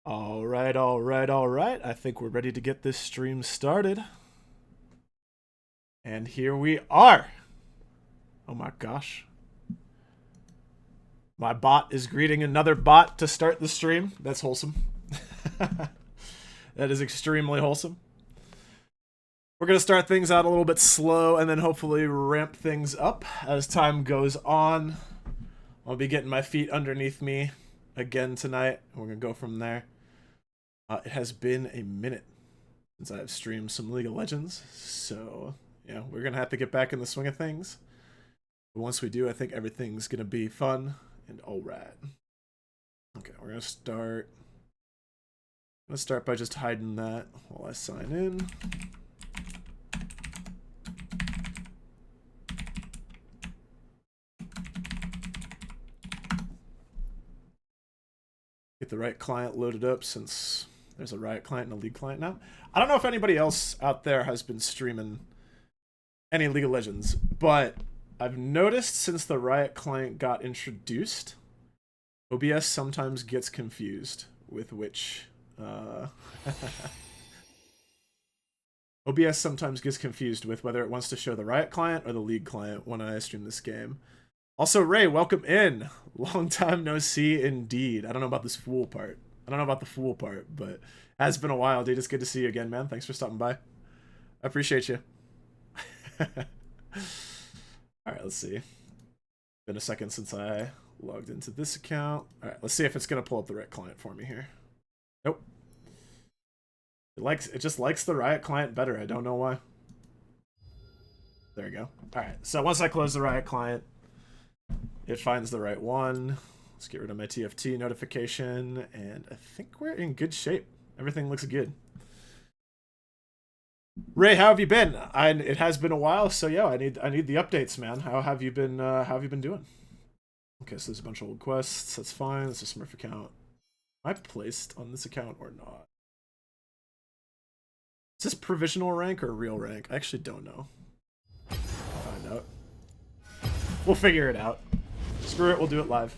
All right, all right, all right. I think we're ready to get this stream started. And here we are. Oh my gosh. My bot is greeting another bot to start the stream. That's wholesome. That is extremely wholesome. We're going to start things out a little bit slow and then hopefully ramp things up as time goes on. I'll be getting my feet underneath me again tonight. We're going to go from there. It has been a minute since I've streamed some League of Legends, so yeah, we're gonna have to get back in the swing of things. But once we do, I think everything's gonna be fun and all right. Okay, we're gonna start. Let's start by just hiding that while I sign in. Get the right client loaded up since there's a Riot client and a League client now. I don't know if anybody else out there has been streaming any League of Legends, but I've noticed since the Riot client got introduced, OBS sometimes gets confused with which... OBS sometimes gets confused with whether it wants to show the Riot client or the League client when I stream this game. Also, Ray, welcome in. Long time no see indeed. I don't know about this fool part. I don't know about the fool part, but it has been a while, dude. It's good to see you again, man. Thanks for stopping by. I appreciate you. Alright, let's see. Been a second since I logged into this account. Alright, let's see if it's going to pull up the right client for me here. Nope. It just likes the Riot client better. I don't know why. There we go. Alright, so once I close the Riot client, it finds the right one. Let's get rid of my TFT notification, and I think we're in good shape. Everything looks good. Ray, how have you been? It has been a while, so yeah, I need the updates, man. How have you been doing? Okay, so there's a bunch of old quests. That's fine. It's a Smurf account. Am I placed on this account or not? Is this provisional rank or real rank? I actually don't know. I'll find out. We'll figure it out. Screw it, we'll do it live.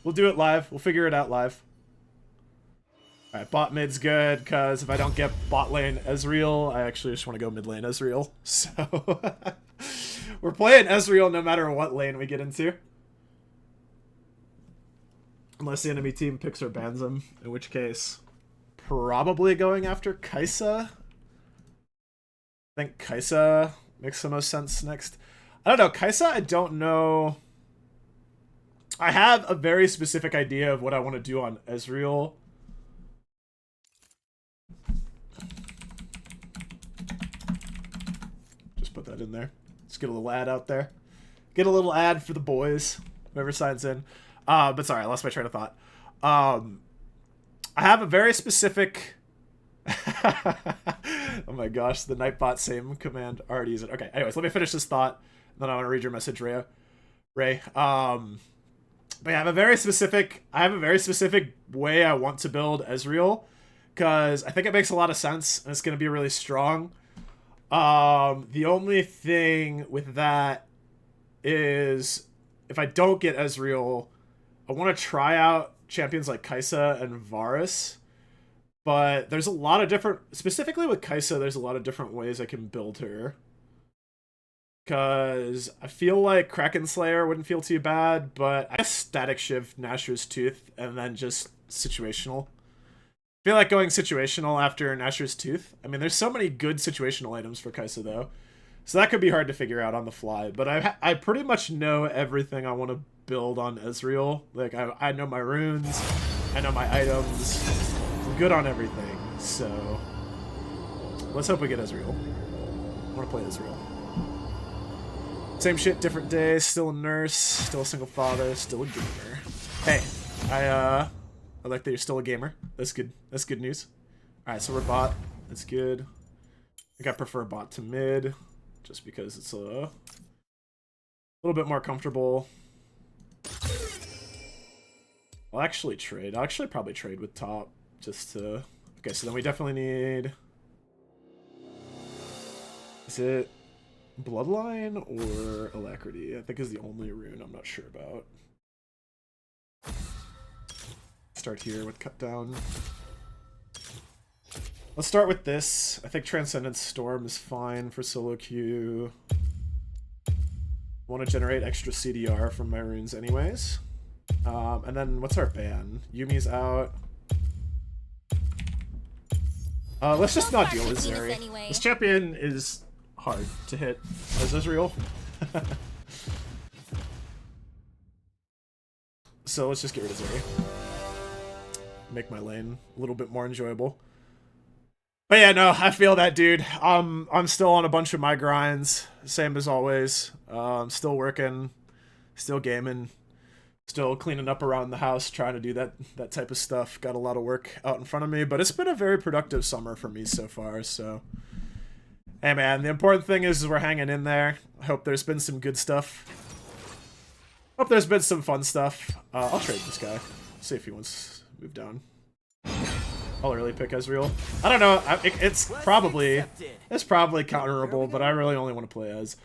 We'll do it live. We'll figure it out live. Alright, bot mid's good, because if I don't get bot lane Ezreal, I actually just want to go mid lane Ezreal. So, we're playing Ezreal no matter what lane we get into. Unless the enemy team picks or bans him, in which case, probably going after Kai'Sa. I think Kai'Sa makes the most sense next. I don't know, Kai'Sa, I don't know. I have a very specific idea of what I want to do on Ezreal. Just put that in there. Let's get a little ad out there. Get a little ad for the boys, whoever signs in. But sorry, I lost my train of thought. I have a very specific... Oh my gosh, the Nightbot same command already use it. Okay, anyways, let me finish this thought. Then I want to read your message, Ray. But yeah, I have a very specific way I want to build Ezreal, because I think it makes a lot of sense and it's going to be really strong. The only thing with that is if I don't get Ezreal, I want to try out champions like Kai'Sa and Varus, but there's a lot of different, specifically with Kai'Sa, there's a lot of different ways I can build her. Because I feel like Kraken Slayer wouldn't feel too bad, but I guess Statikk Shiv, Nashor's Tooth, and then just situational. I feel like going situational after Nashor's Tooth. I mean, there's so many good situational items for Kai'Sa, though. So that could be hard to figure out on the fly. But I pretty much know everything I want to build on Ezreal. Like, I know my runes, I know my items. I'm good on everything, so... Let's hope we get Ezreal. I want to play Ezreal. Same shit, different day, still a nurse, still a single father, still a gamer. Hey, I like that you're still a gamer. That's good. That's good news. Alright, so we're bot. That's good. I think I prefer bot to mid, just because it's a little bit more comfortable. I'll actually trade. I'll actually probably trade with top, just to... Okay, so then we definitely need... Is it... Bloodline or Alacrity? I think is the only rune I'm not sure about. Let's start here with cut down. Let's start with this. I think Transcendence Storm is fine for solo queue. Want to generate extra CDR from my runes anyways. And then what's our ban? Yumi's out. Let's just not deal with Zeri. Anyway. This champion is hard to hit as Ezreal. So let's just get rid of Zeri. Make my lane a little bit more enjoyable. But yeah, no, I feel that, dude. I'm still on a bunch of my grinds, same as always. Still working, still gaming, still cleaning up around the house, trying to do that type of stuff. Got a lot of work out in front of me, but it's been a very productive summer for me so far, so... Hey man, the important thing is we're hanging in there. I hope there's been some good stuff. Hope there's been some fun stuff. I'll trade this guy. See if he wants to move down. I'll early pick Ezreal. I don't know. It's probably counterable, but I really only want to play Ez.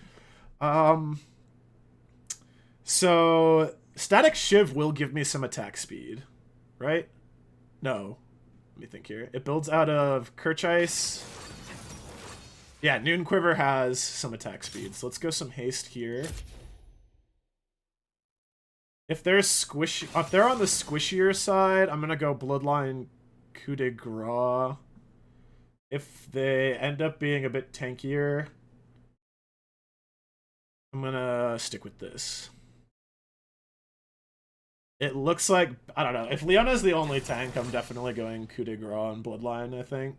So Statikk Shiv will give me some attack speed, right? No. Let me think here. It builds out of Kirch Ice. Yeah, Noon Quiver has some attack speed, so let's go some haste here. If they're if they're on the squishier side, I'm gonna go Bloodline Coup de Grace. If they end up being a bit tankier, I'm gonna stick with this. It looks like, I don't know, if Leona's the only tank, I'm definitely going Coup de Grace on Bloodline, I think.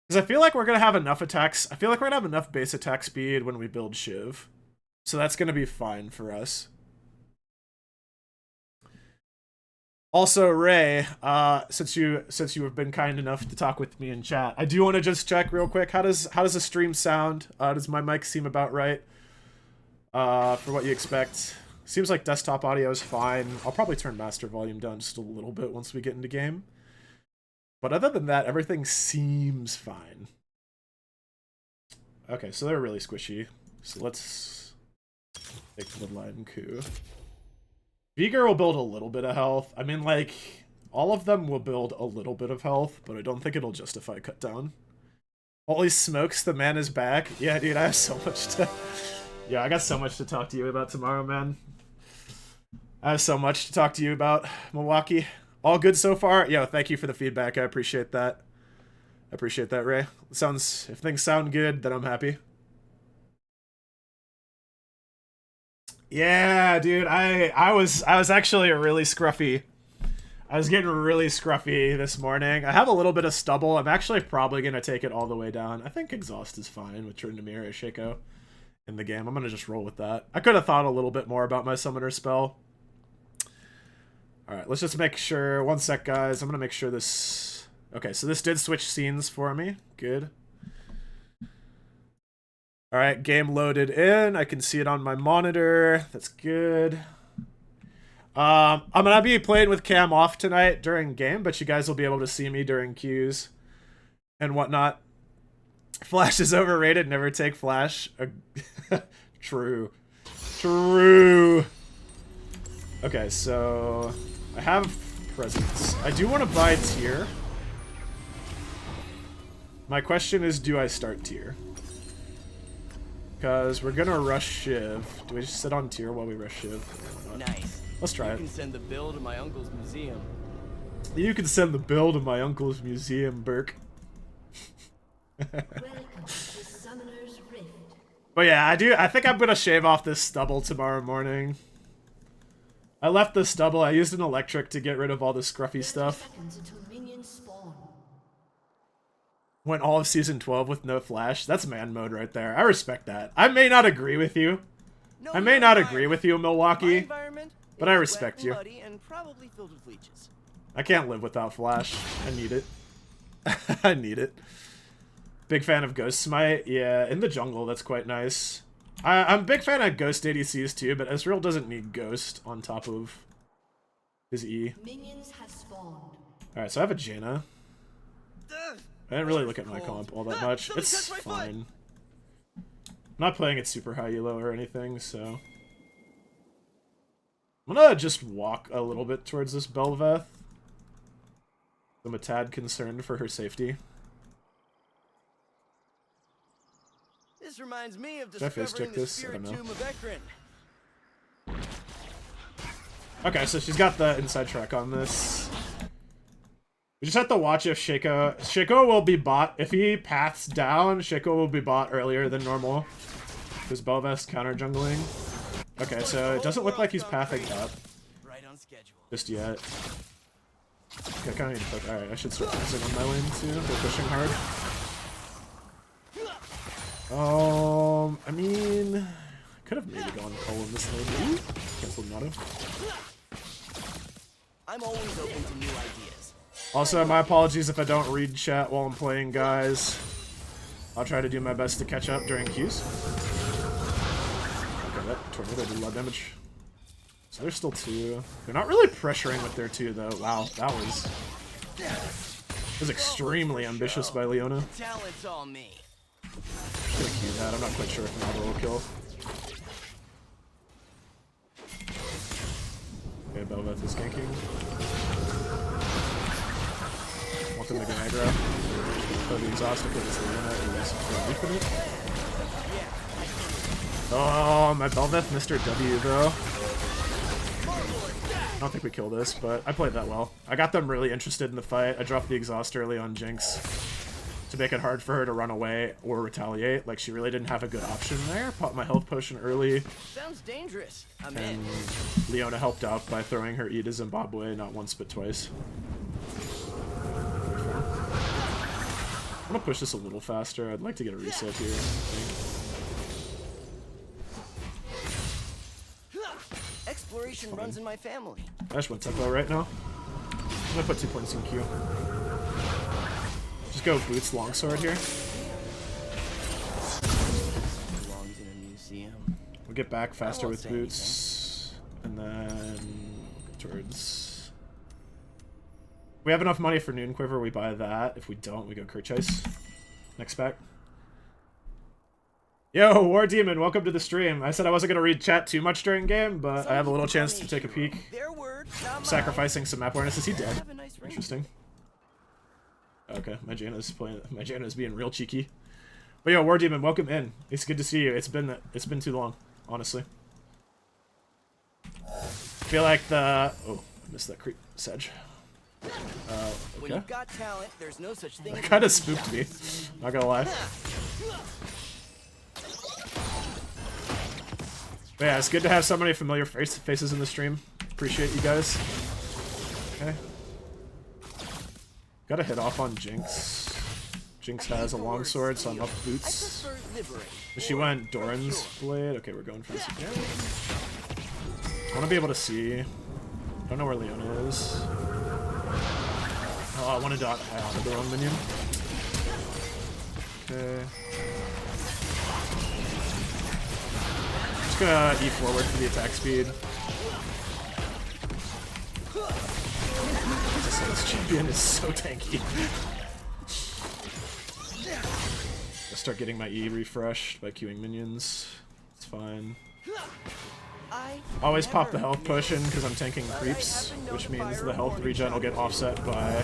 Because I feel like we're gonna have enough attacks, I feel like we're gonna have enough base attack speed when we build Shiv. So that's gonna be fine for us. Also, Ray, since you have been kind enough to talk with me in chat, I do want to just check real quick. How does the stream sound? Does my mic seem about right? For what you expect? Seems like desktop audio is fine. I'll probably turn master volume down just a little bit once we get into game. But other than that, everything seems fine. Okay, so they're really squishy. So let's take Bloodline Coup. Vigor will build a little bit of health. I mean, like, all of them will build a little bit of health, but I don't think it'll justify cut down. Holy smokes, the man is back. Yeah, dude, I have so much to... Yeah, I got so much to talk to you about tomorrow, man. I have so much to talk to you about, Milwaukee. All good so far? Yo, thank you for the feedback. I appreciate that. I appreciate that, Ray. It sounds... If things sound good, then I'm happy. Yeah, dude, I was actually really scruffy. I was getting really scruffy this morning. I have a little bit of stubble. I'm actually probably going to take it all the way down. I think exhaust is fine with Tryndamere or Shaco in the game. I'm going to just roll with that. I could have thought a little bit more about my summoner spell. Alright, let's just make sure. One sec, guys. I'm going to make sure this... Okay, so this did switch scenes for me. Good. Alright, game loaded in. I can see it on my monitor. That's good. I'm gonna be playing with cam off tonight during game, but you guys will be able to see me during queues and whatnot. Flash is overrated. Never take Flash. True. True. Okay, so I have presents. I do want to buy tier. My question is, do I start tier? Because we're gonna rush Shiv. Do we just sit on tier while we rush Shiv? Nice. Let's try it. You can send the bill to my uncle's museum. You can send the bill to my uncle's museum, Burke. But yeah, I think I'm gonna shave off this stubble tomorrow morning. I left the stubble. I used an electric to get rid of all the scruffy stuff. Went all of season 12 with no flash. That's man mode right there. I respect that. I may not agree with you. I may not agree with you, Milwaukee, but I respect you. And probably filled with leeches. I can't live without flash. I need it. I need it. Big fan of Ghost Smite. Yeah, in the jungle, that's quite nice. I'm a big fan of Ghost ADCs too, but Ezreal doesn't need Ghost on top of his E. Alright, so I have a Jaina. I didn't really look at my comp all that much. It's fine. I'm not playing it super high elo or anything, so... I'm gonna just walk a little bit towards this Bel'Veth. I'm a tad concerned for her safety. This reminds me of Should I face check discovering the this? I spirit don't know. tomb of Ekron. Okay, so she's got the inside track on this. We just have to watch if Shaco will be bought. If he paths down, Shaco will be bought earlier than normal. Because Bel'Veth's counter jungling. Okay, so it doesn't look like he's pathing up. Right on schedule. Just yet. Okay, I kinda need to focus. Alright, I should start focusing on my lane too. They're pushing hard. I mean, I could have maybe gone Cole in this lane. Ooh, canceled Nato. I'm always open to new ideas. Also, my apologies if I don't read chat while I'm playing, guys. I'll try to do my best to catch up during queues. Okay, that tornado did a lot of damage. So there's still 2. They're not really pressuring with their 2 though. Wow, that was extremely ambitious by Leona. Talent's all me. Just gonna queue that. I'm not quite sure if Nato will kill. Okay, Bel'Veth is ganking. Want them to get aggro. Throw the exhaust because it's Leona is for it. Oh, my Bel'Veth missed her W though. I don't think we kill this, but I played that well. I got them really interested in the fight. I dropped the exhaust early on Jinx to make it hard for her to run away or retaliate. Like, she really didn't have a good option there. Popped my health potion early. Sounds dangerous. I'm And in. Leona helped out by throwing her E to Zimbabwe not once but twice. I'm gonna push this a little faster. I'd like to get a reset here, I think. Exploration runs in my family. I just went tempo right now. I'm gonna put 2 points in Q. Just go Boots Longsword here. Belongs in a museum. We'll get back faster with say Boots. And then towards... If we have enough money for Noon Quiver, we buy that. If we don't, we go Curt Chase. Next pack. Yo, War Demon, welcome to the stream. I said I wasn't going to read chat too much during game, but I have a little chance to take a peek. Their word, not mine. Sacrificing some map awareness. Is he dead? Have a nice ring. Interesting. Okay, my Jaina's being real cheeky. But yo, War Demon, welcome in. It's good to see you. It's been too long, honestly. I feel like the... Oh, I missed that creep. Sedge. When Okay. you've got talent, there's no such thing. That kind of spooked me. Not gonna lie. But yeah, it's good to have so many familiar faces in the stream. Appreciate you guys. Okay. Gotta hit off on Jinx. Jinx has a longsword, so I'm up Boots. She went Doran's Blade. Okay, we're going for this again. I want to be able to see. Don't know where Leona is. Oh, I wanted to out the wrong minion. Okay. Just gonna E forward for the attack speed. This champion is so tanky. I'll start getting my E refreshed by queuing minions. It's fine. Always pop the health potion because I'm tanking creeps, which means the health regen will get offset by...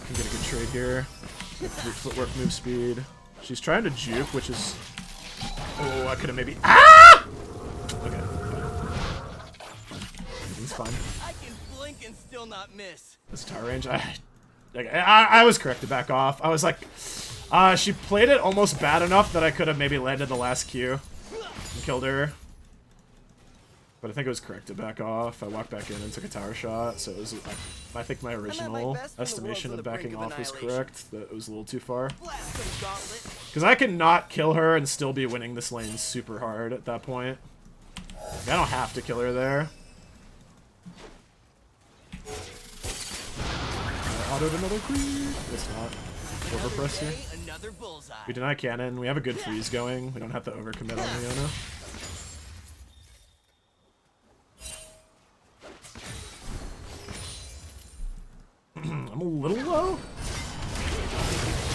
Can get a good trade here. Footwork, move speed. She's trying to juke, which is... Oh, I could have maybe... Ah! Okay. It's fine. I can blink and still not miss. This tower range, I was correct to back off. I was like, she played it almost bad enough that I could have maybe landed the last Q and killed her. But I think it was correct to back off. I walked back in and took a tower shot, so it was, I think my original estimation of backing off was correct. That it was a little too far. Because I can not kill her and still be winning this lane super hard at that point. I don't have to kill her there. Autoed another creep. It's not. Overpress here. We deny cannon. We have a good freeze going. We don't have to overcommit on Leona. I'm a little low.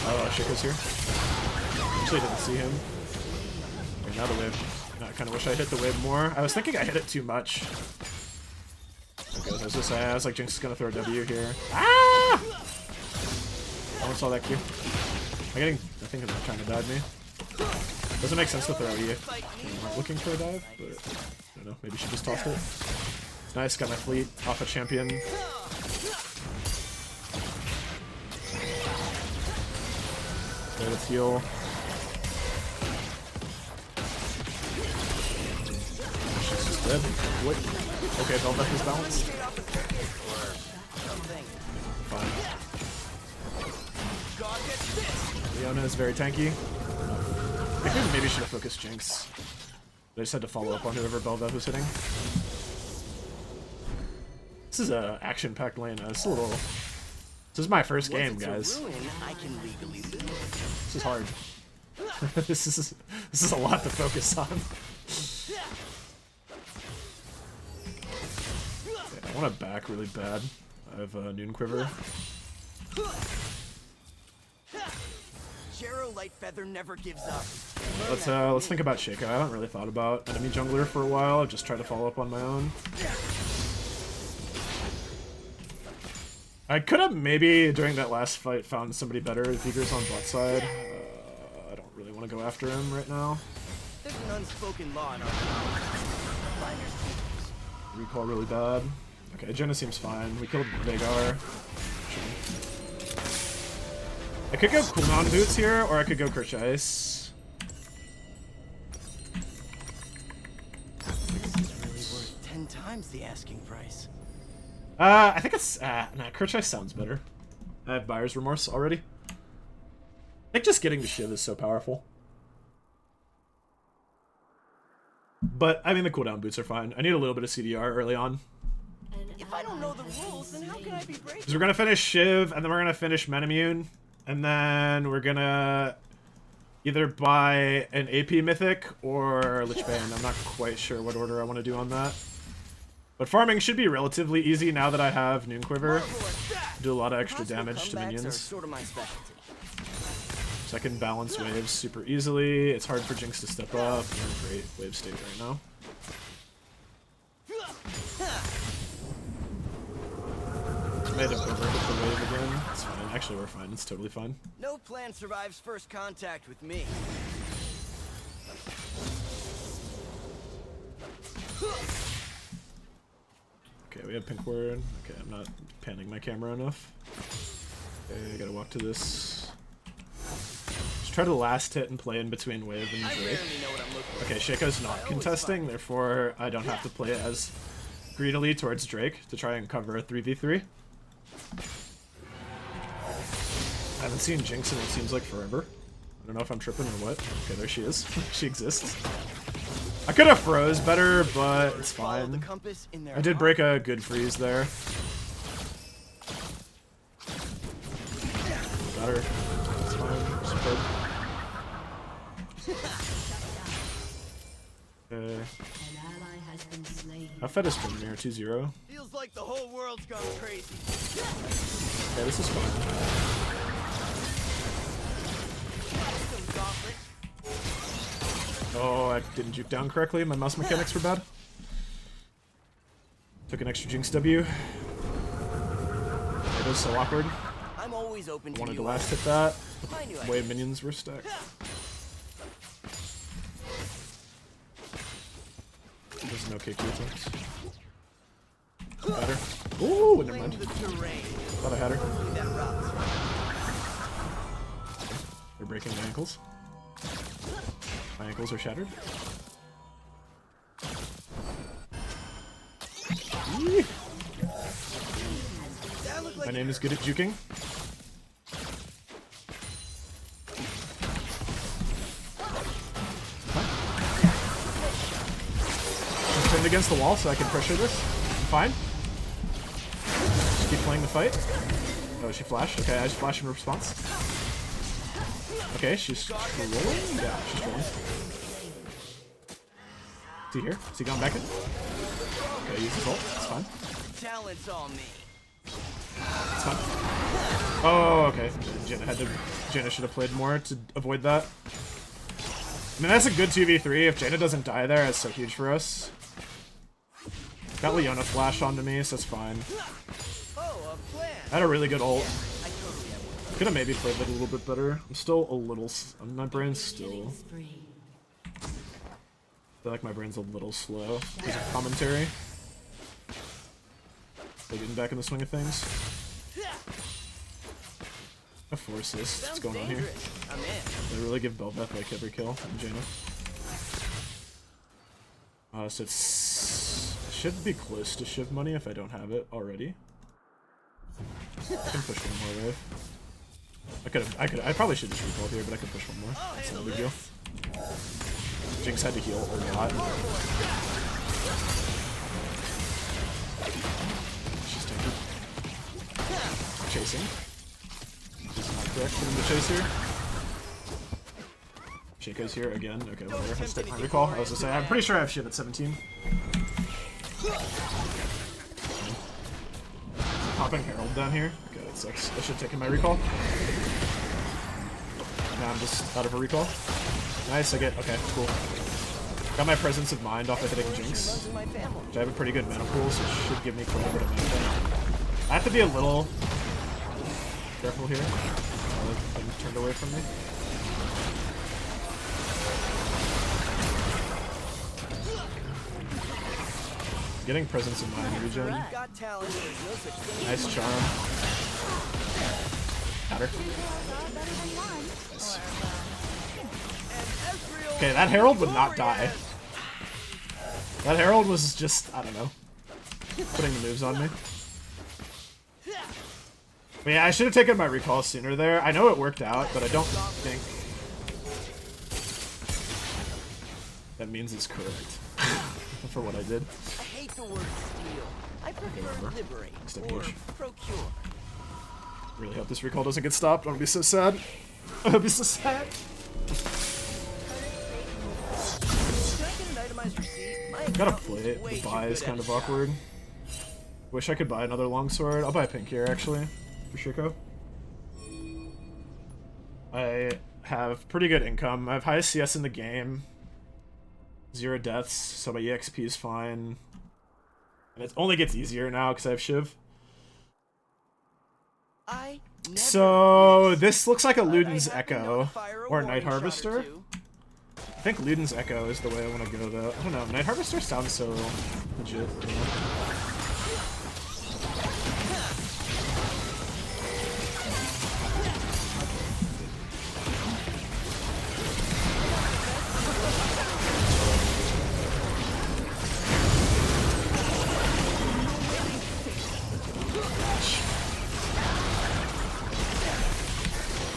Oh, Shiko's here. Actually didn't see him. Okay, now the wave. Not I kind of wish I hit the wave more. I was thinking I hit it too much. Okay, I was just saying, I was like, Jinx is gonna throw a W here. Ah! No one saw that Q. I think it's trying to dive me. Doesn't make sense to throw E if I'm not looking for a dive, but I don't know, maybe she just tossed it. It's nice, got my fleet off a champion. Okay, let's heal. She's just dead. What? Okay, Velvet is balanced. Fine. Leona is very tanky. I think maybe should have focused Jinx. But I just had to follow up on whoever Bel'Vev was hitting. This is a action-packed lane. This is my first game, guys. This is hard. this is a lot to focus on. Yeah, I want to back really bad. I have a Noon Quiver. Light Feather never gives up. Let's think about Shaco. I haven't really thought about enemy jungler for a while. I've just tried to follow up on my own. I could have maybe during that last fight found somebody better. Vigor's on bot side. I don't really want to go after him right now. There's an unspoken law in our Recall really bad. Okay, Jenna seems fine. We killed Veigar. I could go cooldown boots here, or I could go Crush Ice. This is really worth 10 times the asking price. I think it's nah, Crush Ice sounds better. I have buyer's remorse already. I think just getting the Shiv is so powerful. But I mean the cooldown boots are fine. I need a little bit of CDR early on. If I don't know the rules, then how can I be brave? Because we're gonna finish Shiv, and then we're gonna finish Menemune. And then we're gonna either buy an AP Mythic or Lich Bane. I'm not quite sure what order I want to do on that. But farming should be relatively easy now that I have Noon Quiver. Do a lot of extra damage to minions. Sort of my specialty. So I can balance waves super easily. It's hard for Jinx to step up. We're in a great wave state right now. Made him overhit the wave again. It's fine. Actually, we're fine. It's totally fine. No plan survives first contact with me. Okay, we have pink ward. Okay, I'm not panning my camera enough. Okay, I gotta walk to this. Just try to last hit and play in between wave and Drake. Okay, Shaco's not contesting, therefore I don't have to play as greedily towards Drake to try and cover a 3v3. I haven't seen Jinx in it seems like forever. I don't know if I'm tripping or what. Okay, there she is. She exists. I could have froze better, but it's fine. I did break a good freeze there. Got her. It's fine. Superb. Okay. How fed is from here? 2-0. Feels like the whole world's gone crazy. Okay, this is fine. Oh, I didn't juke down correctly. My mouse mechanics were bad. Took an extra Jinx W. It was so awkward. I'm always open to Wanted to last hit that. The way minions were stacked. There's no KQ attempts. Better. Ooh, never mind. Thought I had her. They're breaking my ankles. My ankles are shattered. My name is good at juking. I'm pinned against the wall so I can pressure this. I'm fine. Just keep playing the fight. Oh, she flashed? Okay, I just flashed in response. Okay, she's trolling? Yeah, she's trolling. Is he here? Is he going back in? Okay, use his ult. It's fine. Talent's on me. It's fine. Oh, okay. Jenna should have played more to avoid that. I mean, that's a good 2v3. If Jaina doesn't die there, it's so huge for us. Got Leona flash onto me, so it's fine. I had a really good ult. Could have maybe played it a little bit better. I'm still a little... my brain's still... I feel like my brain's a little slow because of commentary. Still getting back in the swing of things. A 4 assist. What's going on here? They really give Bel'Veth like every kill in Jaina. So it's... it should be close to Shiv money if I don't have it already. I can push one more wave. I probably should just recall here, but I could push one more. It's no big deal. Jinx had to heal a lot. She's taking. Chasing. This is not correct for them to chase here. Shaco's here again. Okay, whatever. Let's take my recall. I was gonna say, I'm pretty sure I have Shiv at 17. Popping Herald down here. Okay, that sucks. I should have taken my recall. Now I'm just out of a recall. Nice, I get... okay, cool. Got my presence of mind off of hitting Jinx. Which I have a pretty good mana pool, so it should give me quite a bit of mana. I have to be a little careful here. Things turned away from me. Getting presence of mind regen. Nice charm. Got her. Nice. Okay, that Herald would not die. That Herald was just, I don't know, putting the moves on me. But yeah, I should have taken my recall sooner there. I know it worked out, but I don't think that means it's correct for what I did. I hate the word steal. I prefer liberate or procure. Really hope this recall doesn't get stopped. I'm gonna be so sad. I'm gonna be so sad. Gotta play it. The buy is kind of awkward. Wish I could buy another longsword. I'll buy a pink here actually. For Shiko. I have pretty good income. I have highest CS in the game. 0 deaths, so my EXP is fine. And it only gets easier now because I have Shiv. So this looks like a Luden's Echo or Night Harvester. I think Luden's Echo is the way I want to go though. I don't know. Night Harvester sounds so legit. You know?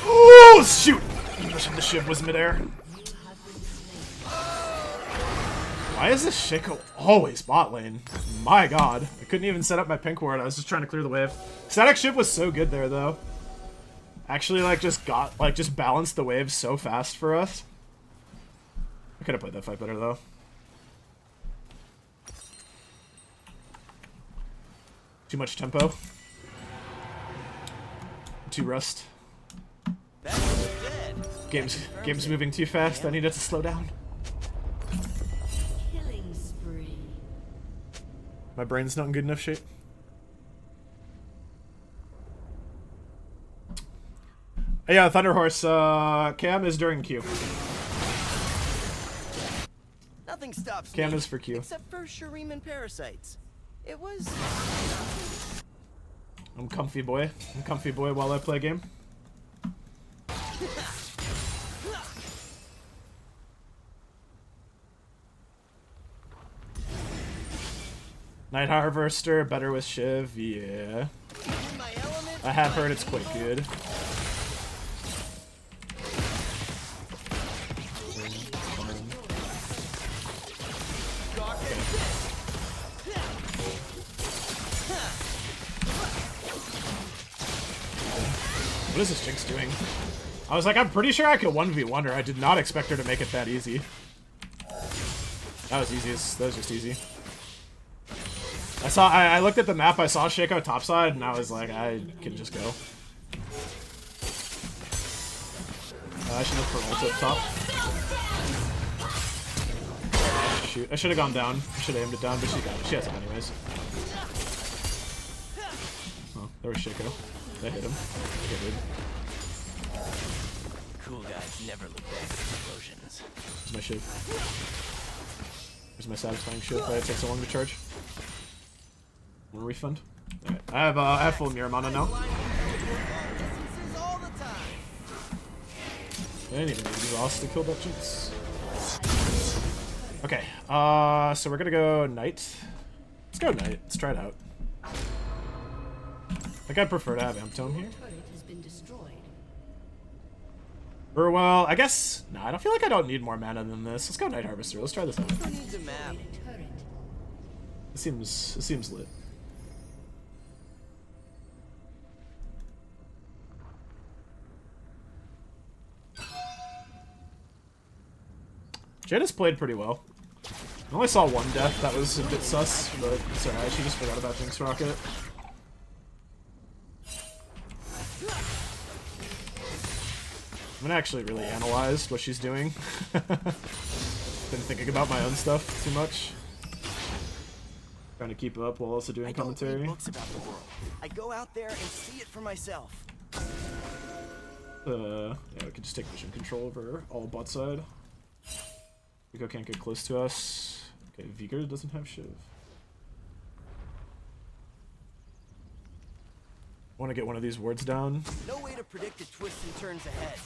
Oh shoot! The Shiv was midair. Why is this Shaco always bot lane? My god. I couldn't even set up my pink ward. I was just trying to clear the wave. Statikk Shiv was so good there though. Actually just balanced the wave so fast for us. I could have played that fight better though. Too much tempo. Too rust. Game's moving too fast. I need it to slow down. My brain's not in good enough shape. Yeah, Thunderhorse. Cam is during Q. Nothing stops Cam me is for Q. except for Shuriman parasites. It was. I'm comfy boy. I'm comfy boy while I play game. Night Harvester, better with Shiv, yeah. I have heard it's quite good. What is this Jinx doing? I was like, I'm pretty sure I could 1v1 her. I did not expect her to make it that easy. That was easy. That was just easy. I looked at the map, I saw Shaco topside, and I was like, I can just go. I should look for ult up top. Shoot, I should have gone down. I should have aimed it down, but she got it. She has it anyways. Oh, there was Shaco. That hit him. Okay, dude. Cool guys never look back at explosions. Where's my shiv? Where's my satisfying shiv? Why it takes so long to charge? Want a refund? Alright, I have full mirror mana now. I didn't even need to lost to kill that jinx. Okay, so we're gonna go knight. Let's go knight. Let's try it out. I think I'd prefer to have Amp Tome here. Or, well, I guess... Nah, I don't feel like I don't need more mana than this. Let's go Night Harvester. Let's try this out. It seems lit. Jada's played pretty well. I only saw one death. That was a bit sus, but it's alright. She just forgot about Jinx Rocket. I haven't actually really analyzed what she's doing. Been thinking about my own stuff too much. Trying to keep up while also doing commentary. I books about the world. I go out there and see it for myself. Yeah, we could just take mission control over all bot side. Vigo can't get close to us. Okay, Vigor doesn't have Shiv. Want to get one of these wards down. No way to predict the twists and turns ahead.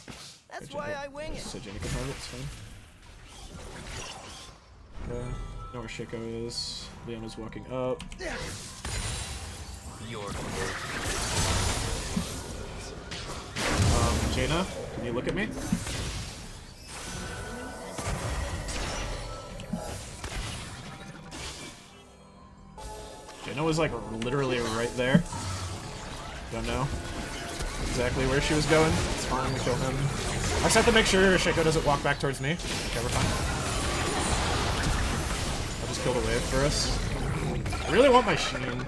That's why I wing it. So Jenny can have it, it's fine. Okay, know where Shaco is. Leona's walking up. Jaina, can you look at me? Jaina was like literally right there. Don't know exactly where she was going. It's fine to kill him. I just have to make sure Shaco doesn't walk back towards me. Okay, we're fine. I'll just kill the wave for us. I really want my Sheen.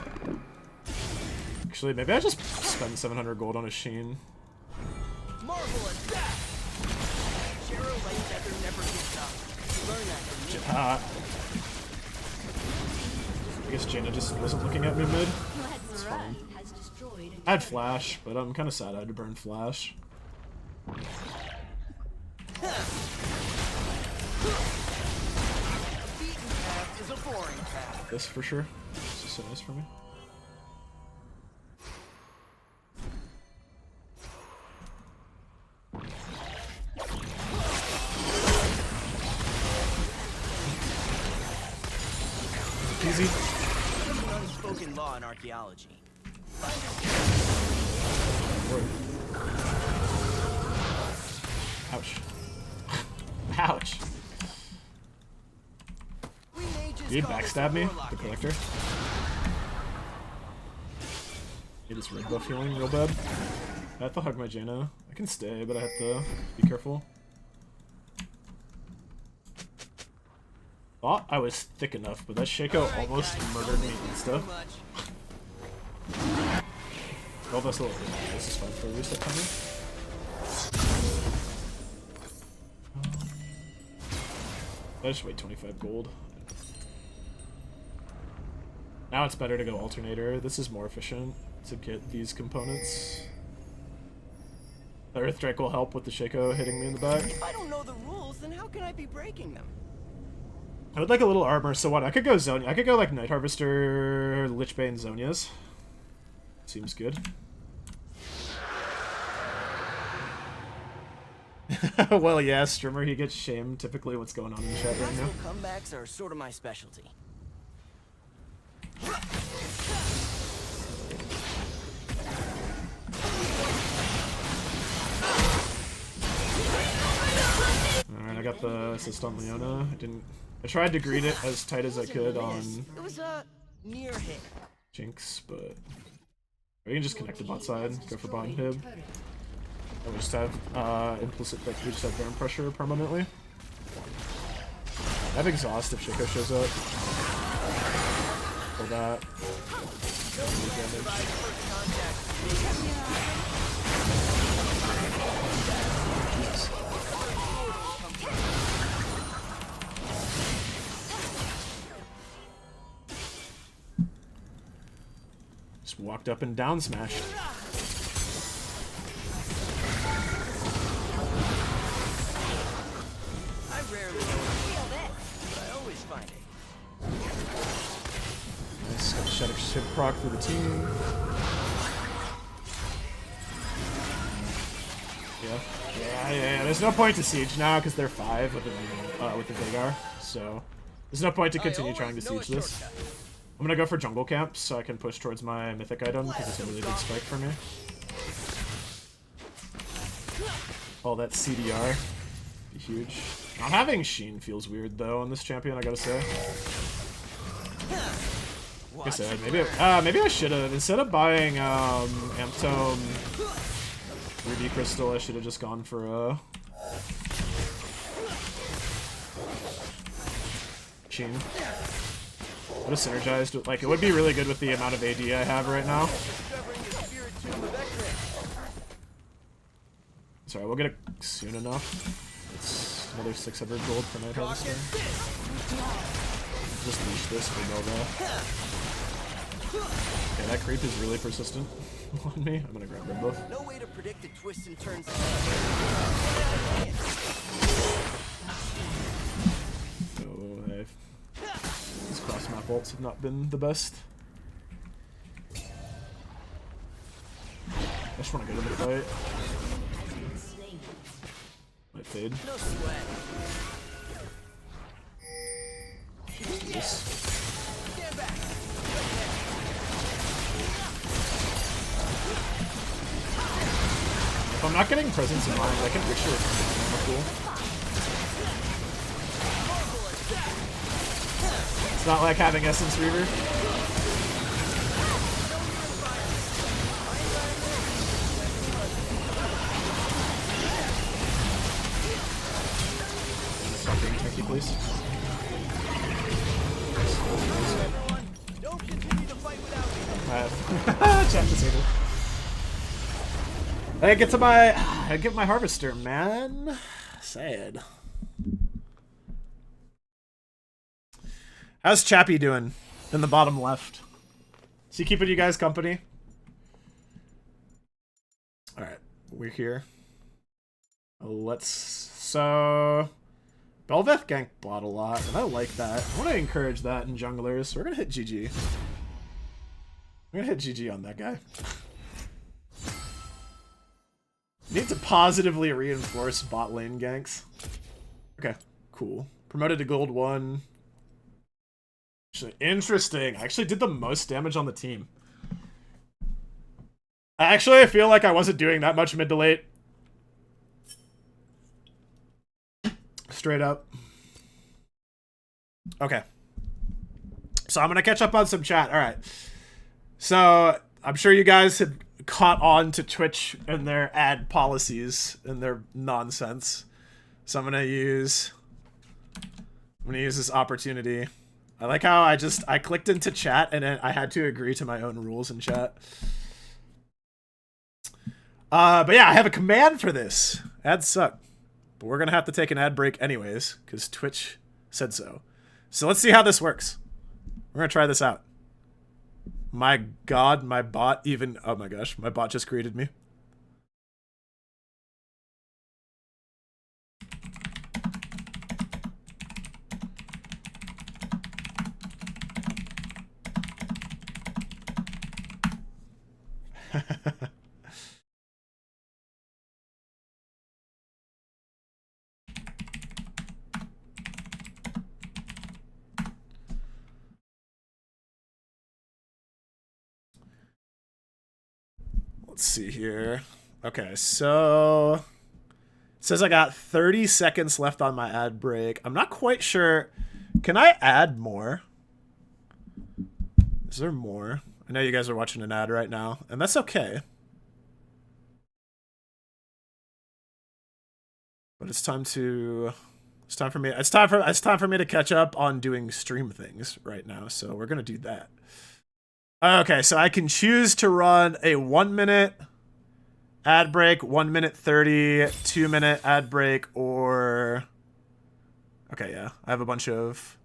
Actually, maybe I just spend 700 gold on a Sheen. Marvelous death. Shero like feather never gives up. Learn that from me. I guess Jaina just wasn't looking at me mid. It's fine. I had flash, but I'm kind of sad I had to burn flash. This for sure. This is so nice for me. Easy. Unspoken law in archaeology. Ouch. Ouch. Did he backstab me? The collector? Need this red buff healing real bad. I have to hug my Jaina. I can stay, but I have to be careful. Thought I was thick enough, but that Shaco almost murdered me and stuff. Oh, that's a little bit. This is fine for a reset timer. I just wait 25 gold. Now it's better to go alternator. This is more efficient to get these components. The Earth Drake will help with the Shaco hitting me in the back. If I don't know the rules, then how can I be breaking them? I would like a little armor, so what? I could go Zonia. I could go like Night Harvester, Lichbane, Zonias. Seems good. Well, yeah, streamer, he gets shamed. Typically, what's going on in the chat right now? Comebacks are sort of my specialty. Alright, I got the assist on Leona. I tried to greet it as tight as I could on It was a near hit. Jinx, but we can just connect the bot side, go for bot hib. And we just have implicit, like we just have burn pressure permanently. I have exhaust if Shaco shows up. Pull that. Jesus. walked up and down smashed. I rarely feel this, but I always find it. Nice, got the Statikk Shiv proc for the team. Yeah. There's no point to siege now because they're 5 with the Veigar, so there's no point to continue trying to siege this. I'm gonna go for jungle camp so I can push towards my mythic item because it's a really good strike for me. All that CDR, be huge. Not having Sheen feels weird though on this champion, I gotta say. Like I said, maybe I should have, instead of buying Amptome Ruby Crystal, I should have just gone for a Sheen. Would have synergized with, like, it would be really good with the amount of AD I have right now. Sorry, we'll get it soon enough. It's another 600 gold for Night Harvester. Just leash this for Nova. Okay, that creep is really persistent on me. I'm gonna grab them both. No way to predict the twists and turns. These cross map ults have not been the best. I just want to go to the fight. Might fade. No sweat. Yes. Stand back. If I'm not getting presence in mind, I can picture it cool. It's not like having Essence Reaver. Stop being techy, please. Don't continue to fight without me. Chat disabled. I get my harvester, man. Sad. How's Chappie doing in the bottom left? Is he keeping you guys company? Alright, we're here. So Bel'Veth gank bot a lot, and I like that. I want to encourage that in junglers, so we're gonna hit GG. We're gonna hit GG on that guy. Need to positively reinforce bot lane ganks. Okay, cool. Promoted to gold 1. Actually, interesting. I actually did the most damage on the team. I feel like I wasn't doing that much mid to late. Straight up. Okay. So I'm going to catch up on some chat. All right. So I'm sure you guys had caught on to Twitch and their ad policies and their nonsense. So I'm going to use this opportunity. I like how I clicked into chat and I had to agree to my own rules in chat. But yeah, I have a command for this. Ads suck. But we're going to have to take an ad break anyways, because Twitch said so. So let's see how this works. We're going to try this out. My god, my bot even... Oh my gosh, my bot just greeted me. Let's see here. Okay, so it says I got 30 seconds left on my ad break. I'm not quite sure. Can I add more? Is there more? I know you guys are watching an ad right now, and that's okay. But it's time for me to catch up on doing stream things right now, so we're gonna do that. Okay, so I can choose to run a 1 minute ad break, 1 minute 30, 2 minute ad break, or... Okay, yeah, I have a bunch of...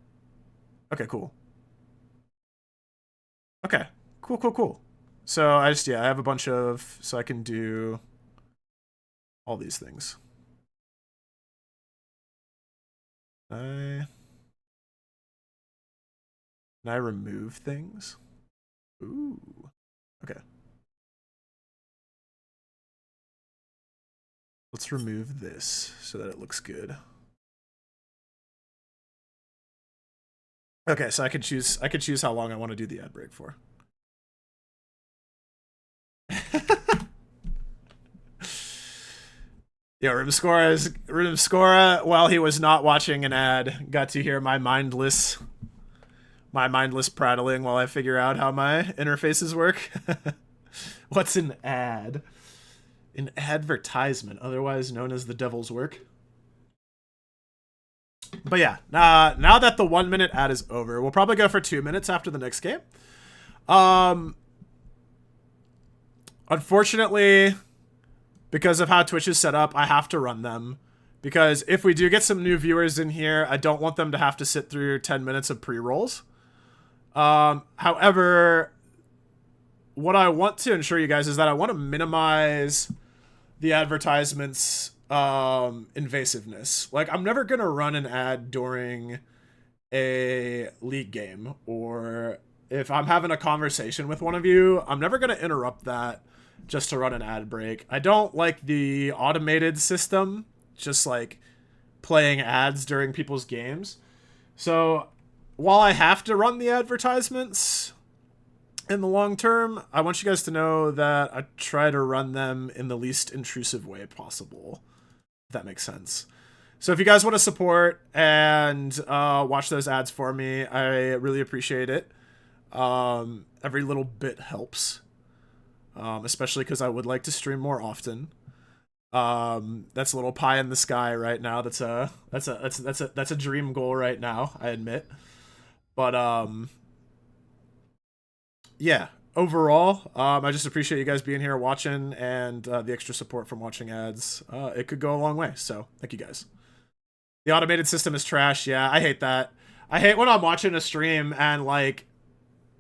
Okay, cool. Okay, cool. So I have a bunch of, so I can do all these things. Can I remove things? Ooh. Okay. Let's remove this so that it looks good. Okay, so I could choose how long I want to do the ad break for. Yeah, Rimskora, while he was not watching an ad, got to hear my mindless prattling while I figure out how my interfaces work. What's an ad? An advertisement, otherwise known as the devil's work. But yeah, now that the 1 minute ad is over, we'll probably go for 2 minutes after the next game. Unfortunately, because of how Twitch is set up, I have to run them. Because if we do get some new viewers in here, I don't want them to have to sit through 10 minutes of pre-rolls. However, what I want to ensure you guys is that I want to minimize the advertisements invasiveness. Like, I'm never gonna run an ad during a League game, or if I'm having a conversation with one of you, I'm never gonna interrupt that just to run an ad break. I don't like the automated system, just like playing ads during people's games. So while I have to run the advertisements in the long term, I want you guys to know that I try to run them in the least intrusive way possible, if that makes sense. So if you guys want to support and watch those ads for me, I really appreciate it. Every little bit helps, especially because I would like to stream more often. That's a little pie in the sky right now. That's a dream goal right now, I admit. But yeah, overall, I just appreciate you guys being here watching, and the extra support from watching ads. It could go a long way, so thank you guys. The automated system is trash. Yeah, I hate that. I hate when I'm watching a stream and, like,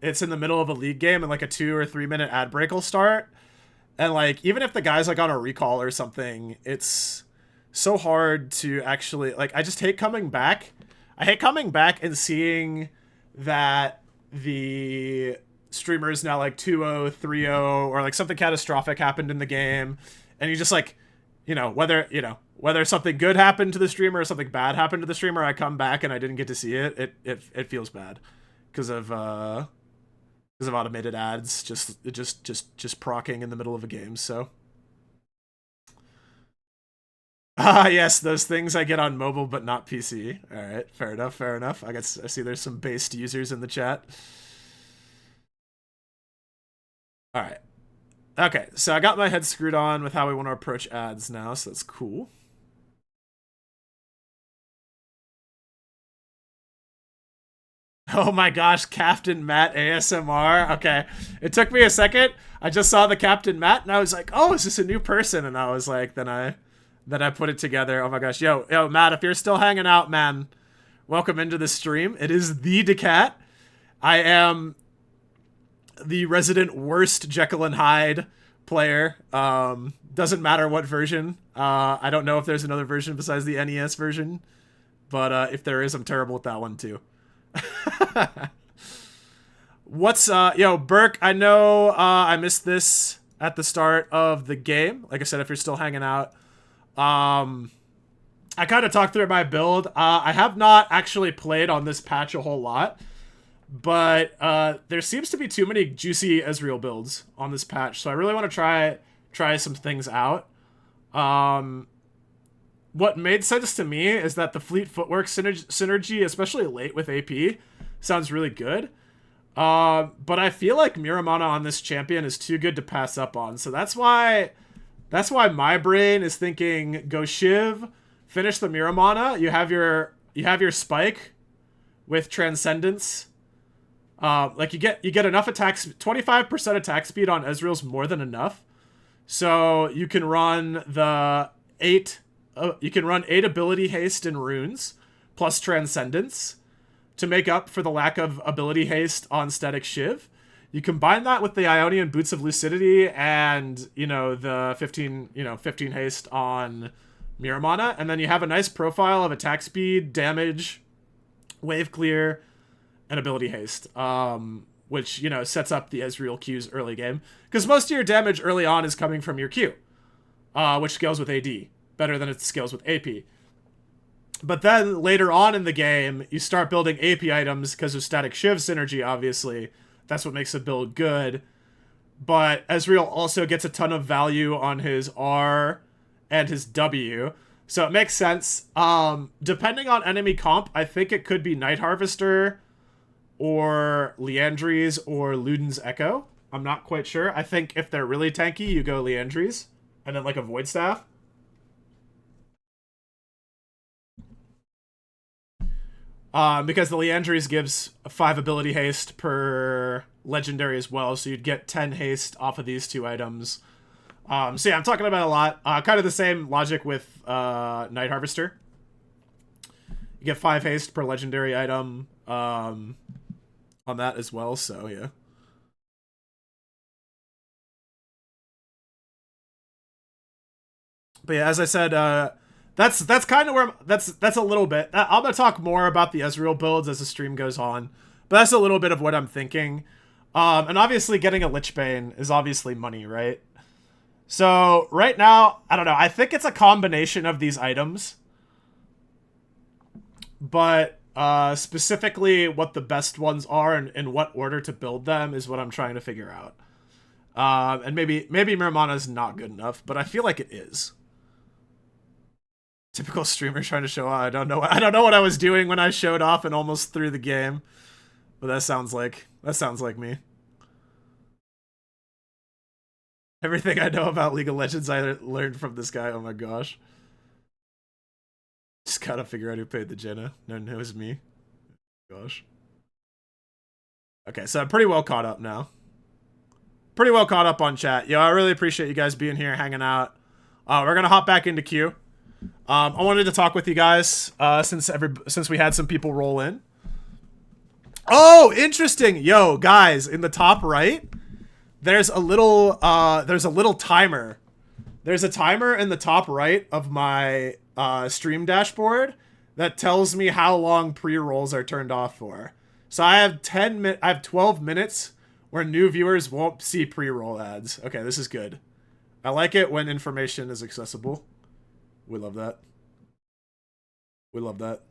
it's in the middle of a League game and, like, a 2 or 3 minute ad break will start. And, like, even if the guy's, like, on a recall or something, it's so hard to actually, like, I just hate coming back. I hate coming back and seeing that the streamer is now, like, 2-0, 3-0, or, like, something catastrophic happened in the game. And you just, like, whether something good happened to the streamer or something bad happened to the streamer, I come back and I didn't get to see it. It feels bad because of automated ads just procking in the middle of a game. So yes, those things I get on mobile but not PC. All right, fair enough. I see there's some based users in the chat. All right. Okay, so I got my head screwed on with how we want to approach ads now, so that's cool. Oh my gosh, Captain Matt ASMR. Okay, it took me a second. I just saw the Captain Matt and I was like, oh, is this a new person? And I was like, then I put it together. Oh my gosh, yo, Matt, if you're still hanging out, man, welcome into the stream. It is the Daccat. I am the resident worst Jekyll and Hyde player. Doesn't matter what version. I don't know if there's another version besides the NES version, but if there is, I'm terrible with that one too. What's yo, Burke, I know I missed this at the start of the game. Like I said, if you're still hanging out, I kind of talked through my build. I have not actually played on this patch a whole lot, but there seems to be too many juicy Ezreal builds on this patch, so I really want to try some things out. What made sense to me is that the fleet footwork synergy, especially late with AP, sounds really good. But I feel like Miramana on this champion is too good to pass up on. So that's why my brain is thinking go Shiv, finish the Miramana. You have your spike with Transcendence. Like you get enough attacks. 25% attack speed on Ezreal's more than enough. So you can run the 8 ability haste and runes plus Transcendence to make up for the lack of ability haste on Statikk Shiv. You combine that with the Ionian Boots of Lucidity and, you know, the 15 haste on Miramana, and then you have a nice profile of attack speed, damage, wave clear, and ability haste, which, you know, sets up the Ezreal Q's early game. Because most of your damage early on is coming from your Q, which scales with AD, better than it scales with AP. But then later on in the game, you start building AP items because of Statikk Shiv synergy, obviously. That's what makes a build good. But Ezreal also gets a ton of value on his R and his W. So it makes sense. Depending on enemy comp, I think it could be Night Harvester or Liandry's or Luden's Echo. I'm not quite sure. I think if they're really tanky, you go Liandry's and then like a Void Staff. Because the Liandry's gives 5 ability haste per legendary as well, so you'd get 10 haste off of these 2 items. So yeah, I'm talking about a lot. Kind of the same logic with Night Harvester. You get 5 haste per legendary item on that as well, so yeah. But yeah, as I said, that's kind of where that's a little bit. I'm gonna talk more about the Ezreal builds as the stream goes on, but that's a little bit of what I'm thinking. And obviously, getting a Lich Bane is obviously money, right? So right now, I don't know. I think it's a combination of these items, but specifically what the best ones are and in what order to build them is what I'm trying to figure out. And maybe Miramana is not good enough, but I feel like it is. Typical streamer trying to show off. I don't know what I was doing when I showed off and almost threw the game. But that sounds like me. Everything I know about League of Legends I learned from this guy. Oh my gosh. Just gotta figure out who paid the Jenna. No one knows me. Gosh. Okay, so I'm pretty well caught up now. Pretty well caught up on chat. Yo, I really appreciate you guys being here, hanging out. We're gonna hop back into queue. I wanted to talk with you guys since we had some people roll in. Oh, interesting. Yo, guys, in the top right, there's a little timer. There's a timer in the top right of my stream dashboard that tells me how long pre-rolls are turned off for. So I have 12 minutes where new viewers won't see pre-roll ads. Okay, this is good. I like it when information is accessible. We love that. We love that.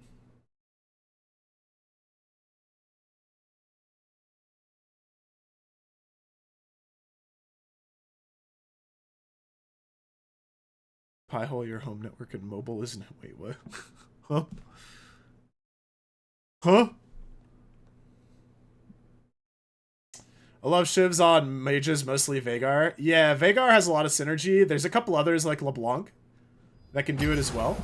Pi-hole your home network and mobile isn't it? Wait, what? Huh? Huh? I love Shivs on mages, mostly Veigar. Yeah, Veigar has a lot of synergy. There's a couple others like LeBlanc that can do it as well.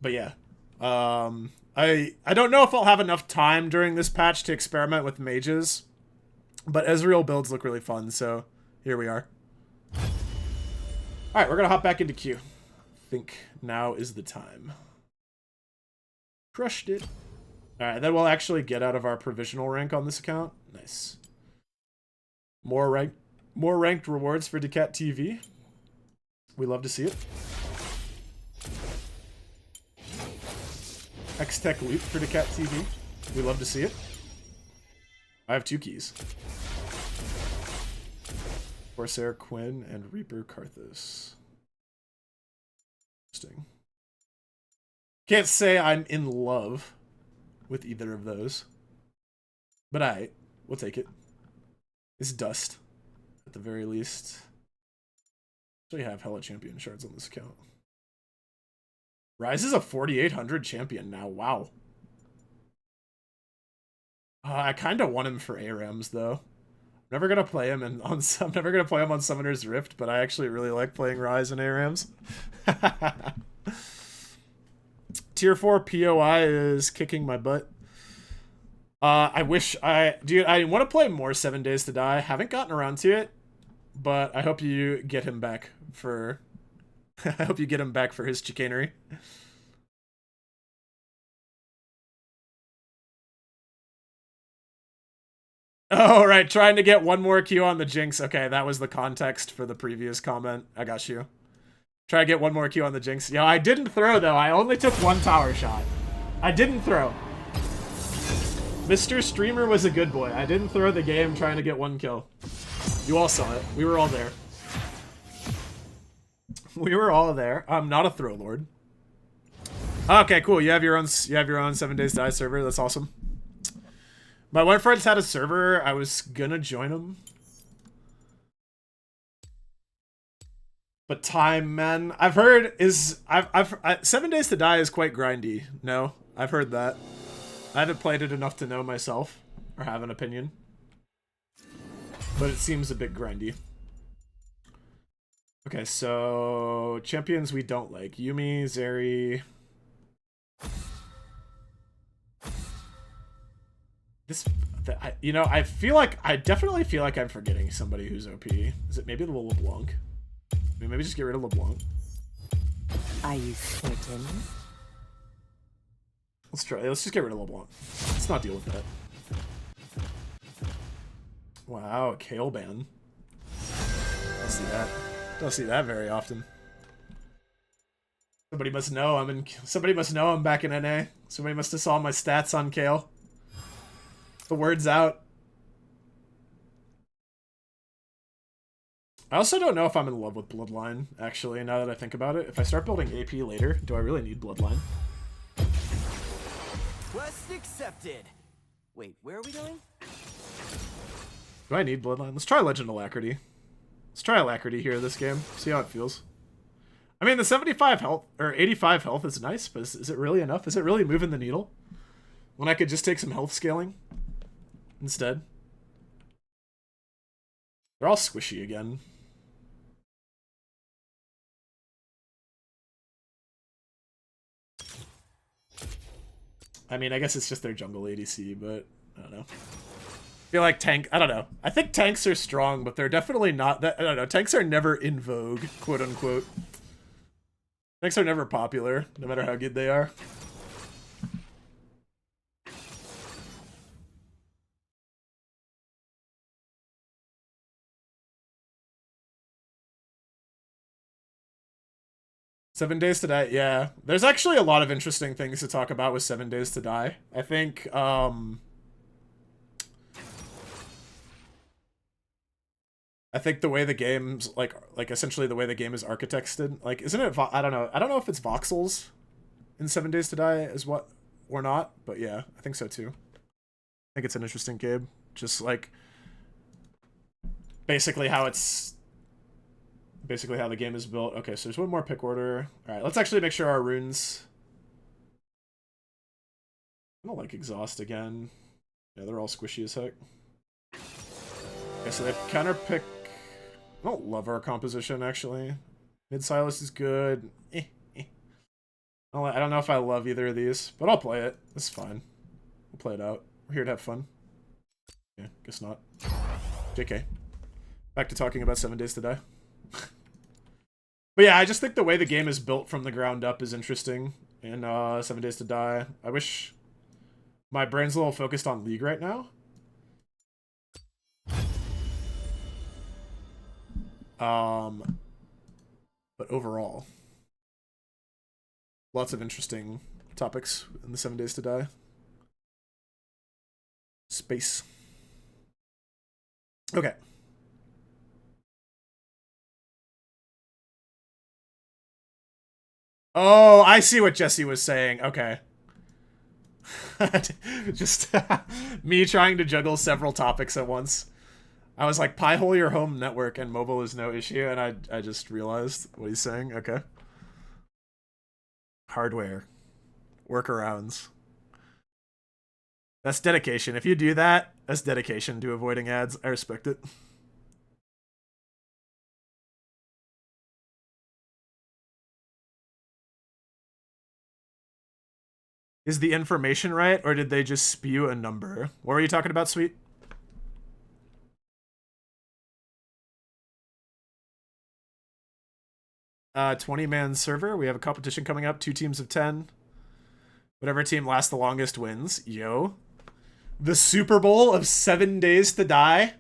But yeah. I don't know if I'll have enough time during this patch to experiment with mages. But Ezreal builds look really fun, so here we are. Alright, we're gonna hop back into queue. I think now is the time. Crushed it. Alright, then we'll actually get out of our provisional rank on this account. Nice. More ranked rewards for Daccat TV. We love to see it. X-Tech loot for Daccat TV. We love to see it. I have 2 keys. Corsair Quinn and Reaper Karthus. Interesting. Can't say I'm in love with either of those. But we'll take it. It's dust, at the very least. Actually have hella champion shards on this account. Ryze is a 4,800 champion now. Wow. I kind of want him for ARAMs though. I'm never gonna play him on Summoner's Rift, but I actually really like playing Ryze and ARAMs. Tier 4 POI is kicking my butt. I want to play more 7 Days to Die. Haven't gotten around to it, but I hope you get him back for I hope you get him back for his chicanery. Oh, right. Trying to get one more Q on the Jinx. Okay, that was the context for the previous comment. I got you. Try to get one more Q on the Jinx. Yo, I didn't throw, though. I only took one tower shot. I didn't throw. Mr. Streamer was a good boy. I didn't throw the game trying to get one kill. You all saw it. We were all there. We were all there. I'm not a throw lord. Okay, cool. You have your own 7 Days to Die server. That's awesome. My one friend's had a server. I was gonna join him. But time, man. I've heard is 7 Days to Die is quite grindy. No, I've heard that. I haven't played it enough to know myself or have an opinion. But it seems a bit grindy. Okay, so champions we don't like. Yuumi, Zeri. You know, I definitely feel like I'm forgetting somebody who's OP. Is it maybe the LeBlanc? Maybe just get rid of LeBlanc. Are you certain? Let's just get rid of LeBlanc. Let's not deal with that. Wow, Kale ban. Don't see that. Don't see that very often. Somebody must know I'm back in NA. Somebody must have saw my stats on Kale. The word's out. I also don't know if I'm in love with Bloodline, actually, now that I think about it. If I start building AP later, do I really need Bloodline? Quest accepted. Wait, where are we going? Do I need Bloodline? Let's try Legend Alacrity. Let's try Alacrity here this game. See how it feels. I mean, the 75 health, or 85 health is nice, but is it really enough? Is it really moving the needle? When I could just take some health scaling instead. They're all squishy again. I mean, I guess it's just their jungle ADC, but I don't know. I feel like I don't know. I think tanks are strong, but they're definitely not that. I don't know. Tanks are never in vogue, quote unquote. Tanks are never popular, no matter how good they are. Seven Days to Die, yeah. There's actually a lot of interesting things to talk about with 7 Days to Die. I think, the way the game's, like essentially the way the game is architected, like, isn't it, I don't know if it's voxels in 7 Days to Die is what, or not, but yeah, I think so too. I think it's an interesting game. Just, like, basically how the game is built. Okay, so there's one more pick order. All right, let's actually make sure our runes... I don't like exhaust again. Yeah, they're all squishy as heck. Okay, so they have counter pick... I don't love our composition, actually. Mid-Silas is good. I don't know if I love either of these, but I'll play it. It's fine. We'll play it out. We're here to have fun. Yeah, guess not. JK. Back to talking about 7 Days to Die. But yeah, I just think the way the game is built from the ground up is interesting in 7 Days to Die. I wish my brain's a little focused on League right now. But overall, lots of interesting topics in the 7 Days to Die space. Okay. Oh, I see what Jesse was saying. Okay. Just me trying to juggle several topics at once. I was like, pie hole your home network and mobile is no issue, and I just realized what he's saying. Okay. Hardware. Workarounds. That's dedication. If you do that, that's dedication to avoiding ads. I respect it. Is the information right, or did they just spew a number? What were you talking about, Sweet? Uh, 20-man server. We have a competition coming up. 2 teams of 10. Whatever team lasts the longest wins. Yo. The Super Bowl of 7 Days to Die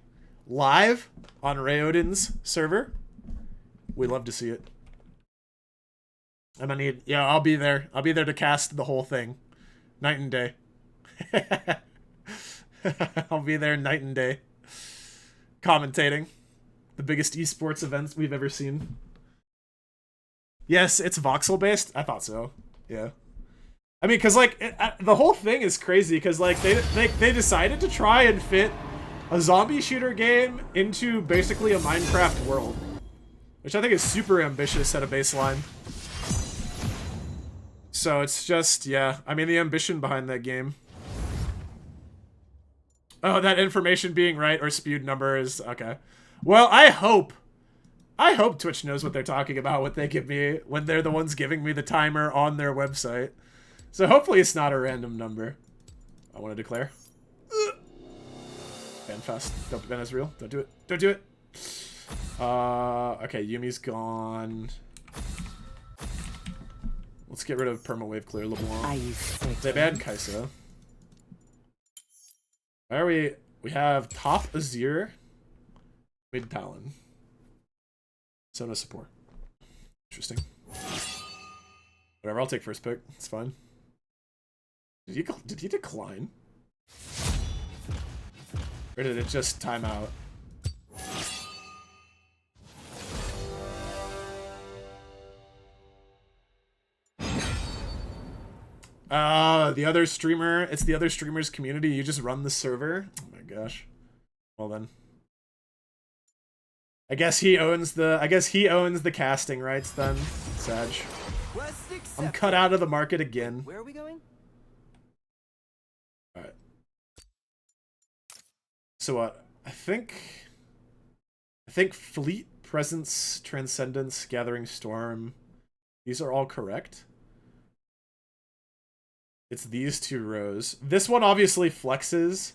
live on Rayoden's server. We'd love to see it. I'm gonna need, yeah, I'll be there. I'll be there to cast the whole thing. Night and day. I'll be there night and day. Commentating. The biggest esports events we've ever seen. Yes, it's voxel based. I thought so. Yeah. I mean, cause like the whole thing is crazy. Cause like they decided to try and fit a zombie shooter game into basically a Minecraft world, which I think is super ambitious at a baseline. So it's just, yeah. I mean, the ambition behind that game. Oh, that information being right or spewed number is okay. Well, I hope Twitch knows what they're talking about when they give me, when they're the ones giving me the timer on their website. So hopefully it's not a random number. I want to declare. Ban fast. Don't ban Ezreal. Don't do it. Don't do it. Okay, Yumi's gone. Let's get rid of Permawave Clear LeBlanc. They banned Kai'Sa. Why are we? We have top Azir, mid Talon. So no support. Interesting. Whatever, I'll take first pick. It's fine. Did he decline? Or did it just time out? The other streamer. It's the other streamer's community. You just run the server. Oh my gosh. Well then. I guess he owns the casting rights then. Sag. I'm cut out of the market again. Where are we going? Alright. So what? I think Fleet, Presence, Transcendence, Gathering Storm. These are all correct. It's these two rows. This one obviously flexes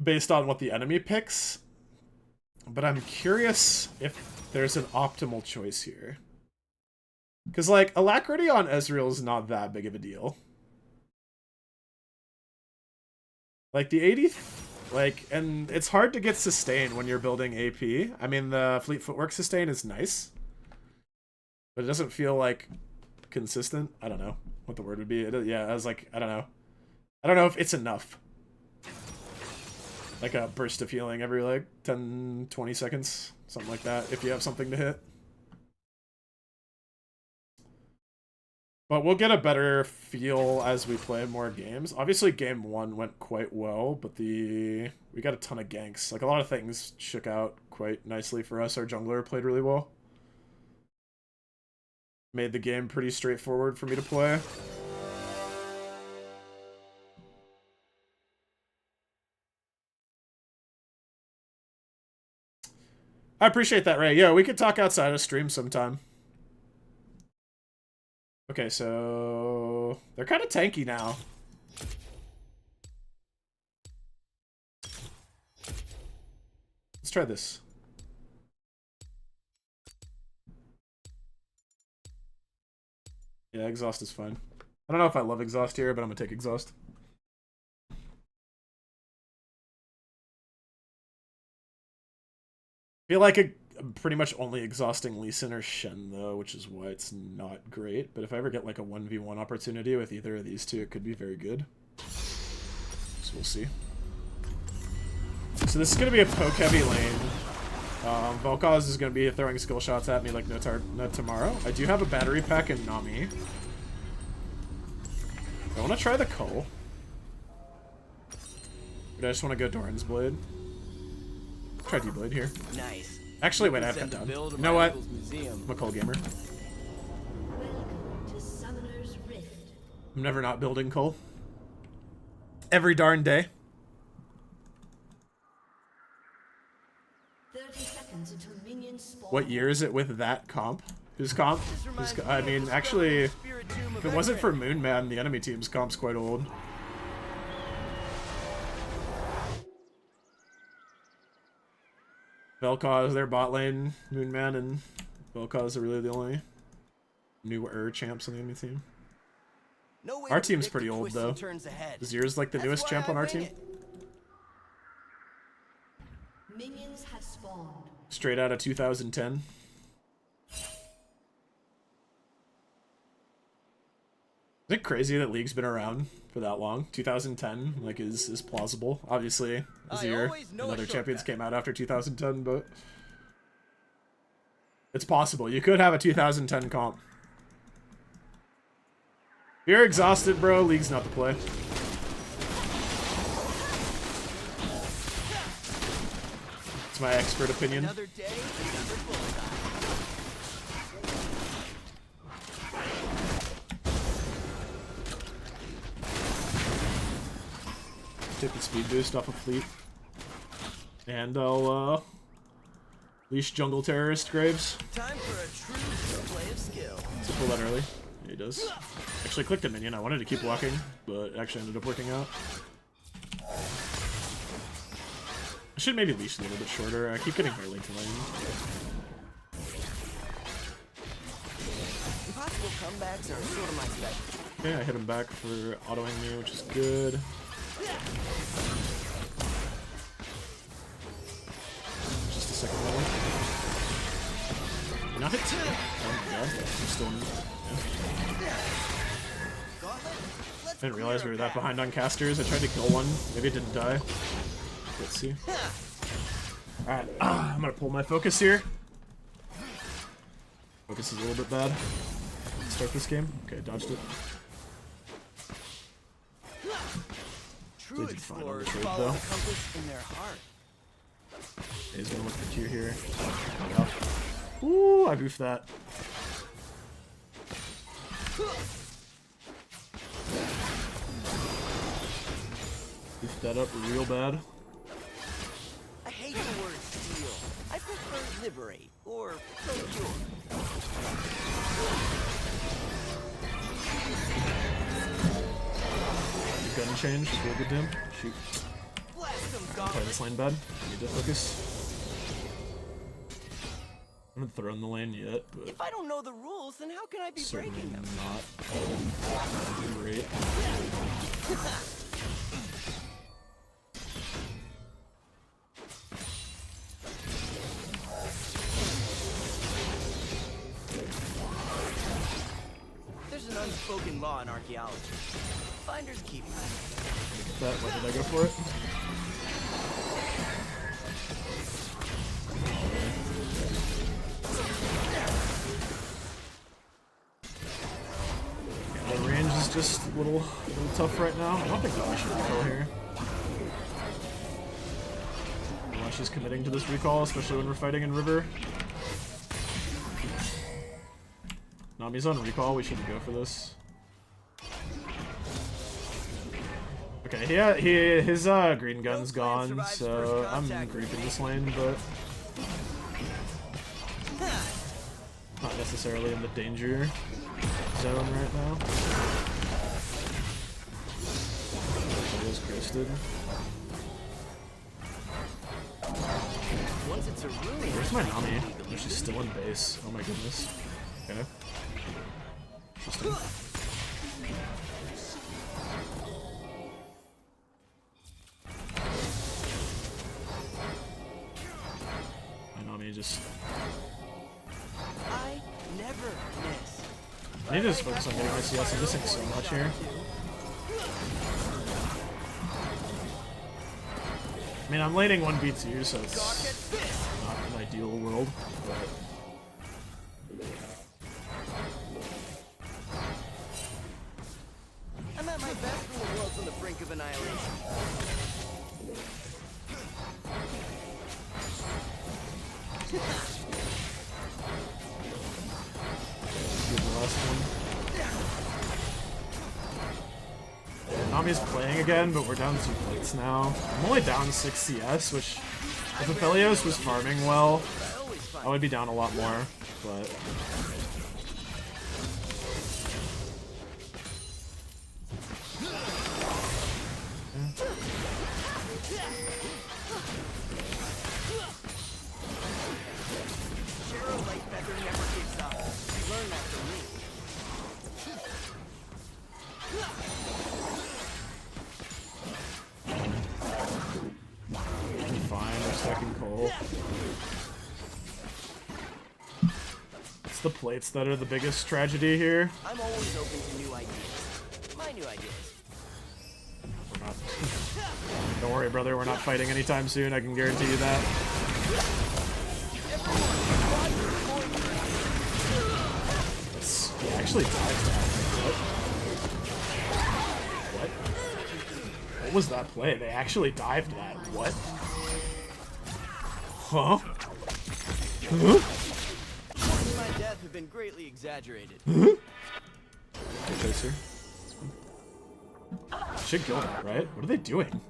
based on what the enemy picks. But I'm curious if there's an optimal choice here. Because, like, Alacrity on Ezreal is not that big of a deal. Like, the 80... Like, and it's hard to get sustain when you're building AP. I mean, the Fleet Footwork sustain is nice. But it doesn't feel, like, consistent. I don't know what the word would be. Yeah, I was like, I don't know. I don't know if it's enough. Like a burst of healing every, like, 10, 20 seconds. Something like that, if you have something to hit. But we'll get a better feel as we play more games. Obviously, game 1 went quite well, but we got a ton of ganks. Like, a lot of things shook out quite nicely for us. Our jungler played really well. Made the game pretty straightforward for me to play. I appreciate that, Ray. Yeah, we could talk outside of stream sometime. Okay, so they're kind of tanky now. Let's try this. Yeah, exhaust is fine. I don't know if I love exhaust here, but I'm gonna take exhaust. I feel like I'm pretty much only exhausting Lee Sin or Shen, though, which is why it's not great. But if I ever get like a 1v1 opportunity with either of these two, it could be very good. So we'll see. So this is going to be a poke-heavy lane. Volkaz is going to be throwing skill shots at me like no tomorrow. I do have a battery pack and Nami. I want to try the Cull. But I just want to go Doran's Blade. Try D-Blade here. Nice. Actually, wait, I have cut down. You know what? I'm a Cull gamer. I'm never not building Cull. Every darn day. 30 seconds until minions spawn. What year is it with that comp? Whose comp? I mean, actually, if it wasn't for Moonman, the enemy team's comp's quite old. Vel'Koz, their bot lane, Moonman and Vel'Koz are really the only newer champs on the enemy team. No way Our to team's predict pretty the old, twists though. and turns ahead. Zier's like the That's newest why champ on I our wing team. it. Minions have spawned. Straight out of 2010. Is it crazy that League's been around for that long? 2010, like, is plausible. Obviously, Zier always and know a other champions shortcut. came out after 2010, but it's possible. You could have a 2010 comp. If you're exhausted, bro, League's not the play. It's my expert opinion. Another day, another bullseye. Take the speed boost off of Fleet. And I'll, leash Jungle Terrorist Graves. Time for a true display of skill. Does he pull that early? Yeah, he does. Actually clicked a minion. I wanted to keep walking, but it actually ended up working out. I should maybe leash a little bit shorter. I keep getting very late to lane. Impossible comebacks are sort of my specialty. Okay, I hit him back for autoing me, which is good. Just a second more. Not hit. Oh god, I'm still in. Yeah. I didn't realize we were that behind on casters. I tried to kill one. Maybe it didn't die. Let's see. Alright, I'm gonna pull my focus here. Focus is a little bit bad. Start this game. Okay, dodged it. True They did fine on the explorers trade, follow though. the compass in their heart. He's gonna look for Q here. Yeah. Ooh, I boofed that. Boofed that up real bad. I hate the word steal. I prefer liberate or procure. Gun change, feel good to him. Shoot. Blast them, Play gauntlet. this lane bad. Need to focus. I haven't thrown the lane yet, but If I don't know the rules, then how can I be certainly breaking them? not great. There's an unspoken law in archaeology. Finders keepers. Get that. Why did I go for it? Yeah, the range is just a little tough right now. I don't think that we should recall here. Unless she's committing to this recall, especially when we're fighting in river. Nami's on recall, we shouldn't go for this. Okay, his green gun's gone, so I'm creeping this lane, but not necessarily in the danger zone right now. I was ghosted. Once it's a ruin, Where's my Nami? Oh, she's still in base. Oh my goodness. Okay. Interesting. My Nami just... I never miss. I need to just focus on getting my CS. I'm missing so much here. I mean, I'm laning 1v2, so it's not an ideal world, but... I'm at my best when the world's on the brink of annihilation. Do the last one. Nami's playing again, but we're down 2 plates now. I'm only down 6 CS, which, if Aphelios was farming well, I always find I would be down a lot more, but... Cheryl like feather never gives up. Learn that from me. It's the plates that are the biggest tragedy here. I'm always open to new ideas. My new ideas. We're not. Don't worry, brother. We're not fighting anytime soon. I can guarantee you that. He actually died. What? What was that play? They actually dived that. What? Huh? Huh? My death have been greatly exaggerated. Okay, Tracer. Should kill that, right? What are they doing?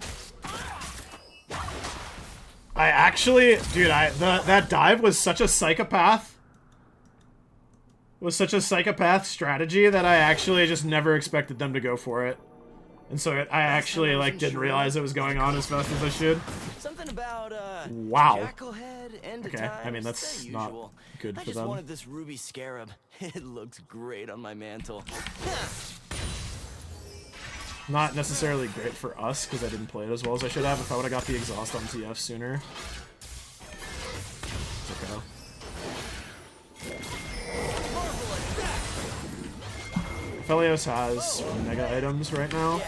I actually, dude, that dive was such a psychopath. Was such a psychopath strategy that I actually just never expected them to go for it. And so I actually like didn't realize it was going on as fast as I should. Something about wow. Jackal-head, end of Okay, times, I mean that's the not usual. good I for just them. wanted this ruby scarab. It looks great on my mantle. Not necessarily great for us because I didn't play it as well as I should have. If I would have got the exhaust on TF sooner. Okay. Felios has mega items right now.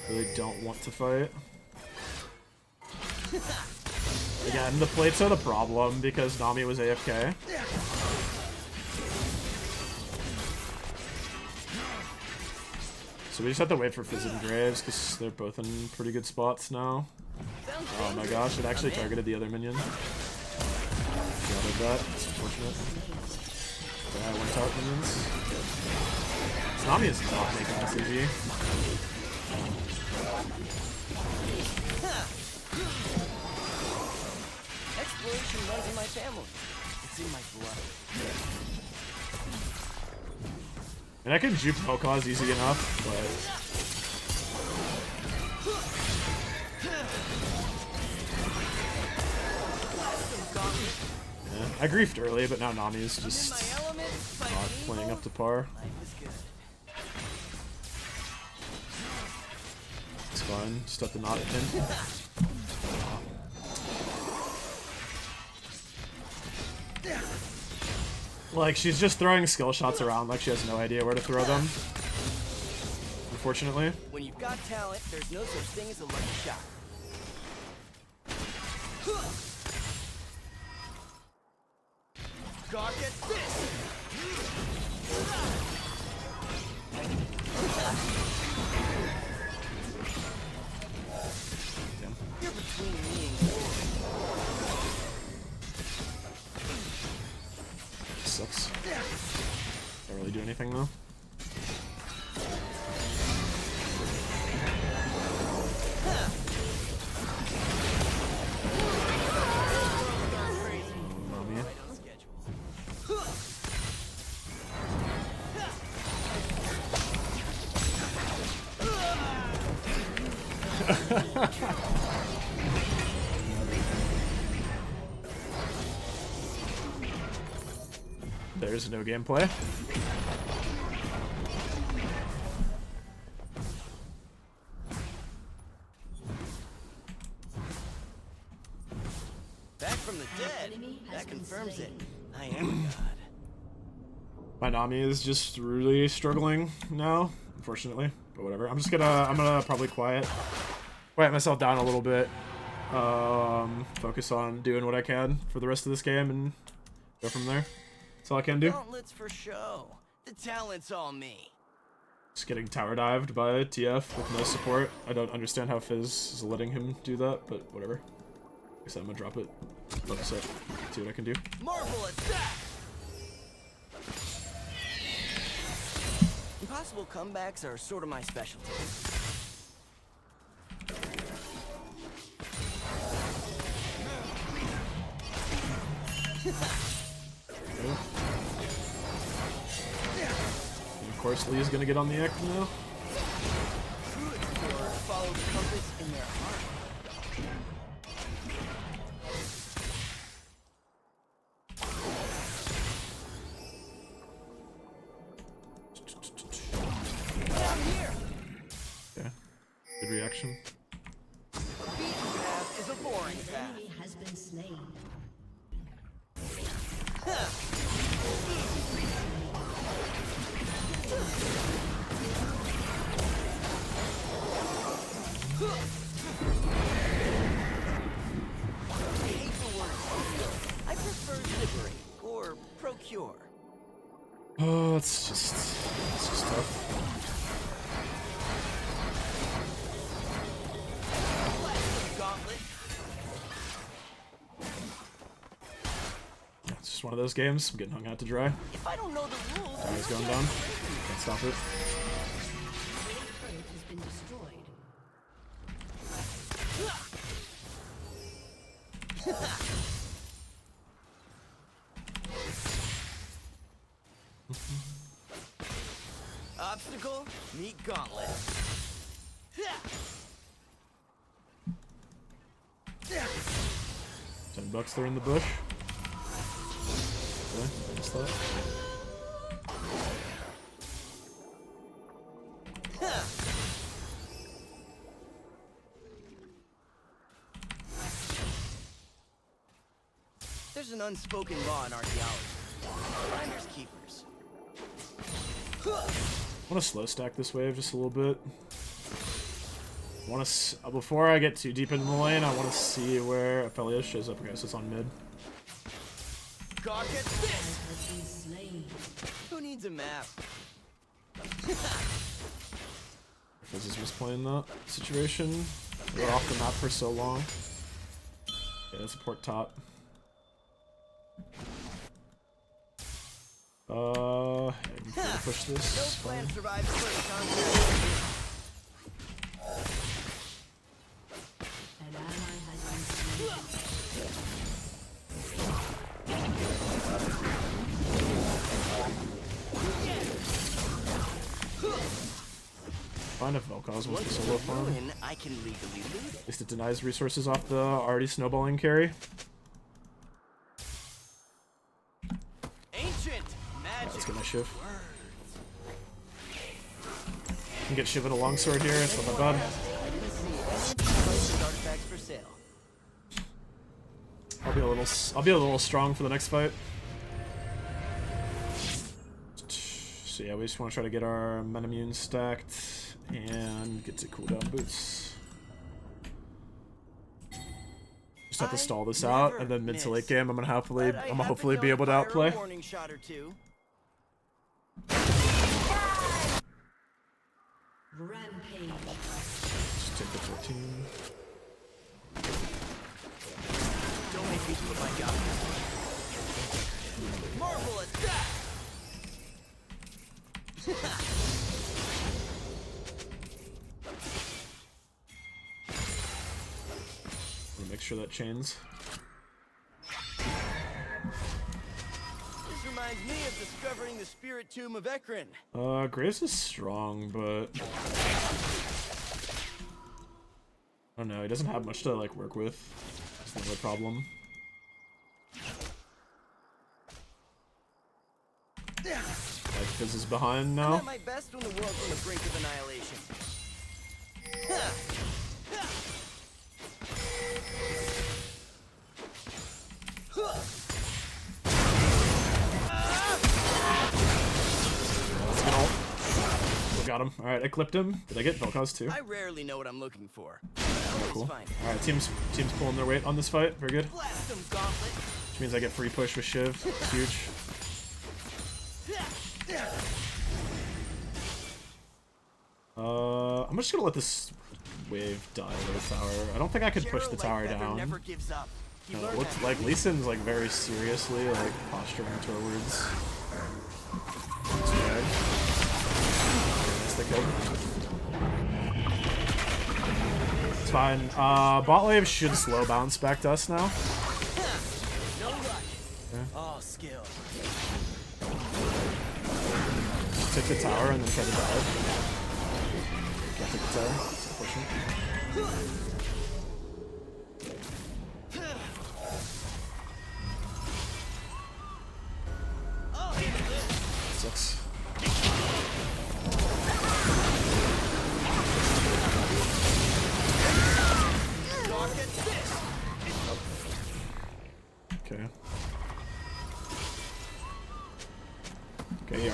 Really don't want to fight. Again, the plates are the problem because Nami was AFK. So we just have to wait for Fizz and Graves because they're both in pretty good spots now. Oh my gosh, it actually targeted the other minion. Gathered that. It's unfortunate. Yeah, one top minions. Nami is not making this easy. Exploration runs in my family. It's in my blood. And I can juke Hellcause easy enough, but... Yeah, I griefed early, but now Nami's just not playing up to par. It's fine, just have to not hit him. Like, she's just throwing skill shots around like she has no idea where to throw them. Unfortunately. When you've got talent, there's no such thing as a lucky shot. Daccat this! You're between me and Sucks. Don't really do anything though. There's no gameplay. back from the dead. That confirms it. I am a god. My Nami is just really struggling now, unfortunately. But whatever. I'm gonna probably quiet myself down a little bit. Focus on doing what I can for the rest of this game and go from there. That's all I can do. Gauntlets for show. The talent's all me. Just getting tower dived by TF with no support. I don't understand how Fizz is letting him do that, but whatever. I guess I'm gonna drop it. Focus up. See what I can do. Marvel attack! Impossible comebacks are sort of my specialty. And of course, Lee's gonna get on the act now. Follow the compass in their heart. Down here. Yeah. Good reaction. A beaten path is a boring path. Enemy has been been slain. I hate the word steal. I prefer liberate or procure. Oh, it's just tough. Plastic gauntlet. Yeah, it's just one of those games. I'm getting hung out to dry. If I don't know the rules, Time's going down. Can't stop it. Turret has been destroyed. Obstacle, meet gauntlet. $10 they're in the bush. Okay, I missed that. There's an unspoken law in archaeology. Finders keepers. I want to slow stack this wave just a little bit. I want to before I get too deep into the lane, I want to see where Ophelia shows up. Okay, so it's on mid. Gawk at this! Has been slain. Who needs a map? Fizz is just playing that situation. We're off the map for so long. Okay, let's support top. I need to push this. No plan Fine. survives first contact. An ally has been slain. Fine if Vel'Koz wants to solo farm. Ruin, I can legally loot it. At least it denies resources off the already snowballing carry. Ancient Alright, let's magic. get my Shiv. Can get Shiv at a longsword here, it's not that bad. Artifacts for sale. I'll be a little strong for the next fight. So yeah, we just want to try to get our Metamune stacked and get to cooldown boots. Just have to stall this out, and then mid to late game, I'm gonna hopefully be able to outplay. Warning shot or two. Rampage. Just take the 14. Don't make me put my job. Marvel attack! Make sure that chains. This reminds me of discovering the spirit tomb of Ekron. Graves is strong, but I don't know, he doesn't have much to like work with. That's another problem. Like Fizz is behind I'm now. at my best when the world's on the brink of annihilation. Let's get ult. We got him. Alright, I clipped him. Did I get Vel'Koz too? I rarely know what I'm looking for. Oh, cool. Fine. Alright, team's pulling their weight on this fight. Very good. Blast them, gauntlet. Which means I get free push with Shiv. It's huge. I'm just gonna let this wave die over the tower. I don't think I could push the tower down. Never gives up. You No, learn it looks that. like Lee Sin's like very seriously like posturing towards. Nice, they killed. It's fine. Bot wave should slow bounce back to us now. No rush. Okay. All skill. Just take the tower and then try to dive. Can't take the tower. It's unfortunate. Oh, here it is. Sucks. Gawk at this.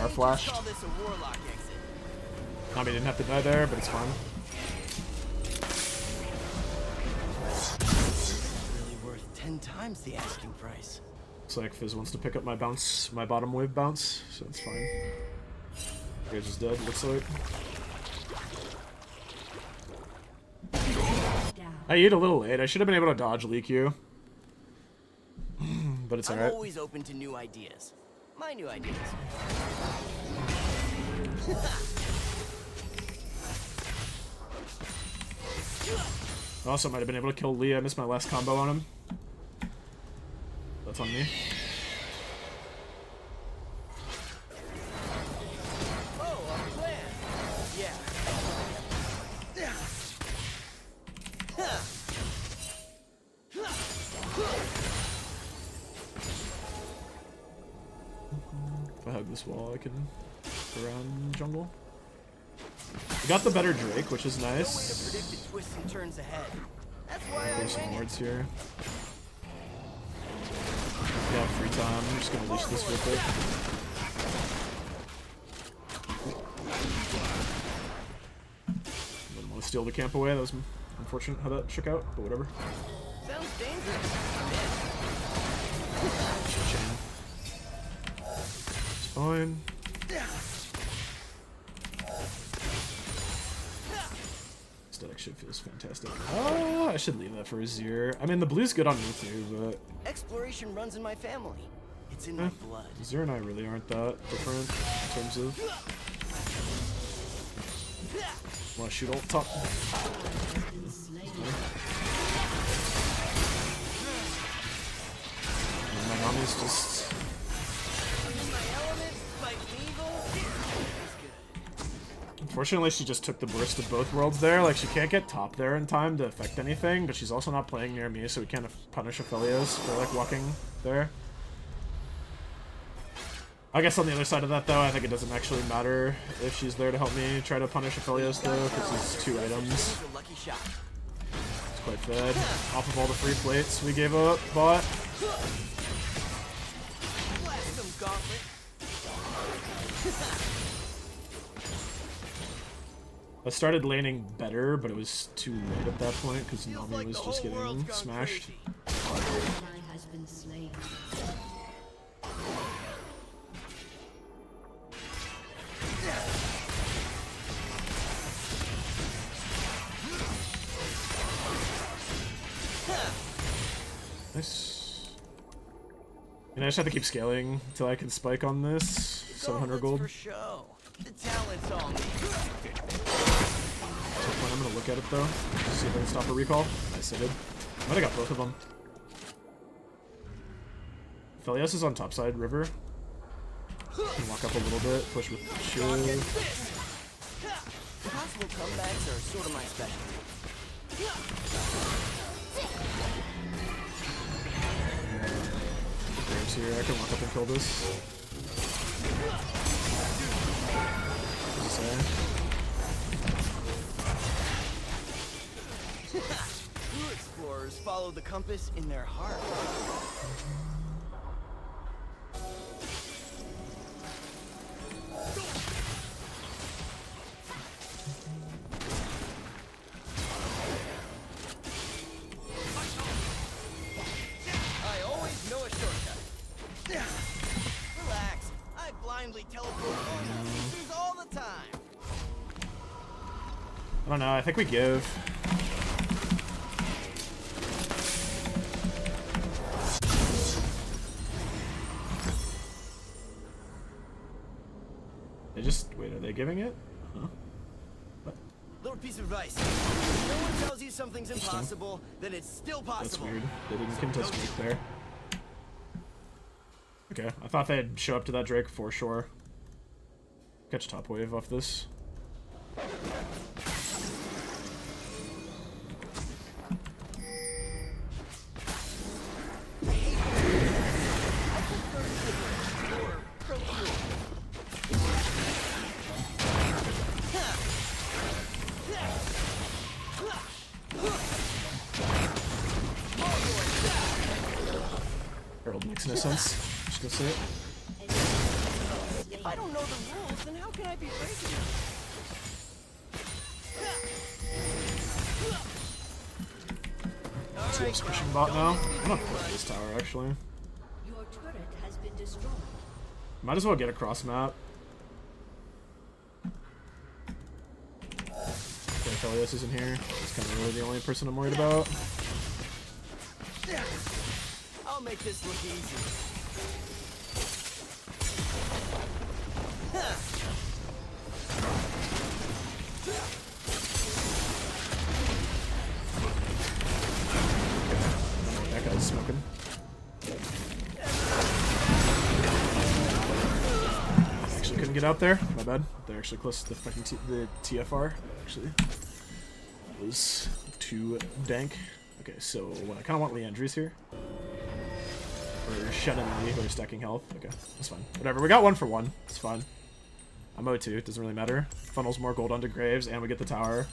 power flashed. Call this a warlock exit. I mean, didn't have to die there, but it's fine. Really worth 10 times the asking price. Looks like Fizz wants to pick up my bounce, my bottom wave bounce, so it's fine. Rage is dead, looks like. I ate a little late. I should have been able to dodge leak you. But it's I'm alright. always open to new ideas. My new ideas. I also might have been able to kill Lee. I missed my last combo on him. That's on me. Oh, a plan. Yeah. If I hug this wall, I can go around jungle. We got the better Drake, which is No way to nice. predict the twists and turns ahead. That's why There's I some wing it. wards here. Yeah, free time. I'm just gonna leash this real quick. Didn't want to steal the camp away. That was unfortunate how that shook out, but whatever. Sounds dangerous. Chain. It's fine. Statikk Shiv feels fantastic. Oh, I should leave that for Azir. I mean, the blue's good on me too, but Exploration runs in my family. It's in my blood. Azir and I really aren't that different in terms of. Want to shoot ult top? And my mommy's just. I'm in my element, fighting evil. Unfortunately, she just took the burst of both worlds there. Like, she can't get top there in time to affect anything, but she's also not playing near me, so we can't punish Aphelios for, like, walking there. I guess on the other side of that, though, I think it doesn't actually matter if she's there to help me try to punish Aphelios, though, because he's 2 items. It's a lucky shot. It's quite fed. Off of all the free plates we gave up, bought. Blast them, gauntlet. I started laning better, but it was too late at that point, because Feels Nami like was the just whole world's getting gone smashed. crazy. Has been slain. Nice. And I just have to keep scaling until I can spike on this. 700 gold. For show. The talent's on me. So fine, I'm gonna look at it though. See if I can stop a recall. Nice, I did. Might have got both of them. Aphelios is on top side, river. Can walk up a little bit, push with Shiv. Possible comebacks are sort of my specialty. Graves here, I can walk up and kill this. What'd you say? True explorers follow the compass in their heart. I always know a shortcut. Relax. I blindly teleport long distance all the time. I don't know, I think we give. They just, wait, are they giving it? Huh? What? Little piece of advice. If no one tells you something's impossible, then it's still That's possible. weird. They didn't contest Drake there. Okay, I thought they'd show up to that Drake for sure. Catch top wave off this. Herald makes no sense. Just gonna say it. If I'd don't know the rules, then how can I be breaking them? Team's pushing bot now. I'm gonna play this tower actually. Your turret has been destroyed. Might as well get across map. Okay, Felios isn't here. He's kind of really the only person I'm worried about. I'll make this look easy. That guy's smoking. Actually couldn't get out there. My bad. They're actually close to the fucking the TFR. Actually, that was too dank. Okay, so I kind of want Leandry's here. Or Shen and Lee who are stacking health. Okay, that's fine. Whatever. We got 1 for 1. It's fine. I'm O2. It doesn't really matter. Funnels more gold onto Graves, and we get the tower.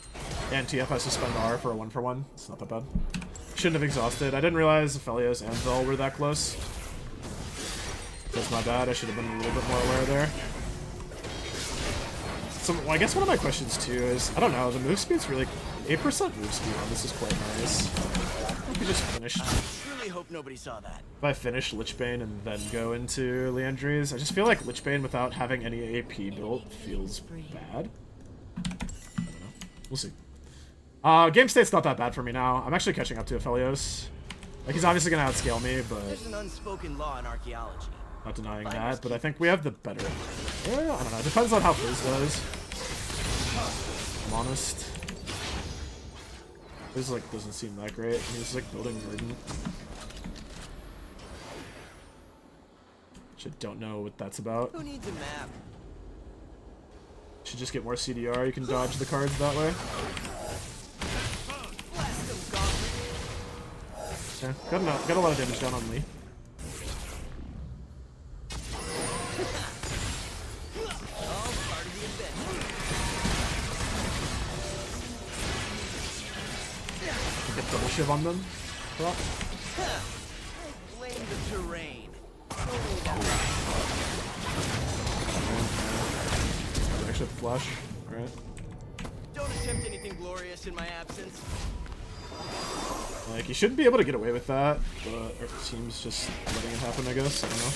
And TF has to spend R for a 1 for 1. It's not that bad. Shouldn't have exhausted. I didn't realize Felios and Vel were that close. That's my bad. I should have been a little bit more aware there. So, well, I guess one of my questions too is, I don't know, the move speed's really... 8% move speed on this is quite nice. I we just finished. I truly hope nobody saw that. If I finish Lichbane and then go into Leandry's, I just feel like Lichbane without having any AP built feels bad. I don't know. We'll see. Game state's not that bad for me now. I'm actually catching up to Aphelios. Like, he's obviously gonna outscale me, but... There's an unspoken law in archaeology. Not denying that, but I think we have the better... Yeah, I don't know. It depends on how Fizz does. I'm honest. Fizz, like, doesn't seem that great. He's, like, building Verdant. Which I don't know what that's about. Who needs a map? Should just get more CDR. You can dodge the cards that way. Blast them, gauntlet. Yeah, got a lot of damage done on Lee. All part of the adventure. Get double shiv on them. Well, I blame the terrain. actually flush. Alright. Don't attempt anything glorious in my absence. Like, you shouldn't be able to get away with that, but our team's just letting it happen, I guess. I don't know.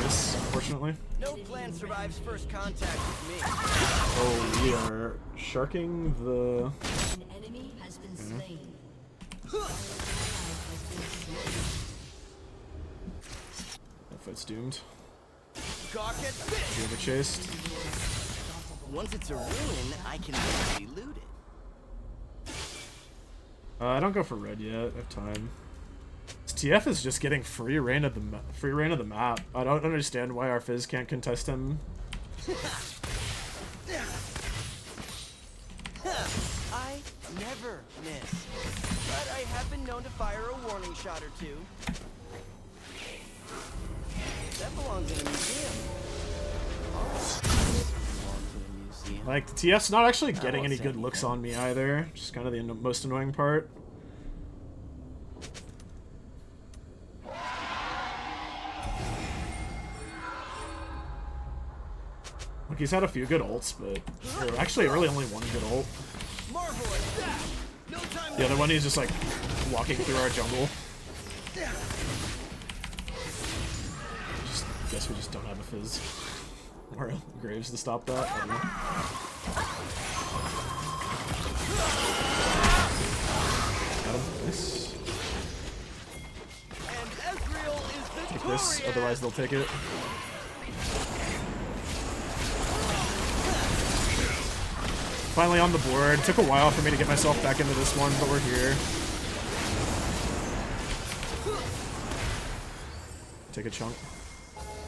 Miss, unfortunately. No plan survives first contact with me. Oh, we are sharking the... An enemy has been slain. That fight's doomed. Daccat You fish. ever chased? Once it's a ruin, I can easily loot it. I don't go for red yet. I have time. This TF is just getting free reign of the map. I don't understand why our Fizz can't contest him. I never miss. But I have been known to fire a warning shot or two. That belongs in a museum. Belongs in a museum. Like, the TF's not actually getting any good looks on me either. Which is kind of the most annoying part. Like, he's had a few good ults, but... Or actually, really only one good ult. Marvelous dash. No time. The other one, he's just, like, walking through our jungle. Guess we just don't have a Fizz. Or Graves to stop that. I don't know. Got him. Nice. And Ezreal is Take this, victorious. otherwise they'll take it. Finally on the board. Took a while for me to get myself back into this one, but we're here. Take a chunk.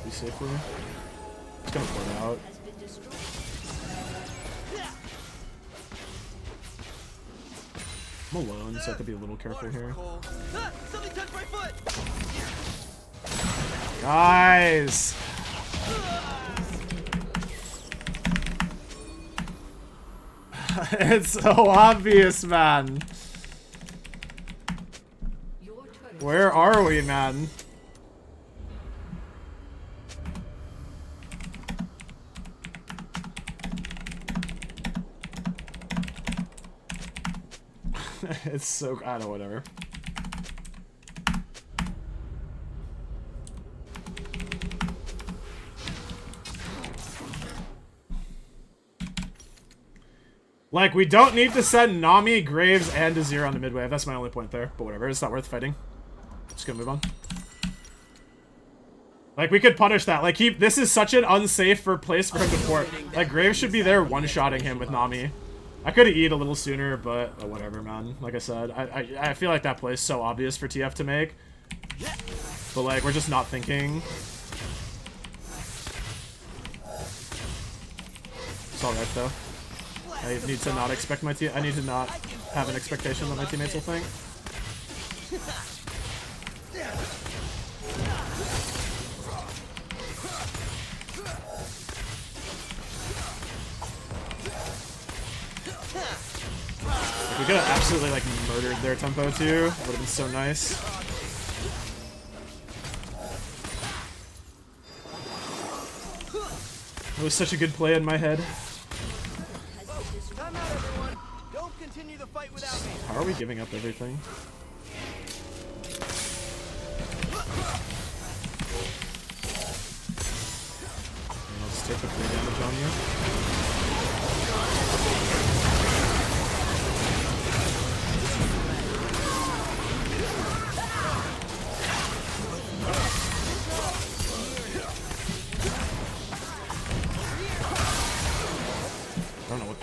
Be safely. It's gonna port out. Has been destroyed. I'm alone, so I have to be a little careful here. Cold. Ah, something touched my foot. Guys! It's so obvious, man. Where are we, man? It's so... I don't know, whatever. Like, we don't need to send Nami, Graves, and Azir on the mid wave. That's my only point there. But whatever, it's not worth fighting. Just gonna move on. Like, we could punish that. Like, this is such an unsafe place for him to port. Like, Graves should be there one-shotting him with Nami. I could have eaten a little sooner, but whatever, man. Like I said, I feel like that play is so obvious for TF to make. But, like, we're just not thinking. It's alright, though. I need to not expect my team. I need to not have an expectation that my teammates will think. Like, we could have absolutely like murdered their tempo too. Would have been so nice. It was such a good play in my head. Time out, everyone. Don't continue the fight without me. How are we giving up everything? I'll just take the 3 damage on you. I don't know what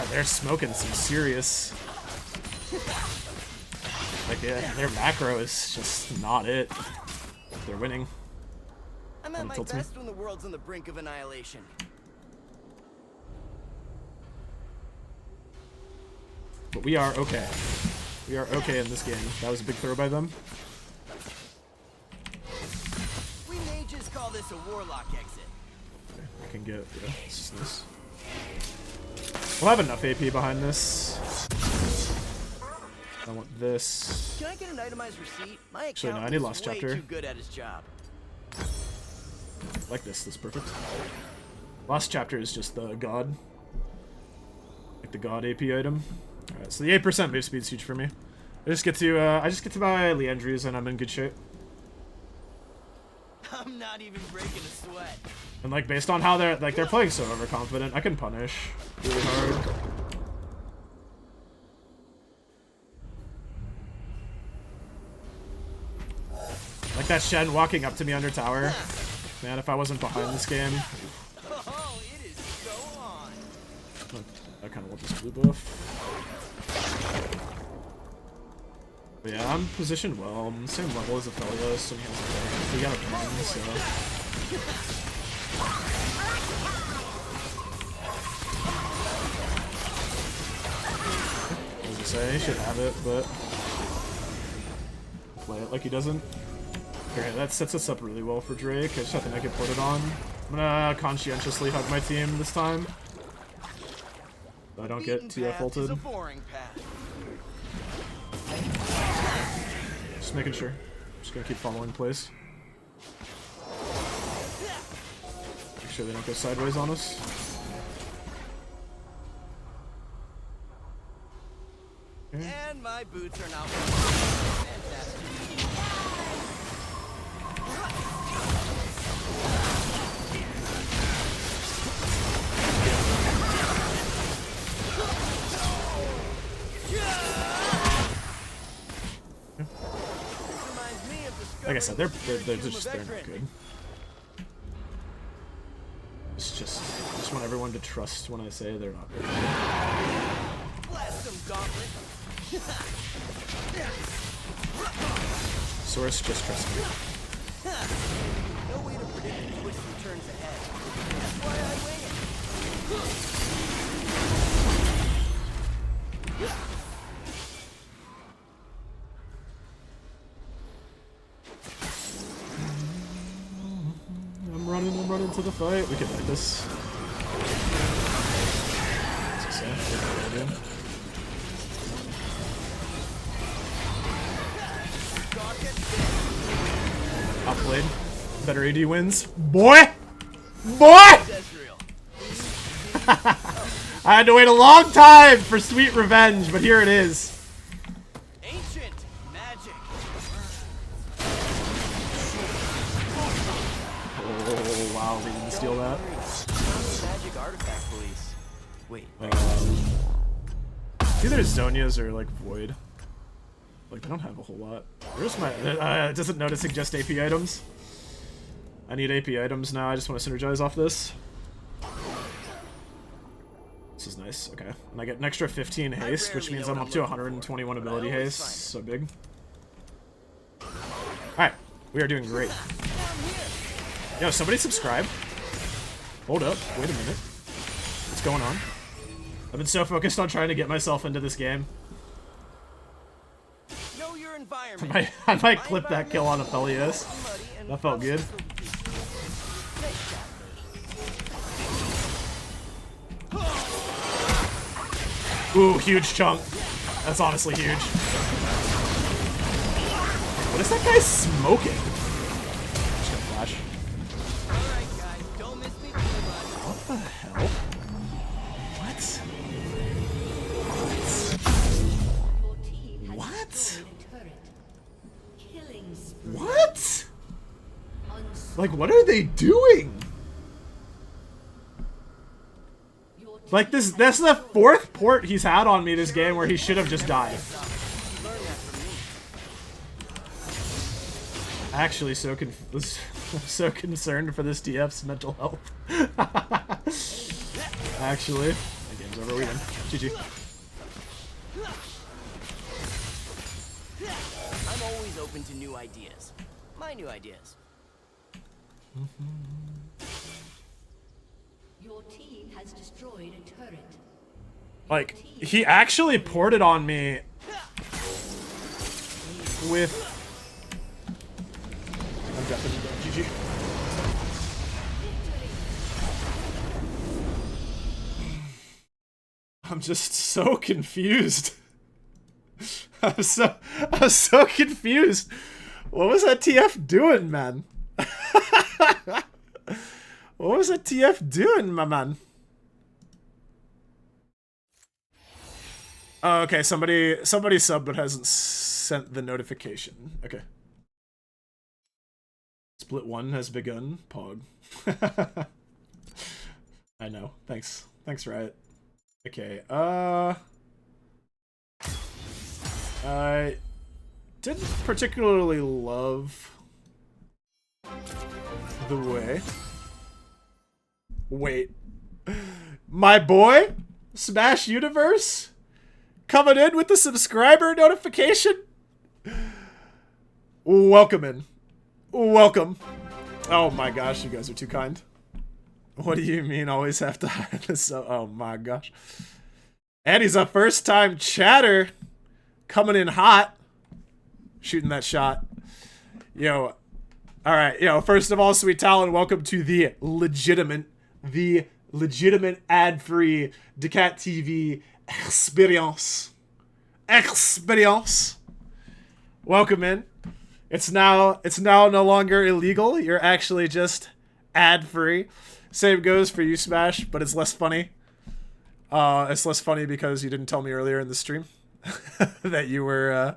they're smoking some serious. Like, yeah, their macro is just not it. They're winning. I'm at my best when the world's on the brink of annihilation. But we are okay. We are okay in this game. That was a big throw by them. We may just call this a warlock exit. Okay, I can get, yeah, it's just this. We'll have enough AP behind this. I want this. Can I get an itemized receipt? My Actually, no, I account need is Lost way Chapter. too good at his job. Like this is perfect. Lost Chapter is just the god. Like the god AP item. Alright, so the 8% move speed's huge for me. I just get to buy Leandries and I'm in good shape. I'm not even breaking a sweat. And like based on how they're playing so overconfident, I can punish really hard. Like that Shen walking up to me under tower. Man, if I wasn't behind this game. Oh, it is so on. I kind of want this blue buff. But yeah, I'm positioned well. I'm the same level as Aphelios, and he has a we got a ping, so. As I say, he should have it, but play it like he doesn't. Okay, that sets us up really well for Drake. I just have to make it put it on. I'm gonna conscientiously hug my team this time. So I don't get TF ulted. Just making sure. Just gonna keep following plays. Make sure they don't go sideways on us. Okay. And my boots are not fantastic. Like I said, they're not good. It's just want everyone to trust when I say they're not good. Blast them, gauntlet. Source, just trust me. No way to predict the twists and turns ahead. That's why I wing it. I'm running to the fight. We can fight this. Top played. Better AD wins. Boy! Boy! Ezreal. I had to wait a long time for sweet revenge, but here it is. Ancient magic. Oh, wow, we didn't steal that. Magic artifact police. Wait. It's either Zonia's or, like, Void. Like, they don't have a whole lot. Where's my... it doesn't know to suggest AP items. I need AP items now. I just want to synergize off this. This is nice. Okay. And I get an extra 15 haste, which means I'm up to 121 ability haste. So big. Alright. We are doing great. Yo, somebody subscribe. Hold up. Wait a minute. What's going on? I've been so focused on trying to get myself into this game. Know your environment. I might clip that kill on Aphelios. That felt good. Ooh, huge chunk. That's honestly huge. What is that guy smoking? Just gonna flash. Alright guys, don't miss me too much. What the hell? What? Your team has What? destroyed a turret. Killing spree. What? Unstoppable. Like, what are they doing? Your team Like, that's the 4th port he's had on me this game where he should have just died. Learn that from me. Actually, so so concerned for this DF's mental health. Actually, the game's over. We win. GG. I'm always open to new ideas. My new ideas. Your team has destroyed a turret. Like, he actually ported on me with... I'm definitely dead. GG. I'm just so confused. I'm so confused. What was that TF doing, man? What was that TF doing, my man? Oh, okay, somebody subbed but hasn't sent the notification. Okay. Split 1 has begun. Pog. I know. Thanks. Thanks, Riot. Okay, I didn't particularly love the way... Wait. My boy? Smash Universe? Coming in with the subscriber notification? Welcome in. Welcome. Oh my gosh, you guys are too kind. What do you mean always have to hide this up? Oh my gosh. And he's a first time chatter. Coming in hot. Shooting that shot. Yo. Alright, yo, first of all, Sweet Talon, welcome to the legitimate ad-free Daccat TV experience. Welcome in. It's now no longer illegal. You're actually just ad-free. Same goes for you, Smash, but it's less funny. It's less funny because you didn't tell me earlier in the stream that you were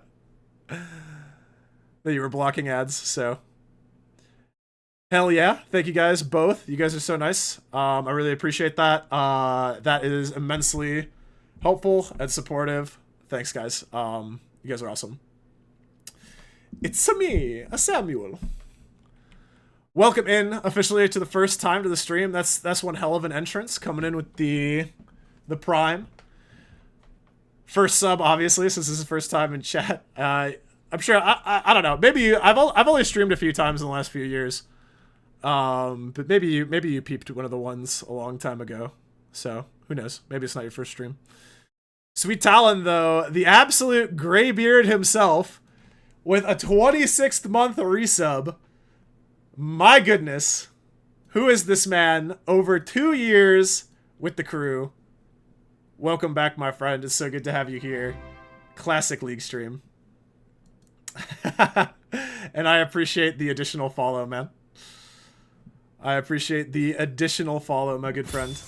blocking ads. So hell yeah, thank you guys both. You guys are so nice. I really appreciate that. That is immensely helpful and supportive. Thanks, guys. You guys are awesome. It's me, Samuel. Welcome in officially to the first time to the stream. That's one hell of an entrance, coming in with the prime. First sub, obviously, since this is the first time in chat. I'm sure I don't know. Maybe I've only streamed a few times in the last few years. But maybe you peeped one of the ones a long time ago. So who knows? Maybe it's not your first stream. Sweet Talon, though, the absolute graybeard himself, with a 26th month resub. My goodness. Who is this man? Over 2 years with the crew. Welcome back, my friend. It's so good to have you here. Classic League stream. And I appreciate the additional follow, man. I appreciate the additional follow, my good friend.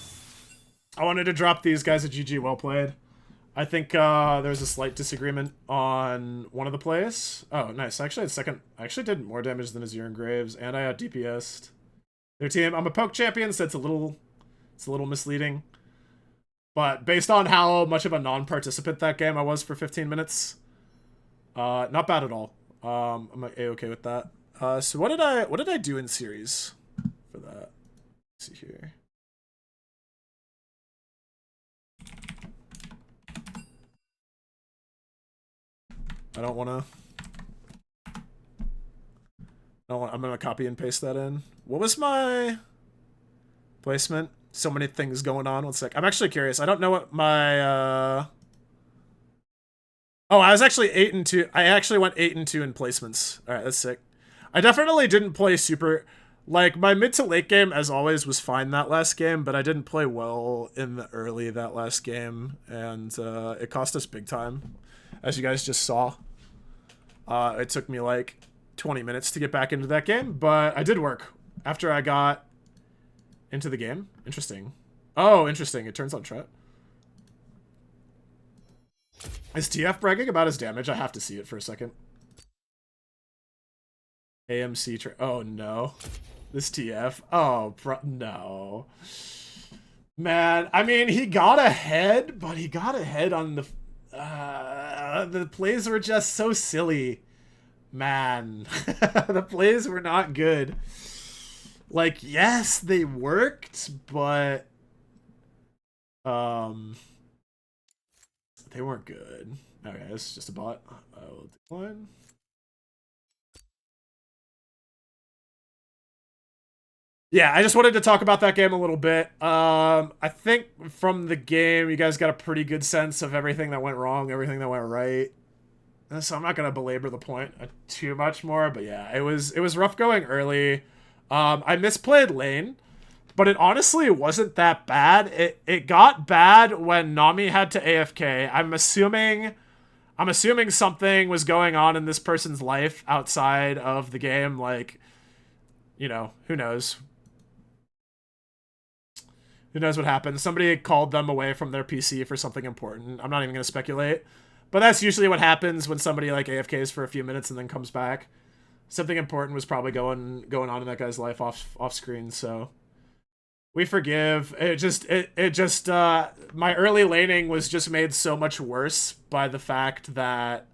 I wanted to drop these guys a GG, well played. I think there was a slight disagreement on one of the plays. Oh, nice. I actually did more damage than Azir and Graves, and I out DPS'd their team. I'm a poke champion, so it's a little misleading. But based on how much of a non-participant that game I was for 15 minutes, not bad at all. I'm A-okay with that. So what did I do in series for that? Let's see here. I'm gonna copy and paste that in. What was my placement? So many things going on. 1 sec. I'm actually curious. I don't know what my Oh, I was actually 8 and 2. I actually went 8 and 2 in placements. Alright, that's sick. I definitely didn't play super. Like, my mid to late game, as always, was fine that last game, but I didn't play well in the early that last game, and it cost us big time, as you guys just saw. It took me like 20 minutes to get back into that game, but I did work after I got into the game. Interesting. Oh, interesting. It turns on Tret. Is TF bragging about his damage? I have to see it for a second. AMC oh no. This TF. Oh, no. Man, I mean, he got ahead, but he got ahead on the plays were just so silly. Man. The plays were not good. Like, yes, they worked, but they weren't good. Okay, this is just a bot. I will decline. Yeah, I just wanted to talk about that game a little bit. I think from the game, you guys got a pretty good sense of everything that went wrong, everything that went right. So I'm not gonna belabor the point too much more, but yeah, it was rough going early. I misplayed lane, but it honestly wasn't that bad. It got bad when Nami had to AFK. I'm assuming something was going on in this person's life outside of the game, like, you know, who knows? Who knows what happened? Somebody called them away from their PC for something important. I'm not even going to speculate. But that's usually what happens when somebody like AFKs for a few minutes and then comes back. Something important was probably going on in that guy's life off screen, so we forgive. It just my early laning was just made so much worse by the fact that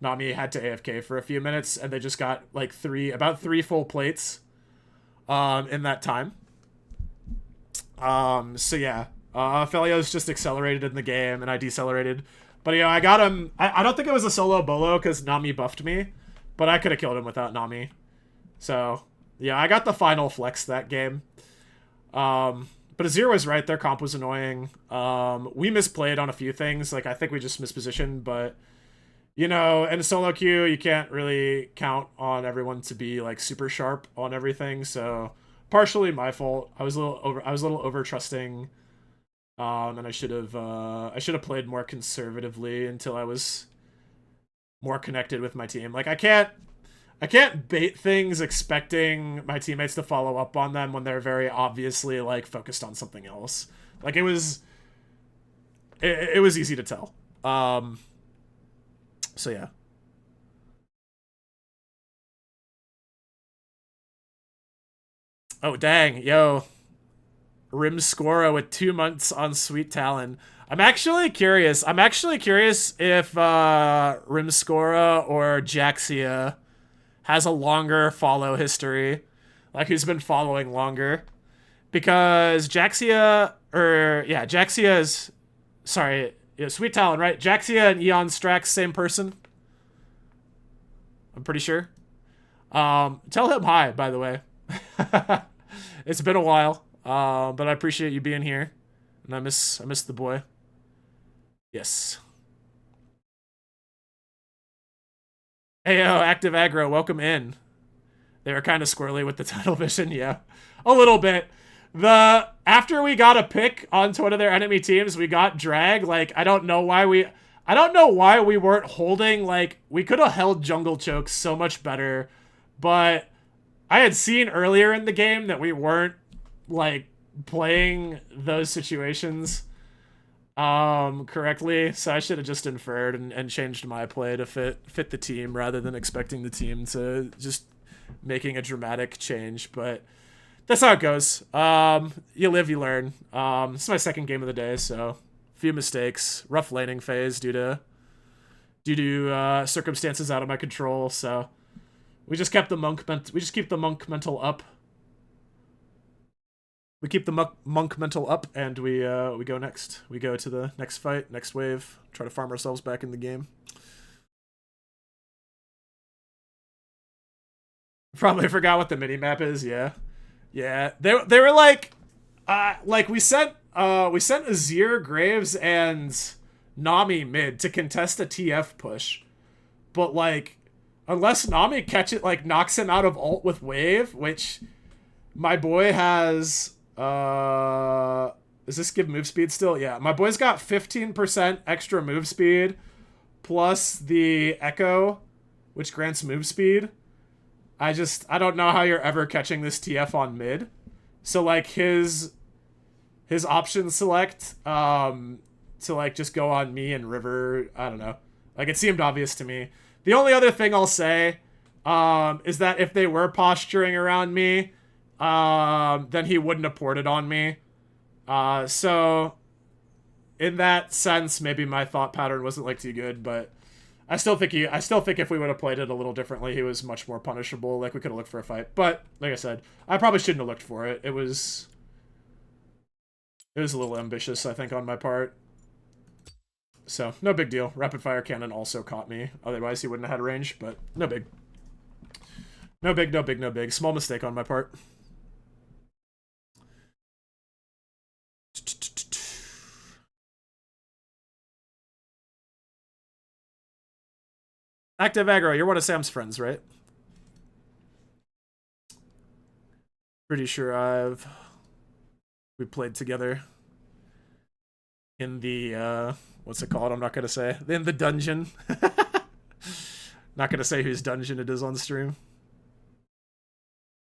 Nami had to AFK for a few minutes and they just got like about three full plates in that time. So yeah, Felios just accelerated in the game and I decelerated. But you know, I got him. I don't think it was a solo bolo because Nami buffed me, but I could have killed him without Nami. So yeah, I got the final flex that game. But Azir was right. Their comp was annoying. We misplayed on a few things. Like, I think we just mispositioned, but you know, in a solo queue, you can't really count on everyone to be like super sharp on everything. So partially my fault. I was a little over trusting. And I should have played more conservatively until I was more connected with my team. Like, I can't bait things expecting my teammates to follow up on them when they're very obviously like focused on something else. Like, it was easy to tell. So yeah. Oh dang, yo. Rimscora with 2 months on Sweet Talon. I'm actually curious if Rimscora or Jaxia has a longer follow history. Like, who's been following longer. Because Jaxia is... Sorry, yeah, Sweet Talon, right? Jaxia and Eon Strax, same person? I'm pretty sure. Tell him hi, by the way. It's been a while. But I appreciate you being here. And I miss the boy. Yes. Heyo, Active Aggro, welcome in. They were kind of squirrely with the tunnel vision, yeah. A little bit. After we got a pick onto one of their enemy teams, we got drag. Like, I don't know why I don't know why we weren't holding, like, we could have held jungle choke so much better, but I had seen earlier in the game that we weren't, like, playing those situations correctly, so I should have just inferred and changed my play to fit the team rather than expecting the team to just making a dramatic change, but that's how it goes. You live, you learn. This is my second game of the day, so few mistakes, rough laning phase due to circumstances out of my control. So we just kept the keep the monk mental up. We keep the monk mental up, and we go next. We go to the next fight, next wave. Try to farm ourselves back in the game. Probably forgot what the mini map is. Yeah. They were like we sent Azir, Graves, and Nami mid to contest a TF push, but like unless Nami knocks him out of ult with wave, which my boy has. Does this give move speed still? Yeah, my boy's got 15% extra move speed plus the echo, which grants move speed. I don't know how you're ever catching this TF on mid. So like his option select to like just go on me and River, I don't know. Like it seemed obvious to me. The only other thing I'll say is that if they were posturing around me, then he wouldn't have ported on me. So in that sense, maybe my thought pattern wasn't like too good, but I still think if we would have played it a little differently, he was much more punishable. Like we could have looked for a fight, but like I said, I probably shouldn't have looked for it. It was a little ambitious, I think, on my part. So no big deal. Rapid fire cannon also caught me. Otherwise, he wouldn't have had range, but no big. No big. Small mistake on my part. Active aggro, you're one of Sam's friends, right? Pretty sure we played together in the what's it called? I'm not gonna say. In the dungeon. Not gonna say whose dungeon it is on stream.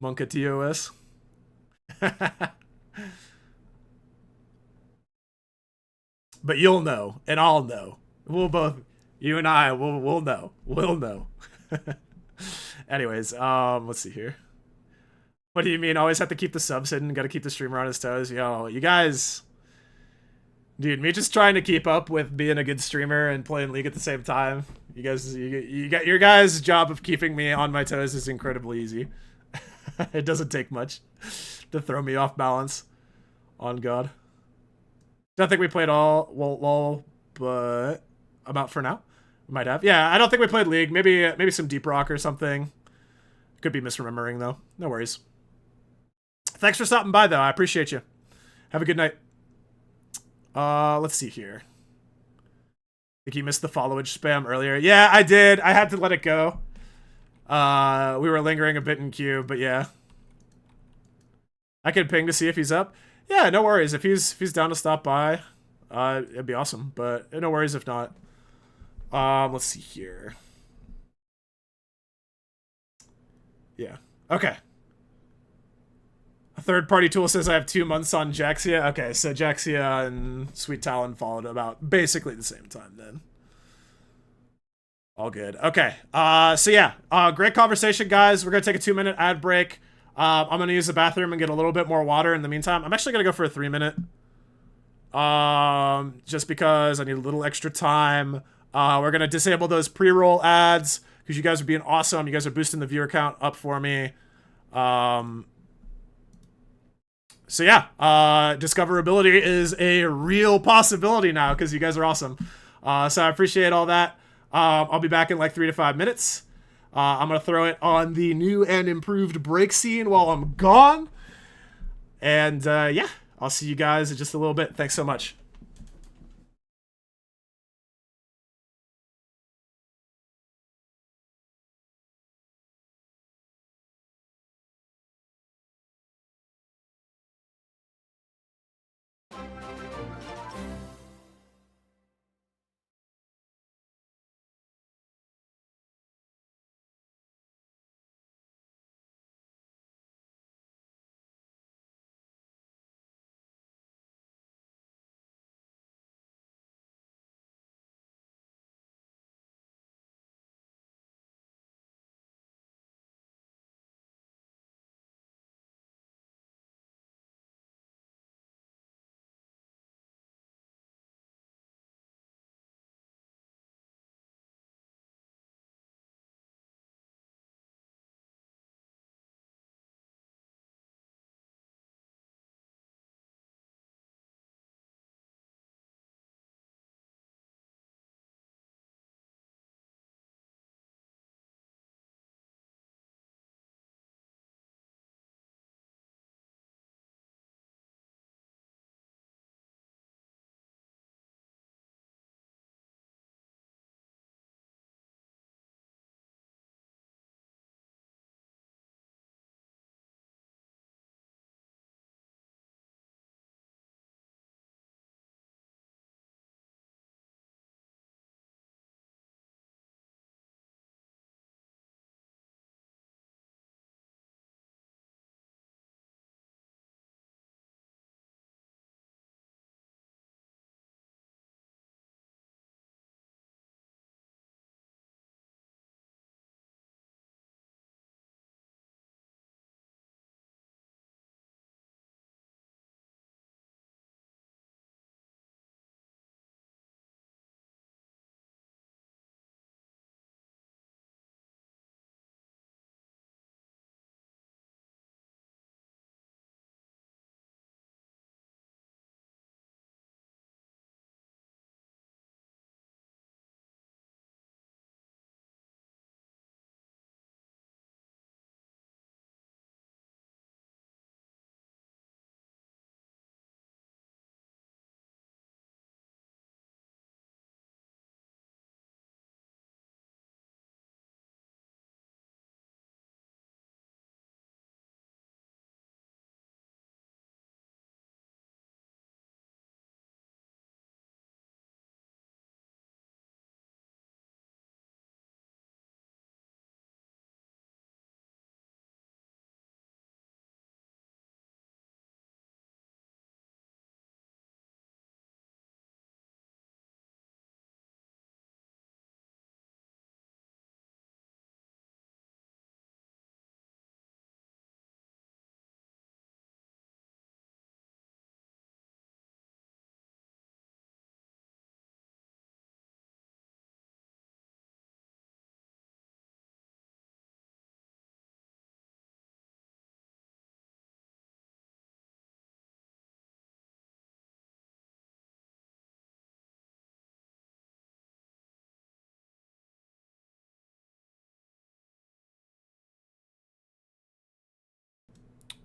Monka TOS. But you'll know, and I'll know. We'll both, you and I, we'll know. We'll know. Anyways, let's see here. What do you mean? Always have to keep the subs hidden? Gotta keep the streamer on his toes? Yo, you guys... Dude, me just trying to keep up with being a good streamer and playing League at the same time. You guys, you got your guys' job of keeping me on my toes is incredibly easy. It doesn't take much to throw me off balance. On God. Don't think we played all lol, but I'm out for now. We might have. Yeah, I don't think we played League. Maybe some Deep Rock or something. Could be misremembering though. No worries. Thanks for stopping by though. I appreciate you. Have a good night. Let's see here. I think you missed the followage spam earlier. Yeah, I did. I had to let it go. We were lingering a bit in queue, but yeah. I could ping to see if he's up. Yeah, no worries. If he's down to stop by, it'd be awesome. But no worries if not. Let's see here. Yeah. Okay. A third-party tool says I have 2 months on Jaxia. Okay, so Jaxia and Sweet Talon followed about basically the same time then. All good. Okay. So yeah. Great conversation, guys. We're gonna take a 2-minute ad break. I'm gonna use the bathroom and get a little bit more water in the meantime. I'm actually gonna go for a 3-minute. Just because I need a little extra time. We're gonna disable those pre-roll ads because you guys are being awesome. You guys are boosting the viewer count up for me. So yeah, discoverability is a real possibility now because you guys are awesome. So I appreciate all that. I'll be back in like 3 to 5 minutes. I'm going to throw it on the new and improved break scene while I'm gone. And yeah, I'll see you guys in just a little bit. Thanks so much.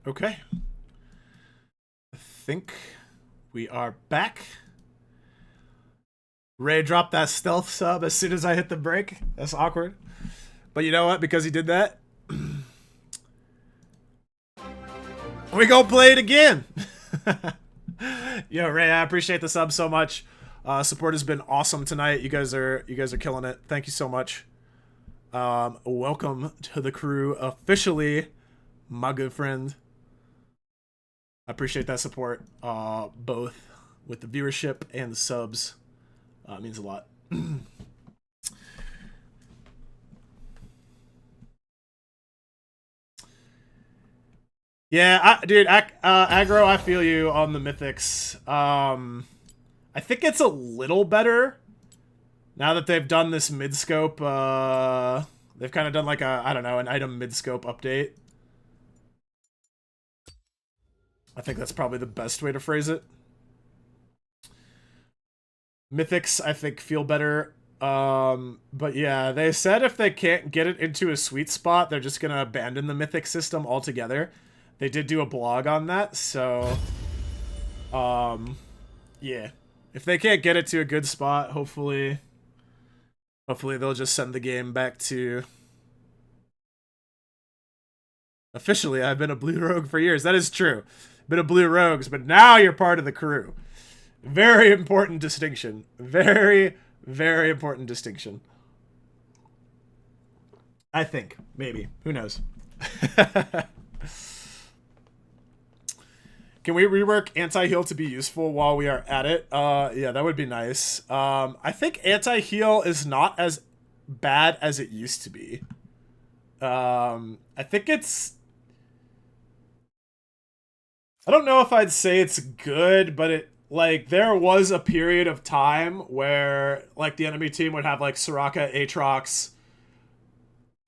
Okay. I think we are back. Ray dropped that stealth sub as soon as I hit the break. That's awkward. But you know what? Because he did that, we go play it again. Yo, Ray, I appreciate the sub so much. Support has been awesome tonight. You guys are killing it. Thank you so much. Welcome to the crew officially, my good friend. I appreciate that support, both with the viewership and the subs. It means a lot. Yeah, dude, aggro, I feel you on the mythics. I think it's a little better now that they've done this mid-scope. They've kind of done like a, I don't know, an item mid-scope update. I think that's probably the best way to phrase it. Mythics, I think, feel better. But yeah, they said if they can't get it into a sweet spot, they're just gonna abandon the mythic system altogether. They did do a blog on that, so yeah. If they can't get it to a good spot, hopefully they'll just send the game back to... Officially, I've been a blue rogue for years. That is true. Been a blue rogues, but now you're part of the crew. Very important distinction. Very, very important distinction. I think. Maybe. Who knows? Can we rework anti-heal to be useful while we are at it? Yeah, that would be nice. I think anti-heal is not as bad as it used to be. I think it's... I don't know if I'd say it's good, but it... Like, there was a period of time where, like, the enemy team would have, like, Soraka, Aatrox,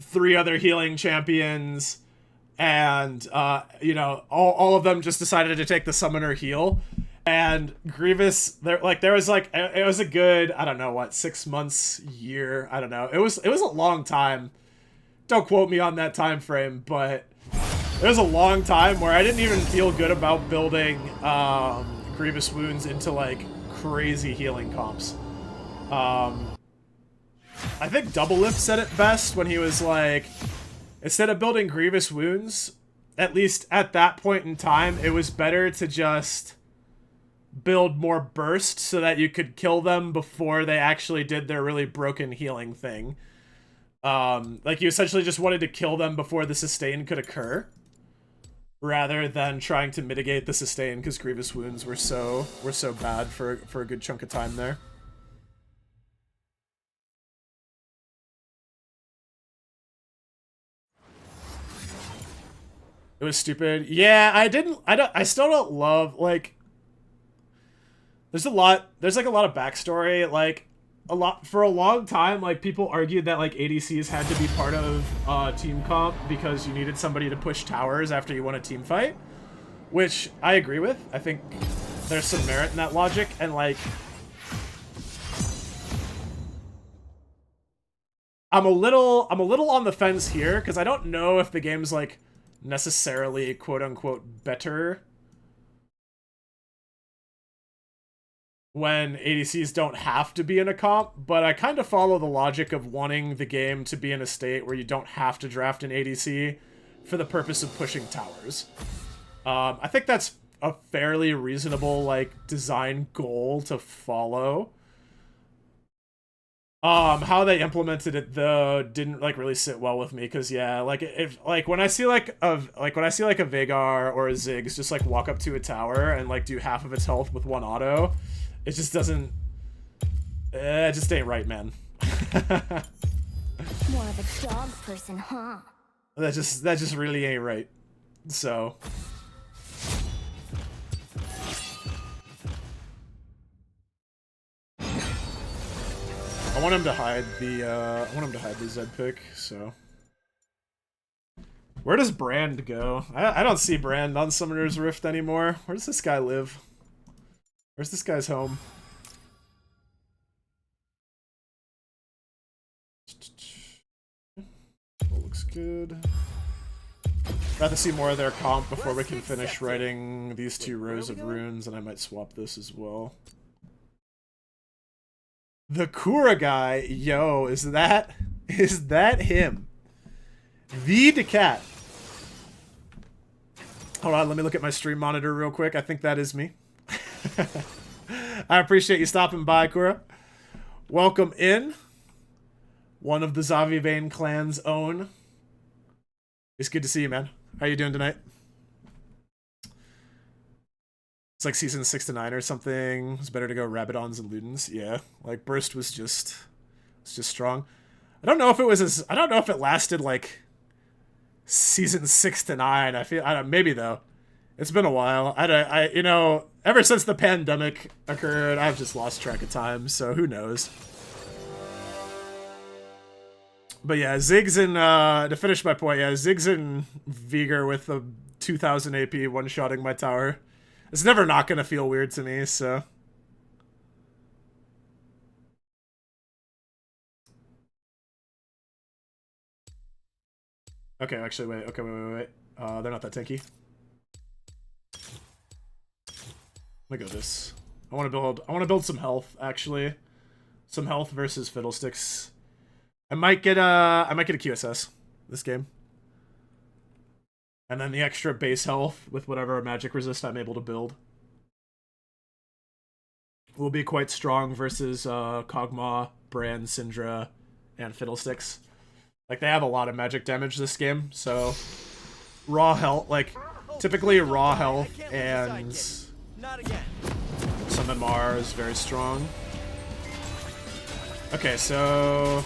3 other healing champions, and, you know, all of them just decided to take the summoner heal. And Grievous, there was, like, it was a good, I don't know, what, 6 months, year, I don't know. It was a long time. Don't quote me on that time frame, but there was a long time where I didn't even feel good about building, Grievous wounds into like crazy healing comps. I think Double Lift said it best when he was like, instead of building Grievous wounds, at least at that point in time, it was better to just build more burst so that you could kill them before they actually did their really broken healing thing. Like you essentially just wanted to kill them before the sustain could occur, rather than trying to mitigate the sustain because Grievous wounds were so bad for a good chunk of time there. It was stupid. Yeah, I still don't love, like, there's like a lot of backstory, like, for a long time, like, people argued that, like, ADCs had to be part of team comp because you needed somebody to push towers after you won a team fight, which I agree with. I think there's some merit in that logic, and, like, I'm a little on the fence here because I don't know if the game's, like, necessarily quote-unquote better when ADCs don't have to be in a comp, but I kind of follow the logic of wanting the game to be in a state where you don't have to draft an ADC for the purpose of pushing towers. I think that's a fairly reasonable, like, design goal to follow. How they implemented it though didn't like really sit well with me because yeah, like if like when I see like a Veigar or a Ziggs just like walk up to a tower and like do half of its health with one auto, it just doesn't. It just ain't right, man. More of a dog person, huh? That just really ain't right. So. I want him to hide the Zed pick, so. Where does Brand go? I don't see Brand on Summoner's Rift anymore. Where does this guy live? Where's this guy's home? That looks good. Rather see more of their comp before we can finish writing these 2 rows of runes, and I might swap this as well. The Kura guy, yo, is that him? The Daccat. Hold on, let me look at my stream monitor real quick. I think that is me. I appreciate you stopping by, Kura. Welcome in. One of the Zavivane clan's own. It's good to see you, man. How you doing tonight? It's like season 6 to 9 or something. It's better to go Rabadons and Ludens. Yeah, like Burst was just strong. I don't know if it was I don't know if it lasted like season 6 to 9. I don't, maybe though. It's been a while. I you know, ever since the pandemic occurred, I've just lost track of time. So who knows? But yeah, Ziggs and, to finish my point, yeah, Ziggs and Vigor with the 2000 AP one-shotting my tower. It's never not gonna feel weird to me, so. Okay, actually, wait. Okay, wait. They're not that tanky. Let me go this. I want to build some health, actually. Some health versus Fiddlesticks. I might get a QSS this game. And then the extra base health with whatever magic resist I'm able to build will be quite strong versus Kog'Maw, Bran, Syndra, and Fiddlesticks. Like, they have a lot of magic damage this game, so raw health, like, typically raw health and Summon Mar is very strong. Okay, so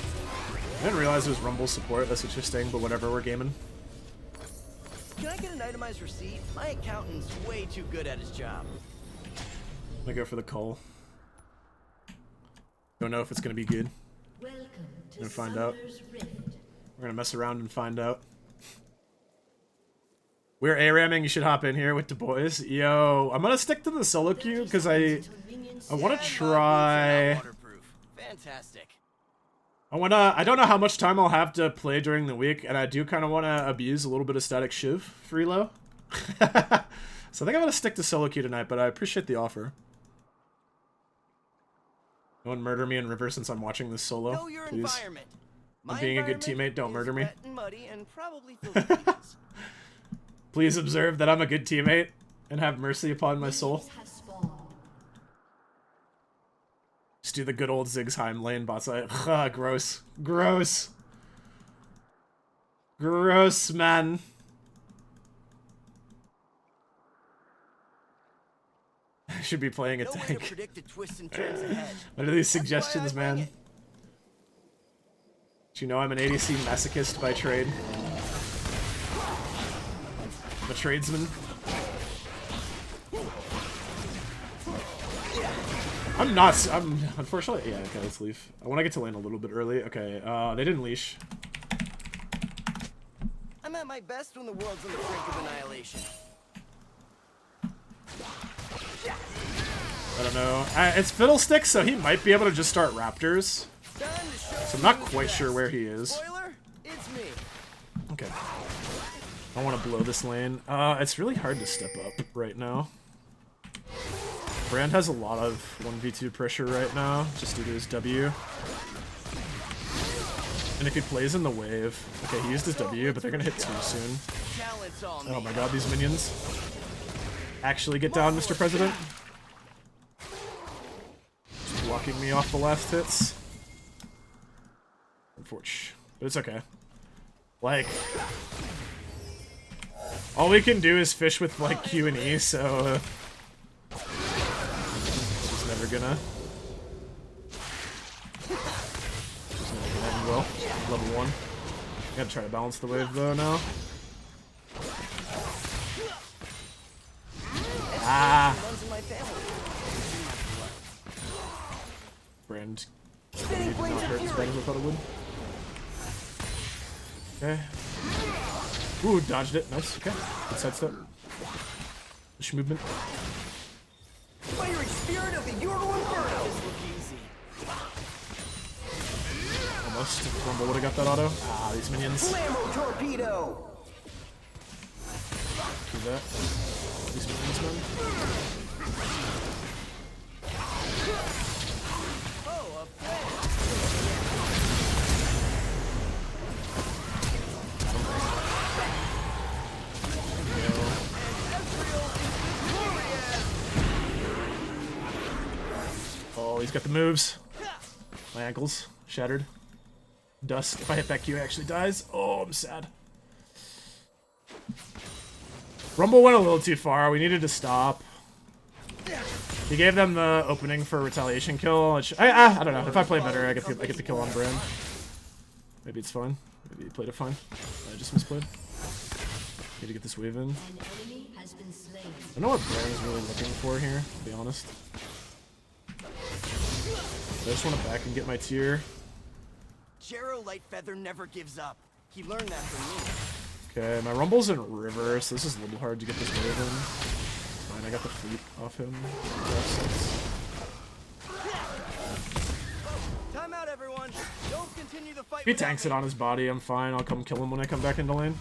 I didn't realize it was Rumble support. That's interesting, but whatever, we're gaming. Can I get an itemized receipt? My accountant's way too good at his job. I'm gonna go for the cull. Don't know if it's gonna be good. Welcome to Gonna find out. Summer's Rift. We're gonna mess around and find out. We're A-ramming, you should hop in here with the boys. Yo, I'm gonna stick to the solo queue because I wanna try. Fantastic. I don't know how much time I'll have to play during the week, and I do kind of want to abuse a little bit of Statikk Shiv for elo. So I think I'm going to stick to solo queue tonight, but I appreciate the offer. No one murder me in river since I'm watching this solo, please. I'm being a good teammate, don't murder me. Please observe that I'm a good teammate and have mercy upon my soul. Just do the good old Ziggsheim lane bot side. Ugh, gross. Gross. Gross, man. I should be playing a tank. What are these suggestions, man? Do you know I'm an ADC masochist by trade? I'm a tradesman. I'm unfortunately, yeah, okay, let's leave. I want to get to lane a little bit early. Okay, they didn't leash. I'm at my best when the world's on the brink of annihilation. I don't know. It's Fiddlesticks, so he might be able to just start Raptors. So I'm not quite sure where he is. Spoiler, it's me. Okay. I want to blow this lane. It's really hard to step up right now. Brand has a lot of 1v2 pressure right now, just due to his W. And if he plays in the wave... Okay, he used his W, but they're gonna hit too soon. Oh my god, these minions. Actually get down, Mr. President. Just blocking me off the last hits. Unfortunate. But it's okay. Like... all we can do is fish with, like, Q and E, so... Never gonna. Just never gonna end well. Level 1. Gotta try to balance the wave though now. Ah! Brand did not hurt as bad as I thought it would. Okay. Ooh, dodged it. Nice. Okay. Good sidestep. Push movement. Fiery spirit of the Euro Inferno. Almost. If Rumble would have got that auto. Ah, these minions. Flammo torpedo. do that. These minions, man. Oh, a friend. Oh, he's got the moves. My ankles shattered. Dust. If I hit that Q, it actually dies. Oh, I'm sad. Rumble went a little too far. We needed to stop. He gave them the opening for a retaliation kill. Which I don't know. If I play better, I get the kill on brand. Maybe it's fine. Maybe he played it fine. I just misplayed. Need to get this wave in. An enemy has been slain. I don't know what brand is really looking for here, to be honest. I just want to back and get my tier. Jero Lightfeather never gives up. He learned that from me. Okay, my Rumble's in reverse. This is a little hard to get this wave in. It's fine, I got the fleet off him. Time out, everyone. Don't continue the fight. If he tanks it on his body, I'm fine. I'll come kill him when I come back into lane.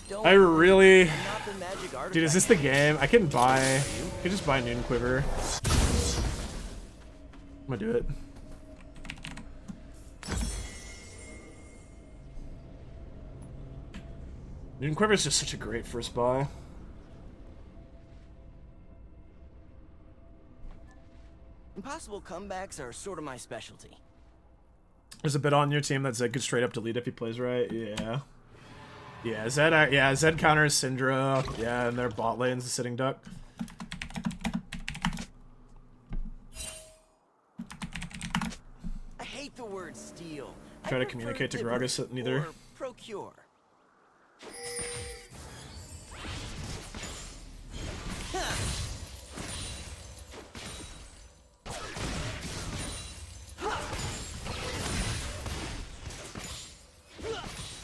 Don't I really... not the magic artifact. Dude, is this the game? I can just buy Noon Quiver. I'm gonna do it. Noon Quiver is just such a great first buy. Impossible comebacks are sort of my specialty. There's a bit on your team that Zed could straight up delete if he plays right. Yeah. Yeah, Zed counters Syndra. Yeah, and their bot lane's a sitting duck. I hate the word steal. Try to communicate to Gragas that neither. Or procure.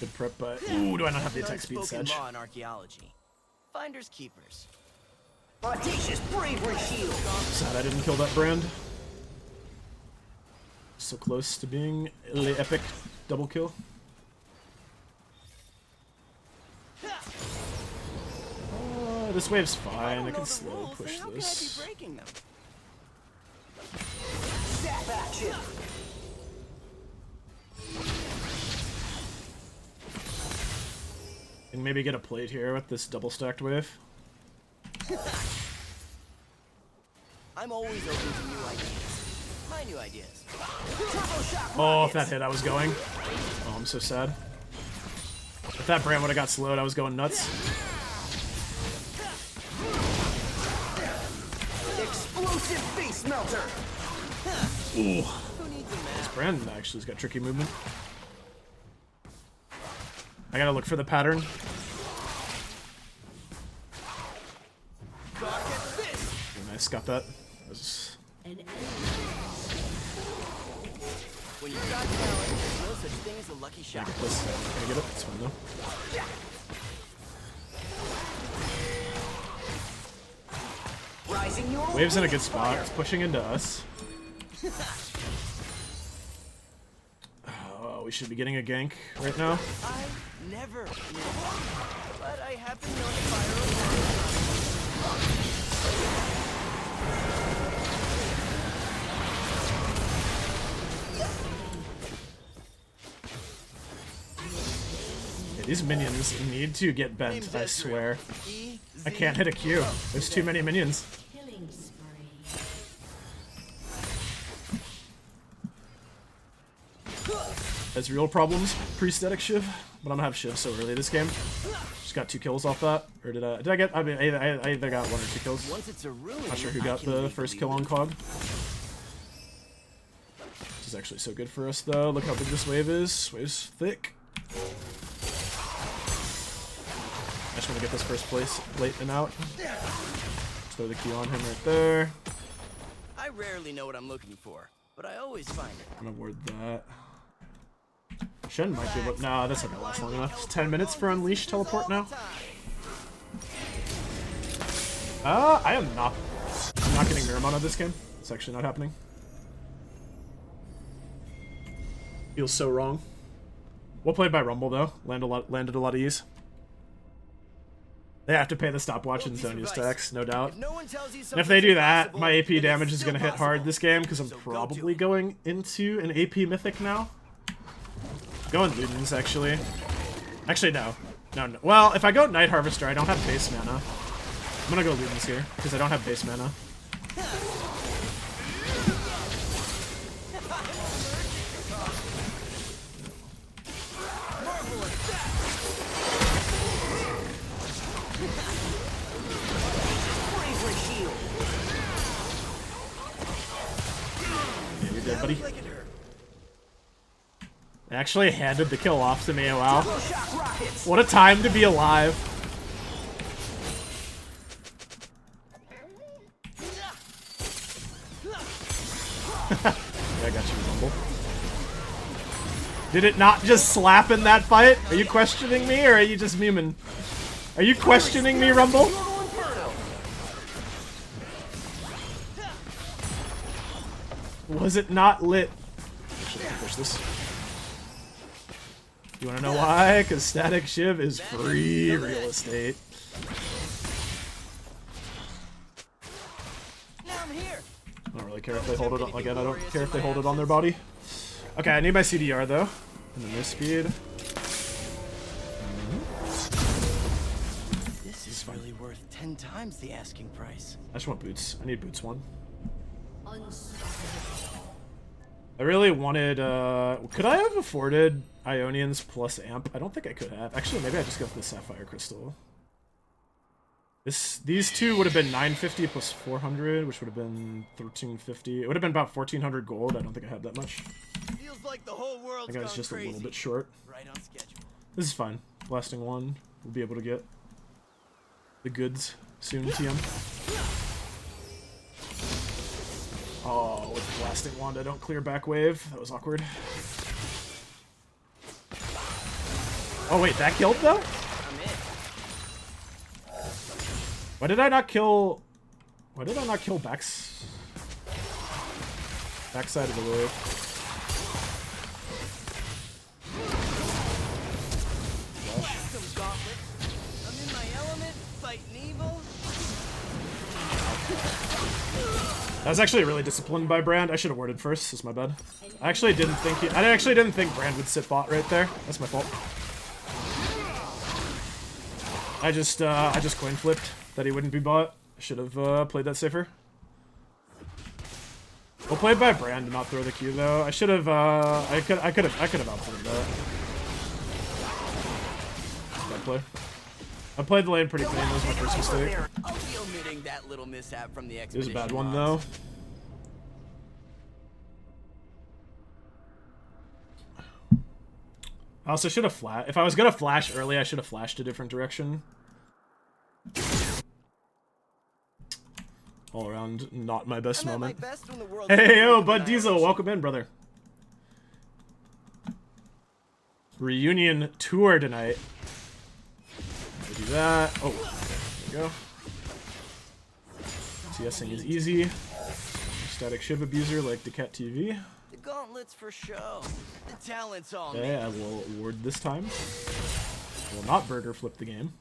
Good prep, but ooh, do I not have the attack speed Unspoken sedge? law in archaeology. Finders keepers. Audacious bravery shield. Sad I didn't kill that brand. So close to being the epic double kill. This wave's fine. I can slow push this. How can I be breaking them? Zap action. And maybe get a plate here with this double stacked wave. I'm always open to new ideas. My new ideas. Oh, if that hit, I was going. Oh, I'm so sad. If that brand would have got slowed, I was going nuts. Explosive face melter. Ooh. Who needs a map? This brand actually's got tricky movement. I gotta look for the pattern. Nice, got that. That was... An enemy. When you've got talent, there's no such thing as a lucky shot. Get this. Can I get it? It's fine though. Rising your Wave's in a good spot. It's pushing into us. Oh, we should be getting a gank right now. I never knew. But I have been known to fire a Yeah, these minions need to get bent, Name's I Ezreal. swear. E, Z, I can't hit a Q. There's too many minions. Killing spree. Ezreal problems, pre-Statikk Shiv, but I don't have Shiv so early this game. Just got 2 kills off that, or did I get? I mean, I either got 1 or 2 kills. Once it's a ruin, Not sure who I got can the legally first kill on win. Cog. This is actually so good for us, though. Look how big this wave is. Wave's thick. I just want to get this first place late and out. Throw the Q on him right there. I rarely know what I'm looking for, but I always find it. I'm gonna ward that. Shen might be able. Nah, that's not gonna last long enough. It's 10 minutes for Unleash teleport now. I am not. I'm not getting Miramon this game. It's actually not happening. Feels so wrong. Well played by Rumble though. Landed a lot of ease. They have to pay the stopwatch and zone use tax, no doubt. If no one tells you And if they do that, something's my AP impossible, damage then is it's going to still hit hard possible. this game because I'm So go do probably it. going into an AP Mythic now. Going Ludens, actually. Actually, no. No. Well, if I go Night Harvester, I don't have base mana. I'm going to go Ludens here because I don't have base mana. Bravery shield. Yeah, you're dead, buddy. Look at her. They actually handed the kill off to me, wow. Shock rockets. What a time to be alive. Yeah, I got you, Rumble. Did it not just slap in that fight? Are you questioning me, or are you just memeing? Are you questioning me, Rumble? Was it not lit? Actually, I can push this. You wanna know why? Because Statikk Shiv is free real estate. Now I'm here. I don't really care if they hold it on, again, I don't care if they hold it on their body. Okay, I need my CDR though. And then this speed. This is really worth 10 times the asking price. I just want boots. I need boots one. Unstoppable. I really wanted, could I have afforded Ionians plus Amp? I don't think I could have. Actually, maybe I just go for the Sapphire Crystal. These two would have been 950 plus 400, which would have been 1350. It would have been about 1400 gold. I don't think I had that much. Feels like the whole world's I think I was gone just crazy. a little bit short. Right on schedule. This is fine. Blasting one. We'll be able to get the goods soon, TM. Oh, with the blasting wand, I don't clear back wave. That was awkward. Oh wait, that killed though? I'm in. Why did I not kill? Why did I not kill backside of the wave? Some gauntlet. I'm in my element, fighting evil. That was actually really disciplined by Brand. I should have worded first. That's my bad. I actually didn't think Brand would sit bot right there. That's my fault. I just coin flipped that he wouldn't be bot. I should have played that safer. Well played by Brand to not throw the Q though. I should have. I could have outplayed that. Bad play. I played the lane pretty clean. That was my first mistake. I'll be omitting that little mishap from the It was a expedition. bad one though. I also should have if I was gonna flash early, I should have flashed a different direction. All around, not my best I'm at my moment. best when the world's Hey, yo, in Bud Diesel, annihilation. welcome in, brother. Reunion tour tonight. We'll do that. Oh, there we go. TSing is easy. Statikk Shiv abuser like Daccat TV. The gauntlet's for show. The talent's all Okay, me. I will award this time. Will not burger flip the game.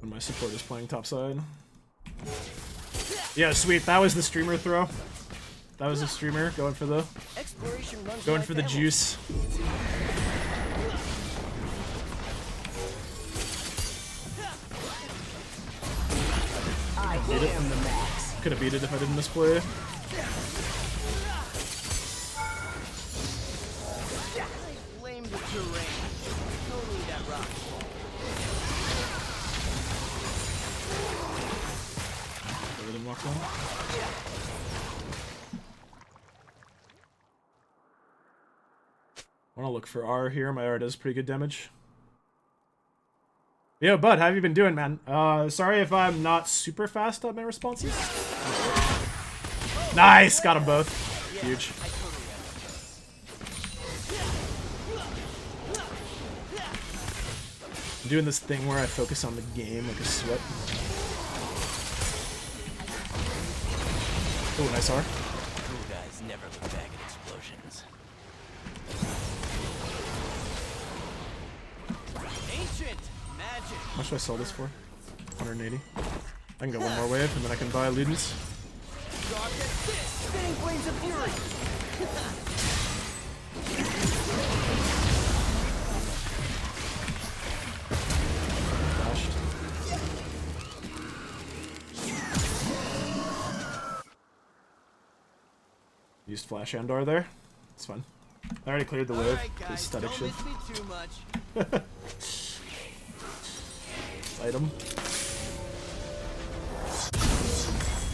When my support is playing topside. Yeah, sweet. That was the streamer throw. That was the streamer going for the Exploration runs going my for the family. juice. I am the max. Could have beat it if I didn't misplay. Blame the terrain. Totally that rock. Everything walked on. I want to look for R here. My R does pretty good damage. Yo, Bud, how have you been doing, man? Sorry if I'm not super fast on my responses. Nice! Got them both. Huge. I totally I'm doing this thing where I focus on the game like a sweat. Oh, nice R. Cool guys never look back at explosions. How should I sell this for? 180. I can go one more wave, and then I can buy Ludens. Spinning flames of fury. Flashed. Used Flash Andor there. It's fun. I already cleared the wave. Alright, guys, Statikk don't Shiv. miss me too much. Item.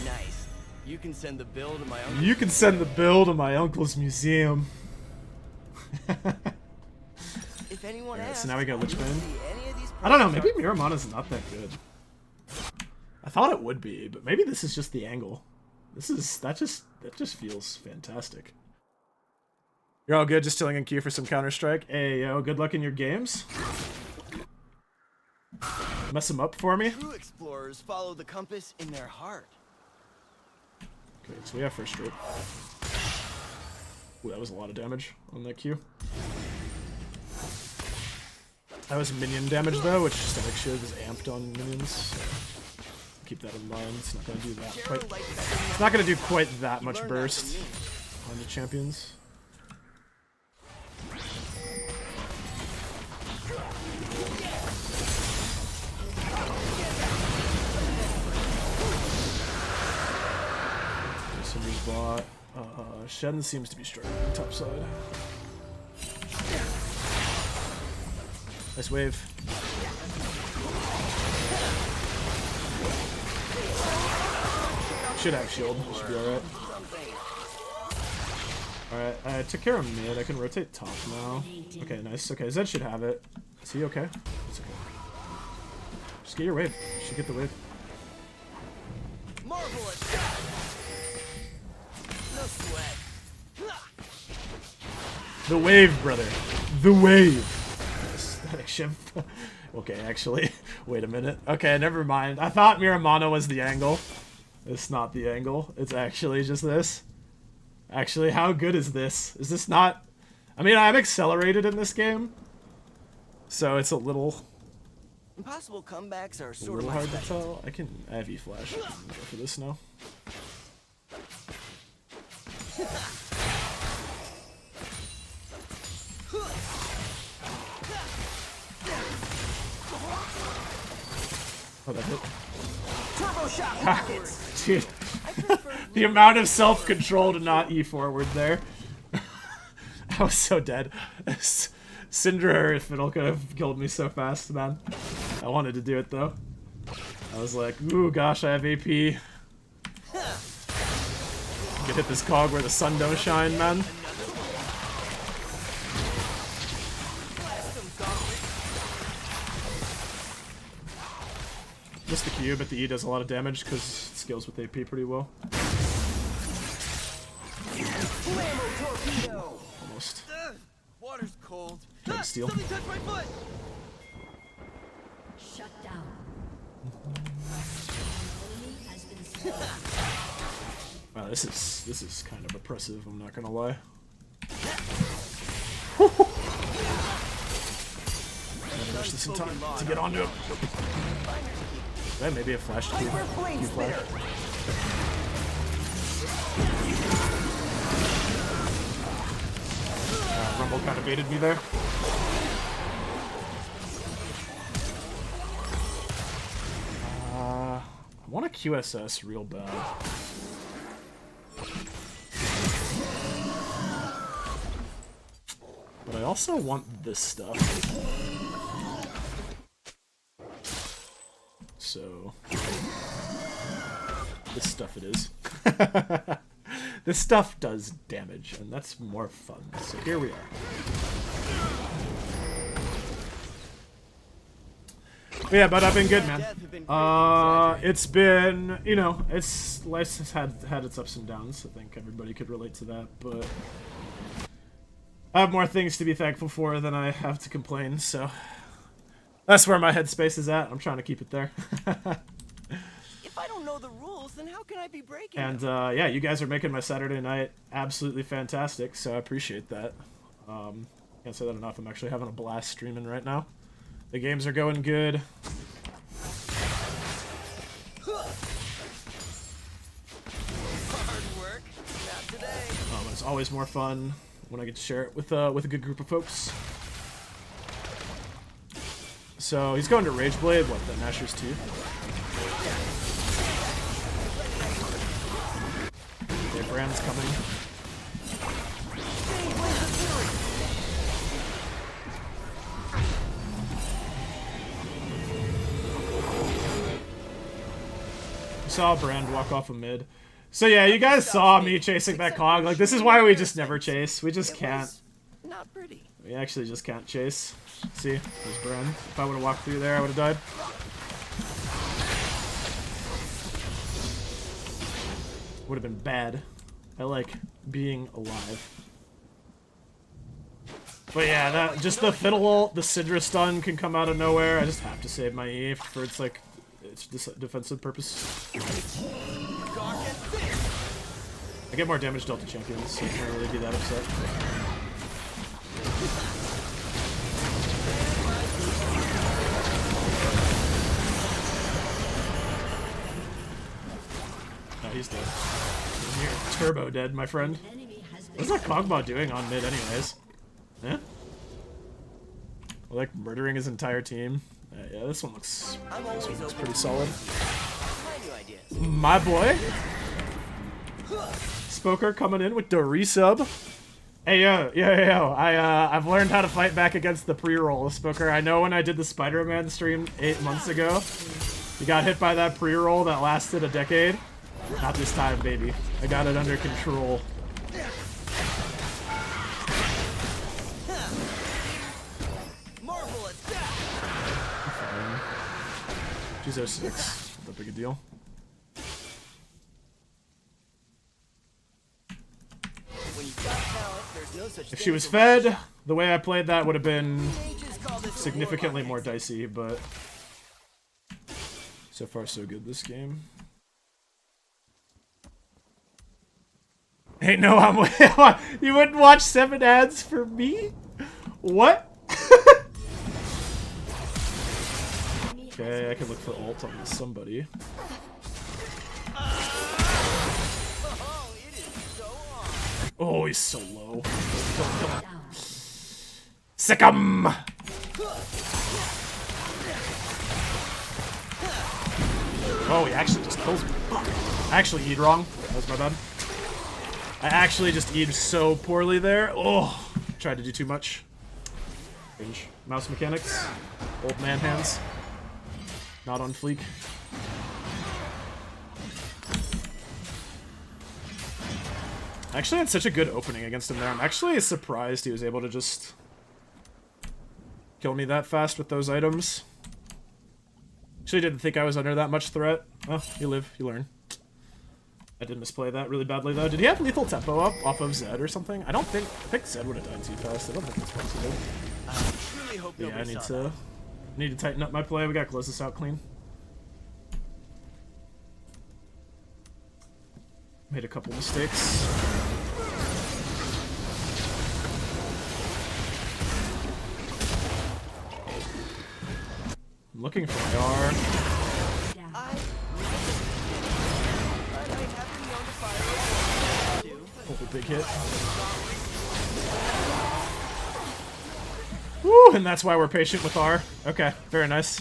Nice. You can send the bill to my uncle. You can send the bill to my uncle's museum. If anyone Alright, asks, so now we got Lich Bane. see any of these I don't know, products maybe Miramana's not that good. I thought it would be, but maybe this is just the angle. That just feels fantastic. You're all good, just chilling in queue for some Counter-Strike. Hey, yo, good luck in your games. Mess them up for me. True explorers follow the compass in their heart. Okay, so we have first straight. Ooh, that was a lot of damage on that Q. That was minion damage though, which Statikk Shiv is amped on minions. So keep that in mind. It's not gonna do that quite. It's not gonna do quite that much burst on the champions. Somebody's bot. Shen seems to be struggling on the top side. Nice wave. Should have shield. Should be alright. Alright, I took care of mid. I can rotate top now. Okay, nice. Okay, Zed should have it. Is he okay? It's okay. Just get your wave. You should get the wave. Marvelous. No sweat. The wave, brother. The wave. Statikk Shiv. Okay, actually. Wait a minute. Okay, never mind. I thought Miramana was the angle. It's not the angle. It's actually just this. Actually, how good is this? Is this not... I mean, I'm accelerated in this game. So it's a little Impossible comebacks are sort of my hard to specialty. tell. I have E-Flash. I can go for this now. Oh, that hit. Turbo shot rockets. Dude, the amount of self-control to not E-forward there. I was so dead. Syndra or Fiddle could have killed me so fast, man. I wanted to do it, though. I was like, ooh, gosh, I have AP. Could hit this cog where the sun don't shine, man. Missed the Q, but the E does a lot of damage because it scales with AP pretty well. Almost. Water's cold. Trying to steal. Something touched my foot. Shut down. Enemy has been slain. Wow, this is kind of oppressive, I'm not gonna lie. Finish this in time to get onto him. That may be a flash to Q flash. Rumble kind of baited me there. I want a QSS real bad. But I also want this stuff. So... this stuff it is. This stuff does damage, and that's more fun. So here we are. But yeah, but I've been good, man. It's been, you know, life has had its ups and downs. I think everybody could relate to that, but I have more things to be thankful for than I have to complain, so that's where my headspace is at. I'm trying to keep it there. If I don't know the rules, then how can I be breaking And them? yeah, you guys are making my Saturday night absolutely fantastic, so I appreciate that. Can't say that enough. I'm actually having a blast streaming right now. The games are going good. always more fun when I get to share it with a good group of folks. So he's going to Rage Blade. What, the Nashor's Tooth? Okay, Brand's coming. Saw Brand walk off of mid. So yeah, you guys saw me chasing that Cog. Like, this is why we just never chase. We just can't. Not pretty. We actually just can't chase. See, there's Brand. If I would have walked through there, I would have died. Would have been bad. I like being alive. But yeah, that just the fiddle ult, the Syndra stun can come out of nowhere. I just have to save my E for its like its defensive purpose. I get more damage dealt to champions, so I can't really be that upset. Oh, he's dead. You're turbo dead, my friend. What's that Kog'Maw doing on mid anyways? Eh? Like murdering his entire team. Yeah, this one looks pretty solid. My boy, Spoker coming in with the resub. Hey yo, I've learned how to fight back against the pre-roll, Spoker. I know when I did the Spider-Man stream 8 months ago, you got hit by that pre-roll that lasted a decade. Not this time, baby. I got it under control. She's 06. Not that big a deal. If she was fed, the way I played that would have been significantly more dicey, but so far so good this game. Hey, no, you wouldn't watch 7 ads for me? What? Okay, I can look for ult on somebody. Oh, he's so low. Kill him. Sick him! Oh, he actually just kills me. I actually E'd wrong. That was my bad. I actually just E'd so poorly there. Oh, tried to do too much. Range. Mouse mechanics. Old man hands. Not on fleek. I actually had such a good opening against him there. I'm actually surprised he was able to just kill me that fast with those items. Actually didn't think I was under that much threat. Well, you live, you learn. I did misplay that really badly though. Did he have lethal tempo up off of Zed or something? I think Zed would have died too fast. I don't think that's possible. Yeah, I need to tighten up my play. We gotta close this out clean. Made a couple mistakes. I'm looking for my R. Hope a big hit. Woo, and that's why we're patient with R. Okay, very nice.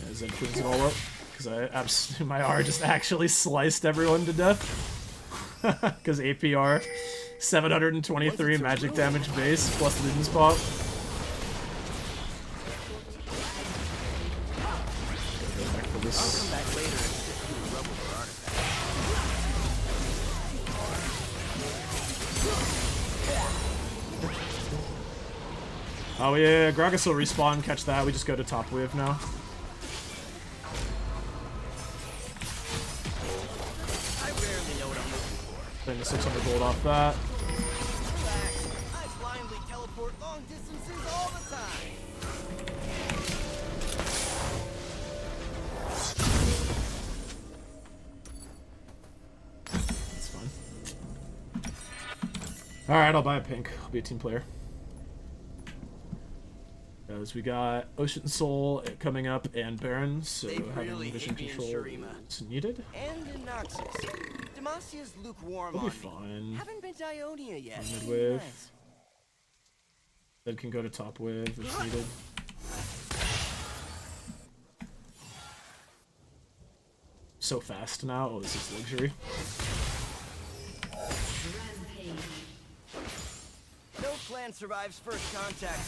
Yeah, Zed cleans it all up. Because my R just actually sliced everyone to death. Because APR, 723 magic damage base, plus Luden's pop. Go back for this. Oh yeah, Gragas will respawn, catch that. We just go to top wave now. The 600 gold off that. I blindly teleport long distances all the time. That's fine. Alright, I'll buy a pink. I'll be a team player. Because we got Ocean Soul coming up and Baron, so having vision control is needed. And in Noxus. Demasia's lukewarm We'll on be me. fine. Haven't been to Ionia yet. Mid wave. Nice. Then can go to top wave if needed. So fast now. Oh, this is luxury. Rampage. No plan survives first contact.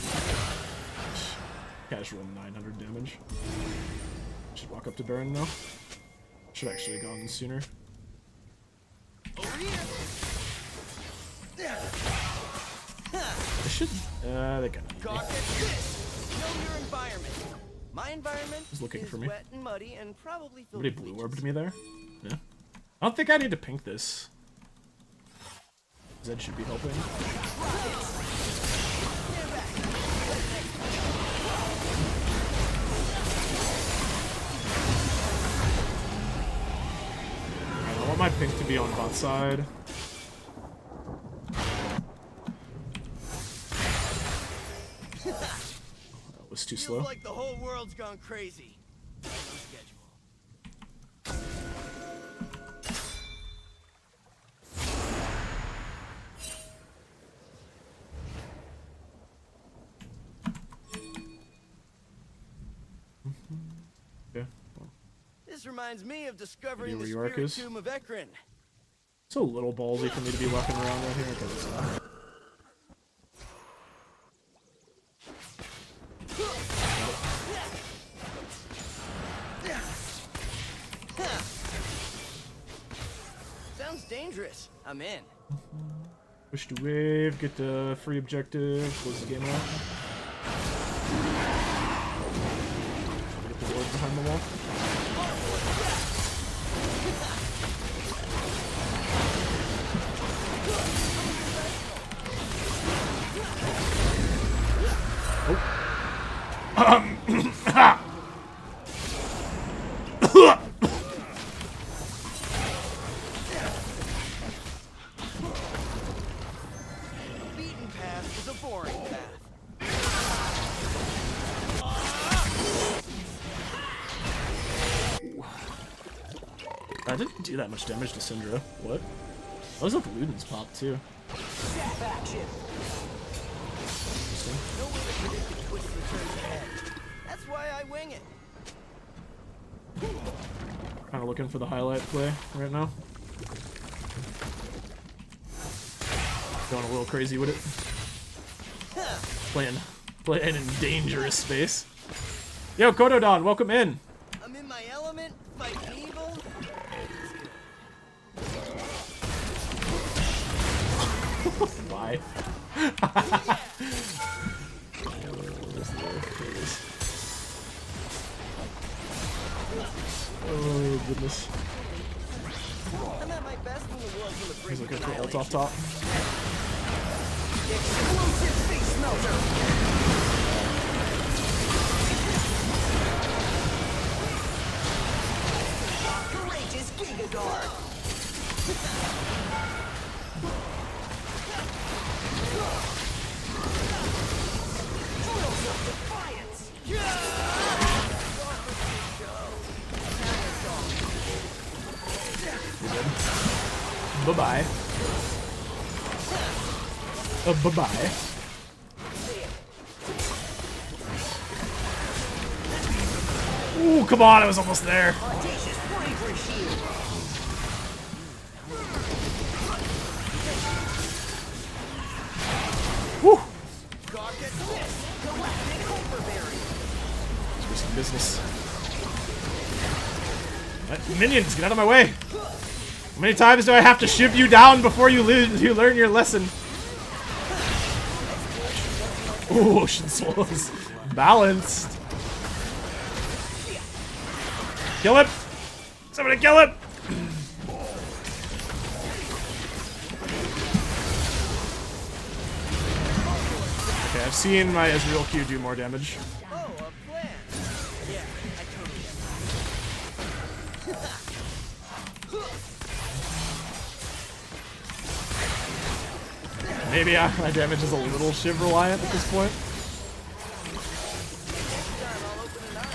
Casual 900 damage. Should walk up to Baron now. Should actually have gone sooner. Over here. I should. They got me. Gawk at this. Know your environment. My environment He's looking is for me. wet and muddy and probably filled Somebody with blue leeches. orbed me there. Yeah. I don't think I need to pink this. Zed should be helping. I want my pink to be on bot side. That was too slow. Feels like the whole world's gone crazy. Right on schedule. Yeah. Well, This reminds me of discovering Idea the where York spirit is? tomb of Ekron. so little ballsy for me to be walking around right here. Okay, that's not. Sounds dangerous. I'm in. Push to wave, get the free objective, close the game out. Get the ward behind the wall. Beaten path is a boring path. I didn't do that much damage to Syndra. What? That was like Luden's pop too. Zap action. Interesting. No way to predict the twists and turns ahead. That's why I wing it. Kind of looking for the highlight play right now. Going a little crazy with it. Playing in dangerous space. Yo, Kotodon, welcome in. I'm in my element, fighting evil. Why? Oh goodness. I'm at my best when the world's on the brink He's of looking for ult annihilation. off top. Explosive face melter. Courageous Giga Guard. Thrills of defiance. Bye-bye. Bye-bye. Ooh, come on, I was almost there. Audacious bravery shield. Woo! Gawk at this. Galactic Hyperberry. Do some business. Minions, get out of my way! How many times do I have to shiv you down before you learn your lesson? Ooh, Ocean Soul is balanced. Kill him! Somebody kill him! Okay, I've seen my Ezreal Q do more damage. Oh, a plan. Yeah, I totally Maybe my damage is a little shiv reliant at this point. I'll open an eye.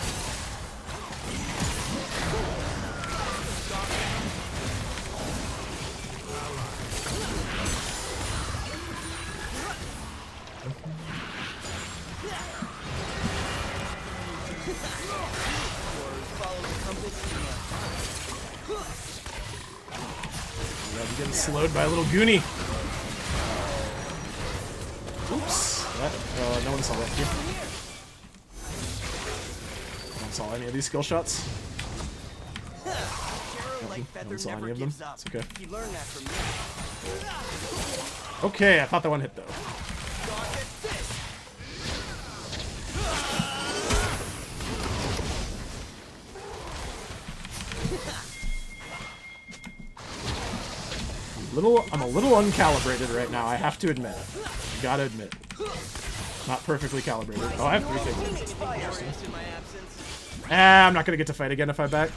I'm getting slowed by a little goonie. Oops. That, no one saw that here. No one saw any of these skill shots. No one saw any of them. It's okay. You learned that from me. Okay, I thought that one hit though. I'm a little uncalibrated right now, I have to admit. You gotta admit. Not perfectly calibrated. Oh, I have 3 things. I'm not gonna get to fight again if I back.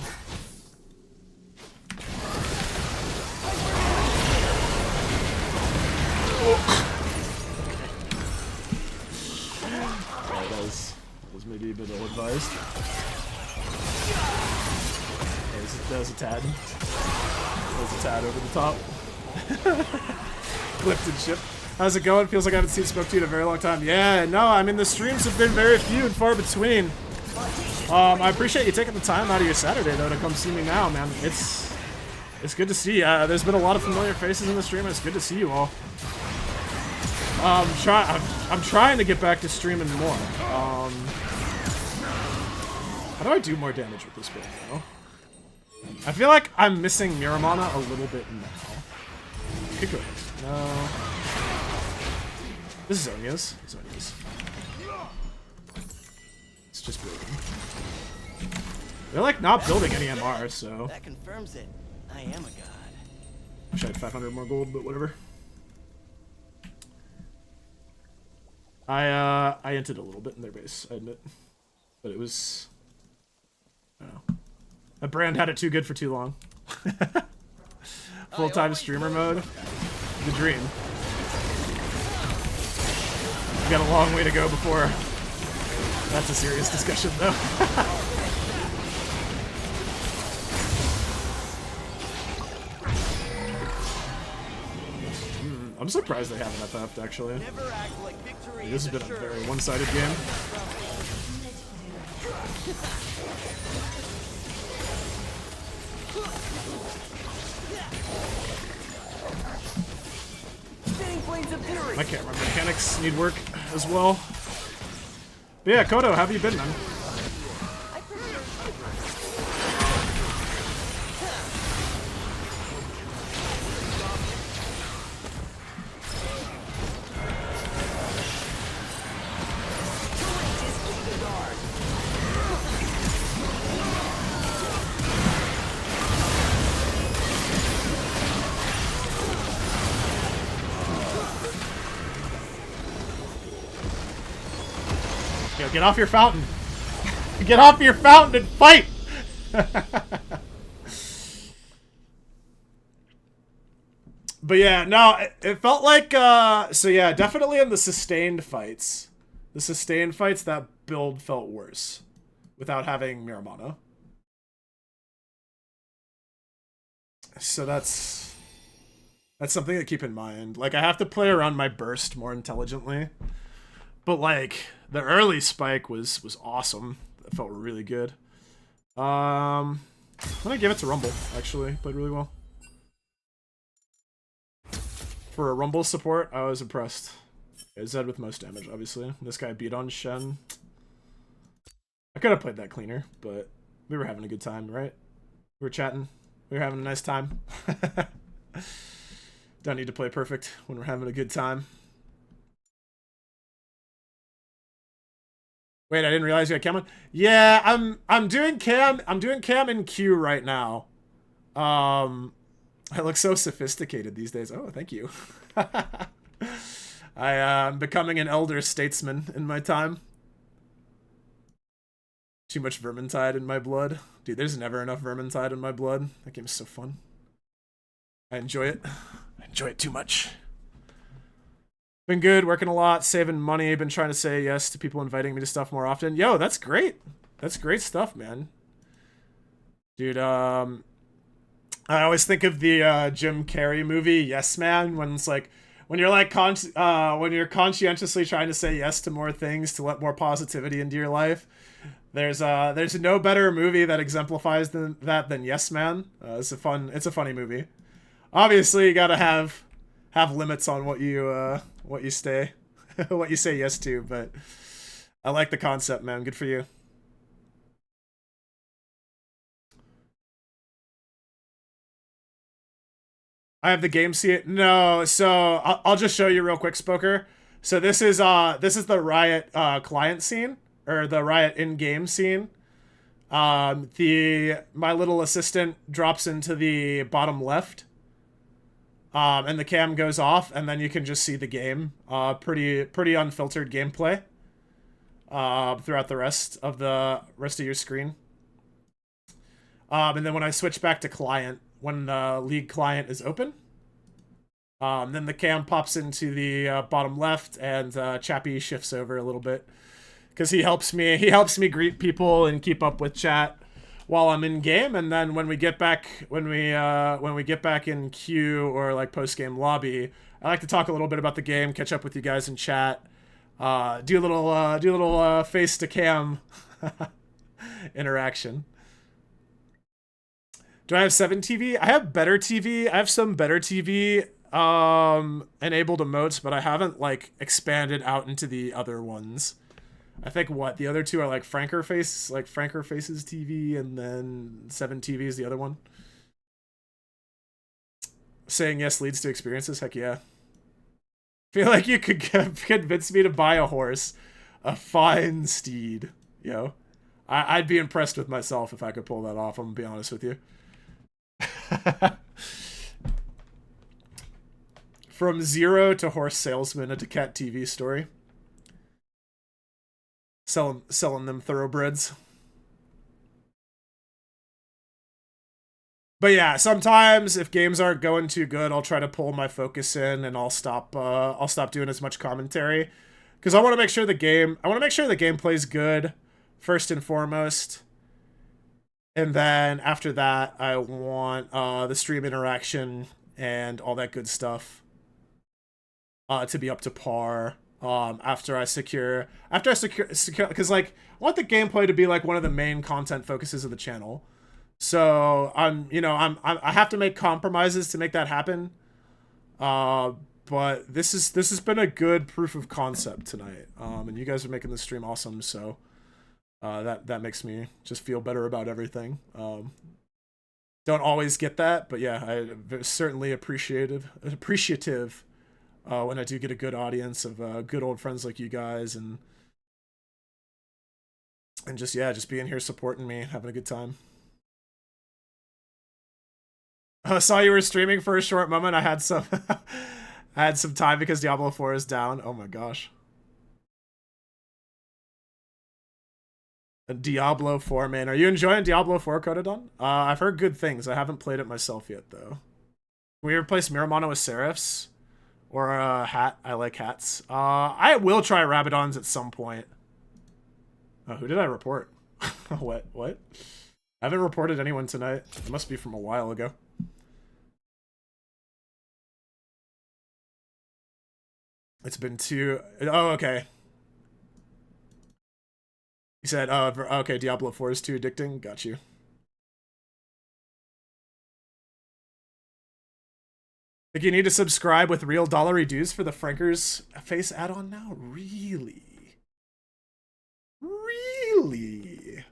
That was maybe a bit ill-advised. That was a tad. That was a tad over the top. Clipped and shipped. How's it going? Feels like I haven't seen Smoke to you in a very long time. Yeah, no, I mean, the streams have been very few and far between. I appreciate you taking the time out of your Saturday, though, to come see me now, man. It's good to see. There's been a lot of familiar faces in the stream, and it's good to see you all. I'm trying to get back to streaming more. How do I do more damage with this build, though? I feel like I'm missing Miramana a little bit now. Could go ahead. No. This is Zonya's. It's just building. They're like not building any MR, so. That confirms it. I am a god. Wish I had 500 more gold, but whatever. I entered a little bit in their base, I admit. But it was, I don't know. That brand had it too good for too long. Full-time streamer mode. The dream. We got a long way to go before that's a serious discussion, though. I'm surprised they haven't FF'd, actually. This has been a very one-sided game. My camera mechanics need work as well. But yeah, Kodo, how have you been, man? Get off your fountain. Get off your fountain and fight! But yeah, no, it felt like, so yeah, definitely in the sustained fights. The sustained fights, that build felt worse. Without having Miramana. So that's something to keep in mind. Like, I have to play around my burst more intelligently. But like, the early spike was awesome. It felt really good. I'm gonna give it to Rumble, actually. Played really well. For a Rumble support, I was impressed. Zed with most damage, obviously. This guy beat on Shen. I could have played that cleaner, but we were having a good time, right? We were chatting. We were having a nice time. Don't need to play perfect when we're having a good time. Wait, I didn't realize you had cam on. Yeah, I'm doing cam in Q right now. I look so sophisticated these days. Oh, thank you. I'm becoming an elder statesman in my time. Too much Vermintide in my blood. Dude, there's never enough Vermintide in my blood. That game is so fun. I enjoy it. I enjoy it too much. Been good, working a lot, saving money. Been trying to say yes to people inviting me to stuff more often. Yo, that's great. That's great stuff, man. Dude, I always think of the Jim Carrey movie, Yes Man, when it's like, when you're like when you're conscientiously trying to say yes to more things to let more positivity into your life, there's no better movie that exemplifies that than Yes Man. It's a funny movie. Obviously, you gotta have limits on what you stay what you say yes to, but I like the concept, man. Good for you. I have the game scene. No, so I'll just show you real quick, Spoker. So this is the Riot client scene, or the Riot in-game scene. My little assistant drops into the bottom left. And the cam goes off, and then you can just see the game. Pretty unfiltered gameplay. Throughout the rest of your screen. And then when I switch back to client, when the League client is open, then the cam pops into the bottom left, and Chappie shifts over a little bit because he helps me greet people and keep up with chat while I'm in game. And then when we get back in queue or like post game lobby, I like to talk a little bit about the game, catch up with you guys in chat, do a little face to cam interaction. Do I have 7 TV? I have better TV. I have some better TV enabled emotes, but I haven't like expanded out into the other ones. I think the other two are like Franker Faces TV, and then 7 TV is the other one. Saying yes leads to experiences. Heck yeah. Feel like you could convince me to buy a horse, a fine steed. Yo, I'd be impressed with myself if I could pull that off. I'm gonna be honest with you. From zero to horse salesman, a Daccat TV story. Selling them thoroughbreds. But yeah, sometimes if games aren't going too good, I'll try to pull my focus in, and I'll stop doing as much commentary, because I want to make sure the game plays good first and foremost. And then after that, I want the stream interaction and all that good stuff to be up to par. After I secure, because like I want the gameplay to be like one of the main content focuses of the channel. So I have to make compromises to make that happen. But this has been a good proof of concept tonight. And you guys are making the stream awesome. So that makes me just feel better about everything. Don't always get that, but yeah, I'm certainly appreciative when I do get a good audience of good old friends like you guys, and just being here supporting me, having a good time. I saw you were streaming for a short moment. I had some time because Diablo 4 is down. Oh my gosh. A Diablo 4, man. Are you enjoying Diablo 4, Codadon? I've heard good things. I haven't played it myself yet, though. Can we replace Miramano with Seraphs? Or a hat? I like hats. I will try Rabadons at some point. Oh, who did I report? What? I haven't reported anyone tonight. It must be from a while ago. It's been too... Oh, okay. You said, oh, okay, Diablo 4 is too addicting. Got you. Like, you need to subscribe with real dollary dues for the Franker's face add-on now? Really? Really?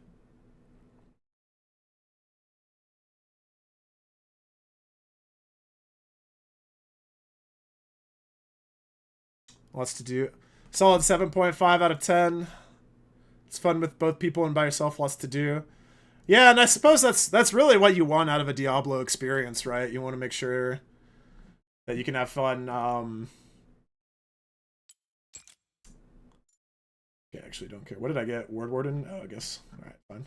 Lots to do. Solid 7.5 out of 10. It's fun with both people and by yourself. Lots to do. Yeah, and I suppose that's really what you want out of a Diablo experience, right? You want to make sure that you can have fun. Okay, actually don't care. What did I get? Word Warden? Oh, I guess. Alright, fine.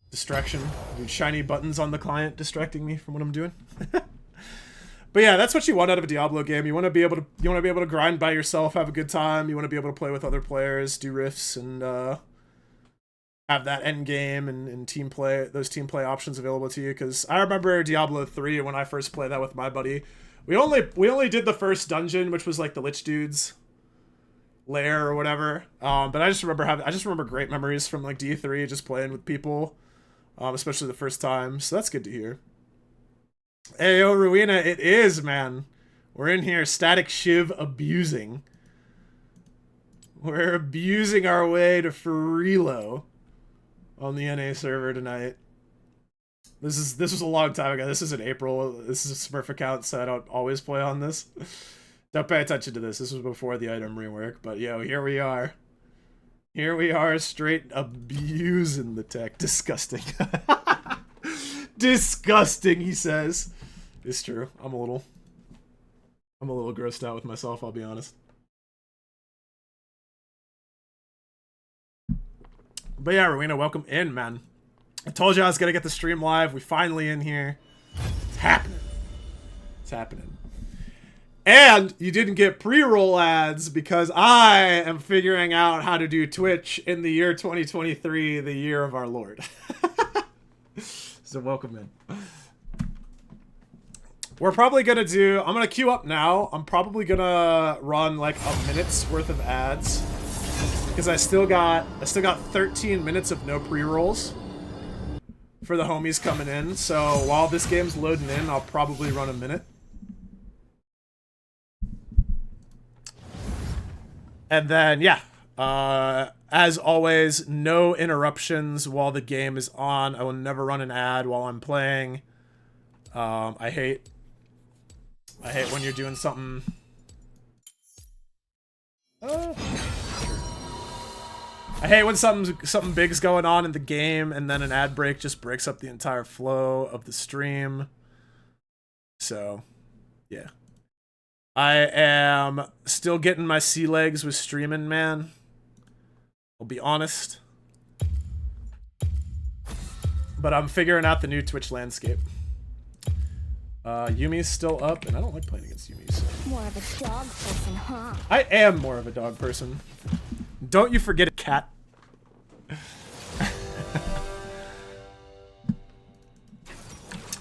Distraction. Dude, shiny buttons on the client distracting me from what I'm doing. But yeah, that's what you want out of a Diablo game. You want to be able to grind by yourself, have a good time. You want to be able to play with other players, do rifts, and have that end game and team play, those team play options available to you. Because I remember Diablo 3 when I first played that with my buddy. We only did the first dungeon, which was like the Lich Dude's lair or whatever. But I just remember great memories from like D3, just playing with people, especially the first time. So that's good to hear. Hey, yo, Ruina, it is, man. We're in here, Statikk Shiv abusing. We're abusing our way to Freelo on the NA server tonight. This was a long time ago. This is in April. This is a Smurf account, so I don't always play on this. Don't pay attention to this. This was before the item rework, but yo, here we are. Here we are, straight abusing the tech. Disgusting. Disgusting, he says. It's true. I'm a little grossed out with myself, I'll be honest. But yeah, Rowena, welcome in, man. I told you I was gonna get the stream live. We finally in here. It's happening. It's happening. And you didn't get pre-roll ads because I am figuring out how to do Twitch in the year 2023, the year of our Lord. So welcome in. We're probably gonna do, I'm gonna queue up now. I'm probably gonna run like a minute's worth of ads because I still got 13 minutes of no pre-rolls for the homies coming in. So while this game's loading in, I'll probably run a minute. And then, yeah, as always, no interruptions while the game is on. I will never run an ad while I'm playing. I hate when you're doing something. I hate when something big's going on in the game and then an ad break just breaks up the entire flow of the stream. So, yeah. I am still getting my sea legs with streaming, man. I'll be honest. But I'm figuring out the new Twitch landscape. Yumi's still up, and I don't like playing against Yumi. So. More of a dog person, huh? I am more of a dog person. Don't you forget a cat.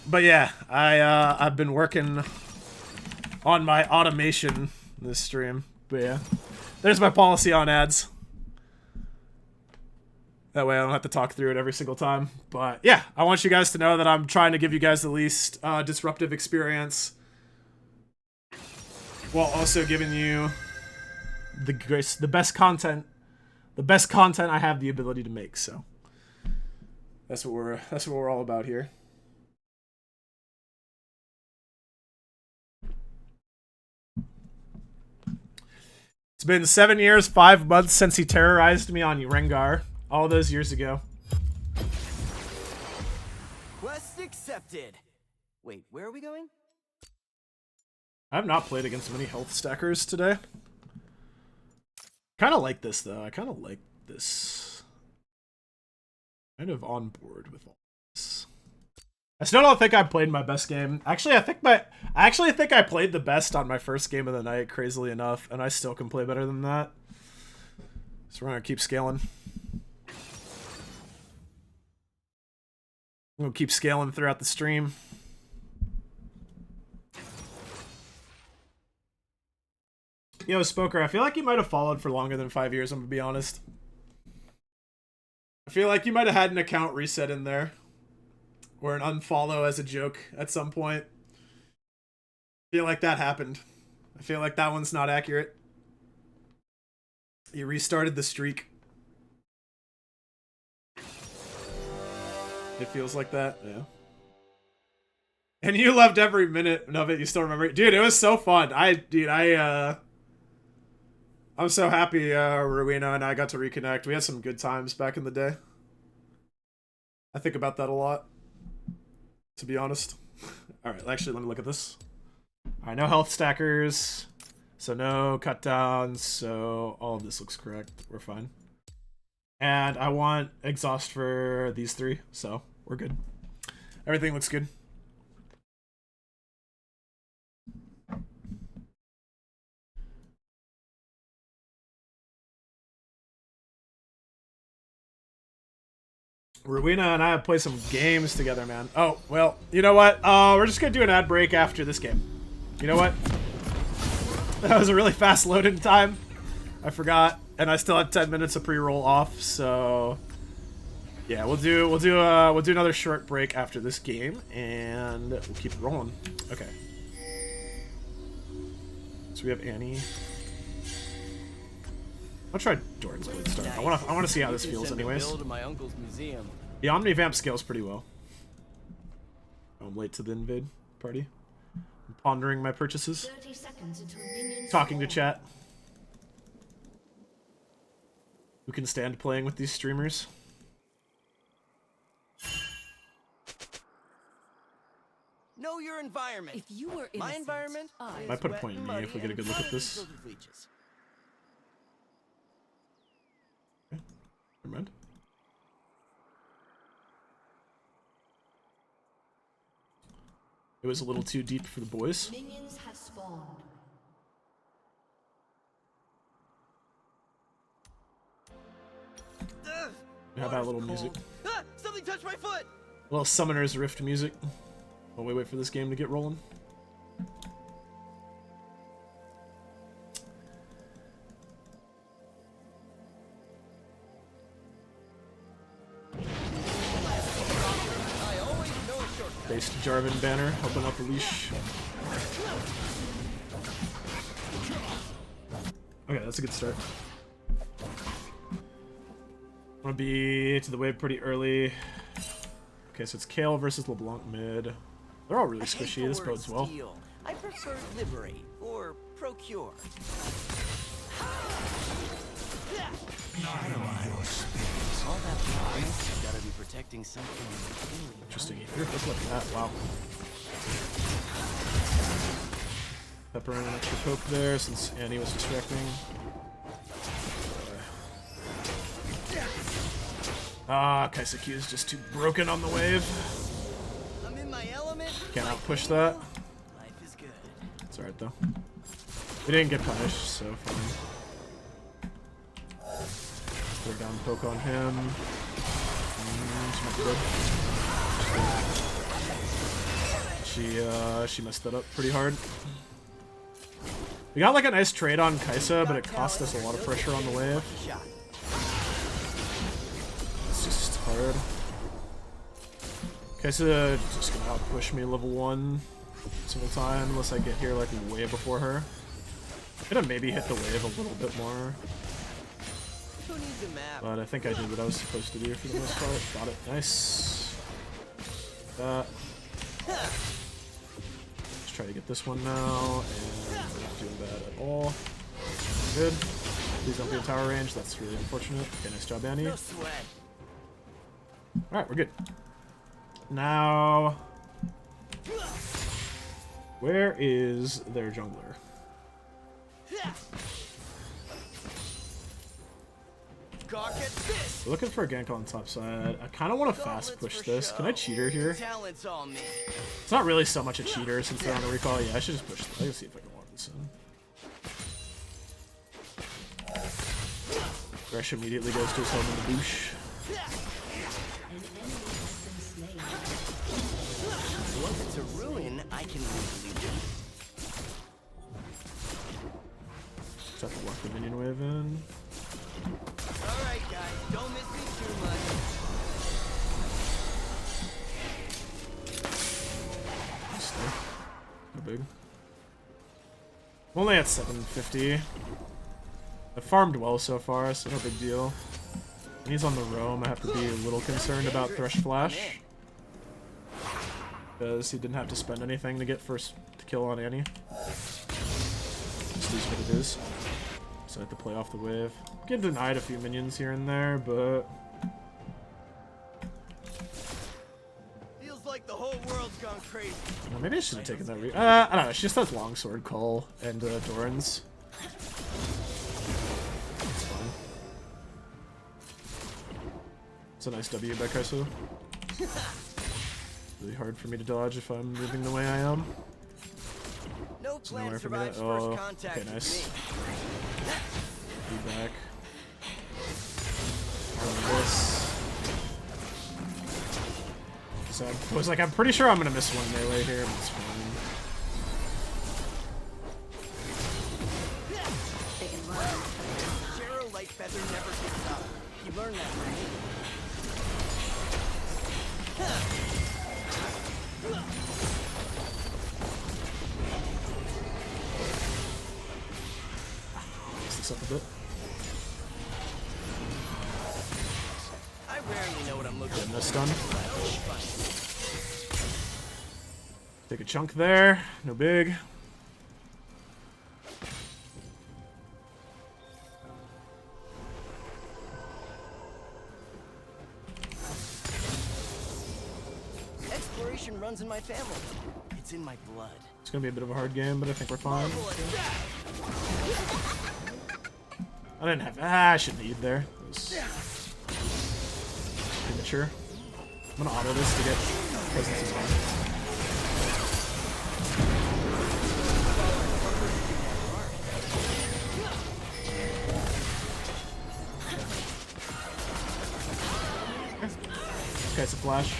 But yeah, I've been working on my automation this stream. But yeah, there's my policy on ads. That way I don't have to talk through it every single time. But yeah, I want you guys to know that I'm trying to give you guys the least disruptive experience while also giving you the best content I have the ability to make. So that's what we're all about here. It's been 7 years, 5 months since he terrorized me on Rengar. All those years ago. Quest accepted. Wait, where are we going? I have not played against many health stackers today. Kind of like this though. I kind of like this. Kind of on board with all this. I still don't think I played my best game. Actually, I think I played the best on my first game of the night, crazily enough, and I still can play better than that. So we're gonna keep scaling. We'll keep scaling throughout the stream. Yo, Spoker, I feel like you might have followed for longer than 5 years, I'm gonna be honest. I feel like you might have had an account reset in there. Or an unfollow as a joke at some point. I feel like that happened. I feel like that one's not accurate. You restarted the streak. It feels like that, yeah. And you loved every minute of it. You still remember it, dude. It was so fun. I'm so happy Rowena and I got to reconnect. We had some good times back in the day. I think about that a lot, to be honest. All right, actually, let me look at this. All right, no health stackers, so no cut downs. So all of this looks correct. We're fine. And I want exhaust for these three, so we're good. Everything looks good. Rowena and I have played some games together, man. Oh, well, you know what? We're just gonna do an ad break after this game. You know what? That was a really fast load-in time. I forgot, and I still had 10 minutes of pre-roll off, so yeah, we'll do another short break after this game, and we'll keep it rolling. Okay. So we have Annie. I'll try Doran's Blade Star. I want to see how this feels, anyways. To my uncle's museum. The Omnivamp scales pretty well. I'm late to the invade party. I'm pondering my purchases. 30 seconds until minions Talking to spawn. chat. Who can stand playing with these streamers? Know your environment. If you were innocent, My environment. I Might put a point in me if we get a good look at this. Never mind. It was a little too deep for the boys. Minions have spawned. How about a little music? Ah, something touched my foot. A little Summoner's Rift music. While we wait for this game to get rolling. I always know a shortcut. Based Jarvan banner, helping out the leash. Okay, that's a good start. I'm gonna be to the wave pretty early. Okay, so it's Kale versus LeBlanc mid. They're all really I hate squishy. the This word bodes well. steal. I prefer liberate or procure. All that promise, you gotta be protecting something. Interesting ether. Let's look at that. Wow. Pepper in an extra poke there since Annie was distracting. Kaisa Q is just too broken on the wave. I'm in my element. Can't outpush that. Life is good. It's alright though. We didn't get punished, so fine. Throw down poke on him. She messed that up pretty hard. We got like a nice trade on Kaisa, but it cost us a lot of pressure on the wave. Shot. It's just hard. Kaisa just gonna outpush me level 1 single time unless I get here like way before her. I'm gonna maybe hit the wave a little bit more. Who needs a map? But I think I did what I was supposed to do for the most part. Got it. Nice. That. Let's try to get this one now. And we're not doing bad at all. Good. Please don't be in tower range. That's really unfortunate. Okay, nice job, Annie. No sweat. Alright, we're good. Now. Where is their jungler? Gawk at this. We're looking for a gank on the top side. I kind of want to fast push this. Can I cheater here? Talent's on me. It's not really so much a cheater since they're on a recall. Yeah, I should just push this. Let's see if I can walk this in. Thresh immediately goes to his home in the boosh. An enemy has been slain. Once it's a ruin, I can easily do. Just have to block the minion wave in. Alright guys, don't miss me too much. Stay. How big? I'm only at 750. I farmed well so far, so no big deal. When he's on the roam, I have to be a little concerned about Thresh Flash. Because he didn't have to spend anything to get first kill on Annie. Just is what it is. So I have to play off the wave. Getting denied a few minions here and there, but Feels like the whole world's gone crazy. well, maybe I should have taken that. I don't know. She just has longsword call and Doran's. It's fine. It's a nice W by Kaiso. Really hard for me to dodge if I'm moving the way I am. No There's plan nowhere for me survives to. first Oh, contact okay, with nice. me. Be back. This. So I was like, I'm pretty sure I'm gonna miss one melee here, but it's fine. feather never gives up. You learn that from me. Mix this up a bit. I rarely know what I'm looking Getting for. this done. Fun. Take a chunk there. No big. Exploration runs in my family. It's in my blood. It's gonna be a bit of a hard game, but I think we're fine. Marvel attack! I didn't have. I shouldn't have used there. It was premature. I'm gonna auto this to get presence as well. Okay, it's a flash.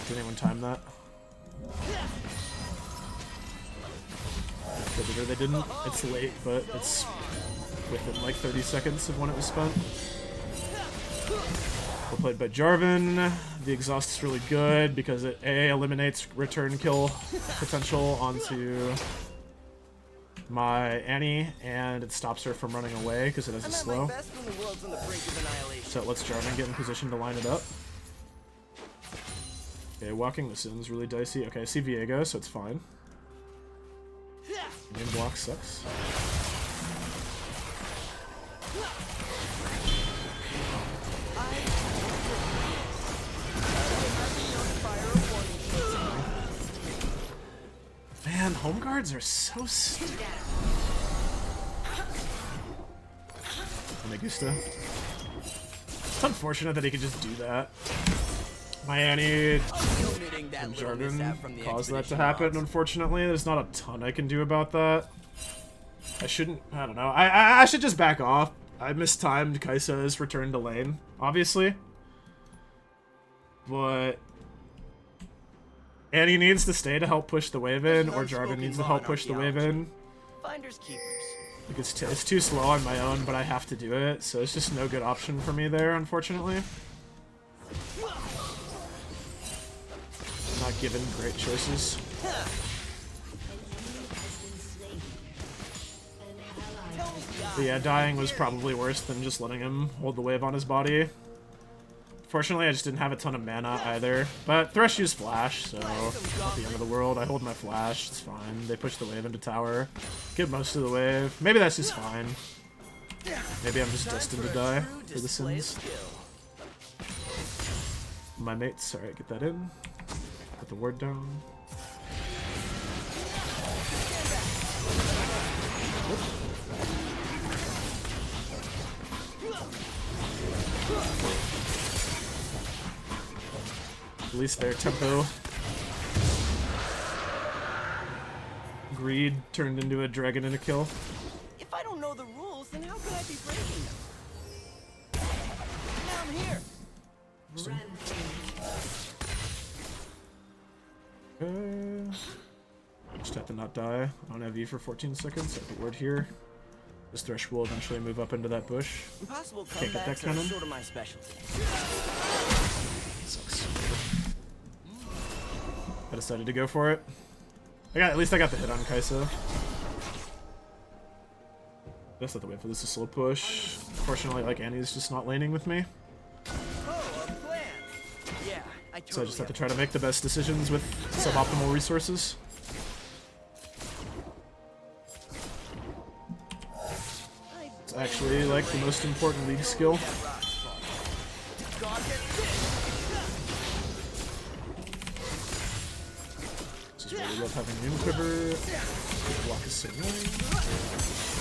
Did anyone time that? Or they didn't. It's late, but it's within like 30 seconds of when it was spent. Well played by Jarvan. The exhaust is really good because it eliminates return kill potential onto my Annie, and it stops her from running away because it has a I'm at slow. my best when the world's on the brink of annihilation. So it lets Jarvan get in position to line it up. Okay, walking this in is really dicey. Okay, I see Viego, so it's fine. Main block sucks. Man, home guards are so stupid. Megusta. It's unfortunate that he could just do that. My Annie Omitting that and little mishap from Jarvan the caused that to expedition happen. logs. Unfortunately, there's not a ton I can do about that. I shouldn't. I don't know. I should just back off. I mistimed Kai'Sa's return to lane, obviously, but Annie needs to stay to help push the wave in, or Jarvan needs to help push the wave in. Finders keepers. Like it's too slow on my own, but I have to do it, so it's just no good option for me there, unfortunately. Not given great choices. But yeah, dying was probably worse than just letting him hold the wave on his body. Fortunately, I just didn't have a ton of mana either. But Thresh used Flash, so not the end of the world. I hold my Flash, it's fine. They push the wave into tower. Get most of the wave. Maybe that's just fine. Maybe I'm just destined to die for the sins. My mates, alright, get that in. Put the ward down. At least their tempo. Greed turned into a dragon and a kill. If I don't know the rules, then how could I be breaking them? Now I'm here. Just have to not die. I don't have E for 14 seconds. I have the ward here. This Thresh will eventually move up into that bush. Impossible Can't get that comebacks are cannon. sort of my specialty. Sucks. I decided to go for it. At least I got the hit on Kai'Sa. I just have to wait for this to slow push. Unfortunately, like, Annie's just not laning with me. Oh, a plan. Yeah, I totally So I just have to try to make the best decisions with suboptimal resources. It's actually, like, the most important league skill. Just really love having Moon Quiver. Block is so annoying.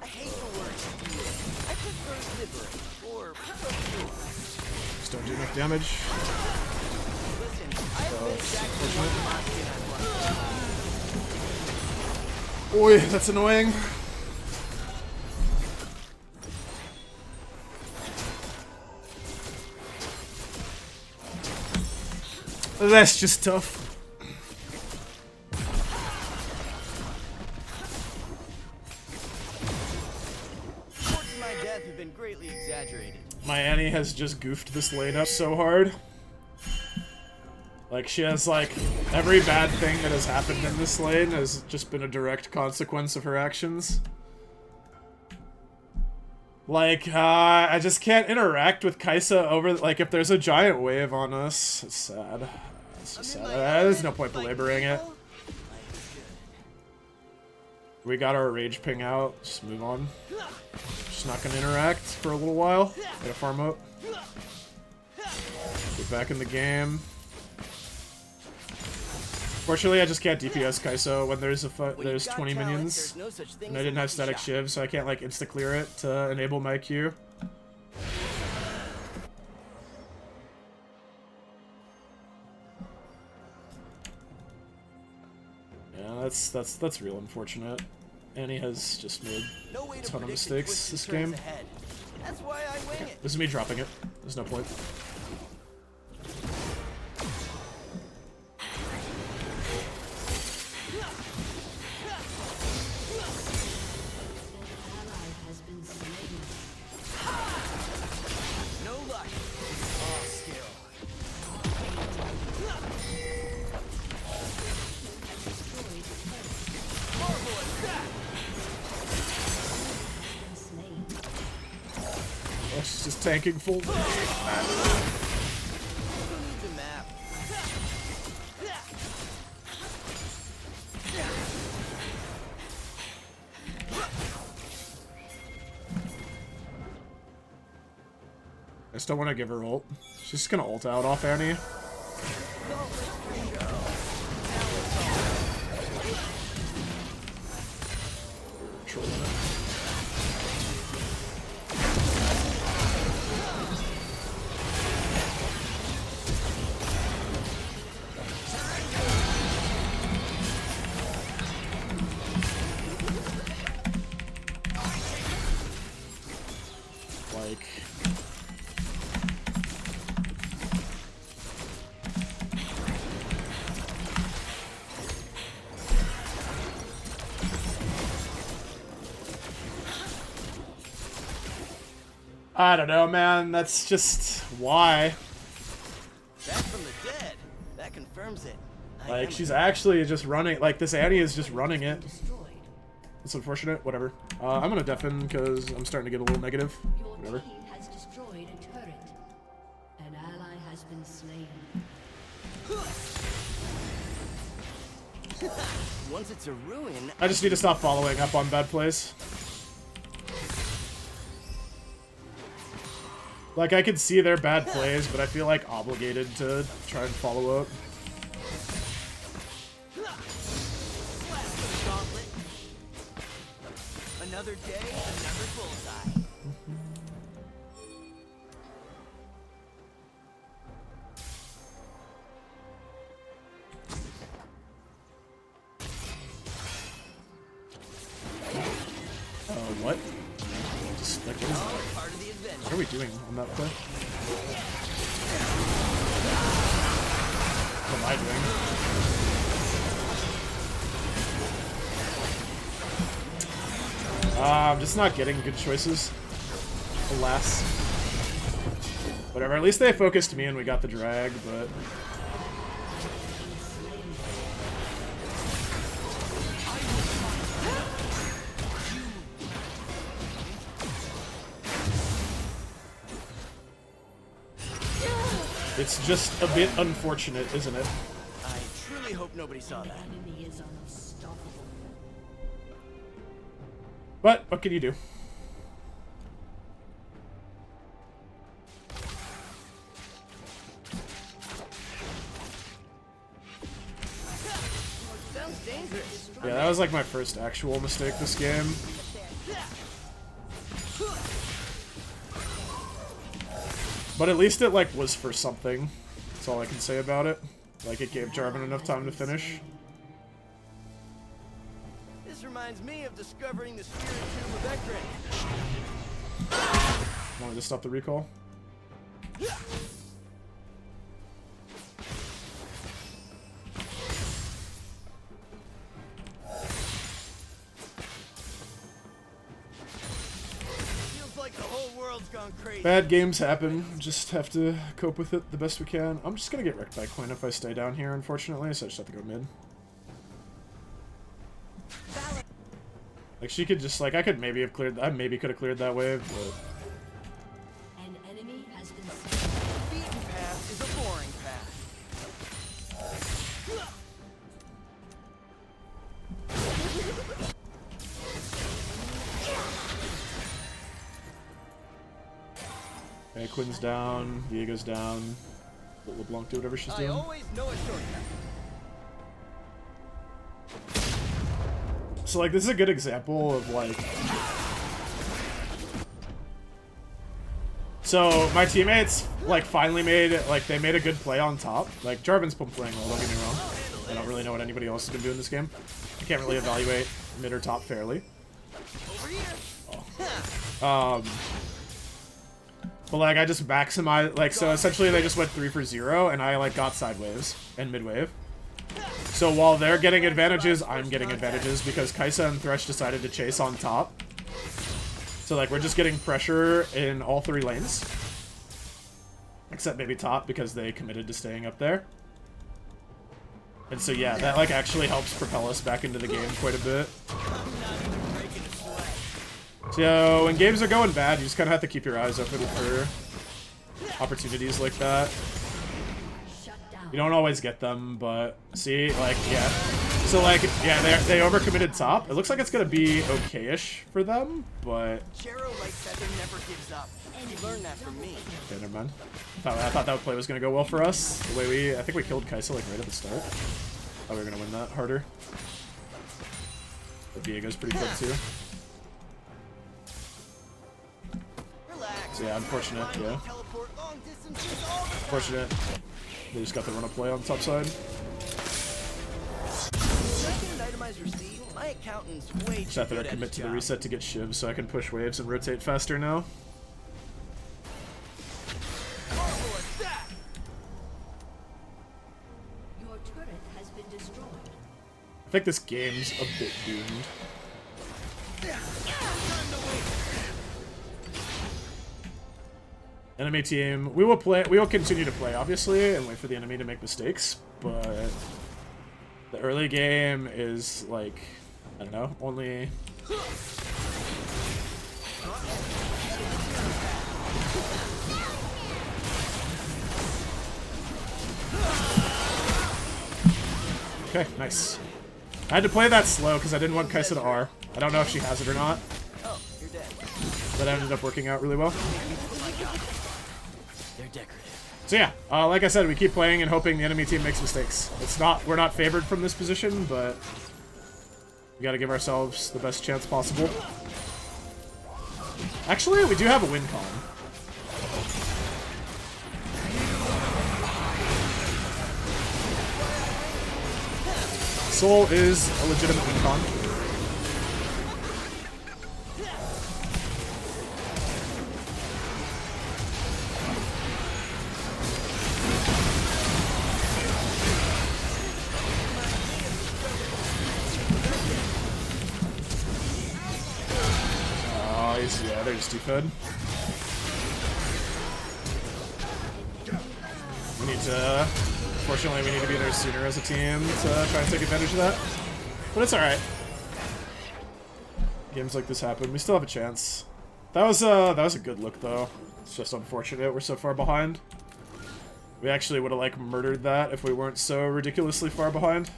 I hate the word steal. I prefer liberate or procure. Just don't do enough damage. Listen, I So admit Oi, that's annoying. That's just tough. Reports of my death have been greatly exaggerated. My Annie has just goofed this lane up so hard. Like, she has, like, every bad thing that has happened in this lane has just been a direct consequence of her actions. Like, I just can't interact with Kai'Sa over, like, if there's a giant wave on us. It's sad. It's just sad. There's no point belaboring it. We got our rage ping out. Just move on. Just not gonna interact for a little while. Gotta farm up. Get back in the game. Fortunately, I just can't DPS Kai'Sa when there's there's 20 minions, and I didn't have Statikk Shiv, so I can't like insta clear it to enable my Q. Yeah, that's real unfortunate. Annie has just made a ton of mistakes this game. That's why I wing it. This is me dropping it. There's no point. She's just tanking full. I still want to give her ult. She's just gonna ult out off Annie. Like, I don't know, man. That's just why. Back from the dead. That confirms it. Like, she's actually just running. Like, this Annie is just running it. It's unfortunate. Whatever. I'm gonna deafen because I'm starting to get a little negative. Whatever. Your team has destroyed a turret. An ally has been slain. Once it's a ruin, I just need to stop following up on bad plays. Like, I can see their bad plays, but I feel like obligated to try and follow up. another day, another bullseye. What? Just, like, what are we doing on that play? What am I doing? I'm just not getting good choices. Alas. Whatever, at least they focused me and we got the drag, but... It's just a bit unfortunate, isn't it? I truly hope nobody saw that. Enemy is unstoppable. But, what can you do? Sounds dangerous. Yeah, that was like my first actual mistake this game. But at least it, like, was for something. That's all I can say about it. Like, it gave Jarvan enough time to finish. This reminds me of discovering the spirit tomb of Ekron. Wanted to stop the recall. Feels like the whole world's gone crazy. Bad games happen. Just have to cope with it the best we can. I'm just gonna get wrecked by Quinn if I stay down here, unfortunately, so I just have to go mid. Like, she could just, like, I could maybe have cleared, I maybe could have cleared that wave, but... An enemy has been slain. The beaten path is a boring path. Okay, Quinn's down, Viego's down. Let LeBlanc do whatever she's I doing. always know a shortcut. So, like, this is a good example of, like... So, my teammates, like, finally made, like, they made a good play on top. Like, Jarvan's been playing well, don't get me wrong. I don't really know what anybody else has been doing this game. I can't really evaluate mid or top fairly. Over here. But, like, I just maximized, like, so essentially they just went 3 for 0, and I, like, got side waves and mid wave. So while they're getting advantages, I'm getting advantages because Kai'Sa and Thresh decided to chase on top. So, like, we're just getting pressure in all 3 lanes. Except maybe top because they committed to staying up there. And so, yeah, that, like, actually helps propel us back into the game quite a bit. So, when games are going bad, you just kind of have to keep your eyes open for opportunities like that. You don't always get them, but see, like, yeah. So, like, yeah, they overcommitted top. It looks like it's gonna be okay-ish for them, but... Chero like Feather never gives up. You learned that from me. Okay, never mind. I thought that play was gonna go well for us. The way I think we killed Kai'Sa, like, right at the start. Thought we were gonna win that harder. But Viego's pretty good, too. Relax. So, yeah, unfortunate, yeah. Teleport long distances all the time. Unfortunate. They just got the run-up play on the top side. Second itemized receipt, my accountant's way Just too have to good at commit his to the job. reset to get Shiv so I can push waves and rotate faster now. Marvel at that! Your turret has been destroyed. I think this game's a bit doomed. Enemy team, we will continue to play, obviously, and wait for the enemy to make mistakes, but the early game is, like, I don't know, only... Okay, nice. I had to play that slow because I didn't want Kai'Sa to R. I don't know if she has it or not. Oh, you're dead. That ended up working out really well. They're decorative. So yeah, like I said, we keep playing and hoping the enemy team makes mistakes. We're not favored from this position, but we gotta give ourselves the best chance possible. Actually, we do have a win con. Soul is a legitimate win con. Yeah, they're just too fed. We need to... Fortunately, we need to be there sooner as a team to try and take advantage of that. But it's alright. Games like this happen. We still have a chance. That was a good look, though. It's just unfortunate we're so far behind. We actually would have, like, murdered that if we weren't so ridiculously far behind.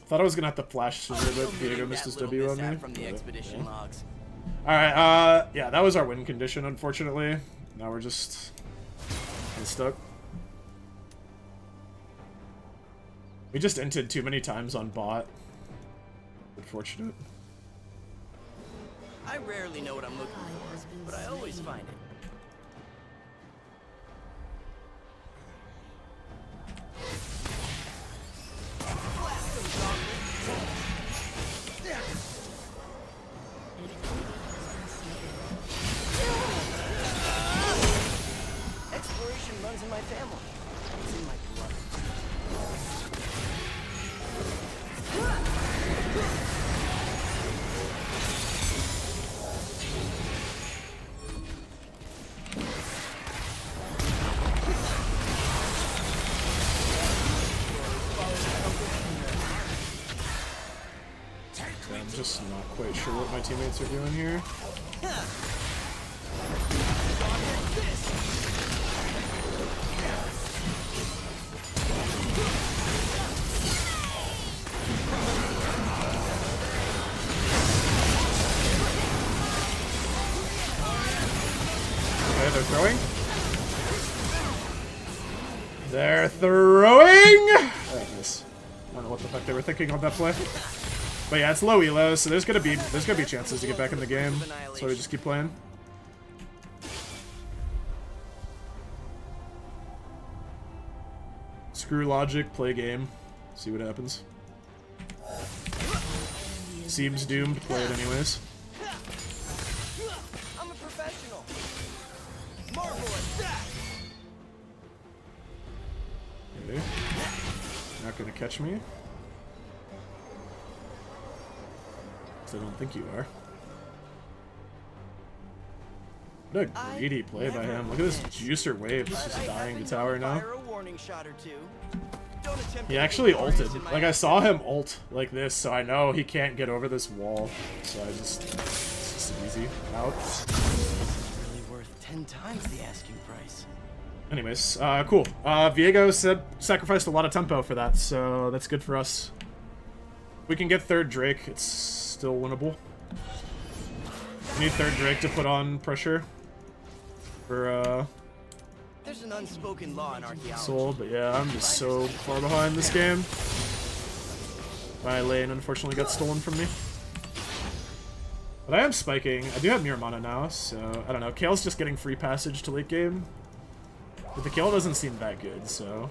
Thought I was gonna have to flash sooner, but Diego missed his W on me. From the expedition logs. Alright, yeah, that was our win condition, unfortunately. Now we're just stuck. We just inted too many times on bot. Unfortunate. I rarely know what I'm looking for, but I always find it. Exploration runs in my family. It's in my blood. I'm just not quite sure what my teammates are doing here. Okay, they're throwing. They're throwing! Oh, nice. I don't know what the fuck they were thinking on that play. But yeah, it's low elo, so there's gonna be chances to get back in the game. So we just keep playing. Screw logic, play game, see what happens. Seems doomed, play it anyways. I'm a professional. Marvel attack. Okay. Not gonna catch me. I don't think you are. What a greedy play by him. Look at this juicer wave. It's just dying to tower now. He actually ulted. Like, I saw him ult like this, so I know he can't get over this wall. So it's just an easy out. Really worth 10 times the asking price. Anyways, cool. Viego sacrificed a lot of tempo for that, so that's good for us. We can get third Drake. It's still winnable. We need third Drake to put on pressure for There's an unspoken law in archaeology. Soul, but yeah, I'm just so far behind this game. My lane unfortunately got stolen from me. But I am spiking. I do have mirror mana now, so I don't know. Kale's just getting free passage to late game. But the kill doesn't seem that good, so.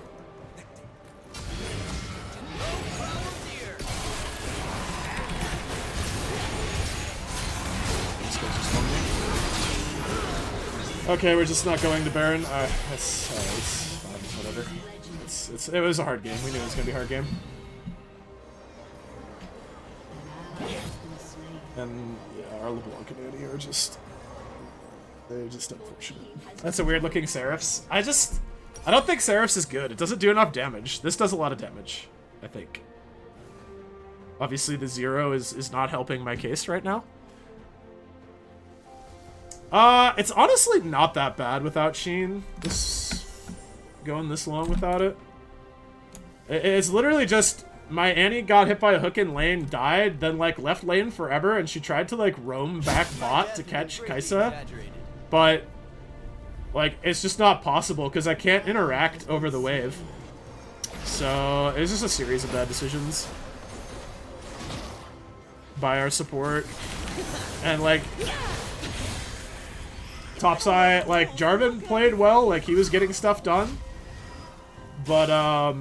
Okay, we're just not going to Baron. It's whatever. It was a hard game. We knew it was gonna be a hard game. And yeah, our LeBlanc and Annie are they're just unfortunate. That's a weird looking Seraphs. I don't think Seraphs is good. It doesn't do enough damage. This does a lot of damage, I think. Obviously the 0 is not helping my case right now. It's honestly not that bad without Sheen. Going this long without it. It's literally just my Annie got hit by a hook in lane, died, then like left lane forever, and she tried to like roam back bot to catch Kaisa. But like it's just not possible because I can't interact over the wave. So it's just a series of bad decisions by our support. And like topside, like Jarvan played well, like he was getting stuff done. But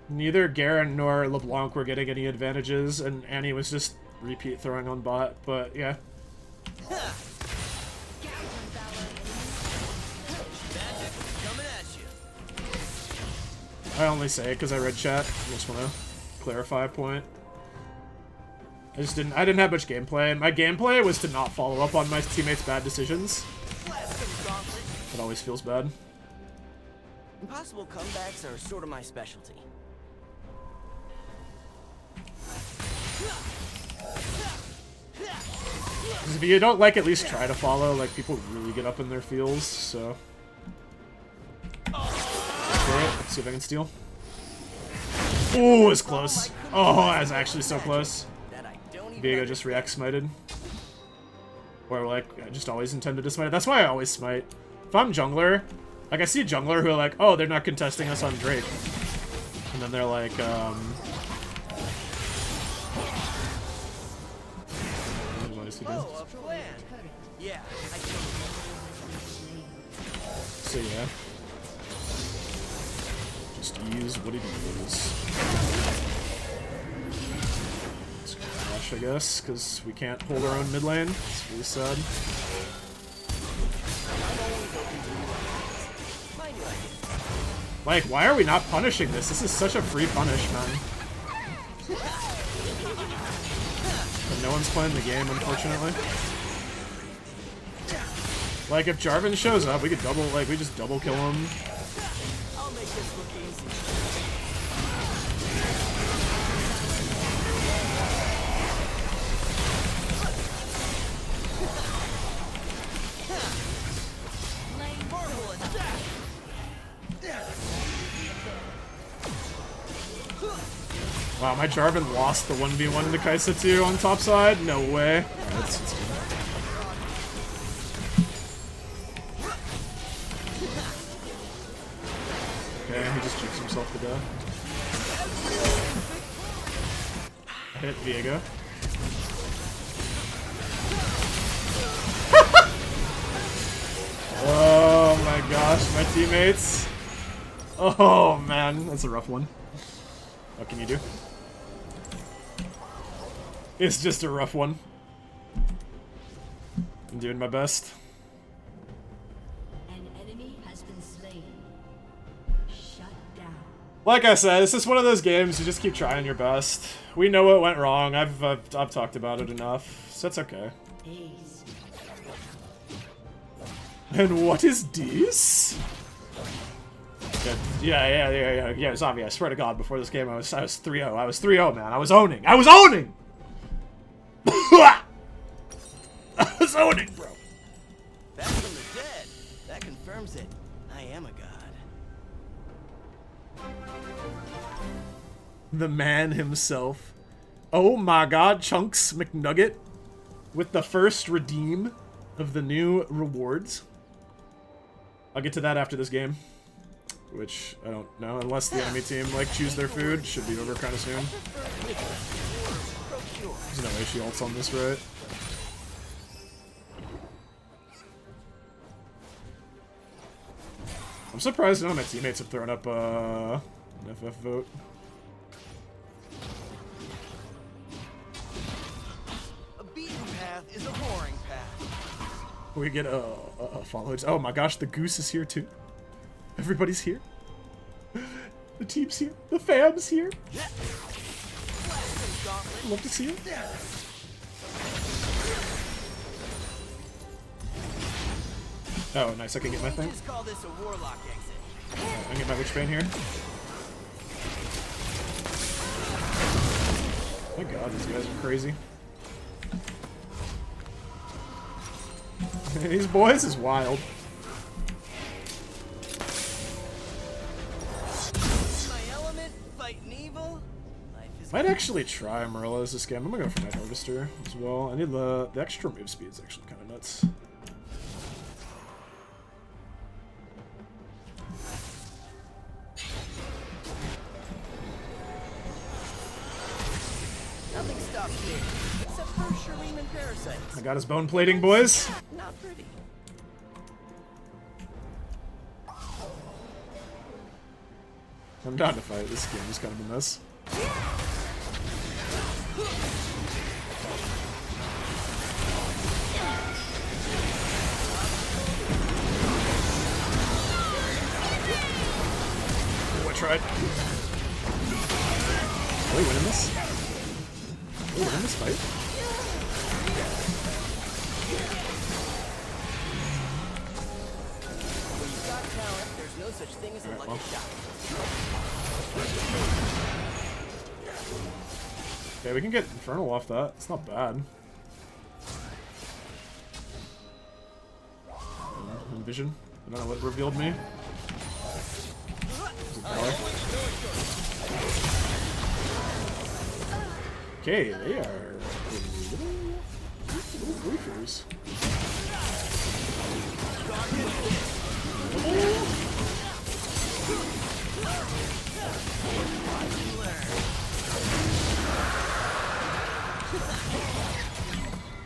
neither Garen nor LeBlanc were getting any advantages, and Annie was just repeat throwing on bot, but yeah. I only say it because I read chat. I just want to clarify a point. I didn't have much gameplay. My gameplay was to not follow up on my teammates' bad decisions. It always feels bad. Impossible comebacks are sort of my specialty. If you don't like at least try to follow, like people really get up in their feels, so. Let's see if I can steal. Oh, it's close. Oh, that's actually so close. Viego just react smited. Or like, I just always intended to smite. That's why I always smite. If I'm jungler, like I see a jungler who are like, oh, they're not contesting us on Drake. And then they're like, Yes, he did. Oh, a plan. Yeah, I can. So yeah. Just use what it is. Let's crash, I guess, because we can't hold our own mid lane. It's really sad. Like, why are we not punishing this? This is such a free punish, man. But no one's playing the game, unfortunately. Like, if Jarvan shows up, we could double, like, we just double kill him. I'll make this look easy. Wow, my Jarvan lost the 1v1 to Kaisa 2 on top side? No way. Alright, it's good. Okay, he just jukes himself to death. I hit Viego. Oh my gosh, my teammates. Oh man, that's a rough one. What can you do? It's just a rough one. I'm doing my best. An enemy has been slain. Shut down. Like I said, it's just one of those games. You just keep trying your best. We know what went wrong. I've talked about it enough, so it's okay. Ace. And what is this? Yeah, it's obvious. I swear to God, before this game, I was 3-0. I was 3-0, man. I was owning. I was owning! I was owning, bro. Back from the dead. That confirms it. I am a god. The man himself. Oh my God, Chunks McNugget. With the first redeem of the new rewards. I'll get to that after this game. Which, I don't know, unless the enemy team, like, choose their food. Should be over kind of soon. There's no way she ults on this, right? I'm surprised none of my teammates have thrown up, an FF vote. A beaten path is a boring path. We get a follow. Oh my gosh, the goose is here too. Everybody's here. The team's here. The fam's here. Love to see it. Oh, nice. I can get my thing. Just call this a warlock exit. I can get my witch bane here. Oh my God, these guys are crazy. These boys is wild. My element, fighting evil. Life is Might actually try Merla's this game. I'm gonna go for Night Harvester as well. I need the extra move speed is actually kind of nuts. nothing stops me except for Shireen and parasites. I got his bone plating, boys. Not pretty. I'm down to fight. This game is kind of a mess. Oh, I tried. Are we winning this? Are we winning this fight? When you've got talent, there's no such thing as a lucky shot. Okay, we can get Infernal off that. It's not bad. Vision. I don't know what revealed me. Is it power? Okay, they are little roofers.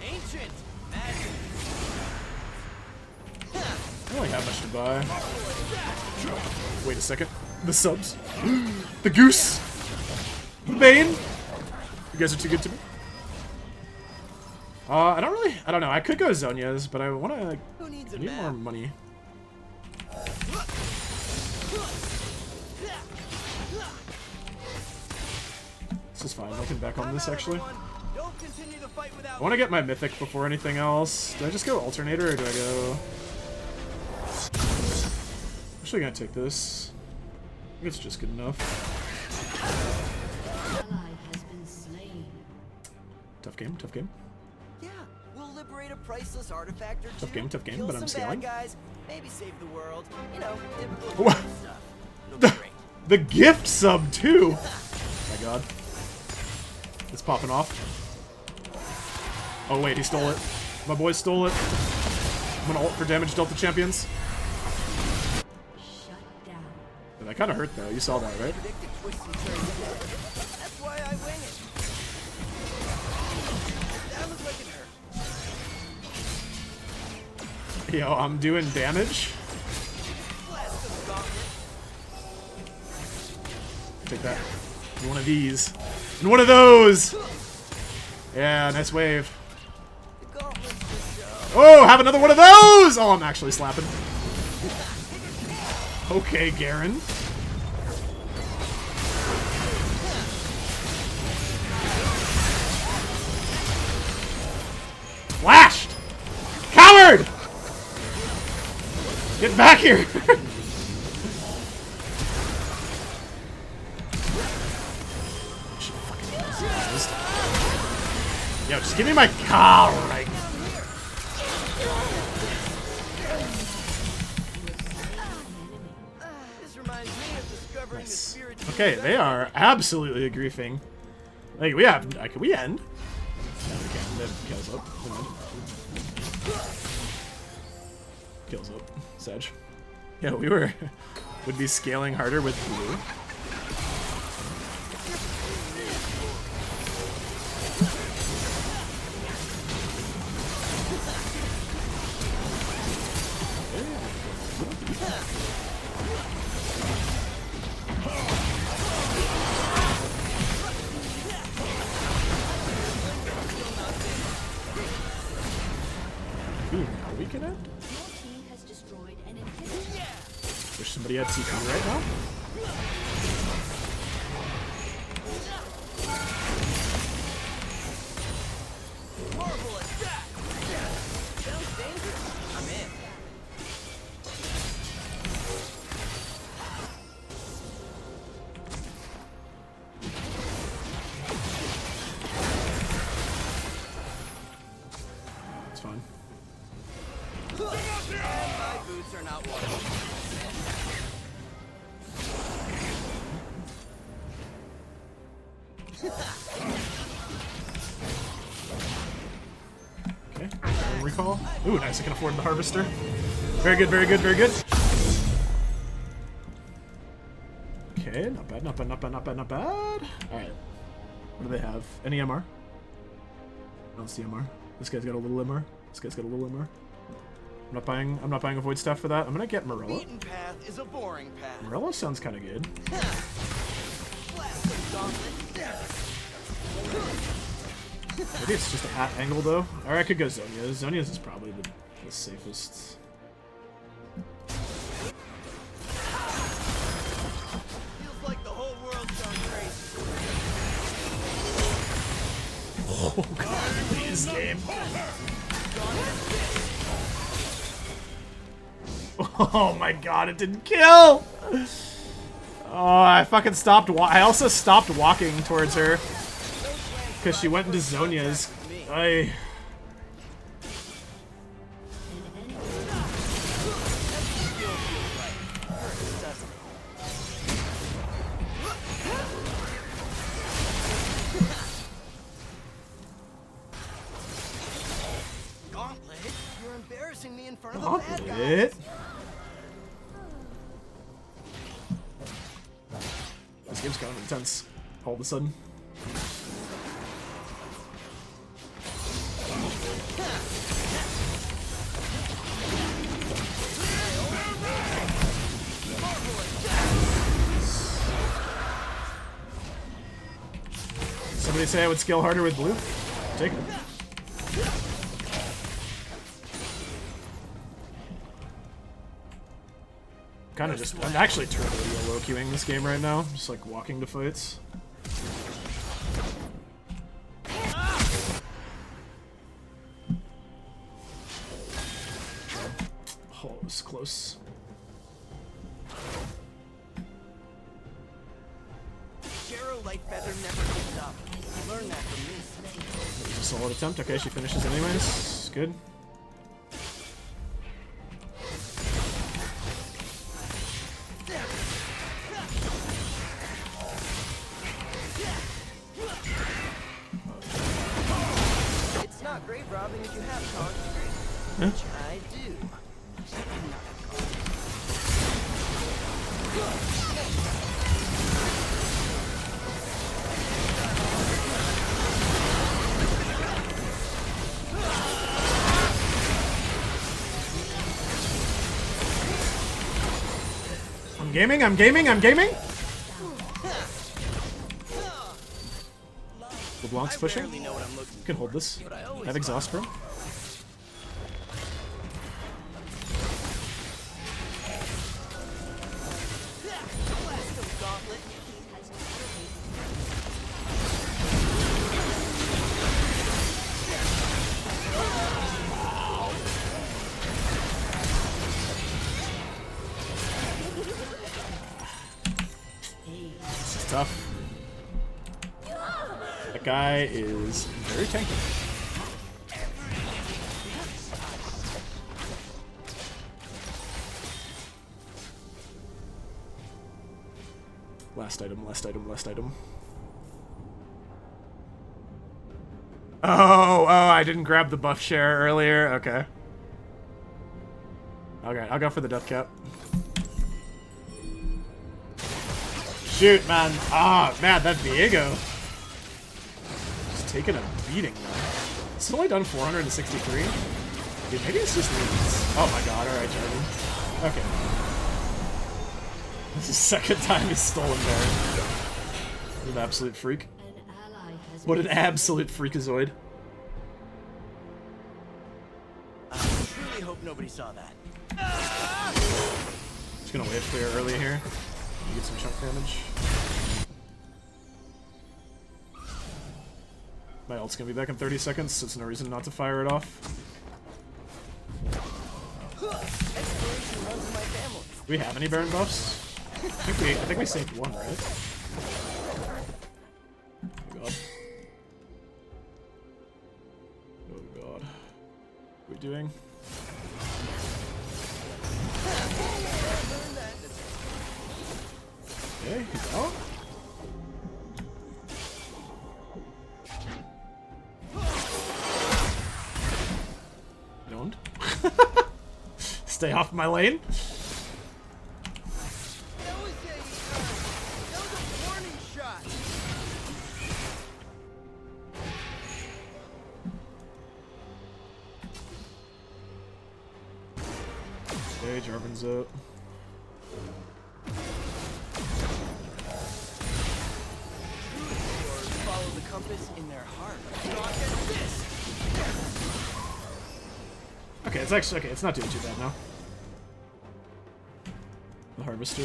Ain't Ancient magic. I don't really have much to buy. Wait a second. The subs. The goose. Bane. You guys are too good to me. I don't know. I could go Zonia's, but I want to. Who needs I a need more map? money. This is fine. I can back on this actually. Don't continue the fight without I want to get my mythic before anything else. Do I just go alternator or do I go? I'm actually gonna take this. I think it's just good enough. Ally has been slain. Tough game. Tough game. Yeah, we'll liberate a priceless artifact or two. Tough game, kill but I'm some scaling. bad guys, maybe save the world. You know, typical What? stuff. It'll be great. The gift sub too. Oh my god. It's popping off. Oh wait, he stole it. My boy stole it. I'm gonna ult for damage dealt to champions. Shut down. Yeah, that kind of hurt though. You saw that, right? Predict the twists and turns. That's why I wing it. That looks like it hurt. Yo, I'm doing damage. Blast of the gauntlet. Take that. And one of these. And one of those! Yeah, nice wave. The gauntlet's the show. Oh, have another one of those! Oh, I'm actually slapping. Okay, Garen. Flashed! Coward! Get back here! Yo, just give me my car right. This reminds me of discovering the spirit. Okay, they are absolutely griefing. Like, we have. Can we end? Yeah, we can. Then kills up. Kills up. Sedge. Yeah, we were. Would be scaling harder with blue. Ooh, now we can end? Your team has destroyed an inhibitor. Wish somebody had TP right now. Marvel attack. Sounds dangerous. I'm in. It's fine. My boots are not waterproof. Okay. Recall. Ooh, nice. I can afford the harvester. Very good, very good, very good. Okay, not bad, not bad, not bad, not bad, not bad. Alright. What do they have? Any MR? I don't see MR. This guy's got a little MR. This guy's got a little MR. I'm not buying a void staff for that. I'm gonna get Morella. Beaten path is a boring path. Morella sounds kinda good. Blast of gauntlet. Maybe it's just a at angle though. Or I could go Zonia's. Zonia's is probably the safest. Feels like the whole world's gone crazy. Oh god, please game. Oh my god, it didn't kill! Oh, I fucking stopped I also stopped walking towards her. Because she went into Zonia's. Gauntlet, you're embarrassing me in front of the bad guys. It. This game's kind of intense all of a sudden. Somebody say I would scale harder with blue? Take it. Kind of just, I'm actually totally low queuing this game right now. Just like walking to fights. Oh, it was close. Light feather never gives up. Learn that from me. There's a solid attempt. Okay, she finishes anyways. Good. It's not grave robbing if you have cards. Huh? Which I do. I'm gaming, I'm gaming, I'm gaming! LeBlanc's pushing. You can hold this. I have exhaust, bro. This is tough. That guy is very tanky. Last item, last item, last item. Oh, I didn't grab the buff share earlier. Okay. Okay, I'll go for the Daccat. Shoot, man. Ah, man, that Viego. Just taking a beating, man. It's only done 463. Dude, maybe it's just leads. Oh my god, alright, Jarvan. Okay. This is the second time he's stolen Baron. What an absolute freak. What an absolute freakazoid. I truly hope nobody saw that. Just gonna wave clear early here. Get some chunk damage. My ult's gonna be back in 30 seconds, so it's no reason not to fire it off. Exploration runs in my family. Do we have any Baron buffs? I think we saved one, right? Oh god. Oh god. What are we doing? Okay, he's out. Don't. Stay off my lane. That was a warning shot. Okay, Jarvan's out. Follow the compass in their heart. Okay, it's actually okay. It's not doing too bad now. The Harvester.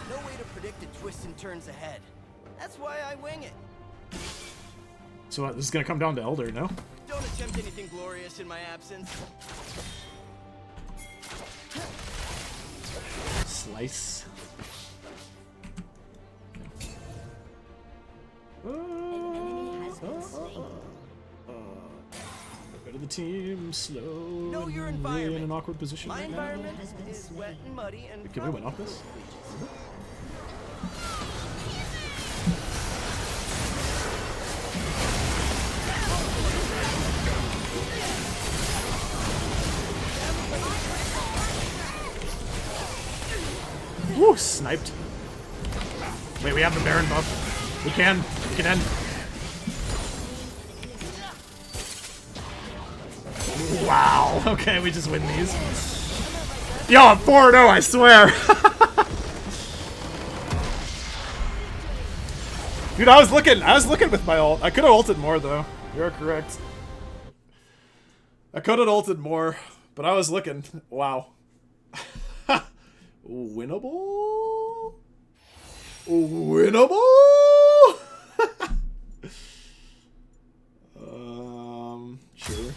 No way to predict the twists and turns ahead. That's why I wing it. So what, this is gonna come down to Elder, no? Don't attempt anything glorious in my absence. Slice. Go to the team, slow. Know your In environment. an awkward position My right now. environment is wet and muddy and Can we win off this? Woo, sniped. Wait, we have the Baron buff. We can end. Wow, okay, we just win these. Yo, I'm 4-0, I swear. Dude, I was looking with my ult. I could have ulted more though. You're correct. I could have ulted more, but I was looking. Wow. Winnable? Winnable? Sure.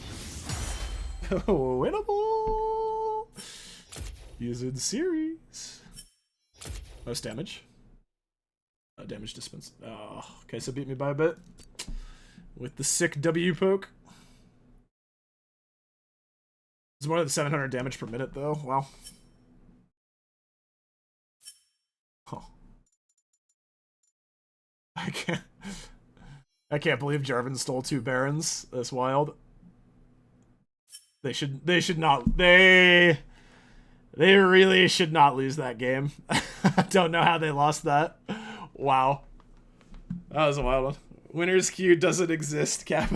Winnable? Using series. Most damage. Damage dispense. Oh, okay, so beat me by a bit. With the sick W poke. It's more than 700 damage per minute, though. Wow. Huh. I can't believe Jarvan stole 2 Barons. That's wild. They should not. They really should not lose that game. I don't know how they lost that. Wow. That was a wild one. Winner's queue doesn't exist, Cap.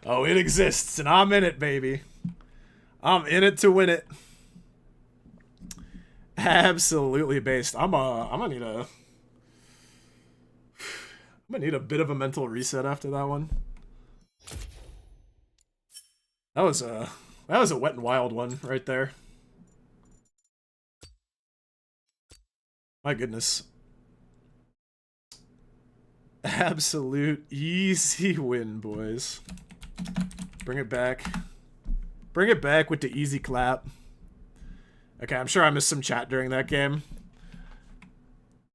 Oh, it exists, and I'm in it, baby. I'm in it to win it. Absolutely based. I'm gonna need a bit of a mental reset after that one. That was a wet and wild one right there. My goodness. Absolute easy win, boys. Bring it back. Bring it back with the easy clap. Okay, I'm sure I missed some chat during that game.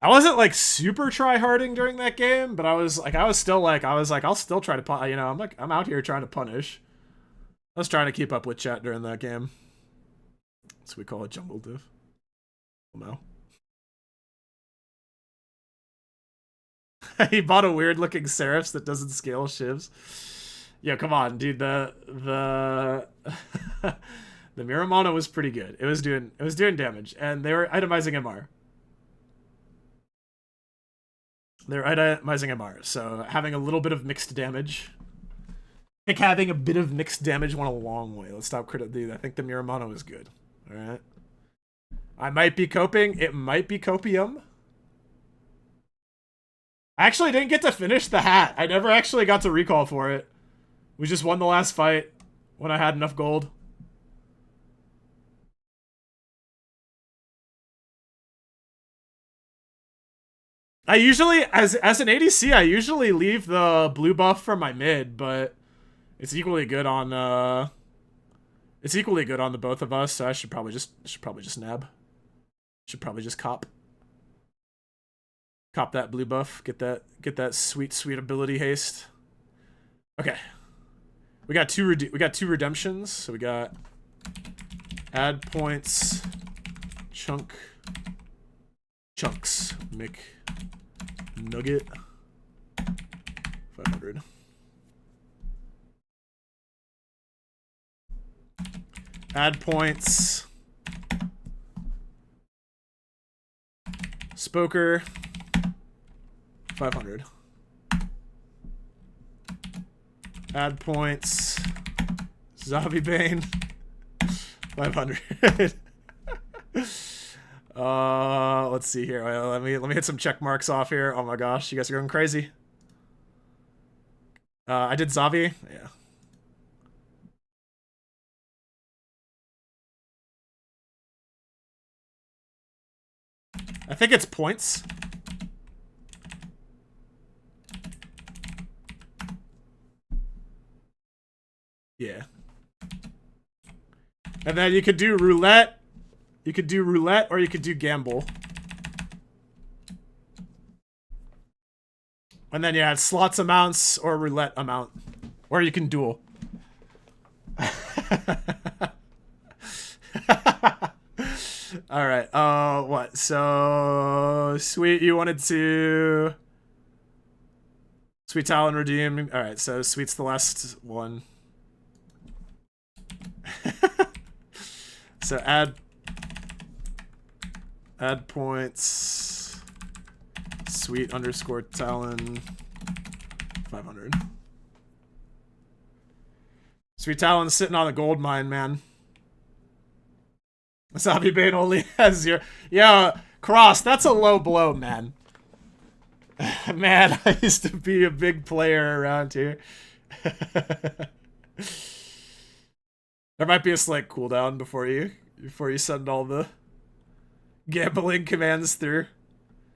I wasn't like super try-harding during that game, but I was still like, I'll still try to, you know, I'm out here trying to punish. I was trying to keep up with chat during that game. So we call it jungle div. No. He bought a weird looking Seraphs that doesn't scale shivs. Yeah, come on, dude. The the Miramana was pretty good. It was doing damage, and they were itemizing MR. They're itemizing MR, so having a little bit of mixed damage. I think having a bit of mixed damage went a long way. Let's stop criticizing. I think the Miramana is good. All right. I might be coping. It might be copium. I actually didn't get to finish the hat. I never actually got to recall for it. We just won the last fight when I had enough gold. I usually, as an ADC, I usually leave the blue buff for my mid, but it's equally good on the both of us. So I should probably just nab. Should probably just cop that blue buff. Get that sweet ability haste. Okay. We got two redemptions. So we got add points, chunks, Mick Nugget 500. Add points. Spoker 500. Add points. Zombie Bane 500. Let's see here. Let me hit some check marks off here. Oh my gosh, you guys are going crazy. I did Zavi. Yeah. I think it's points. Yeah. And then you could do roulette. You could do roulette or you could do gamble. And then you had slots amounts or roulette amount. Or you can duel. Alright, what? So, Sweet, you wanted to... Sweet Talon redeem. Alright, so Sweet's the last one. So add points. Sweet underscore Talon 500. Sweet Talon's sitting on a gold mine, man. Zombie Bane only has 0. Yo, Cross, that's a low blow, man. Man, I used to be a big player around here. There might be a slight cooldown before you send all the gambling commands through.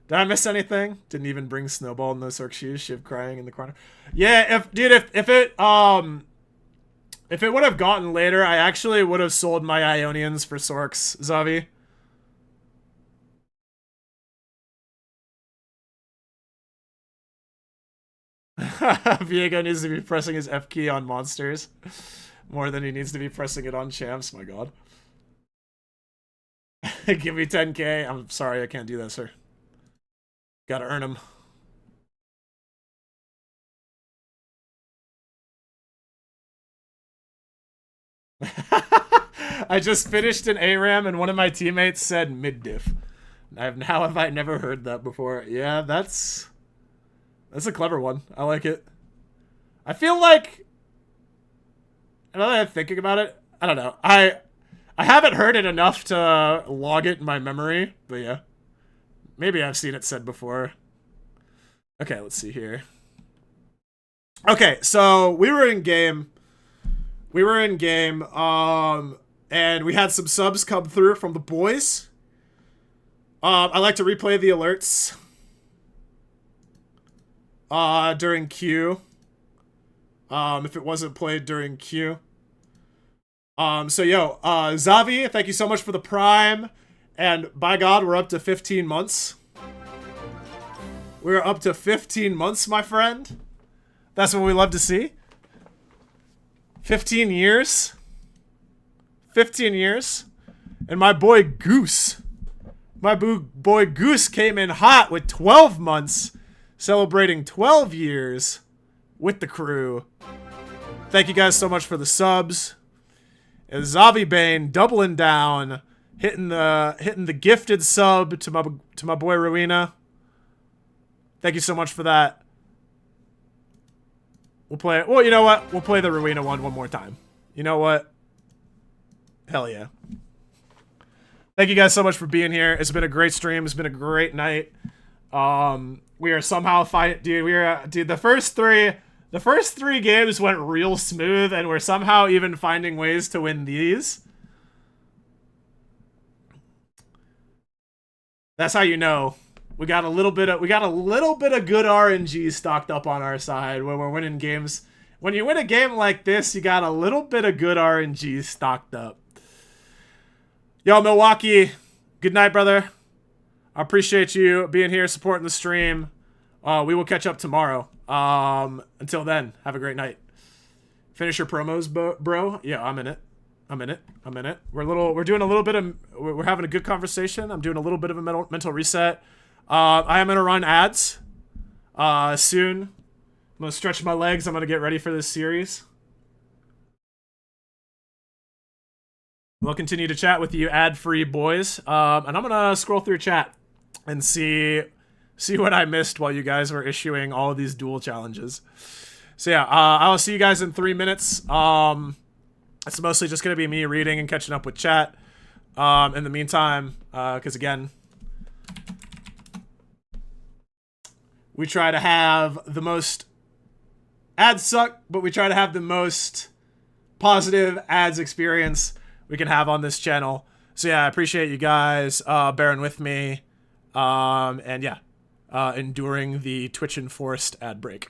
Did I miss anything? Didn't even bring Snowball in those orc shoes. Shiv crying in the corner. Yeah, if it would have gotten later, I actually would have sold my Ionians for Sorks, Zavi. Viego needs to be pressing his F key on monsters more than he needs to be pressing it on champs. My god. Give me 10k. I'm sorry, I can't do that, sir. Gotta earn them. I just finished an ARAM and one of my teammates said mid-diff. How have I never heard that before? Yeah, that's a clever one. I like it. I feel like, now that I'm thinking about it, I don't know. I haven't heard it enough to log it in my memory, but yeah. Maybe I've seen it said before. Okay, let's see here. Okay, so we were in game. And we had some subs come through from the boys. I like to replay the alerts during queue. If it wasn't played during queue. So yo, Zavi, thank you so much for the prime. And by God, we're up to 15 months. We're up to 15 months, my friend. That's what we love to see. 15 years. 15 years. And my boy Goose. My boy Goose came in hot with 12 months. Celebrating 12 years with the crew. Thank you guys so much for the subs. And Zavi Bane doubling down. Hitting the gifted sub to my boy Rowena. Thank you so much for that. We'll play it. Well, you know what? We'll play the Rowena one more time. You know what? Hell yeah. Thank you guys so much for being here. It's been a great stream. It's been a great night. We are somehow fighting, dude. The first three games went real smooth, and we're somehow even finding ways to win these. That's how you know we got a little bit of good RNG stocked up on our side when we're winning games. When you win a game like this, you got a little bit of good RNG stocked up. Yo, Milwaukee, good night, brother. I appreciate you being here, supporting the stream. We will catch up tomorrow. Until then, have a great night. Finish your promos, bro. Yeah, I'm in it. We're doing a little bit of, we're having a good conversation. I'm doing a little bit of a mental reset. I am going to run ads soon. I'm going to stretch my legs. I'm going to get ready for this series. We'll continue to chat with you ad-free boys. And I'm going to scroll through chat and see what I missed while you guys were issuing all of these duel challenges. So yeah, I'll see you guys in 3 minutes. It's mostly just going to be me reading and catching up with chat. In the meantime, because again, we try to have the most ads suck, but we try to have the most positive ads experience we can have on this channel. So yeah, I appreciate you guys bearing with me. And yeah, enduring the Twitch enforced ad break.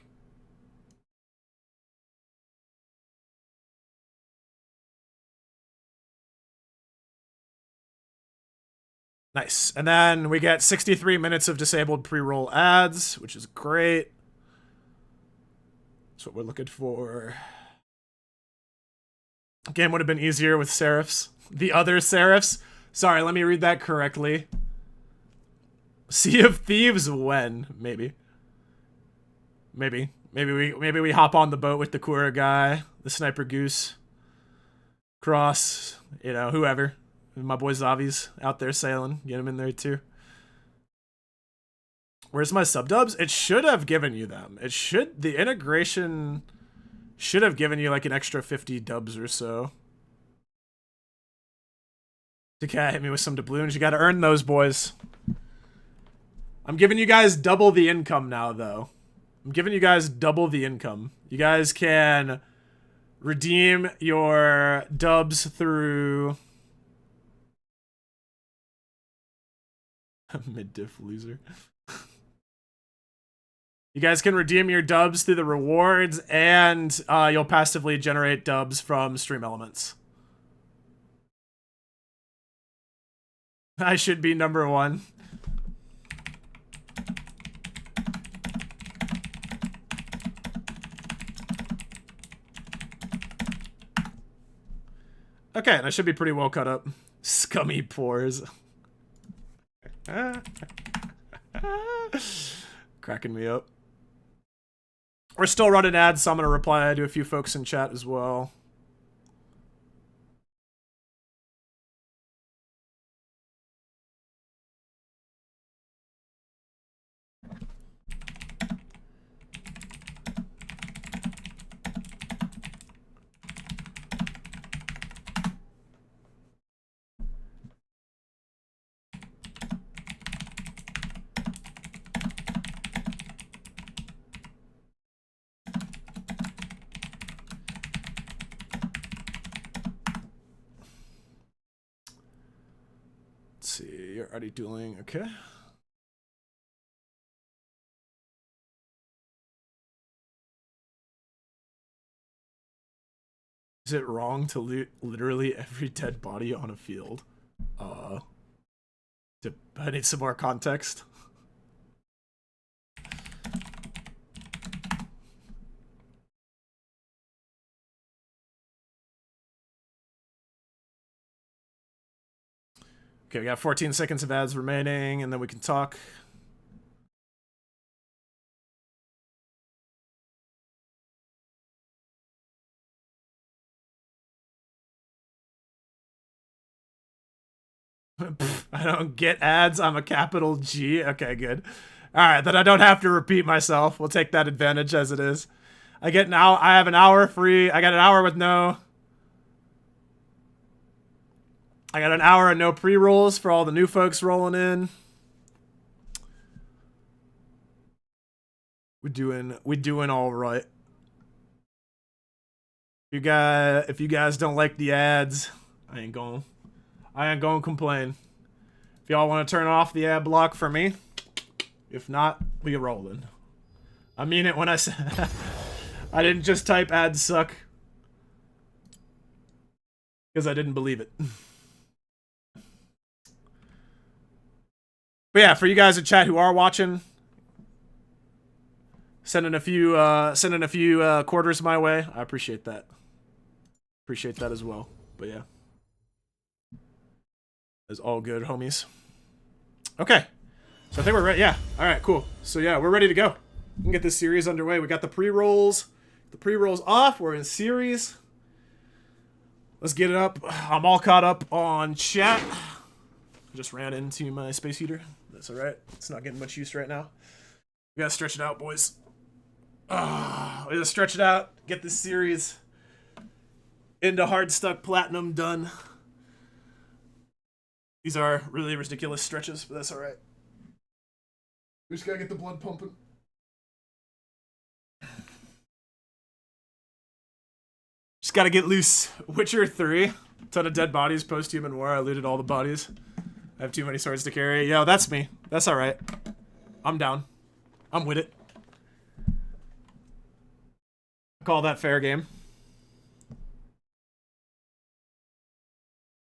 Nice. And then we get 63 minutes of disabled pre-roll ads, which is great. That's what we're looking for. Game would have been easier with Seraphs. The other Seraphs. Sorry, let me read that correctly. Sea of Thieves when? Maybe we hop on the boat with the Kura guy, the Sniper Goose, Cross, you know, whoever. My boy Zavi's out there sailing. Get him in there too. Where's my sub-dubs? It should have given you them. The integration should have given you like an extra 50 dubs or so. Daccat hit me with some doubloons. You got to earn those, boys. I'm giving you guys double the income now, though. I'm giving you guys double the income. You guys can redeem your dubs through... Mid-diff loser. You guys can redeem your dubs through the rewards, and you'll passively generate dubs from stream elements. I should be #1. Okay, and I should be pretty well cut up. Scummy pores. Cracking me up. We're still running ads, so I'm going to reply to a few folks in chat as well. See, you're already dueling. Okay. Is it wrong to loot literally every dead body on a field? I need some more context. Okay, we got 14 seconds of ads remaining, and then we can talk. I don't get ads. I'm a capital G. Okay, good. All right, then I don't have to repeat myself. We'll take that advantage as it is. I have an hour free. I got an hour with no... I got an hour and no pre-rolls for all the new folks rolling in. We're doing all right. If you guys don't like the ads, I ain't gonna complain. If y'all want to turn off the ad block for me, if not, we rolling. I mean it when I say I didn't just type ads suck because I didn't believe it. But yeah, for you guys in chat who are watching, sending a few quarters my way, I appreciate that. Appreciate that as well. But yeah, it's all good, homies. Okay, so I think we're ready. Yeah, all right, cool. So yeah, we're ready to go. We can get this series underway. We got the pre-rolls off. We're in series. Let's get it up. I'm all caught up on chat. Just ran into my space heater. That's all right. It's not getting much use right now. We gotta stretch it out, boys. We gotta stretch it out. Get this series into hard stuck platinum done. These are really ridiculous stretches, but that's all right. We just gotta get the blood pumping. Just gotta get loose. Witcher 3. Ton of dead bodies post-human war. I looted all the bodies. I have too many swords to carry. Yo, that's me. That's alright. I'm down. I'm with it. Call that fair game.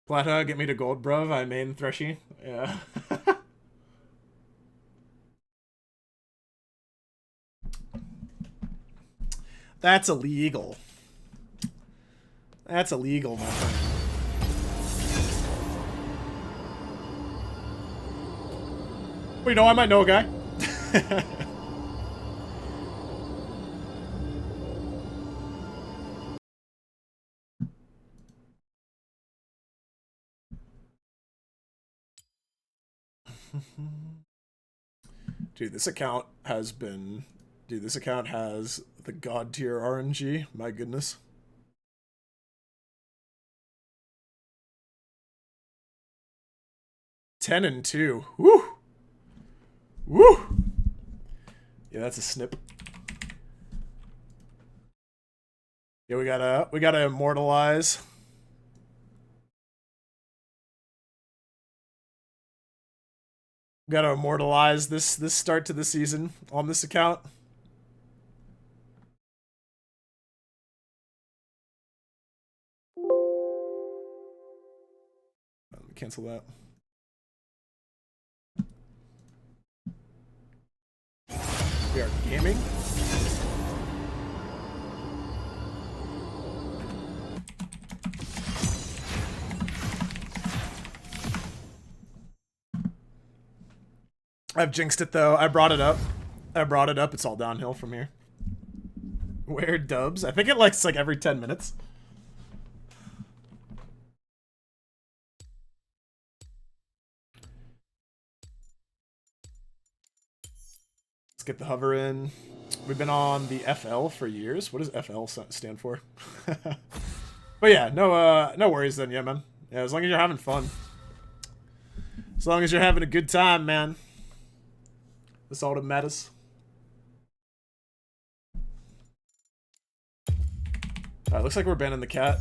Plata, get me to gold, bruv. I main Threshy. Yeah. That's illegal. That's illegal, my friend. Well, you know, I might know a guy. Dude, this account has been... Dude, this account has the god tier RNG. My goodness. 10-2. Woo! Woo! Yeah, that's a snip. Yeah, we gotta immortalize. We gotta immortalize this start to the season on this account. Let me cancel that. We are gaming. I've jinxed it though. I brought it up. It's all downhill from here. Where dubs? I think it likes like every 10 minutes. Let's get the hover in. We've been on the FL for years. What does FL stand for? But yeah, no worries then, yeah, man. Yeah, as long as you're having fun. As long as you're having a good time, man. That's all that matters. Alright, looks like we're banning the cat.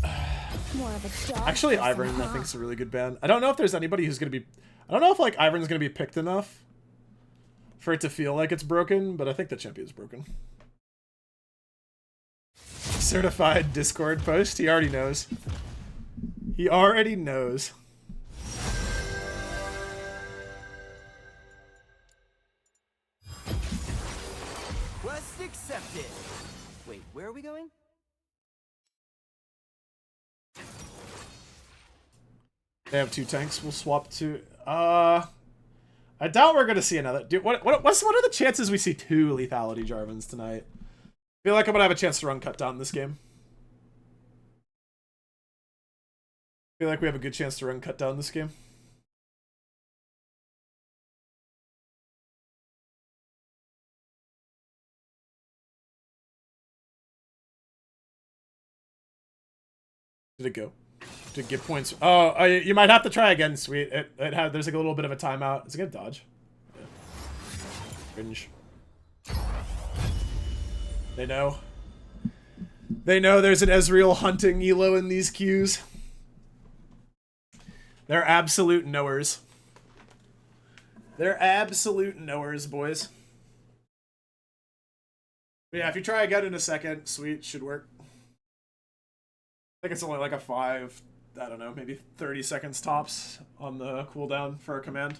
More of a dog Actually, person, Ivern, huh? I think, is a really good ban. I don't know if there's anybody who's gonna be... I don't know if, like, Ivern's gonna be picked enough for it to feel like it's broken, but I think the champion's broken. Certified Discord post? He already knows. He already knows. Quest accepted. Wait, where are we going? They have 2 tanks. We'll swap to... I doubt we're gonna see another... Dude, what are the chances we see 2 lethality Jarvans tonight? I feel like I'm gonna have a chance to run cut down this game. I feel like we have a good chance to run cut down this game. Did it go? Did it get points? Oh, you might have to try again, sweet. There's like a little bit of a timeout. Is it gonna dodge? Yeah. Cringe. They know. They know there's an Ezreal hunting Elo in these queues. They're absolute knowers. They're absolute knowers, boys. But yeah, if you try again in a second, sweet, should work. I think it's only like a 5, I don't know, maybe 30 seconds tops on the cooldown for a command.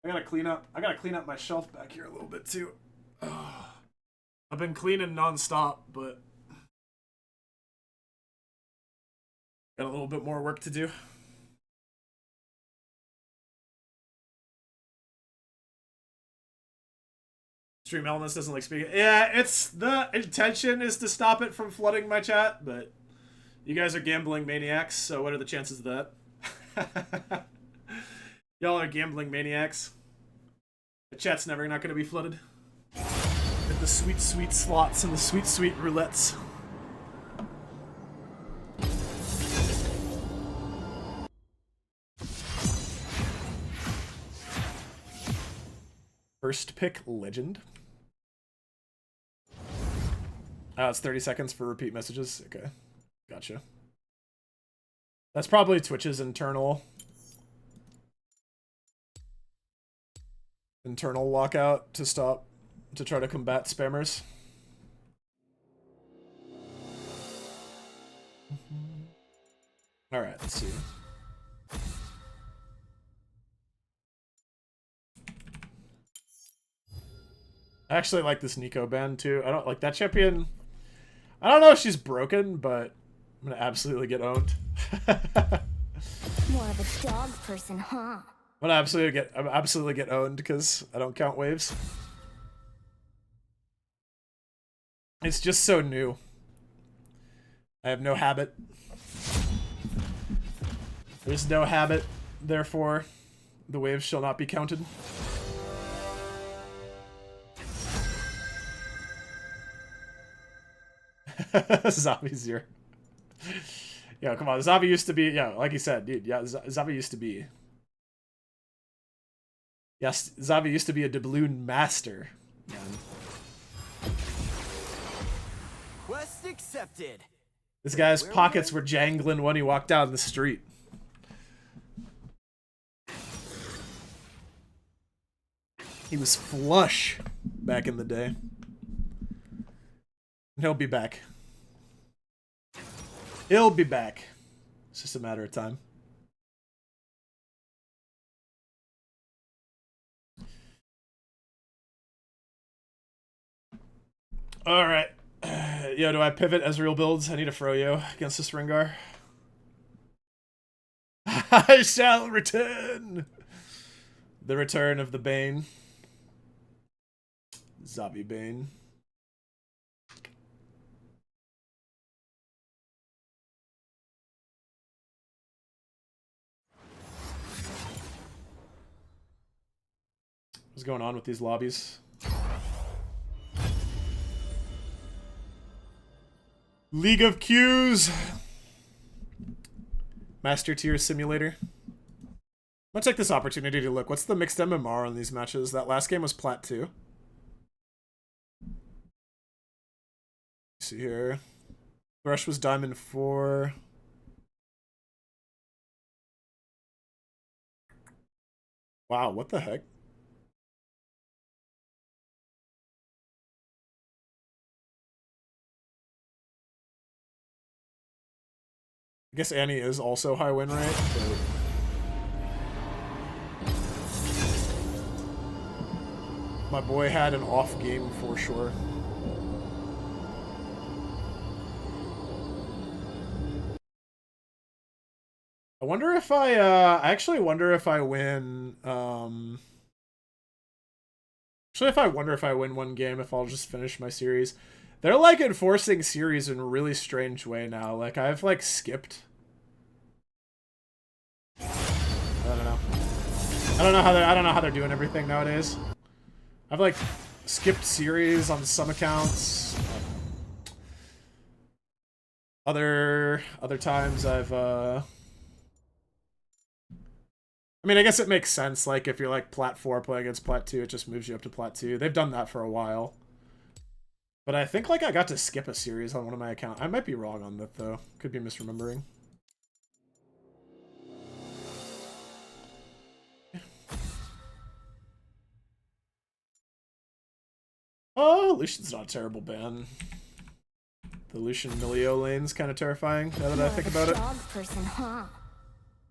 I gotta clean up my shelf back here a little bit too. Ugh. I've been cleaning nonstop, but got a little bit more work to do. Stream Elements doesn't like speaking. Yeah, it's the intention is to stop it from flooding my chat, but you guys are gambling maniacs, so what are the chances of that? Y'all are gambling maniacs. The chat's never not going to be flooded. With the sweet, sweet slots and the sweet, sweet roulettes. First pick, Legend. Oh, it's 30 seconds for repeat messages. Okay, gotcha. That's probably Twitch's internal lockout to try to combat spammers. All right, let's see. I actually like this Nico band too. I don't like that champion. I don't know if she's broken, but I'm gonna absolutely get owned. More of a dog person, huh? I'm gonna absolutely get owned because I don't count waves. It's just so new. I have no habit. There's no habit, therefore the waves shall not be counted. Zombie 0. Yeah, come on. Zavi used to be, yeah, like you said, dude. Yeah, Zavi used to be. Yes, Zavi used to be a doubloon master. Man. Quest accepted. This guy's pockets were jangling when he walked down the street. He was flush back in the day. And he'll be back. He'll be back. It's just a matter of time. Alright. Yo, do I pivot Ezreal builds? I need a Froyo against this Rengar. I shall return! The return of the Bane. Zabi Bane. What's going on with these lobbies? League of Qs. Master Tier Simulator. I'm gonna take this opportunity to look. What's the mixed MMR on these matches? That last game was Plat 2. See here. Thresh was Diamond 4. Wow, what the heck? I guess Annie is also high win rate, but... My boy had an off game for sure. I wonder if I actually wonder if I win, actually if I wonder if I win one game, if I'll just finish my series. They're like enforcing series in a really strange way now. Like I've like skipped. I don't know. I don't know how they're doing everything nowadays. I've like skipped series on some accounts. Other times I've I mean, I guess it makes sense. Like if you're like Plat 4 playing against Plat 2, it just moves you up to Plat 2. They've done that for a while. But I think like I got to skip a series on one of my accounts. I might be wrong on that though. Could be misremembering. Oh, Lucian's not a terrible ban. The Lucian Milio lane's kind of terrifying now that I think about it. Dog person, huh?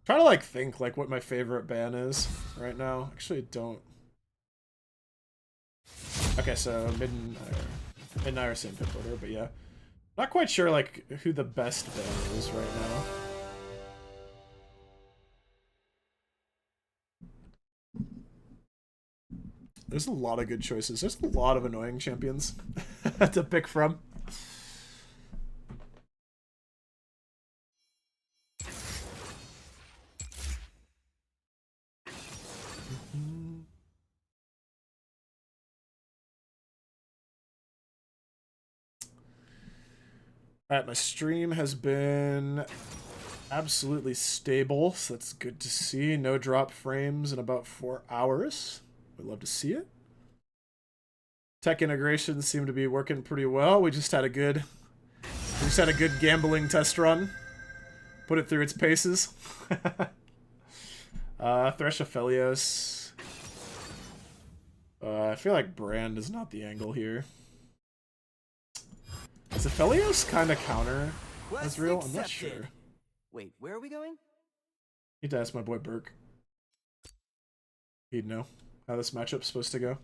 Trying to like think like what my favorite ban is right now. Actually, don't. Okay, so mid and I are same pick order, but yeah, not quite sure like who the best ban is right now. There's a lot of good choices. There's a lot of annoying champions to pick from. Alright, my stream has been absolutely stable, so that's good to see. No drop frames in about 4 hours. We'd love to see it. Tech integrations seem to be working pretty well. We just had a good gambling test run. Put it through its paces. Thresh Aphelios. I feel like Brand is not the angle here. Is Aphelios kind of counter Ezreal? I'm not sure. Wait, where are we going? Need to ask my boy Burke. He'd know how this matchup's supposed to go.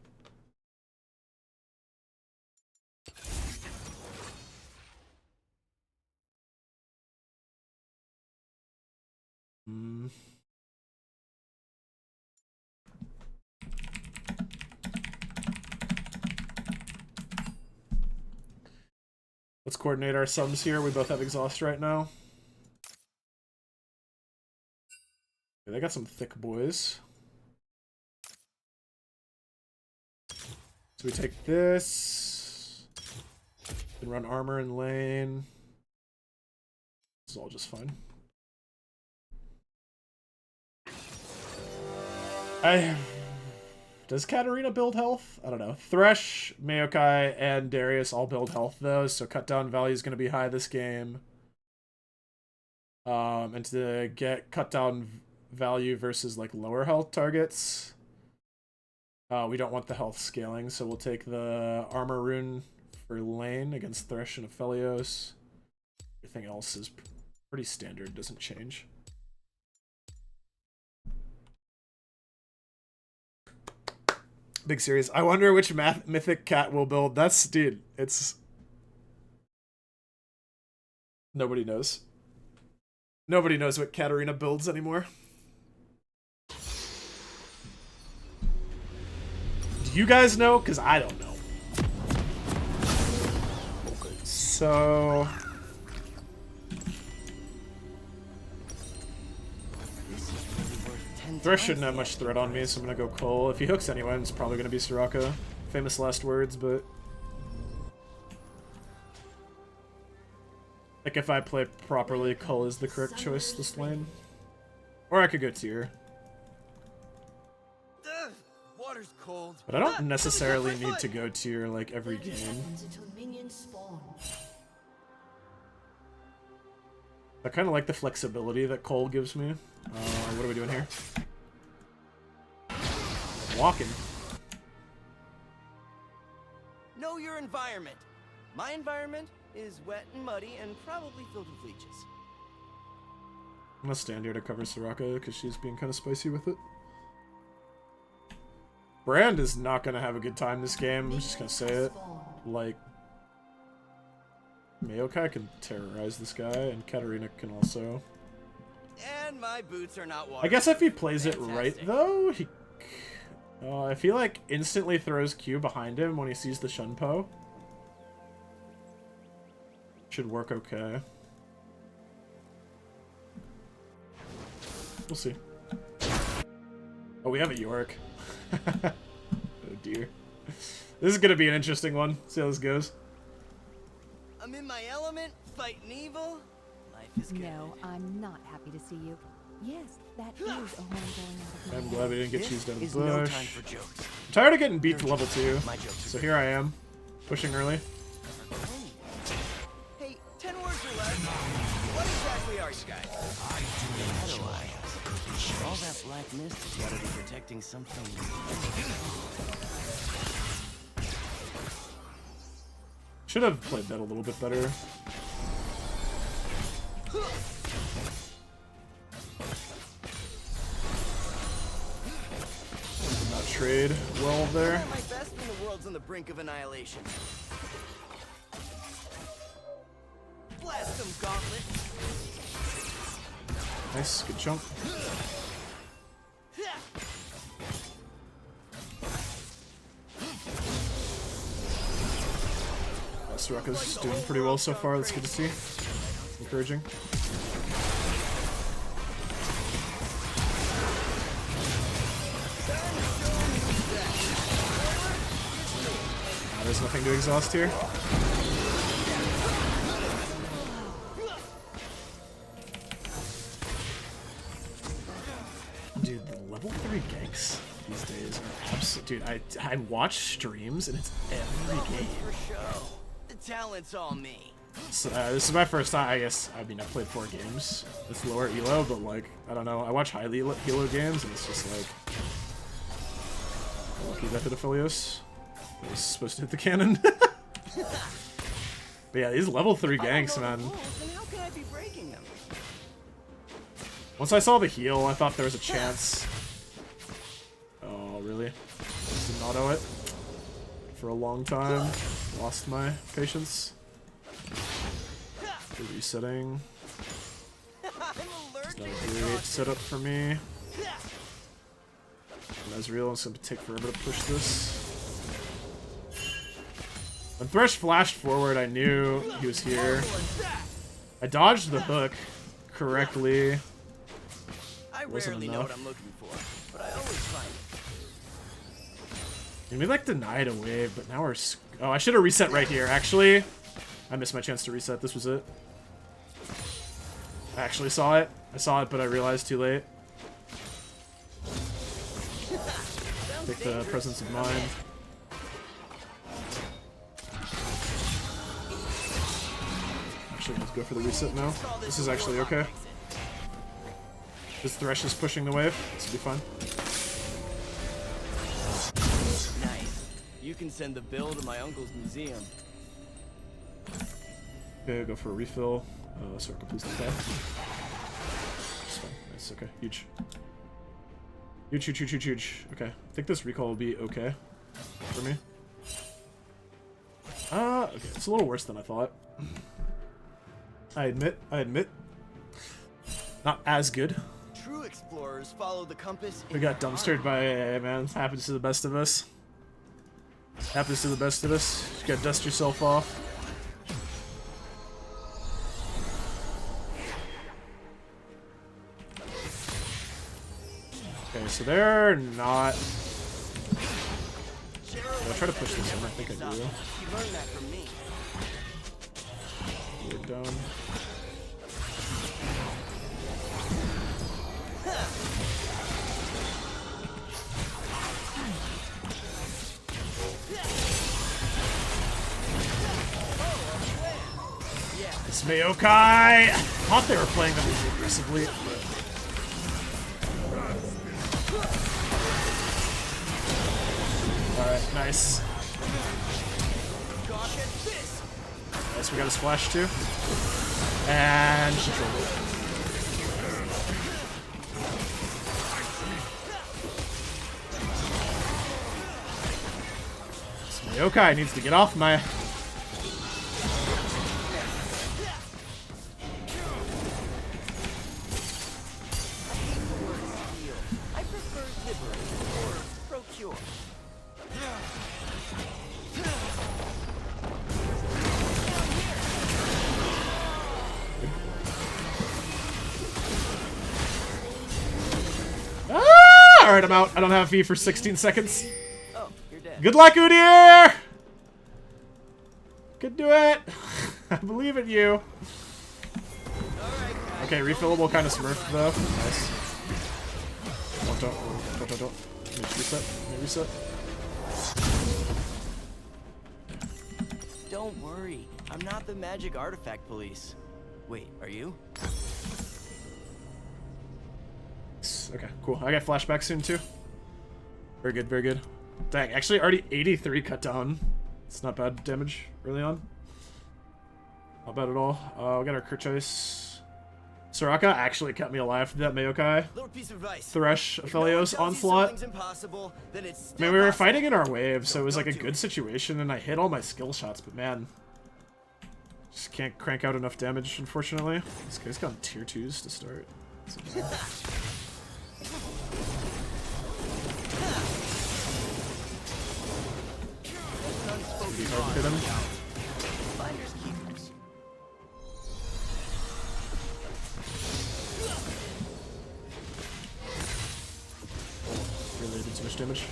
Let's coordinate our sums here. We both have exhaust right now. Okay, they got some thick boys. So we take this and run armor in lane. It's all just fine. Does Katarina build health? I don't know. Thresh, Maokai, and Darius all build health though, so cut down value is going to be high this game. And to get cut down value versus like lower health targets, we don't want the health scaling, so we'll take the armor rune for lane against Thresh and Aphelios. Everything else is pretty standard, doesn't change. Big series. I wonder which mythic cat will build. That's, dude, it's... Nobody knows. Nobody knows what Katarina builds anymore. Do you guys know? Because I don't know. So... Thresh shouldn't have much threat on me, so I'm gonna go Cole. If he hooks anyone, it's probably gonna be Soraka. Famous last words, but... like, if I play properly, Cole is the correct choice this lane. Or I could go tier. Water's cold. But I don't necessarily need to go tier, like, every game. I kind of like the flexibility that Cole gives me. What are we doing here? Walking. Know your environment. My environment is wet and muddy and probably filled with leeches. I'm gonna stand here to cover Soraka because she's being kind of spicy with it. Brand is not gonna have a good time this game. I'm just gonna say it. Like, Maokai can terrorize this guy, and Katarina can also. And my boots are not water. I guess if he plays it right, Fantastic. though, he... if he, like, instantly throws Q behind him when he sees the Shunpo, should work okay. We'll see. Oh, we have a Yorick. Oh, dear. This is gonna be an interesting one. See how this goes. I'm in my element, fighting evil. Life is good. No, I'm not happy to see you. Yes, that is a horn going out of my I'm head. glad we didn't get cheesed out of Is the no bush. time for jokes. I'm tired of getting beat to level 2, My jokes so are here I am, pushing early. Hey, 10 words or less. What exactly are you guys? All that black mist has got to be protecting something. Should have played that a little bit better. Did not trade well there. I'm at my best when the world's on the brink of annihilation. Blast them, gauntlet. Nice, good jump. Soraka's doing pretty well so far, that's good to see. Encouraging. There's nothing to exhaust here. Dude, the level 3 ganks these days are absolute. Dude, I watch streams and it's every game. For show. The talent's all me. So, this is my first time, I guess. I mean, I played 4 games. It's lower elo, but like, I don't know. I watch high elo games and it's just like. Lucky that hit Aphelios. I was supposed to hit the cannon. But yeah, these level 3 ganks, man. Then how can I be breaking them? Once I saw the heal, I thought there was a chance. Oh, really? Just didn't auto it for a long time. Lost my patience. Resetting. I'm It's allergic not a to great dog. setup for me. Ezreal, it's going to take forever to push this. When Thresh flashed forward, I knew he was here. I dodged the hook correctly. I Wasn't rarely know what enough. I'm looking for, but I always find it. And we like denied a wave, but now we're... Oh, I should have reset right here, actually. I missed my chance to reset. This was it. I actually saw it. I saw it, but I realized too late. Take the presence of mind. Actually, let's go for the reset now. This is actually okay. This Thresh is pushing the wave. This will be fun. Nice. You can send the bill to my uncle's museum. Okay, go for a refill. Circle, please don't die. It's fine. Nice, okay. Huge. Huge, huge, huge, huge, huge. Okay. I think this recall will be okay for me. Okay. It's a little worse than I thought. I admit. Not as good. True explorers follow the compass. We got dumpstered by AA, man. Happens to the best of us. Happens to the best of us. You gotta dust yourself off. Okay, so they're not... I'll try to push this in. I think I do. You learned that from me. We're down. It's Mayokai! I thought they were playing them aggressively, but... Alright, nice. Nice, we got a splash too. And she trolled it. This Mayokai needs to get off my... I prefer liberate or procure. Alright, I'm out. I don't have V for 16 seconds. Oh, you're dead. Good luck, Udyr! Could do it! I believe in you. Okay, refillable kind of smurfed though. Nice. Don't. Let me reset. Don't worry. I'm not the magic artifact police. Wait, are you? Okay, cool. I got flashback soon too. Very good, very good. Dang, actually already 83 cut down. It's not bad damage early on. Not bad at all. We got our Kerchise. Soraka actually kept me alive for that Mayokai. Little piece of advice. Thresh, If no one Aphelios, tells you Onslaught. something's impossible, then it's I still mean, we were possible. fighting in our wave, so it was like a Don't do good it. situation, and I hit all my skill shots, but man. Just can't crank out enough damage, unfortunately. This guy's got tier 2s to start. Be hard to hit him. Finders keepers. Really did too much damage.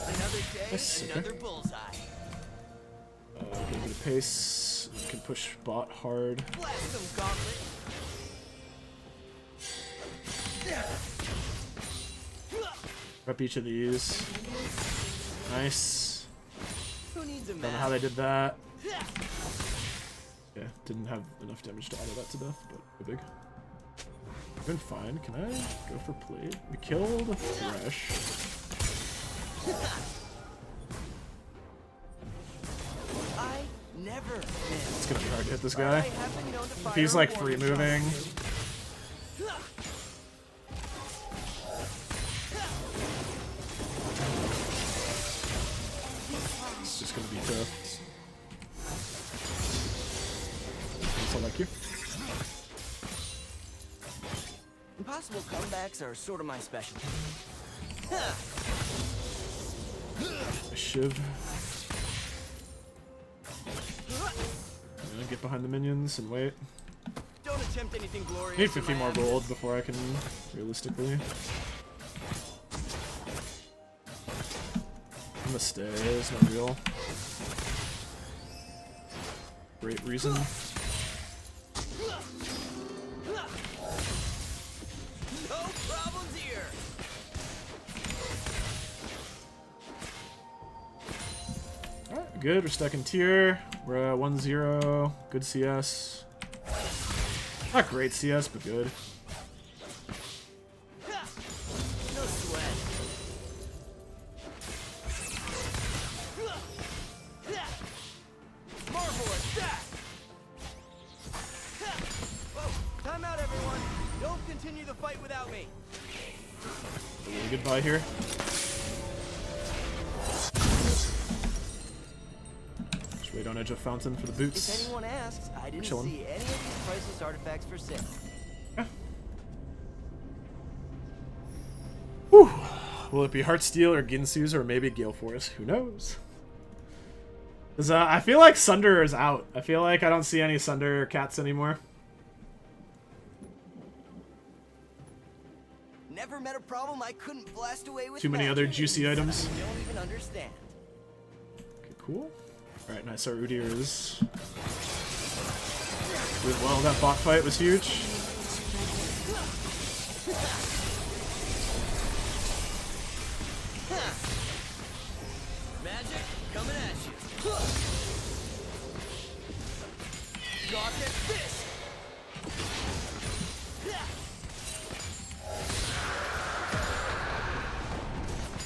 Another day, Yes, okay. another bullseye. Get a bit of pace. We can push bot hard. Blast them, gauntlet. Rep each of these. Nice. Who needs a Don't know map? how they did that. Yeah, didn't have enough damage to auto that to death, but we're big. Been fine. Can I go for plate? We killed Thresh. I never miss. It's gonna be hard to hit this I guy. have been known to fire He's like a free warning moving. shot. It's just gonna be tough. So like you. Impossible comebacks are sort of my specialty. A Shiv. I'm gonna get behind the minions and wait. Don't attempt anything glorious. Need in 50 my more absence. gold before I can realistically. I'm gonna stay, it's not real. great reason. No problems here. Alright, good. We're stuck in tier. We're at 1-0. Good CS. Not great CS, but good. No sweat. Marvel attack. Whoa, time out, everyone. Don't continue the fight without me. A little goodbye here. Just wait on Edge of Fountain for the If boots. anyone asks, I didn't chilling. see any of these priceless artifacts for sale. Whew. Will it be Heartsteel or Ginsu's or maybe Gale Force? Who knows? 'Cause, I feel like Sunder is out. I feel like I don't see any Sunder cats anymore. Never met a problem I couldn't blast away with. Too many other juicy items. You don't even understand. Okay, cool. Alright, nice. Our Udyr is doing well. That bot fight was huge. Magic coming at you. Daccat fist.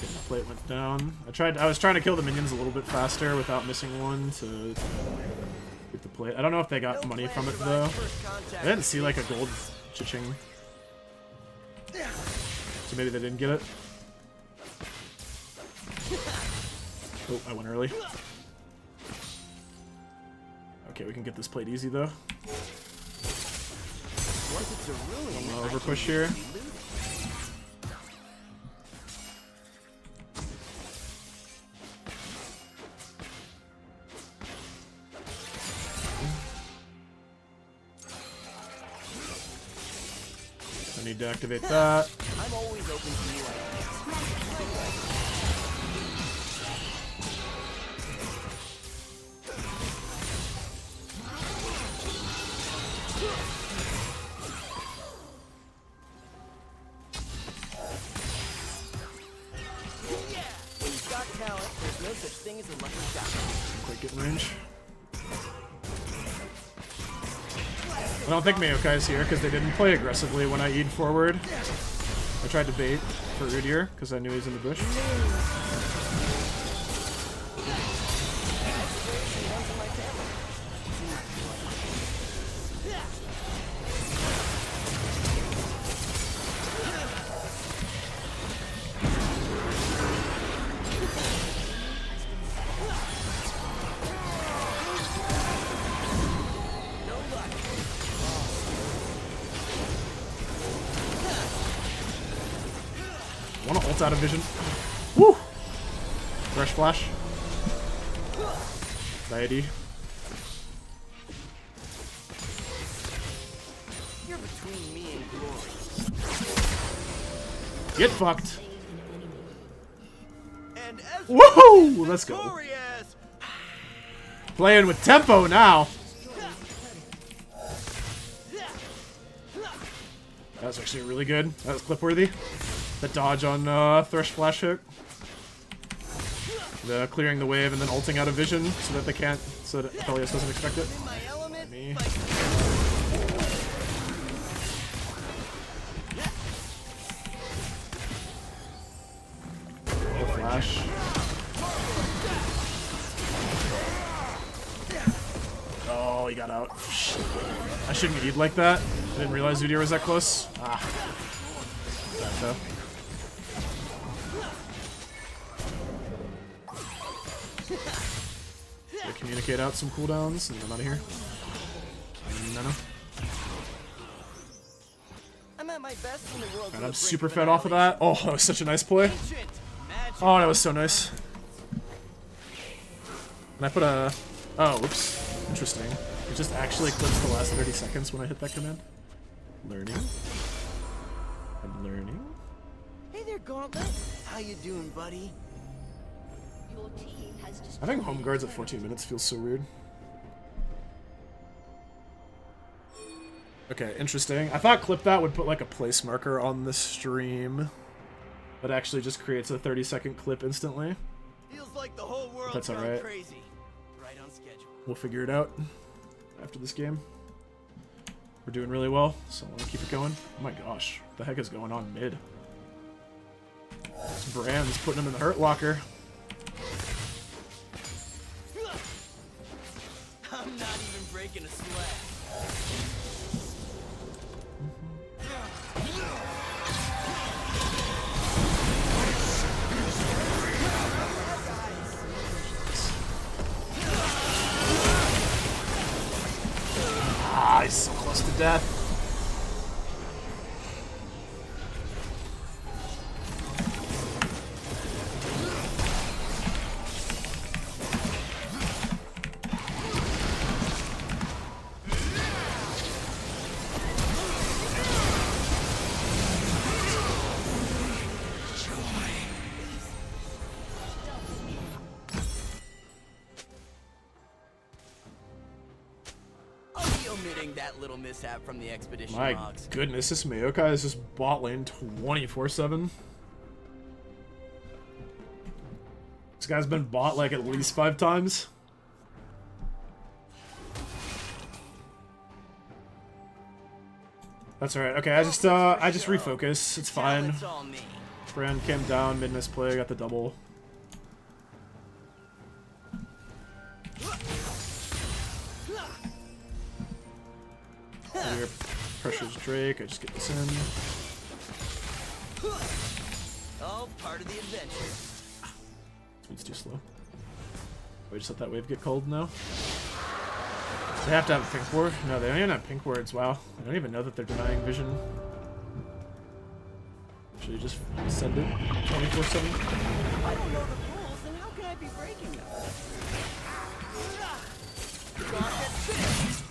Getting the plate went down. I was trying to kill the minions a little bit faster without missing one to get the plate. I don't know if they got money from it though. I didn't see like a gold chiching. So maybe they didn't get it. Oh, I went early. Okay, we can get this plate easy though. Once it's a ruin, I'm gonna overpush here. I need to activate that. I'm always open to new ideas. When you've got talent, there's no such thing as a lucky shot. Quite get in range. I don't think Maokai's here because they didn't play aggressively when I E'd forward. I tried to bait for Udyr because I knew he was in the bush. Want to ult out of vision. Woo! Fresh flash. Deity. You're between me and glory. Get fucked. And Woohoo! Let's go. victorious! Playing with tempo now. That was actually really good. That was clip worthy. The dodge on Thresh Flash Hook. The clearing the wave and then ulting out of vision so that they can't, so that Aphelios doesn't expect it. In my element, Me. like No flash. Oh, he got out. Shit. I shouldn't eat like that. I didn't realize Udyr was that close. Ah. Bad though. Gotta communicate out some cooldowns and I'm out of here. No. I'm at my best in the world. And I'm super fed off of that. Oh, that was such a nice play. Oh, that was so nice. And I put a... Oh, whoops. Interesting. It just actually clips the last 30 seconds when I hit that command. Learning. I'm learning. Hey there, Gauntlet. How you doing, buddy? Your team has I think home guards at 14 minutes feels so weird. Okay, interesting. I thought clip that would put like a place marker on the stream, but actually just creates a 30-second clip instantly. Feels like the whole world's That's gone alright. crazy. Right on schedule. We'll figure it out after this game. We're doing really well, so I want to keep it going. Oh my gosh, what the heck is going on mid? This Brand's putting him in the hurt locker. I'm not even breaking a sweat. Ah, he's so close to death. I'll be omitting that little mishap from the expedition My logs. goodness, this Mayokai is just bot lane 24/7. This guy's been bought like at least 5 times. That's alright. Okay, I just refocus. It's Now fine. it's all me. Brand came down, mid misplay, got the double. Here, pressures Drake. I just get this in. All part of the adventure. It's too slow. We just let that wave get cold now. They have to have a pink ward? No, they don't even have pink wards. Wow. I don't even know that they're denying vision. Should we just send it 24/7? If I don't know the rules, then how can I be breaking them? Daccat finish.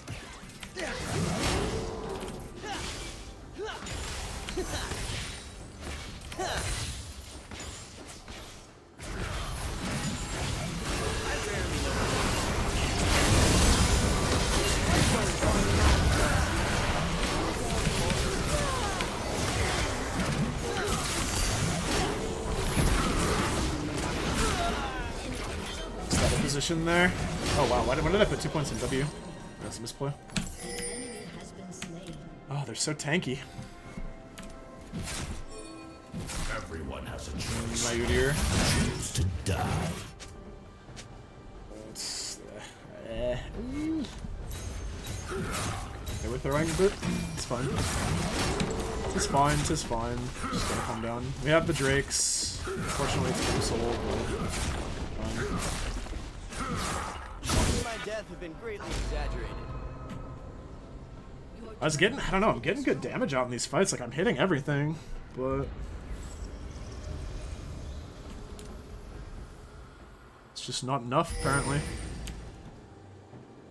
Position there. Oh wow, when did I put 2 points in W? That's a misplay. An enemy has been slain. Oh, they're so tanky. Everyone has a choice. My Udyr. Choose to die. It's, okay, we're throwing a bit. It's fine. It's fine, it's fine. Just gotta calm down. We have the Drakes. Unfortunately, it's pretty soul, but fine. My death have been greatly exaggerated. I was getting, I don't know, I'm getting good damage out in these fights. Like, I'm hitting everything, but it's just not enough, apparently.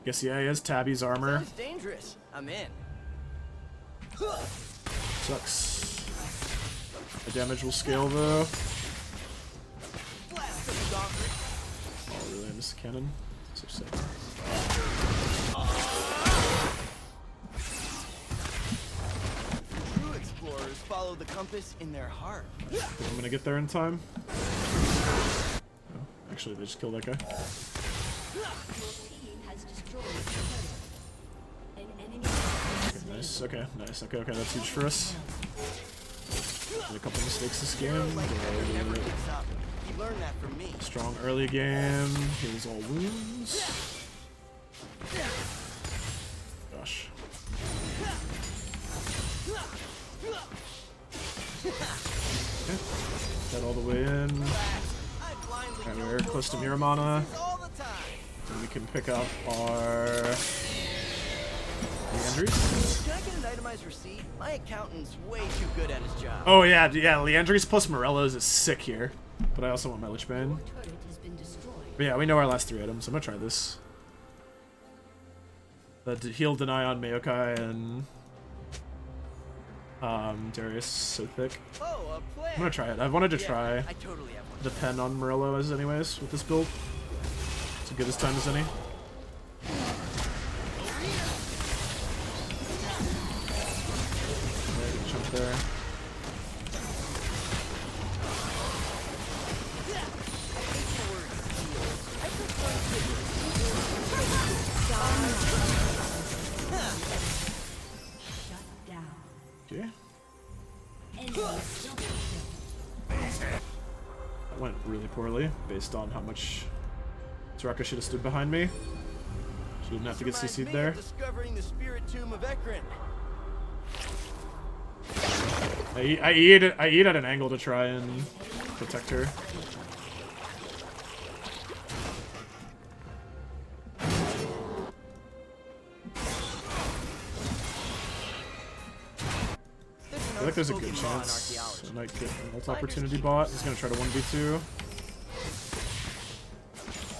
Guess, yeah, he has Tabby's armor. Sounds dangerous. I'm in. Sucks. The damage will scale, though. Blast of the gauntlet. Oh, really? I missed the cannon. So sick. True explorers follow the compass in their heart. I'm gonna get there in time. Oh, actually, they just killed that guy. Your team has destroyed the turret. An enemy has been slain. Nice. Okay. Nice. Okay. Okay. That's huge for us. Made a couple mistakes this game. Like never But gives up. You learned that from me. strong early game. Heals all wounds. Gosh. Okay. That all the way in. I blindly And kill we're more close to monsters Miramana. all the time. And we can pick up our Leandries. Can I get an itemized receipt? My accountant's way too good at his job. Oh yeah, yeah. Leandries plus Morello's is sick here. But I also want my Lich Bane. Your turret has been destroyed. But yeah, we know our last 3 items. I'm gonna try this. The heal deny on Mayokai and Darius so thick. Oh, a plan. I'm gonna try it. I've wanted to Yeah, try I totally have one. depend on Morello as anyways with this build. It's as good as time as any. right there. Okay. That went really poorly, based on how much Soraka should have stood behind me. She didn't have to get CC'd there. Discovering the spirit tomb of Ekron. I eat at an angle to try and protect her. I feel like there's a good chance I might get an ult opportunity bot. He's gonna try to 1v2.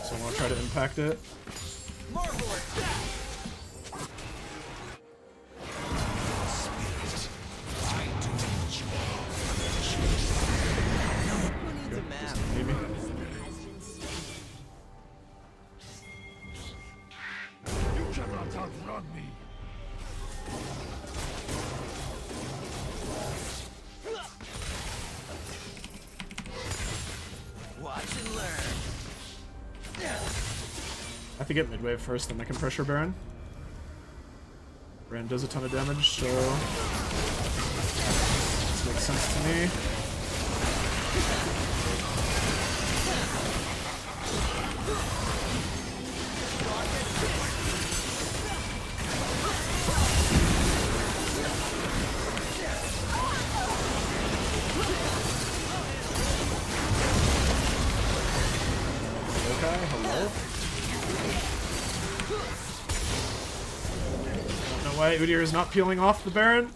So I want to try to impact it. Maybe. You cannot outrun me. Watch and learn. I have to get mid-wave first, then I can pressure Baron. Baron does a ton of damage, so this makes sense to me. Okay, hello. I don't know why Udyr is not peeling off the Baron.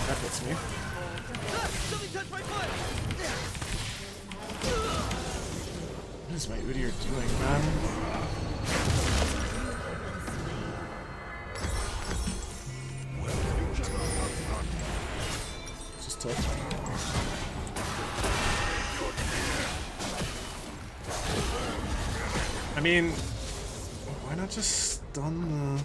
That hits me. What is my Udyr doing, man? It's just tough. I mean, why not just stun the...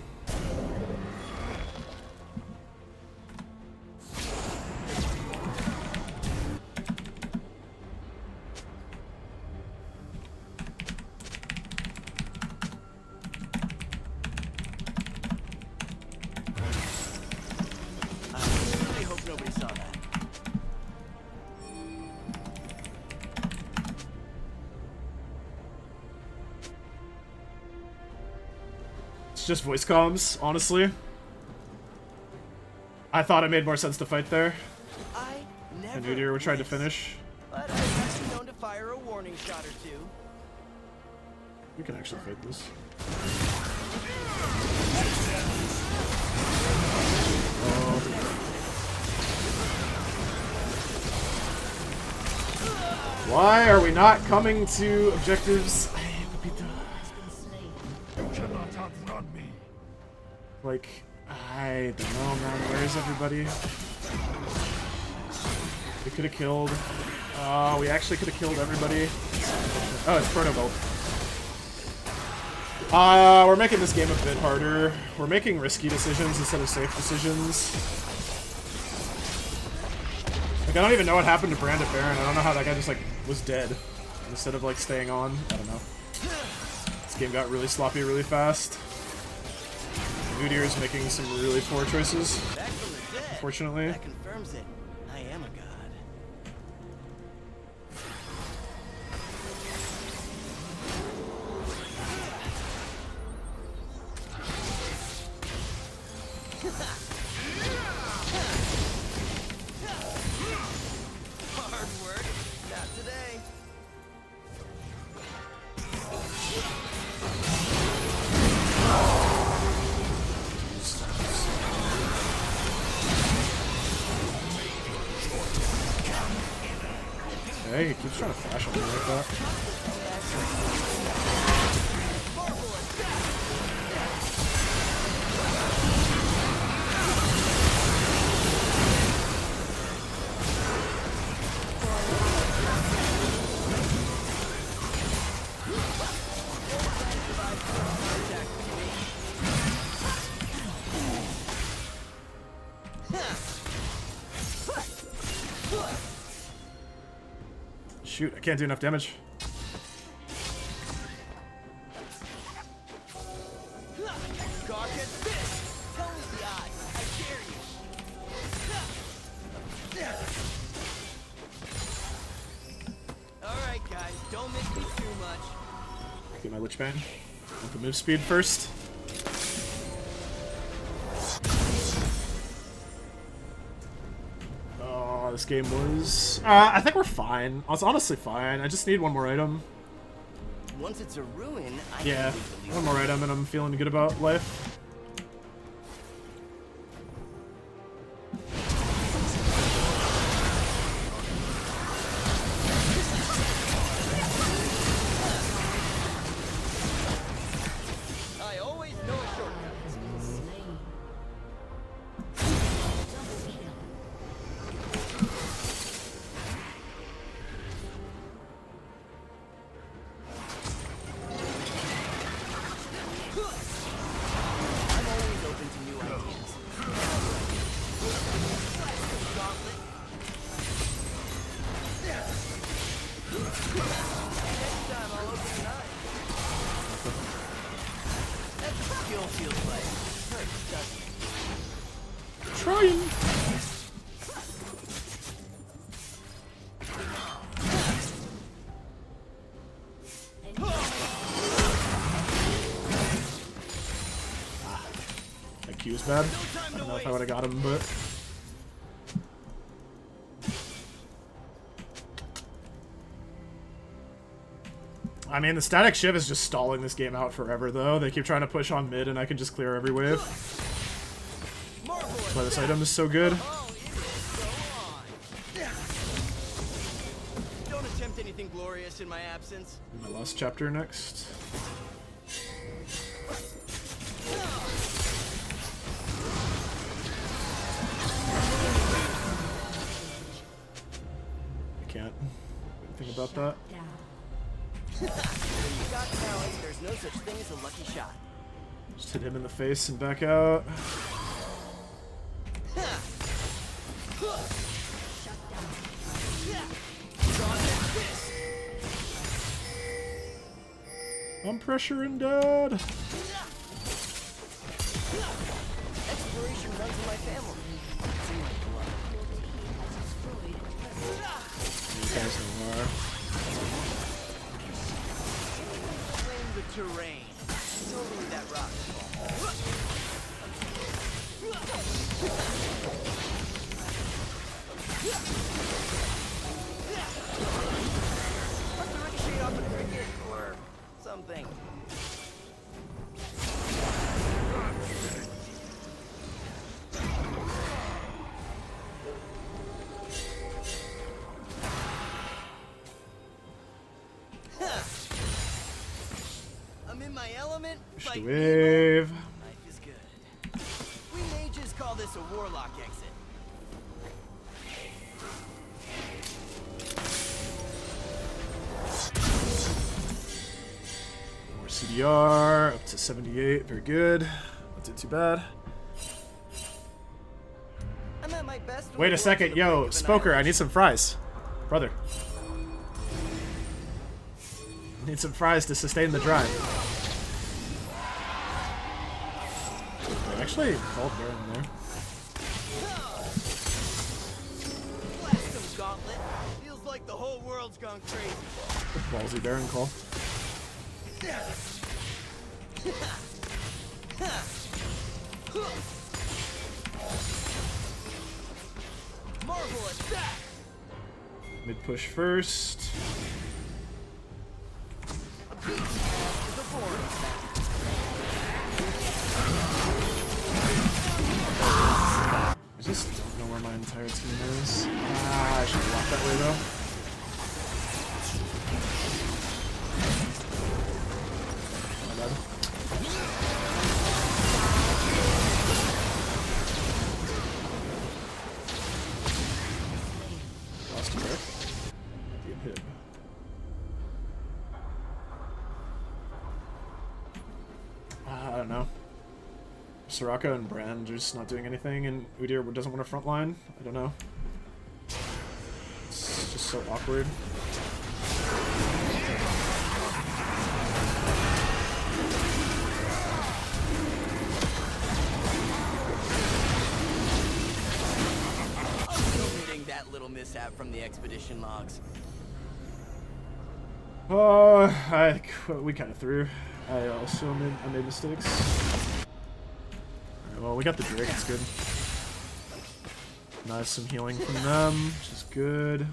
I hope nobody saw that. It's just voice comms, honestly. I thought it made more sense to fight there. I never And Udyr were trying to miss, finish. but I've been known to fire a warning shot or two. We can actually fight this. Why are we not coming to objectives? You cannot outrun me. Like, I don't know, man. Where is everybody? We could have killed. We actually could have killed everybody. Oh, it's Proto Bolt. We're making this game a bit harder. We're making risky decisions instead of safe decisions. Like, I don't even know what happened to Brand at Baron. I don't know how that guy just, like, was dead instead of, like, staying on. I don't know. This game got really sloppy really fast. Udyr is making some really poor choices, Back from the dead. unfortunately. That confirms it. I am a god. Hard work. Not today. Hey, he keeps trying to flash on me like that. shoot, I can't do enough damage. Daccat fist! Tell me the odds. I dare you. Alright, guys, don't make me too much. Get my Lich Bane. Want the move speed first. Oh, this game was... I think we're fine. It's honestly fine. I just need one more item. Once it's a ruin, I Yeah, can leave the one more item and I'm feeling good about life. I always know a shortcut. I'm always open to new ideas. Gauntlet. Next time I'll open an eye. That's what skill feels like. Hurts, doesn't it? Trying. That Q is bad. I don't know if I would have got him, but... I mean, the Statikk Shiv is just stalling this game out forever, though. They keep trying to push on mid, and I can just clear every wave. That's why this item is so good. Oh, it is so on. Don't attempt anything glorious in my absence. My last chapter next. I can't think about that. When you got talent, there's no such thing as a lucky shot. Just hit him in the face and back out. I'm pressuring dad. Exploration runs in my family. It's in my blood. You guys know where. Claim the terrain. Totally that rock. Must have ricocheted off a cricket or something. I'm in my element. Push the Fight wave. Life is good. We mages call this a warlock exit. More CDR, up to 78, very good. Not did too bad. I'm at my best. Wait a second, yo, Spoker, I need some fries. Brother. Need some fries to sustain the drive. They actually called Baron there. Blast him, Gauntlet. Feels like the whole world's gone crazy. Ballsy Baron call. Marvel attack! Mid push first. I just don't know where my entire team is. Ah, I should have walked that way though. My bad. Lost a brick. Get hit. I don't know. Soraka and Brand are just not doing anything, and Udyr doesn't want to frontline. I don't know. It's just so awkward. mishap from the expedition logs. We kind of threw. I also made mistakes. Alright, well, we got the Drake, it's good. Nice, some healing from them, which is good.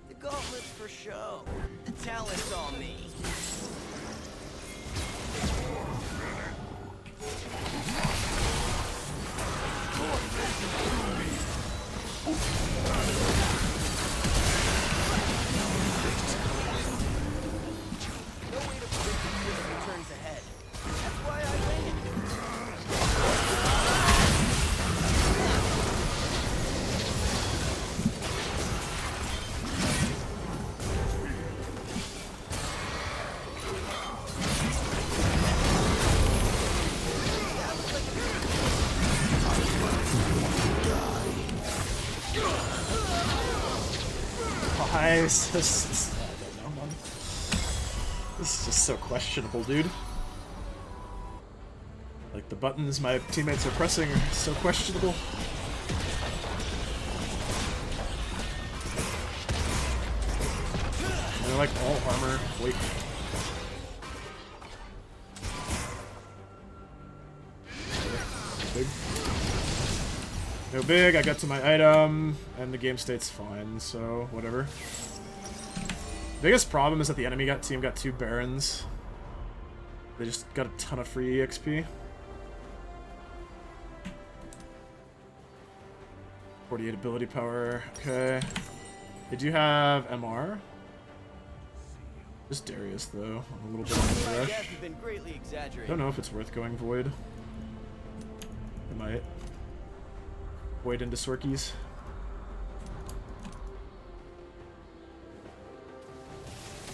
The gauntlet's for show. The talent's on me. No way to predict the twists and turns ahead. That's why I win. Nice. This is just so questionable, dude. Like, the buttons my teammates are pressing are so questionable. They're like all armor. Wait. Big. No big, I got to my item, and the game state's fine, so whatever. Biggest problem is that the enemy team got 2 Barons. They just got a ton of free EXP. 48 ability power, okay. They do have MR. Just Darius though, a little bit on the My rush. death has been greatly exaggerated. Don't know if it's worth going Void. I might. Void into Swerkies.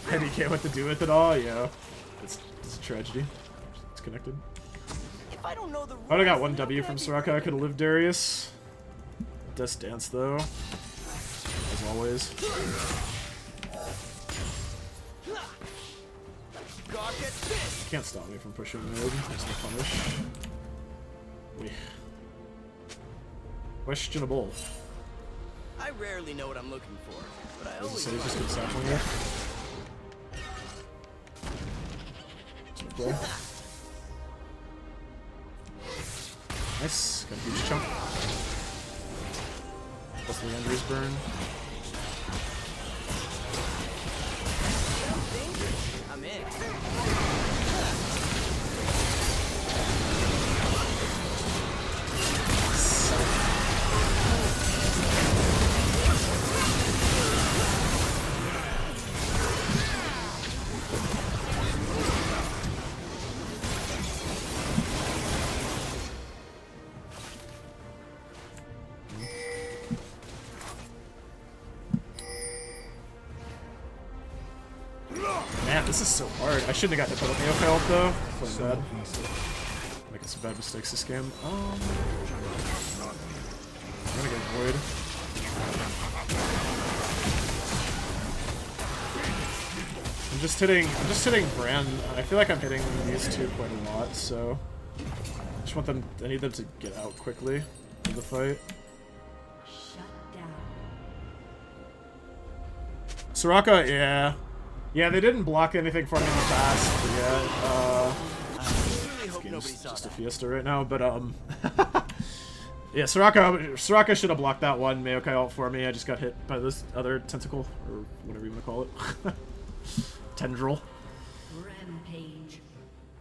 And he can't what to do with it all? Yeah. It's a tragedy. It's connected. If I don't know the I would've got rules, 1 then W how from can I Soraka, I could've lived Darius. Death Dance though. As always. Daccat this. Can't stop me from pushing mid. There's no punish. Wait. Questionable. I rarely know what I'm looking for, but I As I always said, he's just find gonna sapling here. Okay. Nice. Got a huge chunk. Plus the Andrew's burn. I'm in. Man, this is so hard. I shouldn't have gotten hit by the Neocult though. Playing bad. Making some bad mistakes this game. I'm gonna go Void. I'm just hitting Brand. I feel like I'm hitting these two quite a lot, so I need them to get out quickly in the fight. Shut down. Soraka, yeah. Yeah, they didn't block anything for me in the past, but yeah, I really hope nobody saw just a that. fiesta right now, but yeah, Soraka should have blocked that one Maokai ult for me. I just got hit by this other tentacle, or whatever you want to call it. Tendril. Rampage.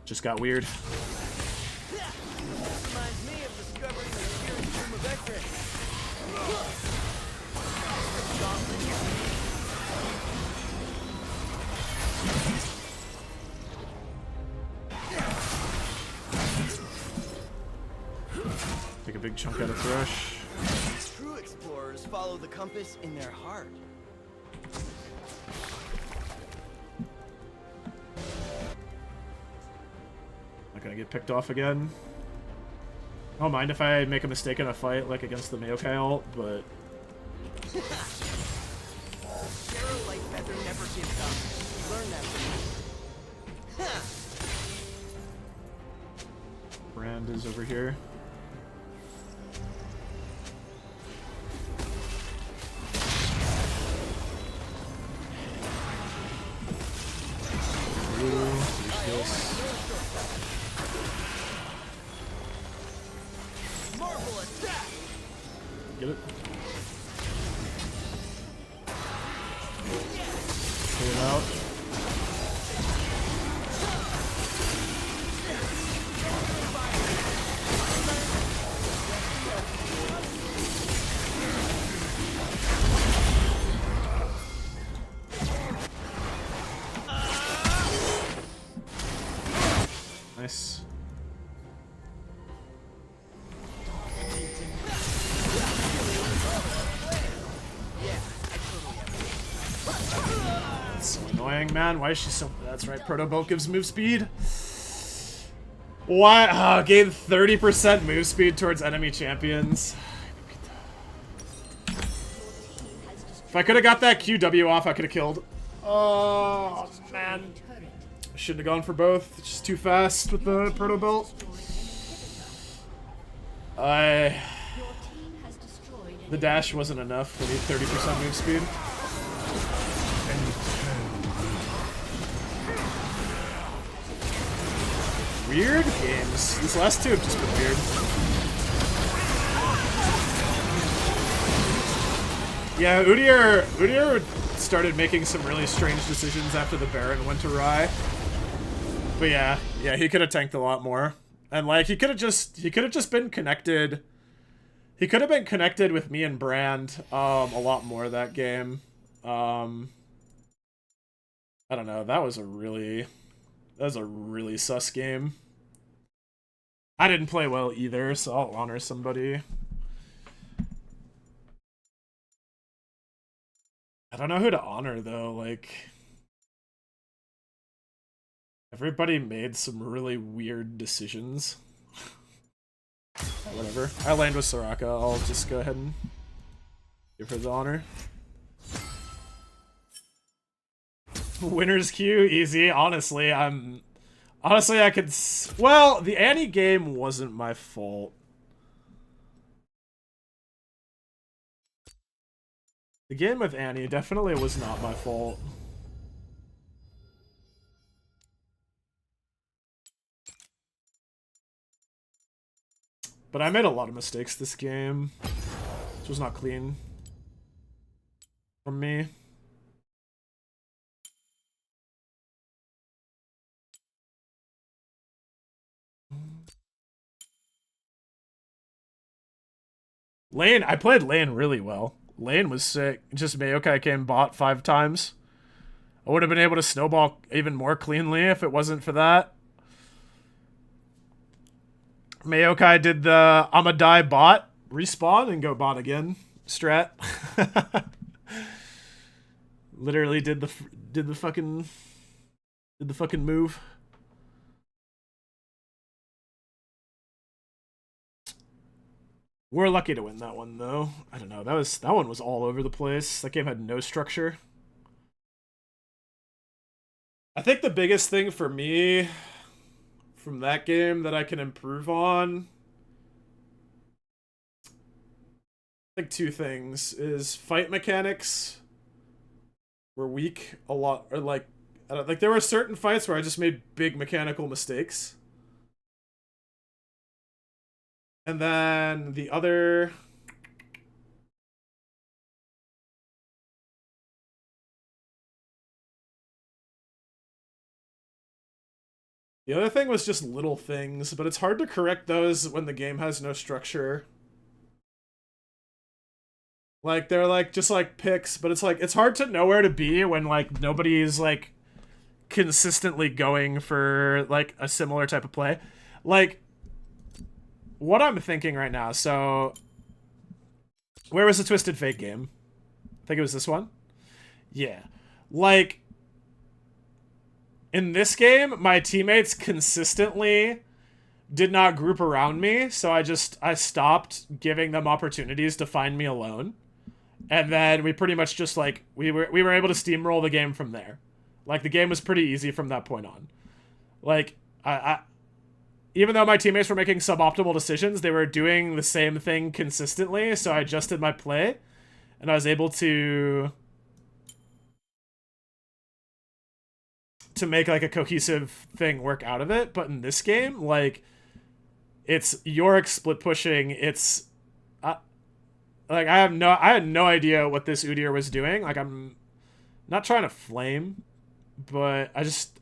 Just got weird. Reminds me of discovering the secret tomb of Ezreal. Take a big chunk out of Thresh. True explorers follow the compass in their heart. Not gonna get picked off again. I don't mind if I make a mistake in a fight, like against the Maokai ult, but Arrow like feather never gives up. Learn that from me. Brand is over here. Marvel attack! Get it? Pull it out. Nice. That's so annoying, man. Why is she so... That's right, Proto Bolt gives move speed. Why? Gain 30% move speed towards enemy champions. If I could have got that QW off, I could have killed. Oh, man. I shouldn't have gone for both. It's just too fast with the Proto Bolt. The dash wasn't enough. We need 30% move speed. Weird games. These last two have just been weird. Yeah, Udyr started making some really strange decisions after the Baron went to Rye. But yeah, he could have tanked a lot more. And like he could have just been connected. He could have been connected with me and Brand a lot more that game. I don't know. That was a really sus game. I didn't play well either, so I'll honor somebody. I don't know who to honor though, like everybody made some really weird decisions. Whatever. I land with Soraka, I'll just go ahead and give her the honor. Winner's queue, easy. Honestly, I could... Well, the Annie game wasn't my fault. The game with Annie definitely was not my fault. But I made a lot of mistakes this game. This was not clean from me. Lane, I played Lane really well. Lane was sick. Just Mayokai came bot 5 times. I would have been able to snowball even more cleanly if it wasn't for that. Mayokai did the I'ma die bot, respawn, and go bot again strat. Literally did the fucking move. We're lucky to win that one though. I don't know. That one was all over the place. That game had no structure. I think the biggest thing for me from that game that I can improve on, I think 2 things is fight mechanics were weak a lot, or like there were certain fights where I just made big mechanical mistakes. And then the other... The other thing was just little things, but it's hard to correct those when the game has no structure. Like, they're like, just like picks, but it's like, it's hard to know where to be when like nobody's like consistently going for like a similar type of play. Like, what I'm thinking right now, so where was the Twisted Fate game? I think it was this one. Yeah. Like, in this game, my teammates consistently did not group around me, so I stopped giving them opportunities to find me alone. And then we pretty much just like we were able to steamroll the game from there. Like, the game was pretty easy from that point on. Like, I even though my teammates were making suboptimal decisions, they were doing the same thing consistently, so I adjusted my play, and I was able to to make like a cohesive thing work out of it. But in this game, like, it's Yorick split pushing. It's like I had no idea what this Udyr was doing. Like, I'm not trying to flame, but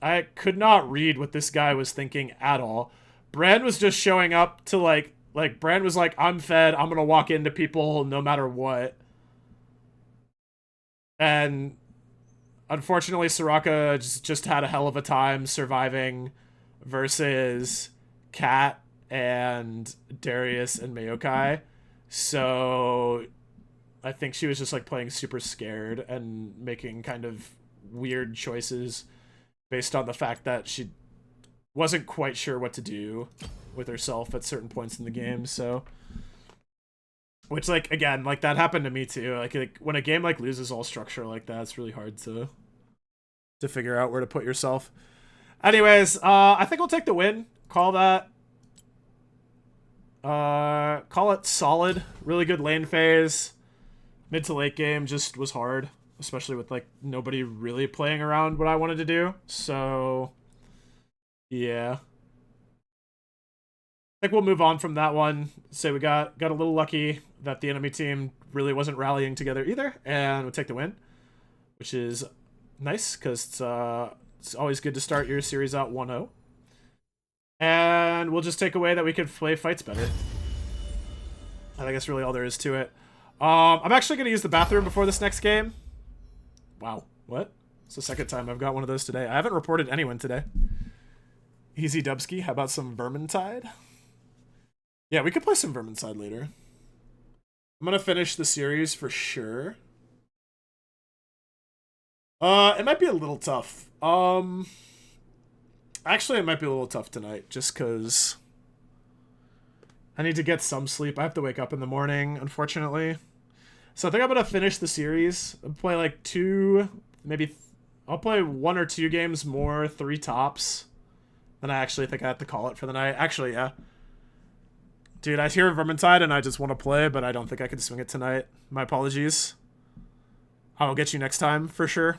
I could not read what this guy was thinking at all. Brand was just showing up to like Brand was like, I'm fed, I'm gonna walk into people no matter what. And unfortunately Soraka just had a hell of a time surviving versus Cat and Darius and Mayokai. So I think she was just like playing super scared and making kind of weird choices based on the fact that she wasn't quite sure what to do with herself at certain points in the game. So, which, like, again, like, that happened to me too. Like when a game like loses all structure like that, it's really hard to figure out where to put yourself. Anyways, I think we'll take the win. Call that. Call it solid. Really good lane phase. Mid to late game just was hard, especially with like nobody really playing around what I wanted to do. So yeah, I think we'll move on from that one. Say we got a little lucky that the enemy team really wasn't rallying together either, and we'll take the win, which is nice because it's always good to start your series out 1-0. And we'll just take away that we could play fights better. I think that's really all there is to it. I'm actually going to use the bathroom before this next game. Wow. What? It's the second time I've got one of those today. I haven't reported anyone today. Easy Dubsky. How about some Vermintide? Yeah, we could play some Vermintide later. I'm going to finish the series for sure. It might be a little tough. Actually, it might be a little tough tonight, just because I need to get some sleep. I have to wake up in the morning, unfortunately. So I think I'm going to finish the series. I'll play like I'll play 1 or 2 games more, 3 tops. Then I actually think I have to call it for the night. Actually, yeah. Dude, I hear Vermintide and I just want to play, but I don't think I can swing it tonight. My apologies. I will get you next time, for sure.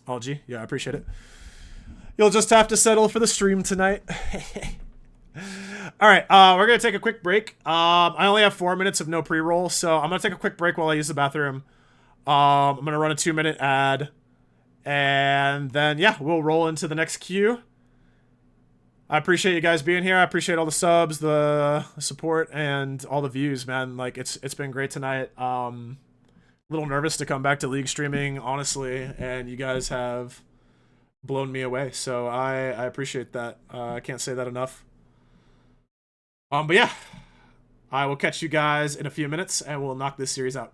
Algie, yeah, I appreciate it. You'll just have to settle for the stream tonight. All right, we're gonna take a quick break. I only have 4 minutes of no pre-roll, so I'm gonna take a quick break while I use the bathroom. I'm gonna run a 2-minute ad, and then yeah, we'll roll into the next queue. I appreciate you guys being here. I appreciate all the subs, the support, and all the views, man. Like it's been great tonight. A little nervous to come back to League streaming, honestly, and you guys have blown me away. So I appreciate that. I can't say that enough. But yeah, I will catch you guys in a few minutes, and we'll knock this series out.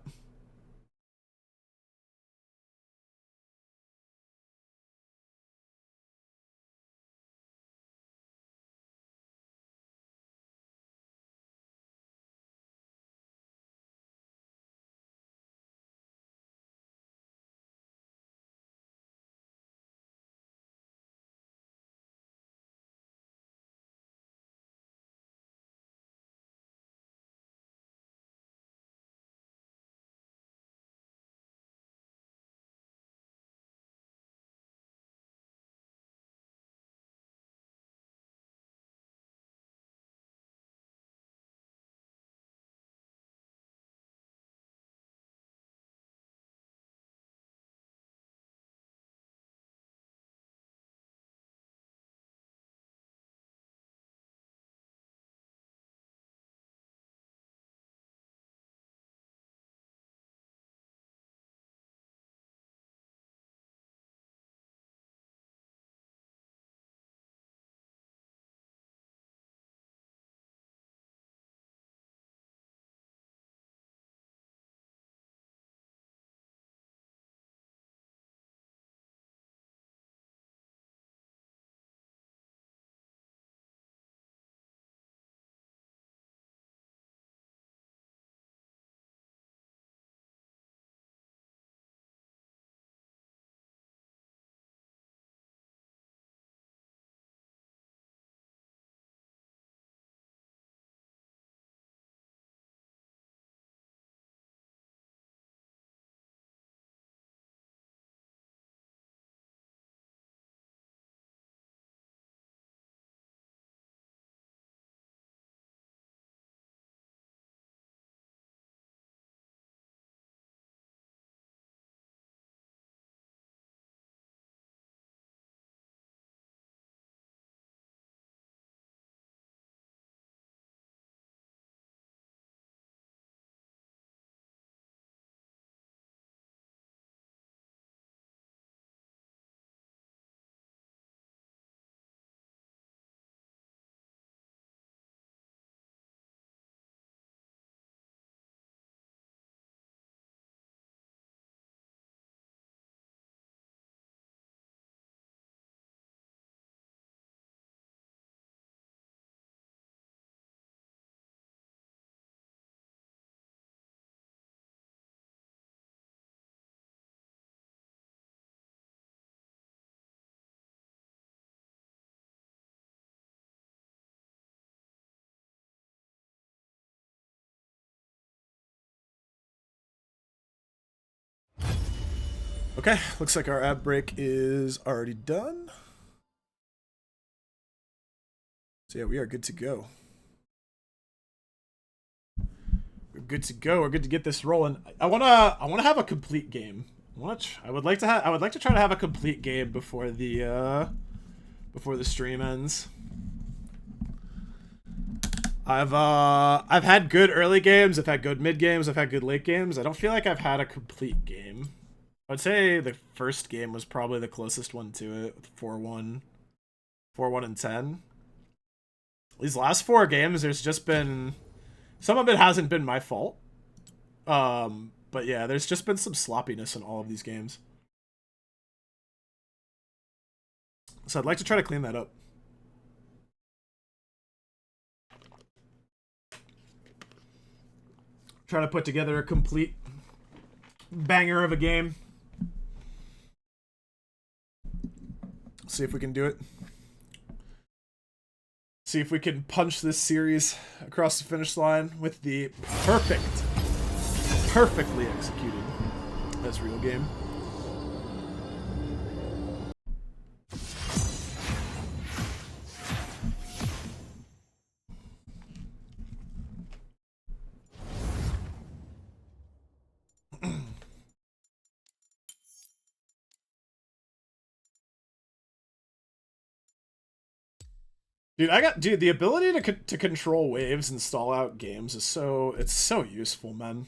Okay, looks like our ad break is already done. So yeah, we are good to go. We're good to go. We're good to get this rolling. I wanna have a complete game. I would like to try to have a complete game before the stream ends. I've had good early games, I've had good mid games, I've had good late games. I don't feel like I've had a complete game. I'd say the first game was probably the closest one to it, with 4-1 and 10. These last 4 games, there's just been... Some of it hasn't been my fault. But yeah, there's just been some sloppiness in all of these games. So I'd like to try to clean that up. Try to put together a complete banger of a game. See if we can do it. See if we can punch this series across the finish line with the perfectly executed Ezreal game. Dude, the ability to control waves and stall out games is so useful, man.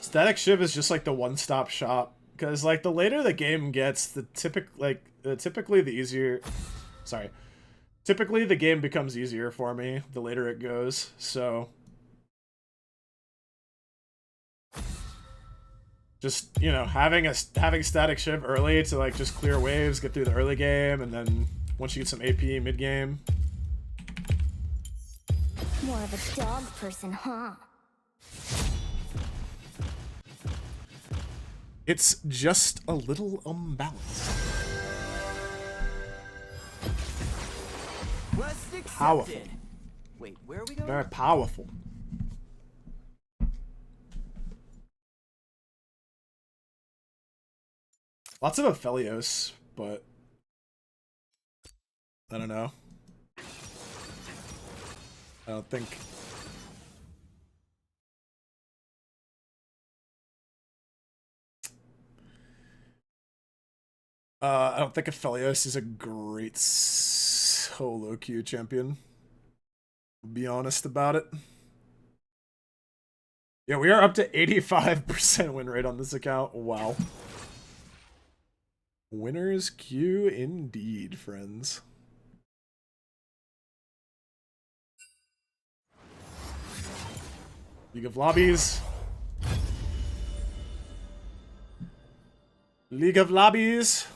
Statikk Shiv is just like the one-stop shop, because like the later the game gets, typically the game becomes easier for me the later it goes. So just, you know, having Statikk Shiv early to like just clear waves, get through the early game, and then once you get some AP mid-game. More of a dog person, huh? It's just a little unbalanced. Quest accepted. Powerful. Wait, where are we going? Very powerful. Lots of Aphelios, but I don't know. I don't think... I don't think Aphelios is a great solo queue champion. I'll be honest about it. Yeah, we are up to 85% win rate on this account. Wow. Winner's queue indeed, friends. League of Lobbies. League of Lobbies.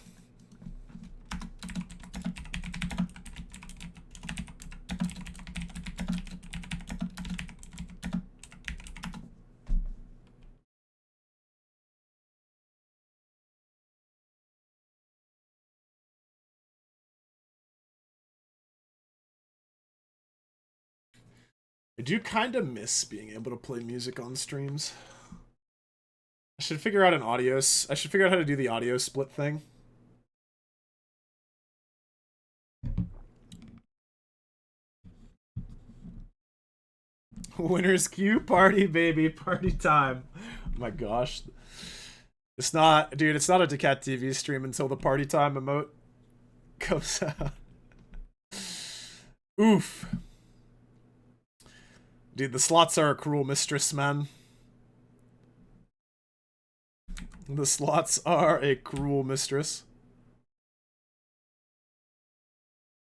I do kind of miss being able to play music on streams. I should figure out I should figure out how to do the audio split thing. Winner's queue party, baby. Party time. Oh my gosh. It's not, dude, it's not a Daccat TV stream until the party time emote comes out. Oof. Dude, the slots are a cruel mistress, man. The slots are a cruel mistress.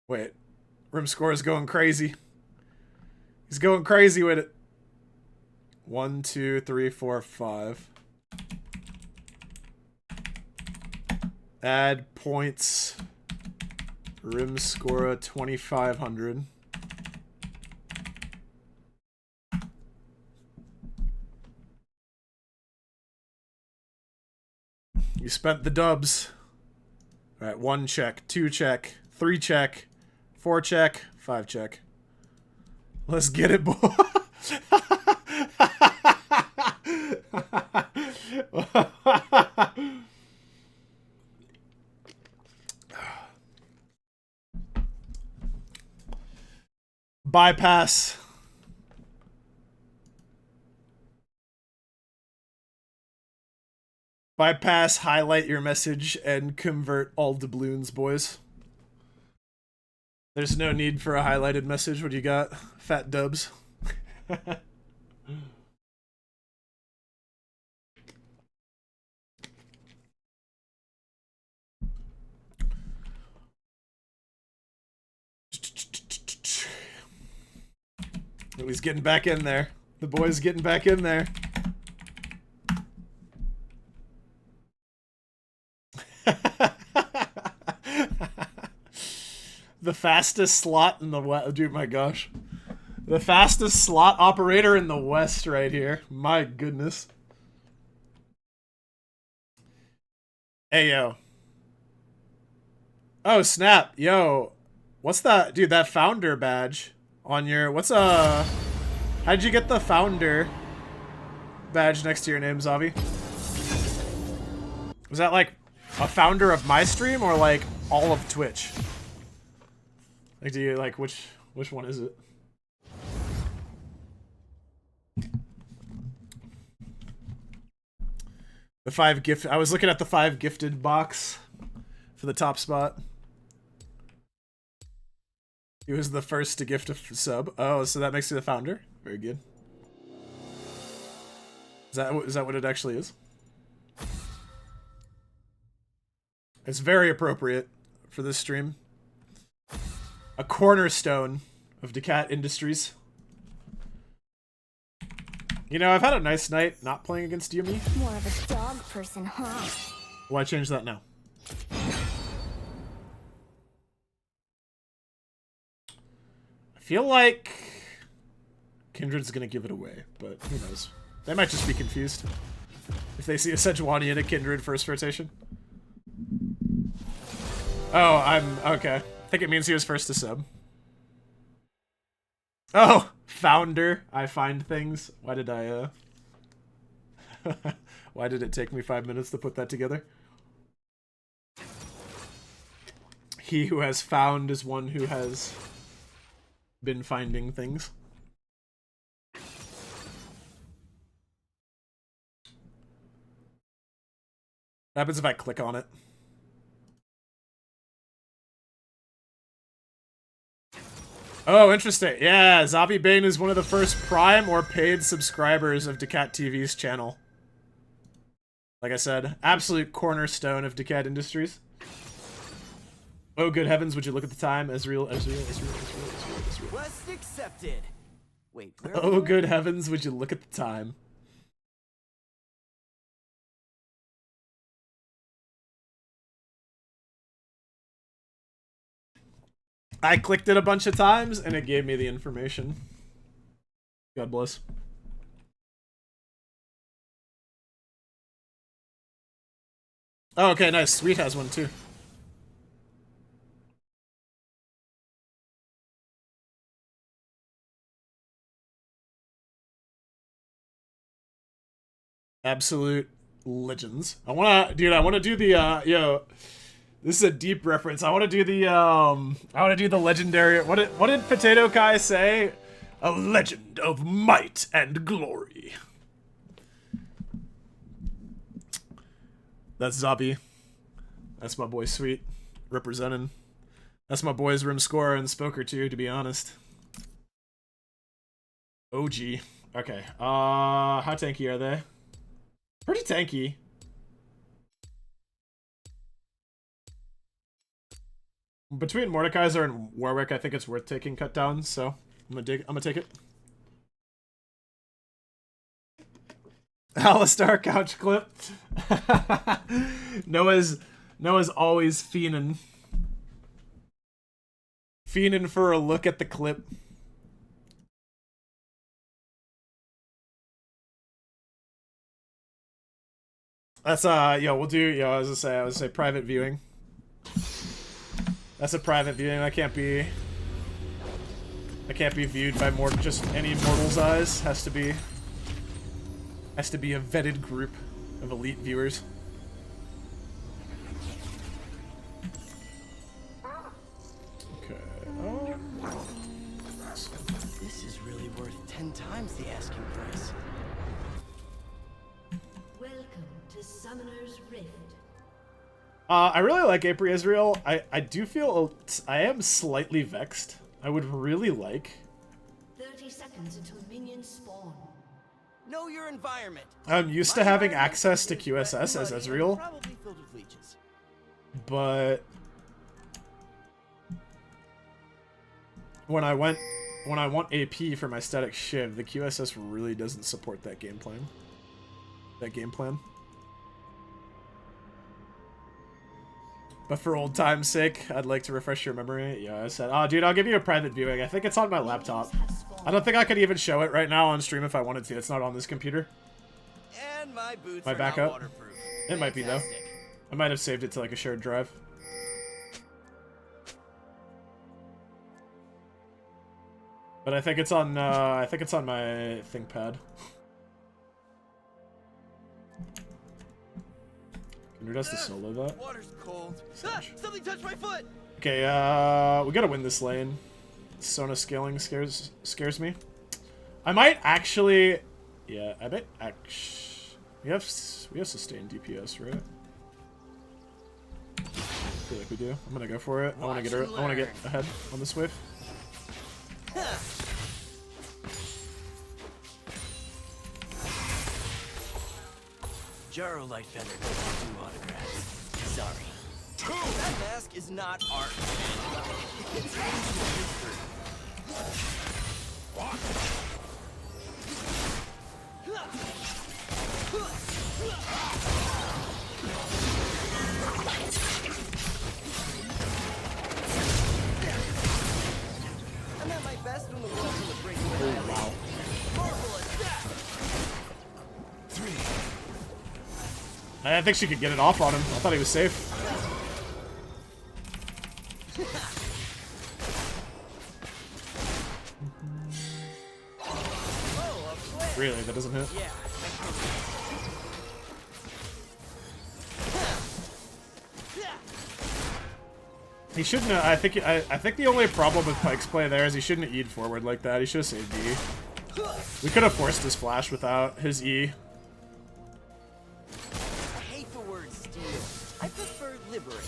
Wait. Rimscore is going crazy. He's going crazy with it. 1, 2, 3, 4, 5. Add points. Rimscore 2500. You spent the dubs. Alright, 1 check, 2 check, 3 check, 4 check, 5 check. Let's get it, boy. Bypass. Bypass, highlight your message, and convert all doubloons, boys. There's no need for a highlighted message. What do you got? Fat dubs. Oh, he's getting back in there. The boy's getting back in there. The fastest slot in the West. Dude, my gosh. The fastest slot operator in the West right here. My goodness. Hey, yo. Oh, snap. Yo. What's that? Dude, that founder badge on your... How'd you get the founder badge next to your name, Zavi? Was that like a founder of my stream or like all of Twitch? Like, do you like which one is it? The 5 gift. I was looking at the 5 gifted box for the top spot. He was the first to gift a sub. Oh, so that makes you the founder. Very good. Is that what it actually is? It's very appropriate for this stream. A cornerstone of Daccat Industries. You know, I've had a nice night not playing against Yumi. More of a dog person, huh? Why change that now? I feel like Kindred's gonna give it away, but who knows? They might just be confused if they see a Sejuani in a Kindred first rotation. Oh, I'm okay. I think it means he was first to sub. Oh, founder. I find things. Why did I, why did it take me 5 minutes to put that together? He who has found is one who has been finding things. What happens if I click on it? Oh, interesting. Yeah, Zabi Bane is one of the first prime or paid subscribers of Daccat TV's channel. Like I said, absolute cornerstone of Daccat Industries. Oh, good heavens, would you look at the time? Ezreal. Quest accepted. Wait, where Oh, good heavens, would you look at the time? I clicked it a bunch of times, and it gave me the information. God bless. Oh, okay, nice. Sweet has one, too. Absolute legends. I wanna do the, yo... This is a deep reference. I want to do the legendary. What did Potato Kai say? A legend of might and glory. That's Zabi. That's my boy Sweet representing. That's my boy's room scorer and Spoker too, to be honest. OG. Okay. How tanky are they? Pretty tanky. Between Mordekaiser and Warwick, I think it's worth taking cut down, so I'm gonna take it. Alistar couch clip. Noah's always fiending for a look at the clip. That's yo, we'll do, yo, I was gonna say private viewing. That's a private viewing. I can't be viewed by just any mortal's eyes. Has to be a vetted group. of elite viewers. Okay. Oh. This is really worth 10 times the asking price. Welcome to Summoner's Rift. I really like April Ezreal. I do feel I am slightly vexed. I would really like. 30 seconds until minions spawn. Know your environment. I'm used to having access to QSS as Ezreal, Probably filled with leeches. but when I want AP for my Statikk Shiv, the QSS really doesn't support that game plan. But for old time's sake, I'd like to refresh your memory. Yeah, I said, oh, dude, I'll give you a private viewing. I think it's on my laptop. I don't think I could even show it right now on stream if I wanted to. It's not on this computer. And my boots My are backup? not waterproof. It might be, though. Fantastic. I might have saved it to, like, a shared drive. But I think it's on my ThinkPad. Can we just the solo that? Water's cold. Ah, something touched my foot. Okay, we gotta win this lane. Sona scaling scares me. I might actually, yeah, I might actually. We have sustained DPS, right? I feel like we do. I'm gonna go for it. I want to get ahead on this wave. Jaro Lightfeather doesn't do autographs. Sorry. That mask is not art. It's ancient history. I'm at my best when the world will break me. Oh wow! Marvelous death! I didn't think she could get it off on him. I thought he was safe. Really, that doesn't hit. Yeah. He shouldn't have, I think the only problem with Pyke's play there is he shouldn't have E'd forward like that. He should have saved E. We could have forced his flash without his E. I hate the word steal. I prefer liberate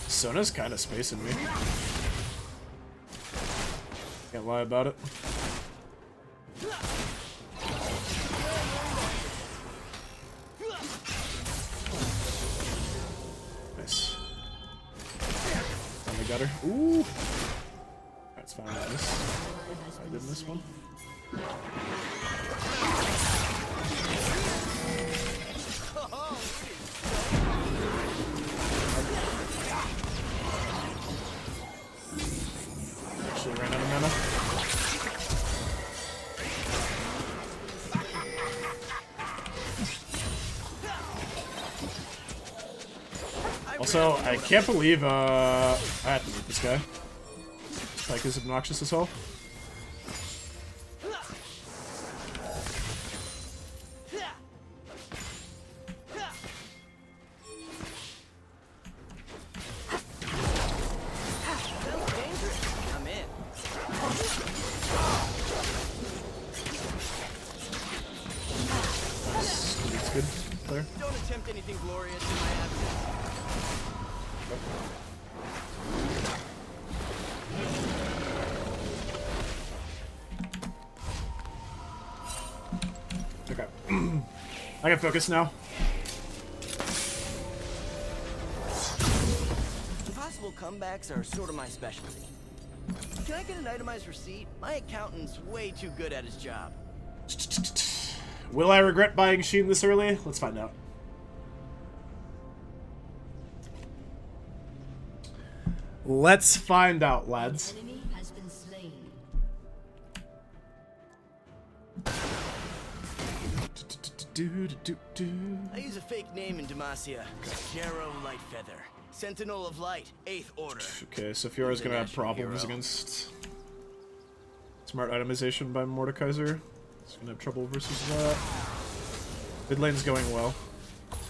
Sona's kind of spacing me. Can't lie about it. Nice. Finally got her. Ooh! That's fine. I did miss one. Actually ran out of mana. Also, I can't believe I have to meet this guy. Spike is obnoxious as hell. I'm in. It's good. Player. Don't attempt anything glorious in my absence. Okay. I can focus now. Possible comebacks are sort of my specialty. Can I get an itemized receipt? My accountant's way too good at his job. Will I regret buying Sheen this early? Let's find out. Let's find out, lads. Enemy has been slain. I use a fake name in Demacia. Jaro Lightfeather. Sentinel of Light, 8th Order. Okay, so Fiora's gonna have problems against smart itemization by Mordekaiser. He's gonna have trouble versus that. Mid lane's going well.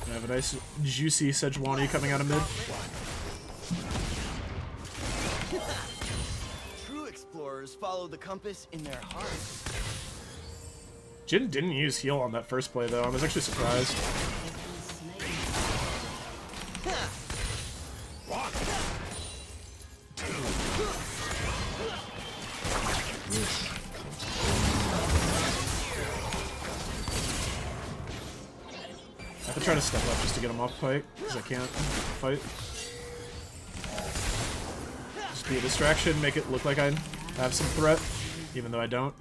Gonna have a nice juicy Sejuani coming out of mid. True explorers follow the compass in their hearts. Jhin didn't use heal on that first play though. I was actually surprised. I have to try to step up just to get him off fight, because I can't fight. Just be a distraction, make it look like I have some threat, even though I don't.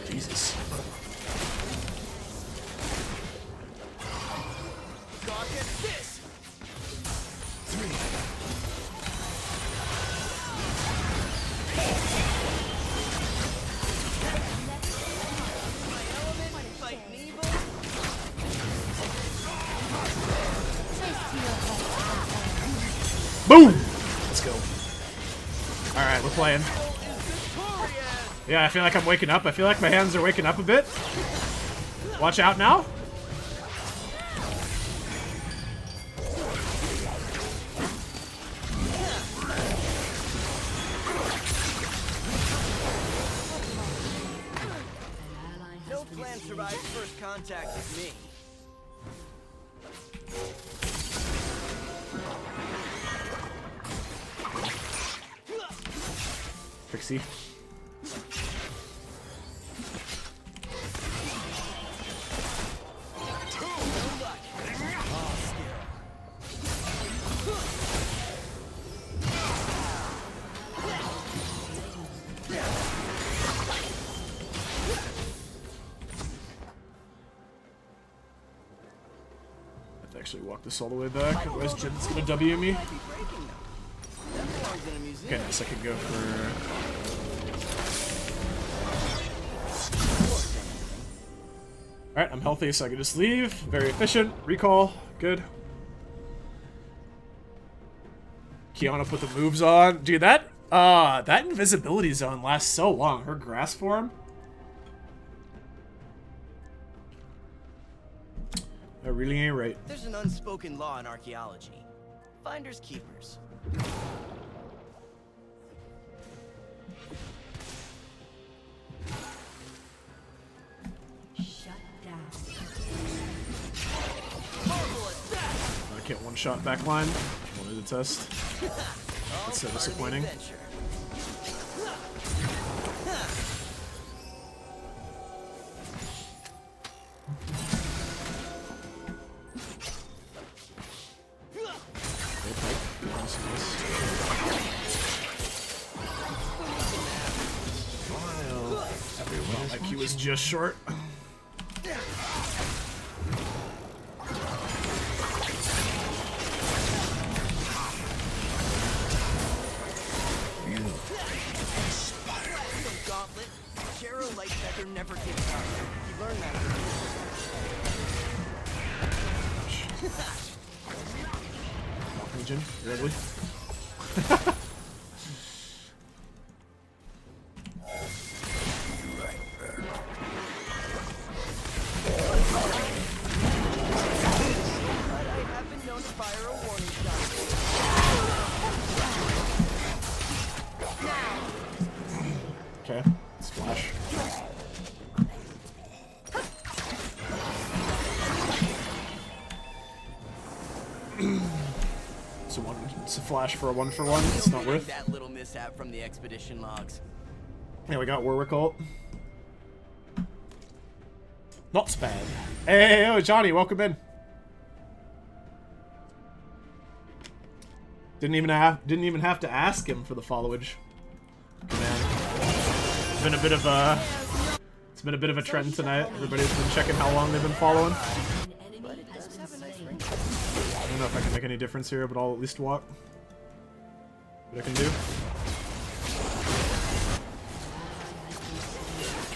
Jesus. Daccat this! Boom! Let's go. Alright, we're playing. Yeah, I feel like I'm waking up. I feel like my hands are waking up a bit. Watch out now. No plan survives first contact with me. Pixie. I have to actually walk this all the way back, otherwise Jin's gonna W me. Okay, nice, I can go for... Alright, I'm healthy, so I can just leave. Very efficient. Recall. Good. Kiana put the moves on. Dude, that invisibility zone lasts so long. Her grass form. That really ain't right. There's an unspoken law in archaeology. Finders keepers. I can't one-shot backline. Wanted to test. That's so disappointing. Well, my Q was just short. Never gives up. You learn that. Jhin, you're ugly. I have been known to fire a warning shot. Okay, splash. It's a flash for a 1-for-1. It's not worth. That little mishap from the expedition logs. Yeah, we got Warwick ult. Not bad. Hey, oh Johnny, welcome in. Didn't even have to ask him for the followage. Man, it's been a bit of a trend tonight. Everybody's been checking how long they've been following. I don't know if I can make any difference here, but I'll at least walk. What I can do.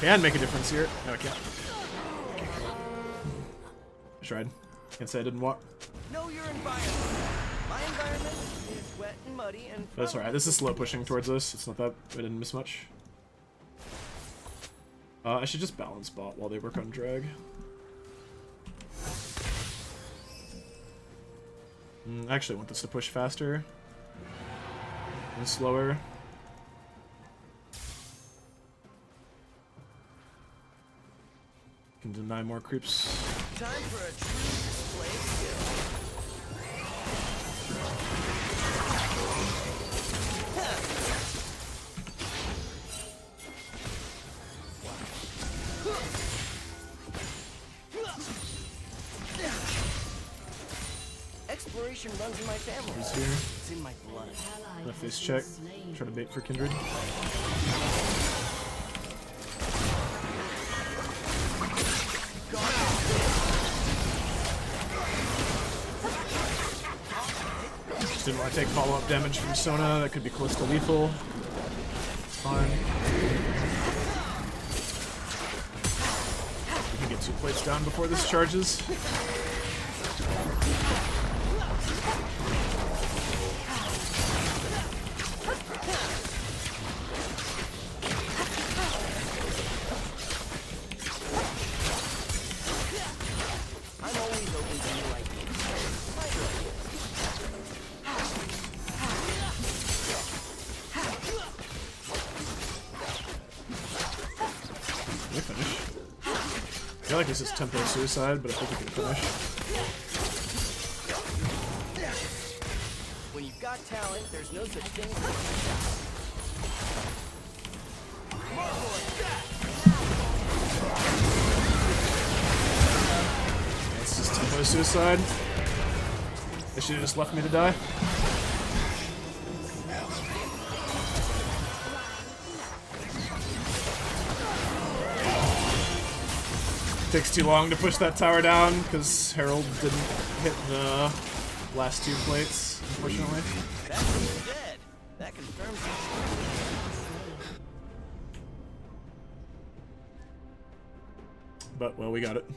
Can make a difference here. No, I can't. I tried. Can't say I didn't walk. Know your environment. My environment is wet and muddy and. That's alright. This is slow pushing towards us. It's not that I didn't miss much. I should just balance bot while they work on drag. I actually want this to push faster and slower. Can deny more creeps. Time for a true display of skill. Exploration runs in my family. Who's here? It's in my blood. I'm gonna face check. Try to bait for Kindred. Just didn't want to take follow-up damage from Sona. That could be close to lethal. It's fine. We can get 2 plates down before this charges. I'm always open to new ideas. Can we finish? I feel like this is tempo suicide, but I think we can finish. When you've got talent, there's no such thing as a This is tempo suicide. They should have just left me to die. Takes too long to push that tower down because Herald didn't hit the last 2 plates, unfortunately. That's dead. That confirms it. But, well, we got it.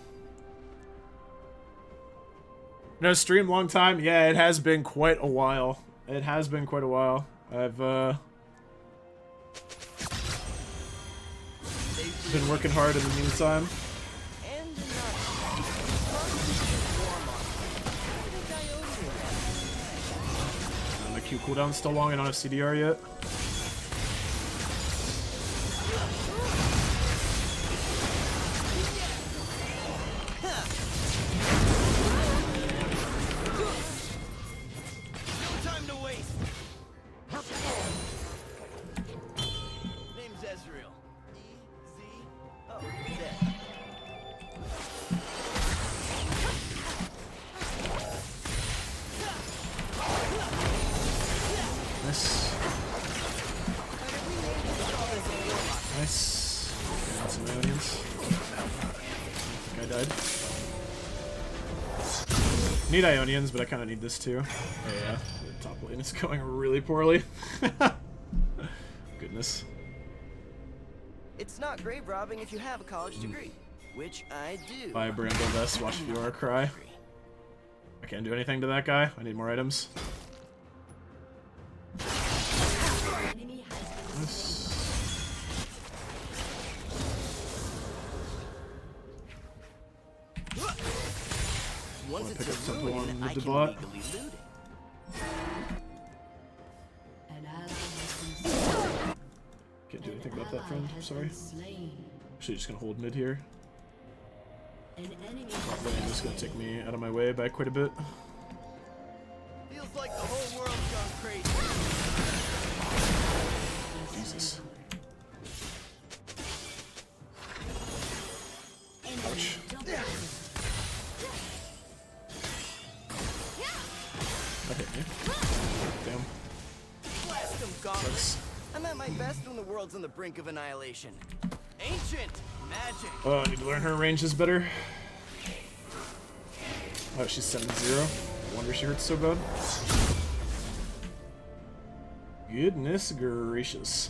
No stream, long time? Yeah, it has been quite a while. It has been quite a while. I've, been working hard in the meantime. And enough. My Q cooldown's still long, I don't have CDR yet. No time to waste. Name's Ezreal. E-Z. Oh, dead. Nice. Nice. Okay, got some Ionians. I think I died. Need Ionians, but I kind of need this too. Oh, yeah, the top lane is going really poorly. Goodness. It's not grave robbing if you have a college degree, which I do. Buy a Bramble Vest, watch Fiora cry. I can't do anything to that guy. I need more items. Enemy has been Nice. Once Wanna it's pick up a something ruin, on I the can bot? legally loot it. an ally has been slain. Can't do anything about An that, ally friend. has Sorry. been slain. Actually, just gonna hold mid here. An enemy Top lane is gonna take me out of my way by quite a bit. Feels like the whole world's gone crazy. Jesus. Ouch. That hit me. Damn. Blast them, gauntlet. Sucks. I'm at my best when the world's on the brink of annihilation. Ancient magic. Oh, I need to learn her ranges better. Oh, she's 7-0. I wonder she hurts so bad. Goodness gracious.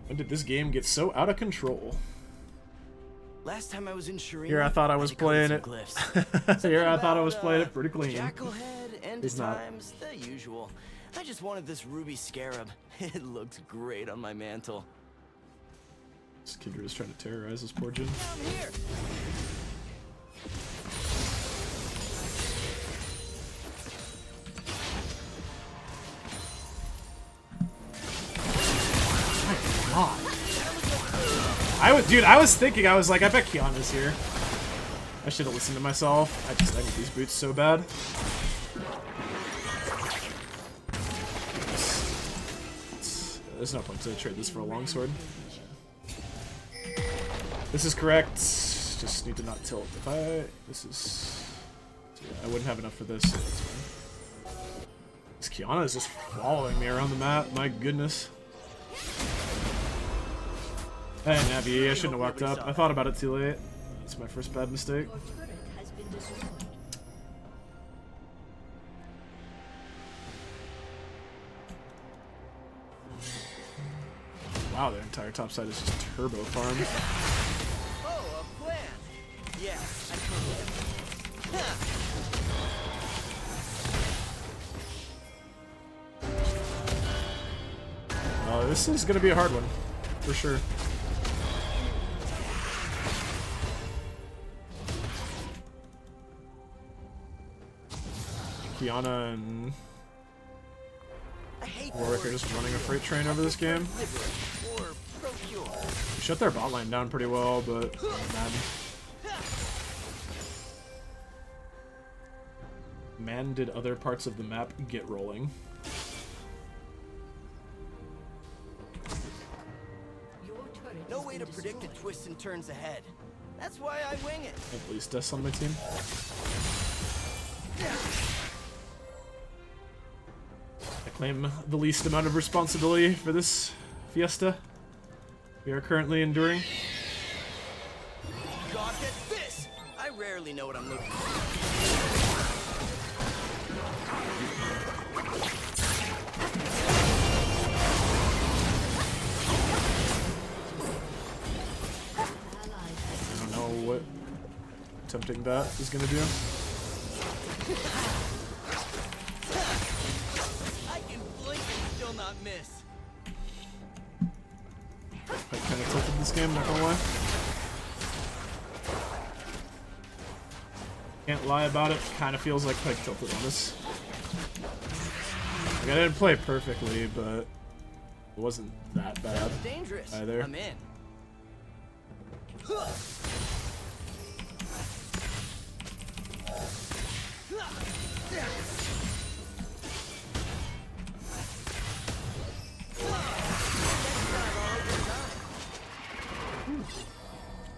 When did this game get so out of control? Last time I was in Shireen, Here I thought I was playing it. Here I thought I was playing it pretty clean. Jackal-head, end He's not. times, the usual. I just wanted this ruby scarab. It looks great on my mantle. This Kindred is trying to terrorize this poor Jin. Down here. God. I was thinking, I was like, I bet Kiana's here. I should have listened to myself. I need these boots so bad. There's no point to trade this for a longsword. This is correct. Just need to not tilt. I wouldn't have enough for this. So that's fine. This Kiana is just following me around the map. My goodness. Hey, Navi, I shouldn't have walked up. I thought about it too late. It's my first bad mistake. Your turret has been destroyed. Wow, their entire top side is just turbo farm. Oh, a plan. Yeah, I totally have. Oh, this is gonna be a hard one, for sure. Kiana and Warwick are just running a freight train over this game. Or procure. We shut their bot line down pretty well, but man, did other parts of the map get rolling? Your turret No has way been to predict the destroyed. twists and turns ahead. That's why I wing it. At least us on my team. I claim the least amount of responsibility for this fiesta we are currently enduring. Daccat this! I rarely know what I'm looking for. I don't know what attempting that is gonna do. I can blink and still not miss. I kind of tilted this game, not gonna lie. Can't lie about it, kind of feels like Pike tilted on this. Like, I didn't play perfectly, but it wasn't that bad That's dangerous. either. I'm in.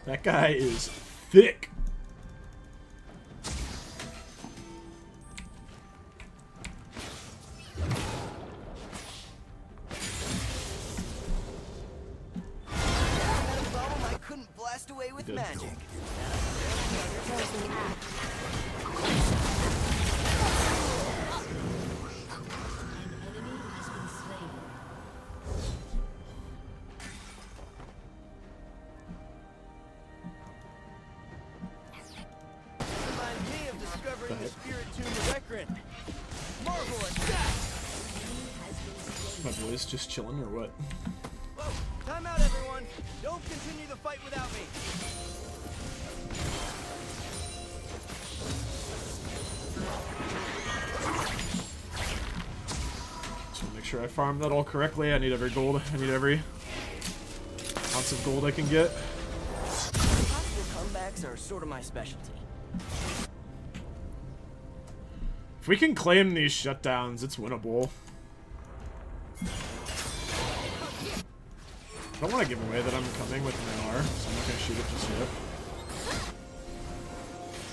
That guy is thick. I couldn't blast away with Did. magic. Enemy has been slain. Reminds me of discovering the spirit tomb of Ekron. Marvelous that! My boy's just chilling or what? Whoa, time out everyone. Don't continue the fight without me. Just want to make sure I farm that all correctly. I need every gold. I need every ounce of gold I can get. Possible comebacks are sort of my specialty. If we can claim these shutdowns, it's winnable. I don't want to give away that I'm coming with an NR, so I'm not going to shoot it just yet.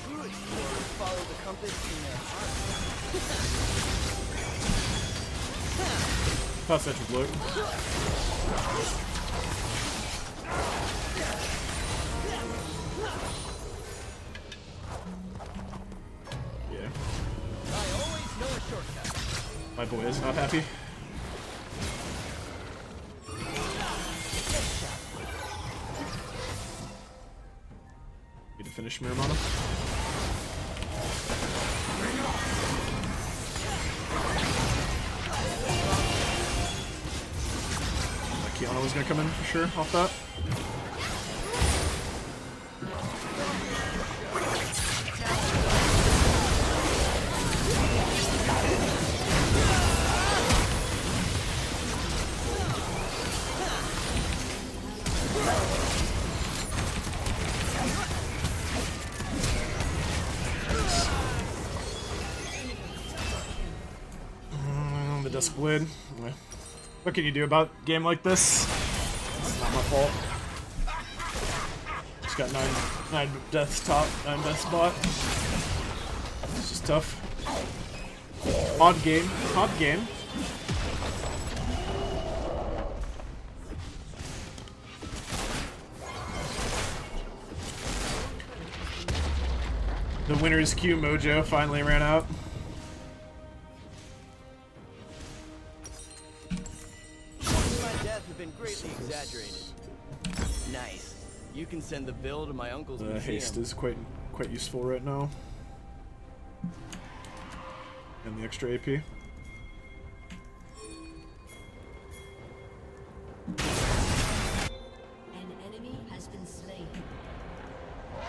Good explorers follow the compass in their heart. Thought such a blue. Yeah. I always know a shortcut. My boy is not happy. finish Miram on him. Kiana was gonna come in for sure off that. The Dusk Blade. Yeah. What can you do about a game like this? It's not my fault. Just got 9 deaths top, 9 deaths bot. It's just tough. Odd game. Odd game. The winner's Q mojo finally ran out. Greatly exaggerated. Nice. You can send the bill to my uncle's museum. Haste is quite useful right now. And the extra AP. An enemy has been slain. A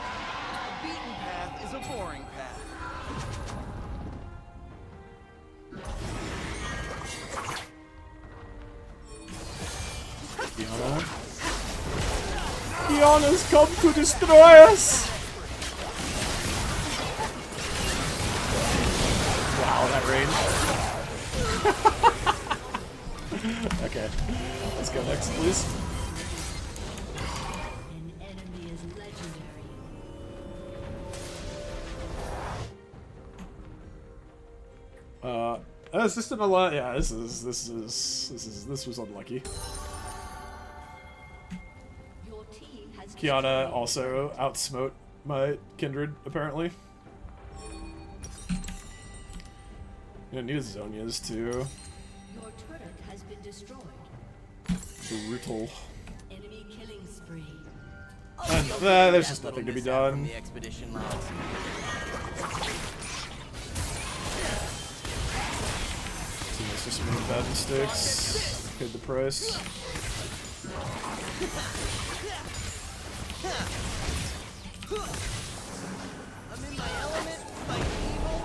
beaten path is a boring path. Kiana's come to destroy us! Wow, that range. Okay, let's go next, please. An enemy is legendary. This system a lot. Yeah, this was unlucky. Kiana also outsmote my kindred, apparently. You need Zonia's too. Your turret has been destroyed. Brutal. Enemy killing spree. And there's just nothing to be done. The expedition logs. Teammates just made bad mistakes. Paid the price. I'm in my element, my evil.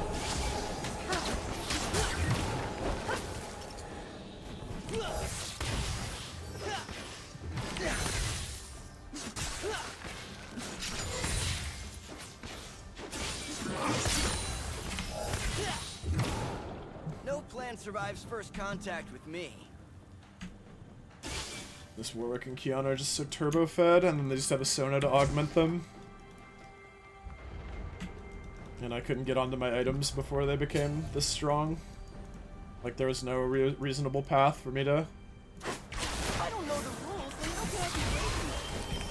No plan survives first contact with me. This Warwick and Kiana are just so turbo fed, and then they just have a Sona to augment them. And I couldn't get onto my items before they became this strong. Like there was no reasonable path for me to... I don't know the rules, then how can I be racing?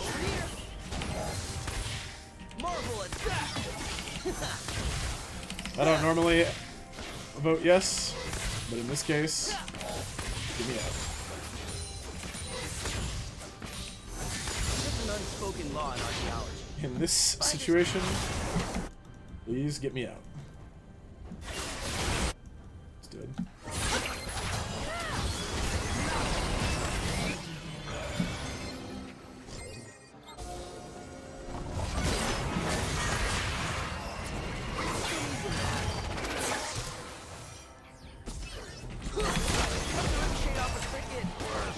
Over here. Marvel attack! I don't normally vote yes, but in this case, give me out. There's an unspoken law in archaeology. In this situation, please get me out. It's dead.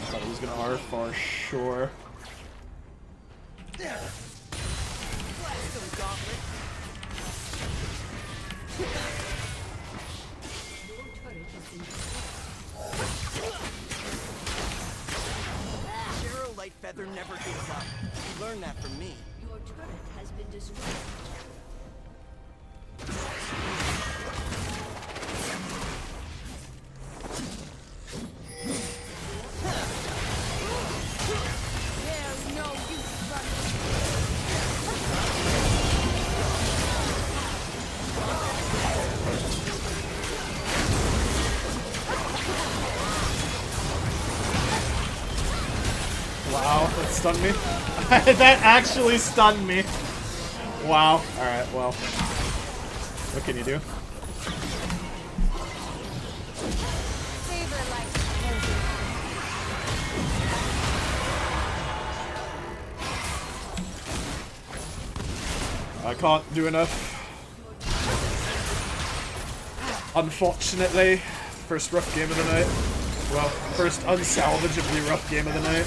Thought he was gonna R for sure. Zero light feather never gives up. You learned that from me. Your turret has been destroyed. Wow, that stunned me. That actually stunned me. Wow. Alright, well. What can you do? I can't do enough. Unfortunately, first rough game of the night. Well, first unsalvageably rough game of the night.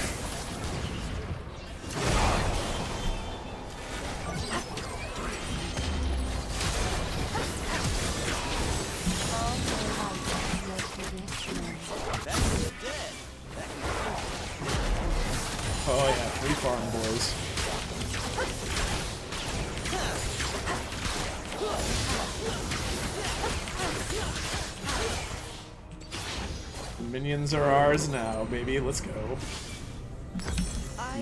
Oh yeah, free farm, boys. Minions are ours now, baby. Let's go.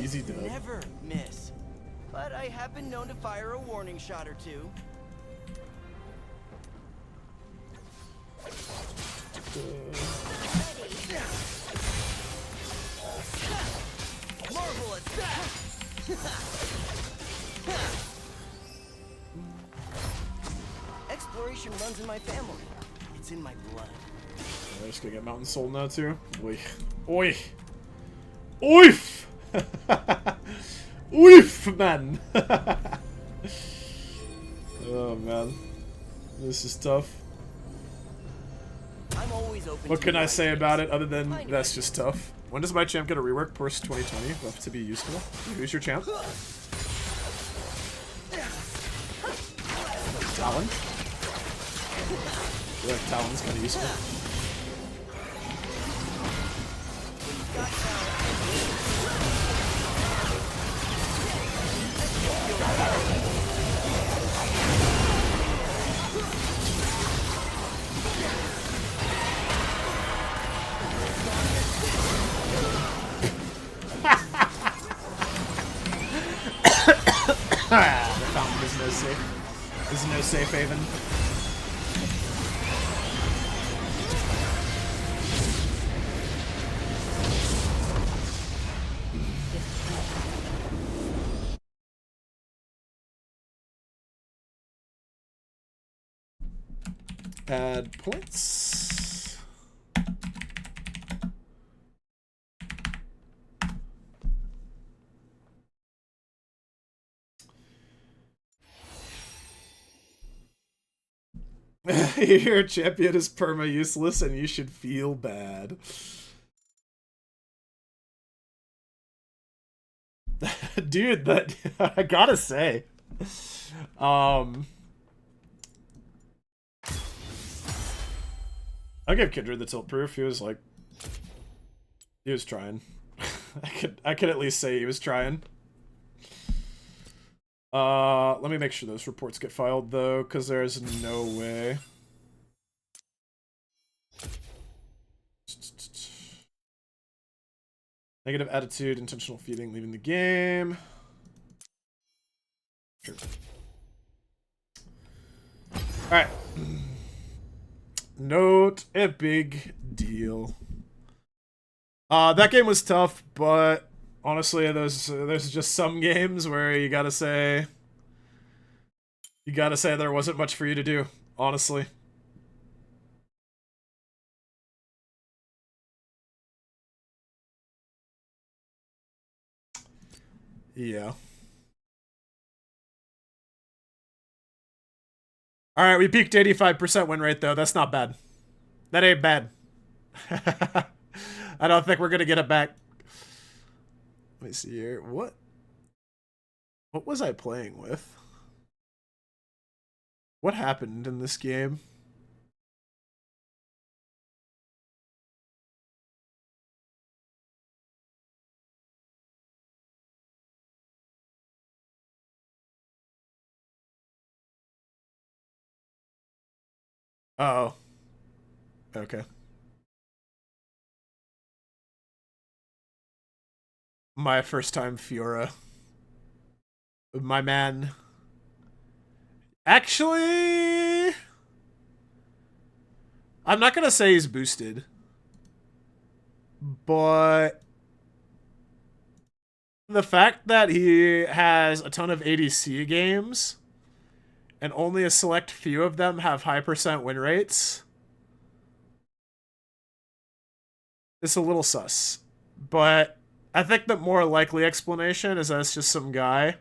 Easy dub. I never miss, but I have been known to fire a warning shot or two. Marvelous! Exploration runs in my family. It's in my blood. I'm just gonna get Mountain Soul now too. Oi. Oi. Oif! Oif, man! Oh man. This is tough. I'm always open. What can I say about it other than that's just tough? When does my champ get a rework post 2020? Left to be useful. Who's your champ? Talon? I feel like Talon's kind of useful. The fountain is no safe. Is no safe haven. Add points. Your champion is perma useless and you should feel bad. Dude, that I gotta say. I'll give Kindred the tilt proof. He was like, he was trying. I could at least say he was trying. Let me make sure those reports get filed though, because there's no way. Negative attitude, intentional feeding, leaving the game. Sure. Alright. Not a big deal. That game was tough, but honestly, there's just some games where you gotta say there wasn't much for you to do, honestly. Yeah. Alright, we peaked 85% win rate though. That's not bad. That ain't bad. I don't think we're gonna get it back. Let me see here. What was I playing with? What happened in this game? Uh oh. Okay. My first time Fiora. My man. Actually, I'm not gonna say he's boosted, but the fact that he has a ton of ADC games and only a select few of them have high % win rates, it's a little sus. But I think the more likely explanation is that it's just some guy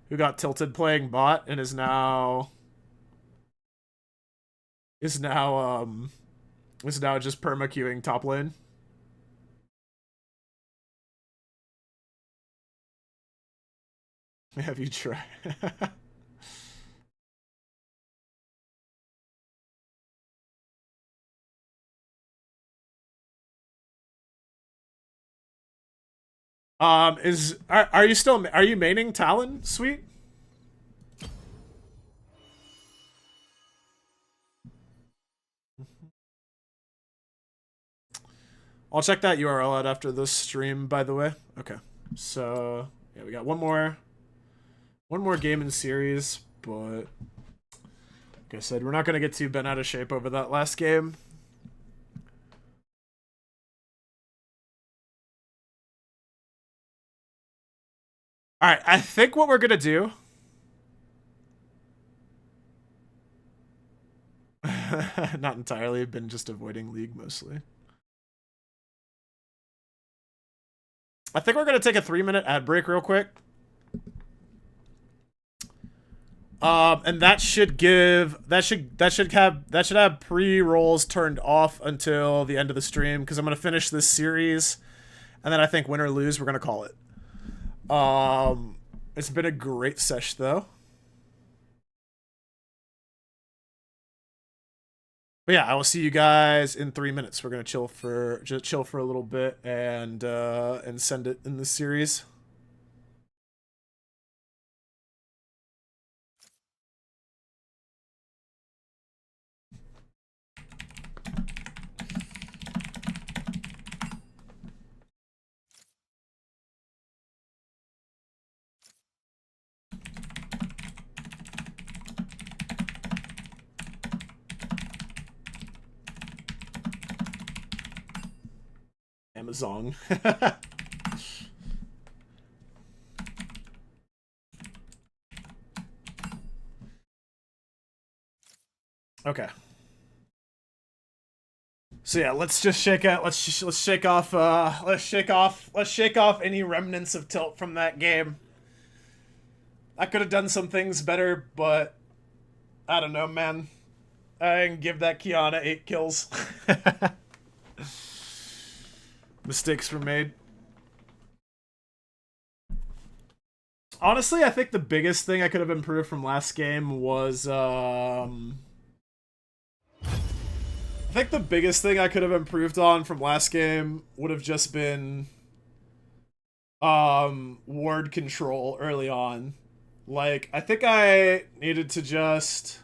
who got tilted playing bot and is now just perma queuing top lane. Have you tried? Are you maining Talon, Sweet? I'll check that URL out after this stream, by the way. Okay. So, yeah, we got one more game in series, but like I said, we're not going to get too bent out of shape over that last game. Alright, I think what we're gonna do... Not entirely, been just avoiding League mostly. I think we're gonna take a 3-minute ad break real quick. And that should have pre-rolls turned off until the end of the stream, because I'm gonna finish this series, and then I think win or lose, we're gonna call it. It's been a great sesh though. But yeah, I will see you guys in 3 minutes. We're gonna chill for a little bit and send it in this series. Amazon. Okay. So yeah, let's just shake out. Let's shake off any remnants of tilt from that game. I could have done some things better, but I don't know, man. I can give that Kiana 8 kills. Mistakes were made. Honestly, I think the biggest thing I could have improved from last game was, I think the biggest thing I could have improved on from last game would have just been, ward control early on. Like, I think I needed to just,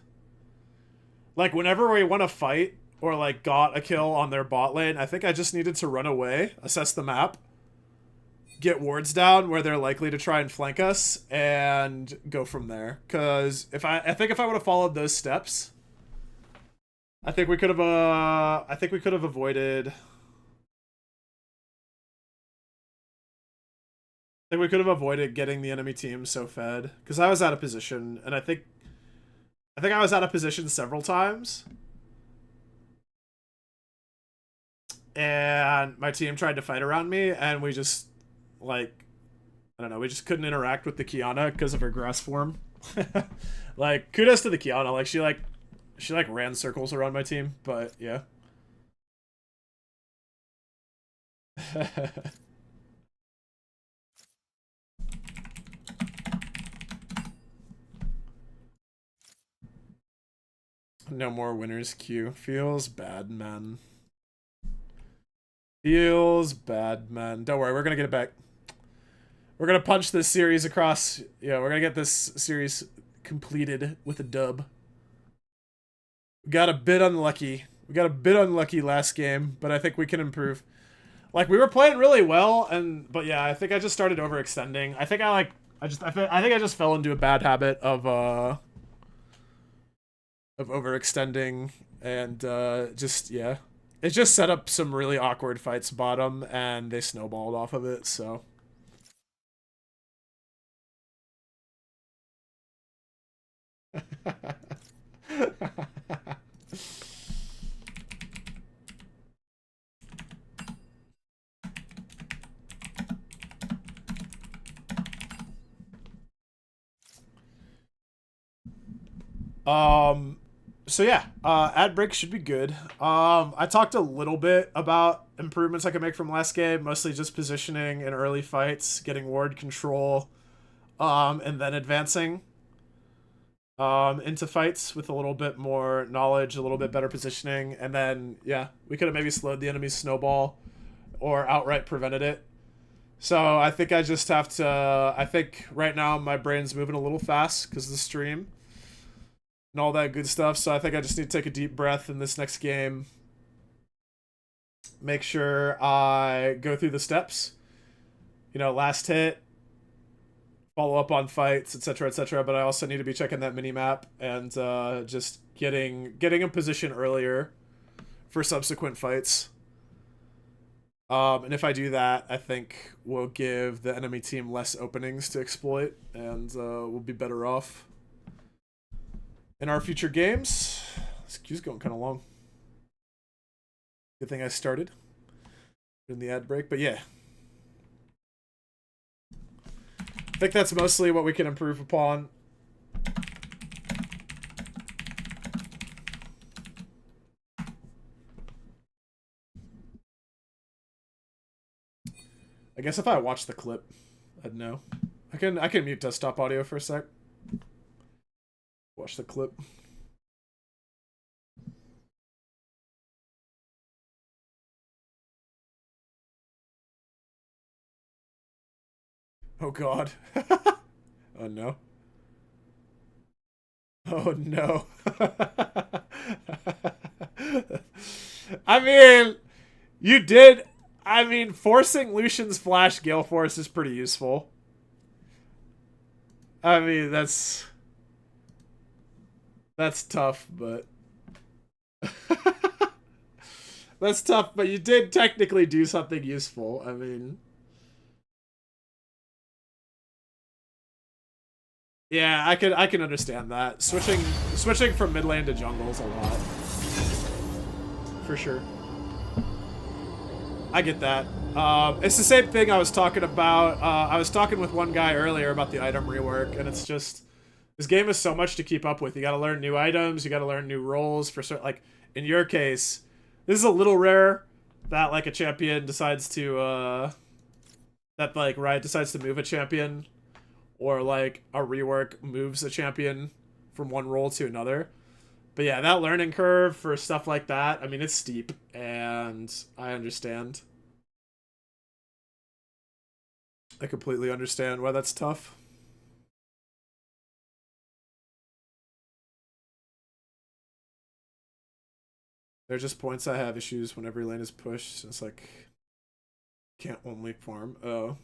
like, whenever we want to fight, or like got a kill on their bot lane, I think I just needed to run away, assess the map, get wards down where they're likely to try and flank us, and go from there. Because I think if I would have followed those steps, I think we could have avoided. I think we could have avoided getting the enemy team so fed, because I was out of position, and I think I was out of position several times. And my team tried to fight around me, and we just, like, I don't know, we just couldn't interact with the Kiana because of her grass form. Like, kudos to the Kiana, like, she ran circles around my team, but yeah. No more winners queue. Feels bad, man. Feels bad, man. Don't worry, we're gonna get it back. We're gonna punch this series across. Yeah, we're gonna get this series completed with a dub. We got a bit unlucky. Last game, but I think we can improve. Like, we were playing really well, but yeah, I think I just started overextending. I think I just fell into a bad habit of overextending, and just, yeah. It just set up some really awkward fights bottom, and they snowballed off of it, so. So yeah, ad break should be good. I talked a little bit about improvements I could make from last game, mostly just positioning in early fights, getting ward control, and then advancing into fights with a little bit more knowledge, a little bit better positioning, and then yeah, we could have maybe slowed the enemy's snowball or outright prevented it. So I think I just have to. I think right now my brain's moving a little fast because of the stream and all that good stuff. So I think I just need to take a deep breath in this next game. Make sure I go through the steps. You know, last hit, follow up on fights, etc., etc. But I also need to be checking that mini map and just getting in position earlier for subsequent fights. And if I do that, I think we'll give the enemy team less openings to exploit, and we'll be better off in our future games. This queue's going kind of long. Good thing I started in the ad break, but yeah. I think that's mostly what we can improve upon. I guess if I watch the clip, I'd know. I can mute desktop audio for a sec. Watch the clip. Oh god. Oh no. Oh no. I mean, you did. I mean, forcing Lucian's flash Gale Force is pretty useful. I mean, that's tough, but that's tough, but you did technically do something useful. I mean, yeah, I can understand that. Switching from mid lane to jungle is a lot. For sure. I get that. It's the same thing I was talking about. I was talking with one guy earlier about the item rework, and it's just, this game is so much to keep up with. You gotta learn new items, you gotta learn new roles for certain, like, in your case, this is a little rare that, like, a champion decides to, that, like, Riot decides to move a champion, or, like, a rework moves a champion from one role to another. But yeah, that learning curve for stuff like that, I mean, it's steep, and I understand. I completely understand why that's tough. They're just points I have issues when every lane is pushed. It's like, can't only farm. Oh.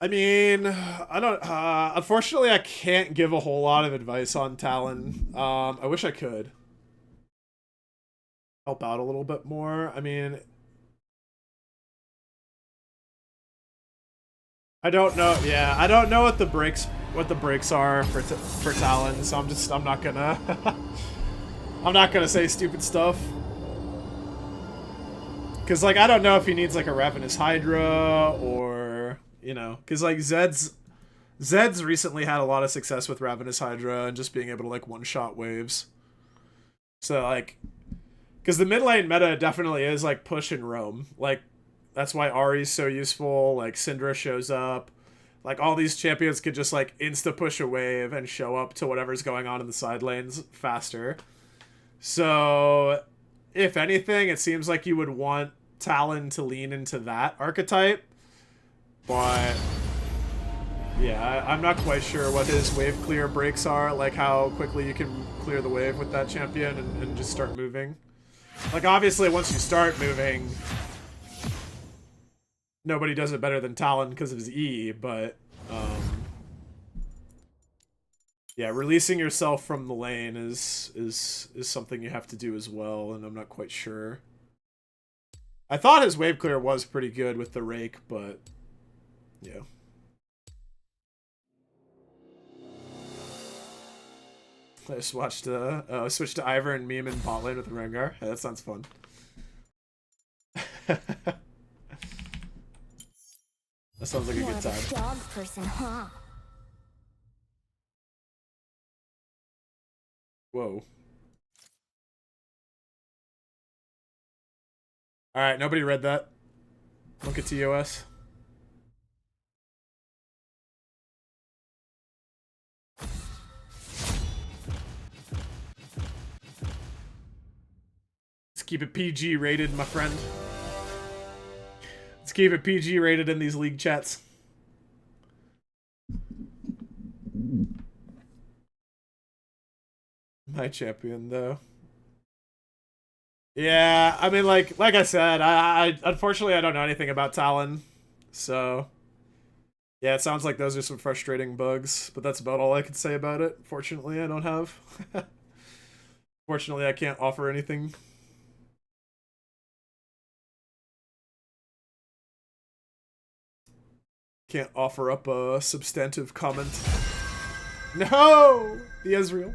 I mean, I don't, unfortunately I can't give a whole lot of advice on Talon. I wish I could help out a little bit more. I mean, I don't know. Yeah, I don't know what the breaks are for Talon, so I'm not gonna I'm not gonna say stupid stuff. Cause like I don't know if he needs like a Ravenous Hydra or, you know, cause like Zed's recently had a lot of success with Ravenous Hydra and just being able to like one-shot waves. So like, cause the mid lane meta definitely is like push and roam. Like that's why Ahri's so useful. Like Syndra shows up. Like all these champions could just like insta push a wave and show up to whatever's going on in the side lanes faster. So if anything, it seems like you would want Talon to lean into that archetype. But yeah, I'm not quite sure what his wave clear breaks are, like how quickly you can clear the wave with that champion and just start moving. Like obviously once you start moving, nobody does it better than Talon because of his E, but yeah, releasing yourself from the lane is something you have to do as well, and I'm not quite sure. I thought his wave clear was pretty good with the rake, but yeah. I just watched switched to Ivor and meme in bot lane with Rengar. Yeah, that sounds fun. That sounds like a good time. Dog person, huh? Whoa. Alright, nobody read that. Look at TOS. Let's keep it PG rated, my friend. Let's keep it PG rated in these league chats. My champion, though. Yeah, I mean, like I said, I unfortunately I don't know anything about Talon, so yeah, it sounds like those are some frustrating bugs, but that's about all I can say about it. Fortunately, I don't have. Fortunately, I can't offer anything. Can't offer up a substantive comment. No! The Ezreal.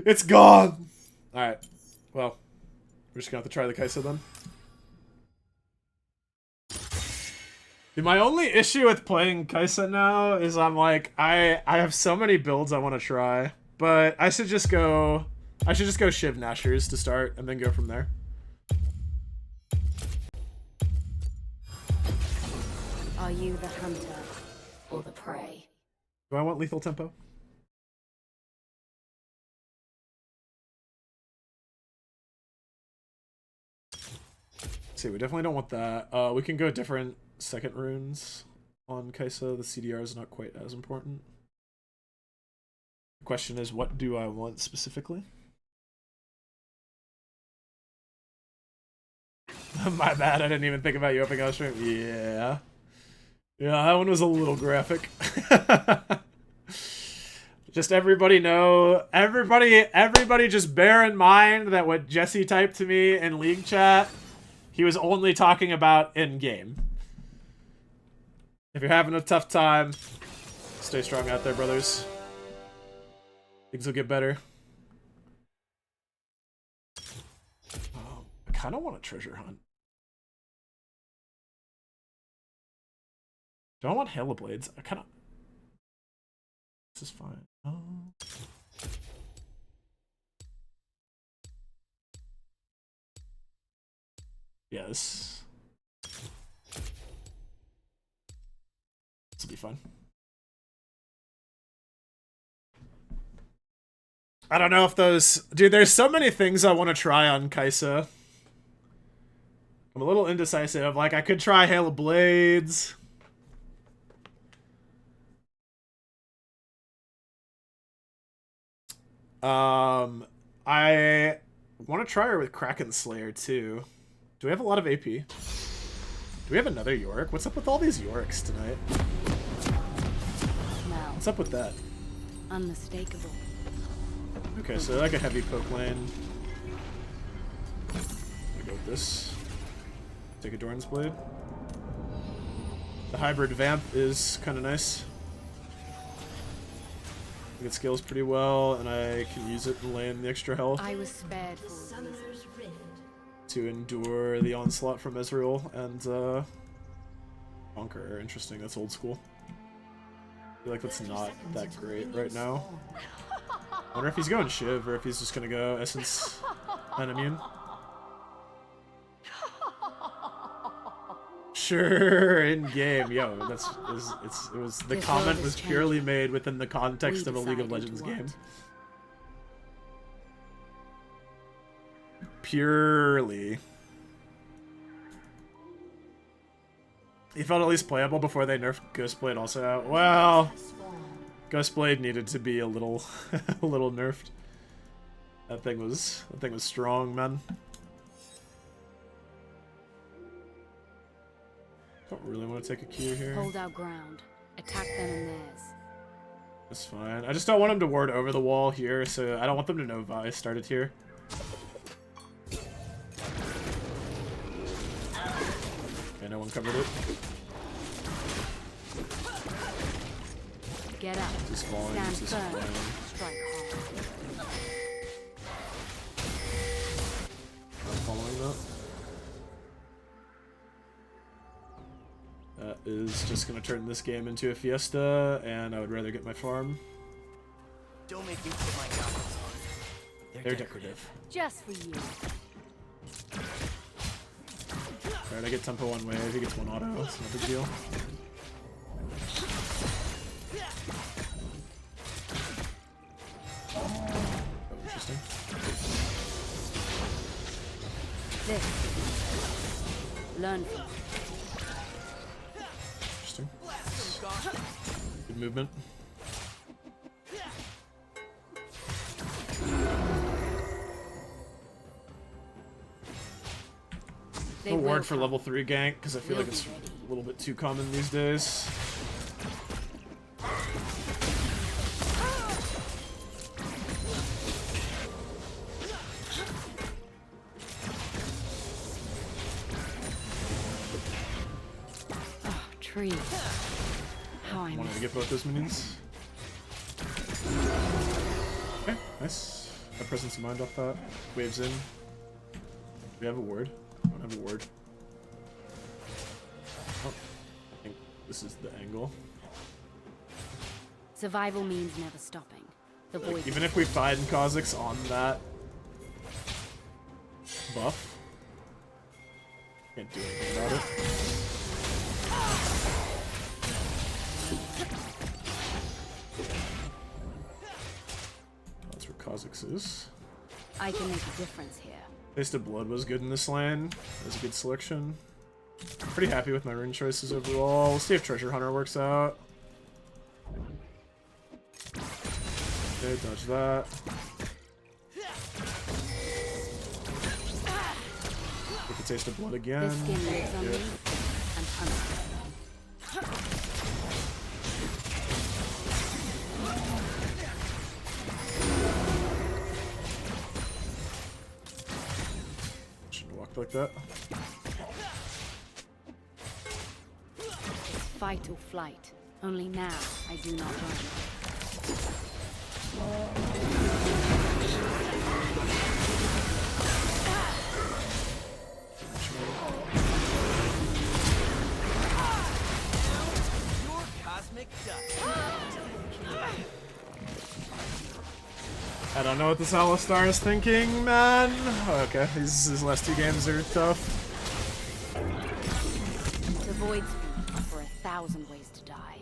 It's gone! Alright. Well, we're just gonna have to try the Kai'Sa then. Dude, my only issue with playing Kai'Sa now is I'm like, I have so many builds I want to try, but I should just go Shiv Nashers to start and then go from there. Are you the hunter or the prey? Do I want lethal tempo? See, we definitely don't want that. We can go different second runes on Kai'Sa. The CDR is not quite as important. The question is, what do I want specifically? My bad, I didn't even think about you opening on stream. Yeah. Yeah, that one was a little graphic. Just everybody know, everybody just bear in mind that what Jesse typed to me in League chat, he was only talking about in-game. If you're having a tough time, stay strong out there, brothers. Things will get better. Oh, I kind of want a treasure hunt. Do I want Hail of Blades? I kind of... This is fine. Oh. Yeah, this will be fun. I don't know if those... Dude, there's so many things I want to try on Kai'Sa. I'm a little indecisive. Like, I could try Hail of Blades. I want to try her with Kraken Slayer, too. Do we have a lot of AP? Do we have another Yorick? What's up with all these Yoricks tonight? What's up with that? Unmistakable. Okay, so like a heavy poke lane. I'm gonna go with this. Take a Doran's Blade. The hybrid vamp is kind of nice. It scales pretty well, and I can use it and land the extra health. I was spared for a reason. To endure the onslaught from Ezreal and Conqueror. Interesting, that's old school. I feel like that's not that great right now. I wonder if he's going Shiv or if he's just gonna go Essence and Immune. Sure, in game, yo, it was the comment was purely made within the context of a League of Legends game. Purely. He felt at least playable before they nerfed Ghostblade also out. Well, Ghostblade needed to be a little a little nerfed. That thing was strong, man. Don't really want to take a Q here. Hold our ground. Attack them in theirs. That's fine. I just don't want him to ward over the wall here, so I don't want them to know Vi started here. Okay, no one covered it. Get up. This is falling. Stand This is firm. falling. Strike hard. Not following that. That is just gonna turn this game into a fiesta, and I would rather get my farm. Don't make me put my goggles on. They're decorative. Just for you. Alright, I get tempo one wave, he gets one auto, it's no big deal. Oh, interesting. This. Learn from it. Interesting. Good movement. No ward for level 3 gank, because I feel like it's a little bit too common these days. Oh, trees. How I Wanted to get both those minions. Okay, nice. Got presence of mind off that. Waves in. Do we have a ward? I don't have a ward. Oh, I think this is the angle. Survival means never stopping. The void. Like, even if we find Kha'Zix on that buff, can't do anything about it. That's where Kha'Zix is. I can make a difference here. Taste of Blood was good in this lane. That was a good selection. Pretty happy with my rune choices overall. We'll see if Treasure Hunter works out. Okay, dodge that. Get the Taste of Blood again. This skin lives on Yep. me and hunts. Shouldn't walk like that. It's fight or flight. Only now I do not run. Your cosmic dust. I don't know what this Alistar is thinking, man. Okay, his last 2 games are tough. The void's feet offer 1,000 ways to die.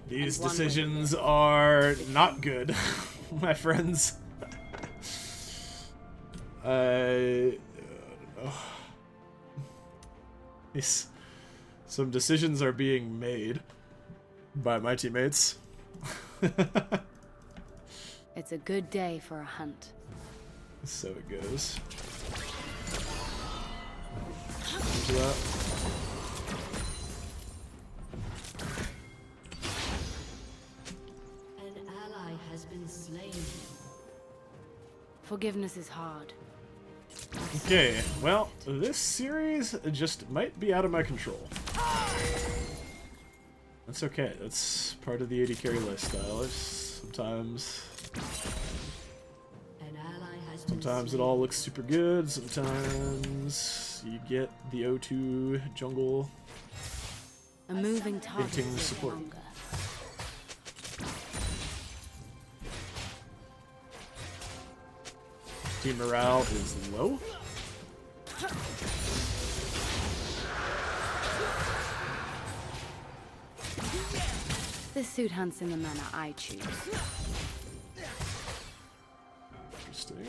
These And one decisions are not good, my friends. I don't know. Some decisions are being made by my teammates. It's a good day for a hunt. So it goes. Into that. An ally has been slain. Forgiveness is hard. Okay, well, this series just might be out of my control. That's okay, that's part of the AD carry lifestyle. Sometimes it all looks super good, sometimes you get the O2 jungle. A moving target Hinting lives support. longer. Team morale is low. This suit hunts in the manner I choose. Interesting.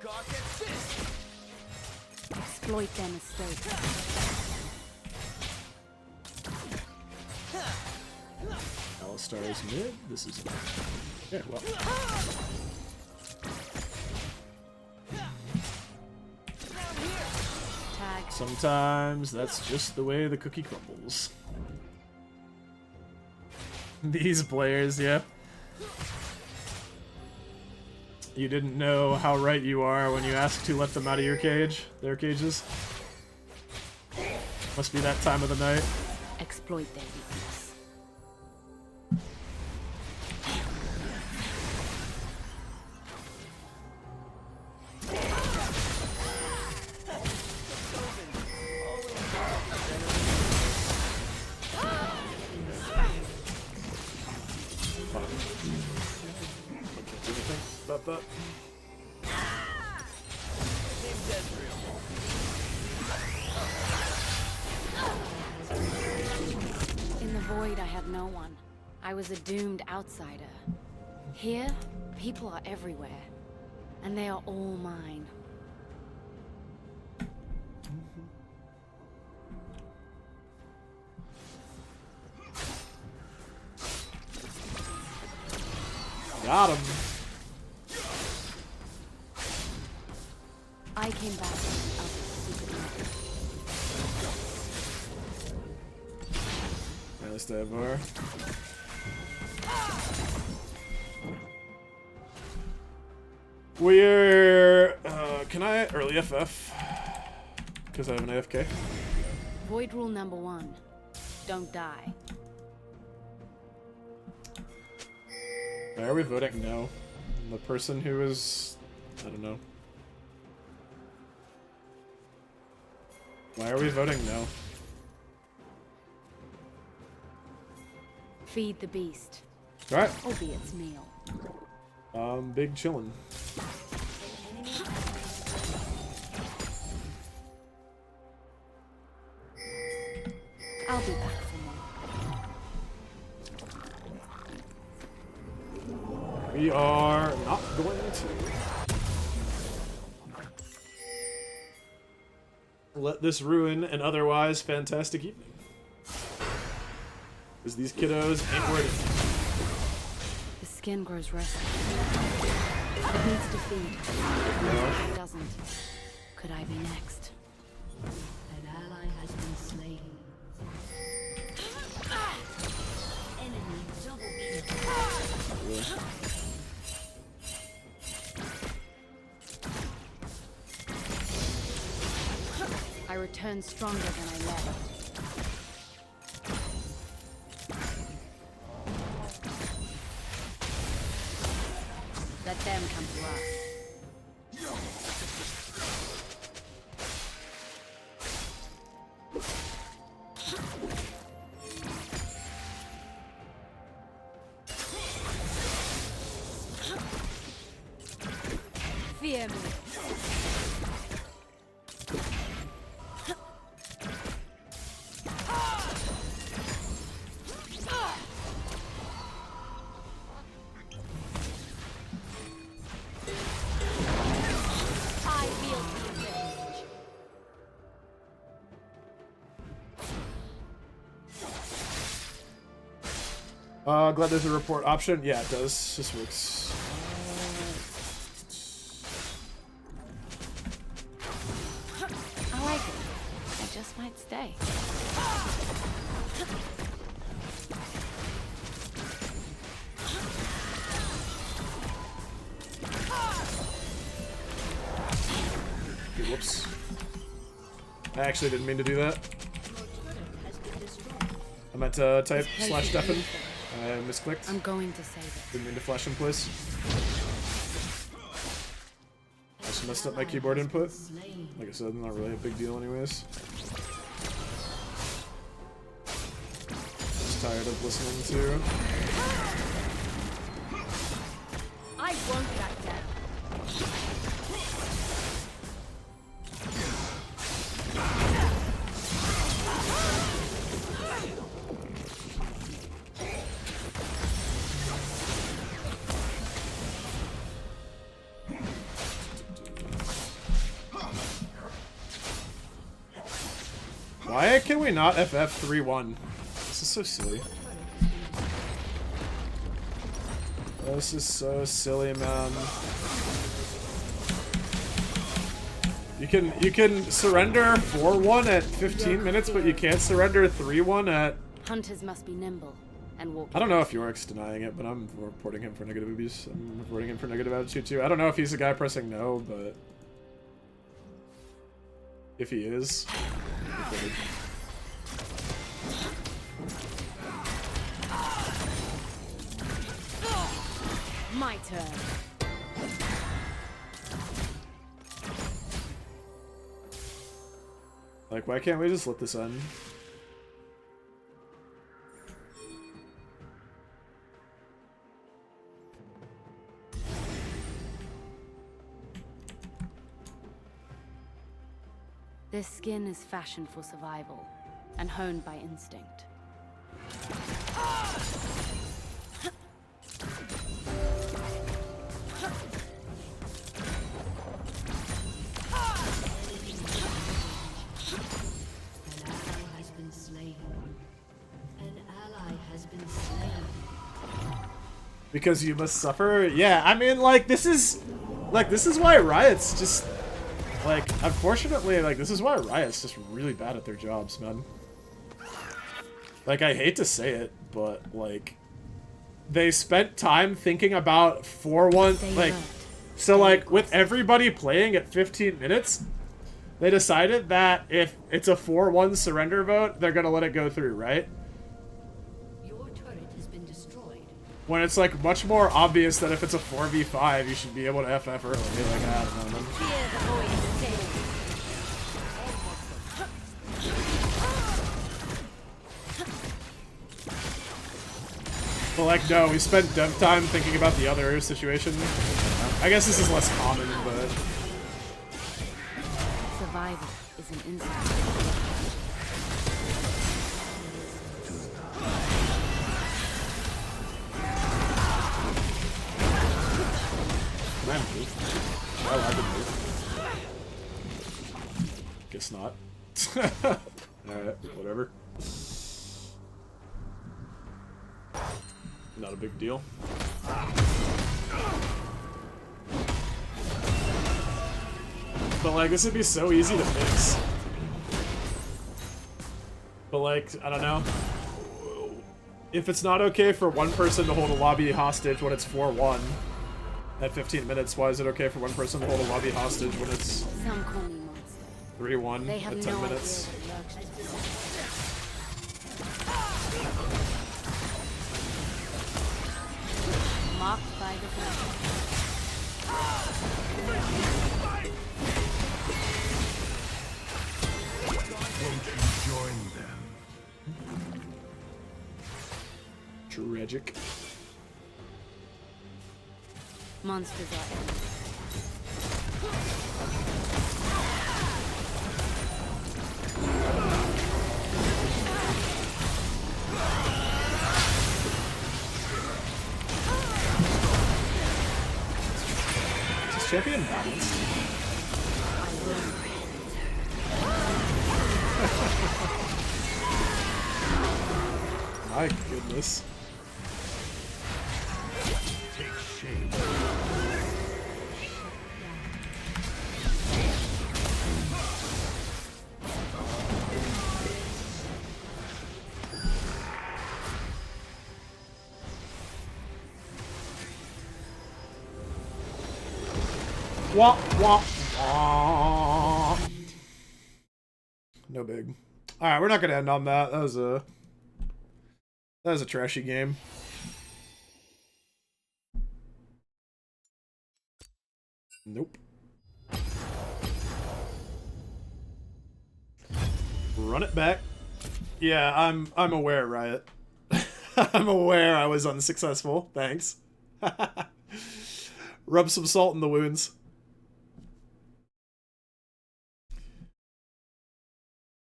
Gawk at this. Exploit their mistakes. Alistar is mid. This is yeah. Well, Tag. sometimes that's just the way the cookie crumbles. These players, yeah. You didn't know how right you are when you asked to let them out of your cage, their cages. Must be that time of the night. Exploit their weakness. Can't do anything about that. Name's Ezreal. In the void, I had no one. I was a doomed outsider. Here, people are everywhere. And they are all mine. Got him. I came back from the other supermarket. Nice dive bar. We're can I early FF? Because I have an AFK. Void rule number 1. Don't die. Why are we voting no? The person who is, I don't know. Why are we voting no? Feed the beast. Alright. Or be its meal. Big chillin'. I'll be back for more. We are not going to let this ruin an otherwise fantastic evening. Because these kiddos ain't worth it. The skin grows restless. It needs to feed. If it doesn't, could I be next? An ally has been slain. Enemy double kill. I return stronger than I left. Let them come to us. Fear me. I wield the revenge. Glad there's a report option. Yeah, it does. This works. I like it. I just might stay. Okay, whoops. I actually didn't mean to do that. I meant to type slash deafen. I misclicked. I'm going to save it. Didn't mean to flash in place. I just messed up my keyboard input. Like I said, not really a big deal anyways. Just tired of listening to. I won't back down. Why can we not FF 3-1? This is so silly. This is so silly, man. You can surrender 4-1 at 15 minutes, but you can't surrender 3-1 at... Hunters must be nimble and walk. I don't know if Yorick's denying it, but I'm reporting him for negative abuse. I'm reporting him for negative attitude too. I don't know if he's the guy pressing no, but... If he is... My turn. Like, why can't we just let this end? This skin is fashioned for survival and honed by instinct. Because you must suffer? Yeah, I mean, like, this is why Riot's just, like, unfortunately, like, this is why Riot's just really bad at their jobs, man. Like, I hate to say it, but, like, they spent time thinking about 4-1, like, so, like, with everybody playing at 15 minutes, they decided that if it's a 4-1 surrender vote, they're gonna let it go through, right? When it's like much more obvious that if it's a 4v5, you should be able to FF early. Like, I don't know. But like, no, we spent dev time thinking about the other situation. I guess this is less common, but Survival is an instinct. can I move? Am I allowed to move? Guess not. Alright, whatever. Not a big deal. But like, this would be so easy to fix. But like, I don't know. If it's not okay for one person to hold a lobby hostage when it's 4-1 at 15 minutes, why is it okay for one person to hold a lobby hostage when it's 3-1 at 10 minutes? Mocked by the Won't you join them? Tragic. monsters are enemies. Champion balanced. My goodness. Take shame. Wah, wah, wah. No big. Alright, we're not gonna end on that. That was a trashy game. Nope. Run it back. Yeah, I'm aware, Riot. I'm aware I was unsuccessful. Thanks. Rub some salt in the wounds.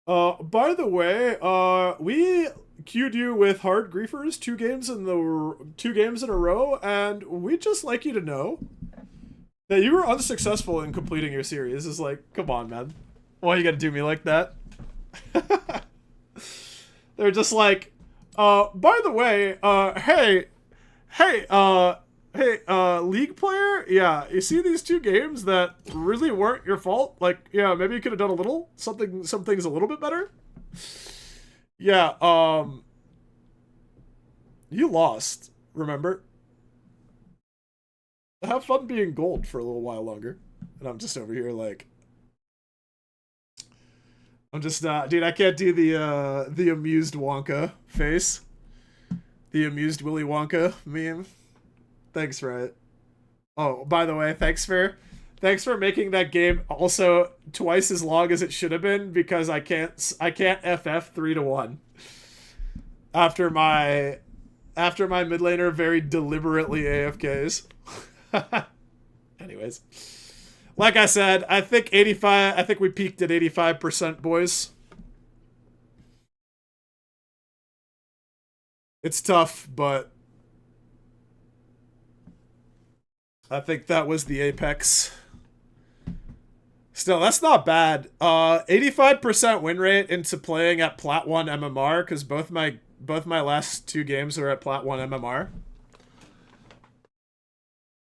By the way, we queued you with Hard Griefers 2 games in a row, and we'd just like you to know that you were unsuccessful in completing your series. It's like, come on, man. Why you gotta do me like that? They're just like, by the way, hey, League player? Yeah, you see these 2 games that really weren't your fault? Like, yeah, maybe you could have done some things a little bit better? Yeah, you lost, remember? Have fun being gold for a little while longer. And I'm just over here like... I'm just not... Dude, I can't do the amused Wonka face. The amused Willy Wonka meme. Thanks, Riot. Oh, by the way, thanks for making that game also twice as long as it should have been, because I can't FF 3-1 after my mid laner very deliberately AFKs. Anyways, Like I said, I think 85. I think we peaked at 85%, boys. It's tough, but I think that was the apex. Still, that's not bad. 85% win rate into playing at Plat 1 MMR, because both my last 2 games are at Plat 1 MMR.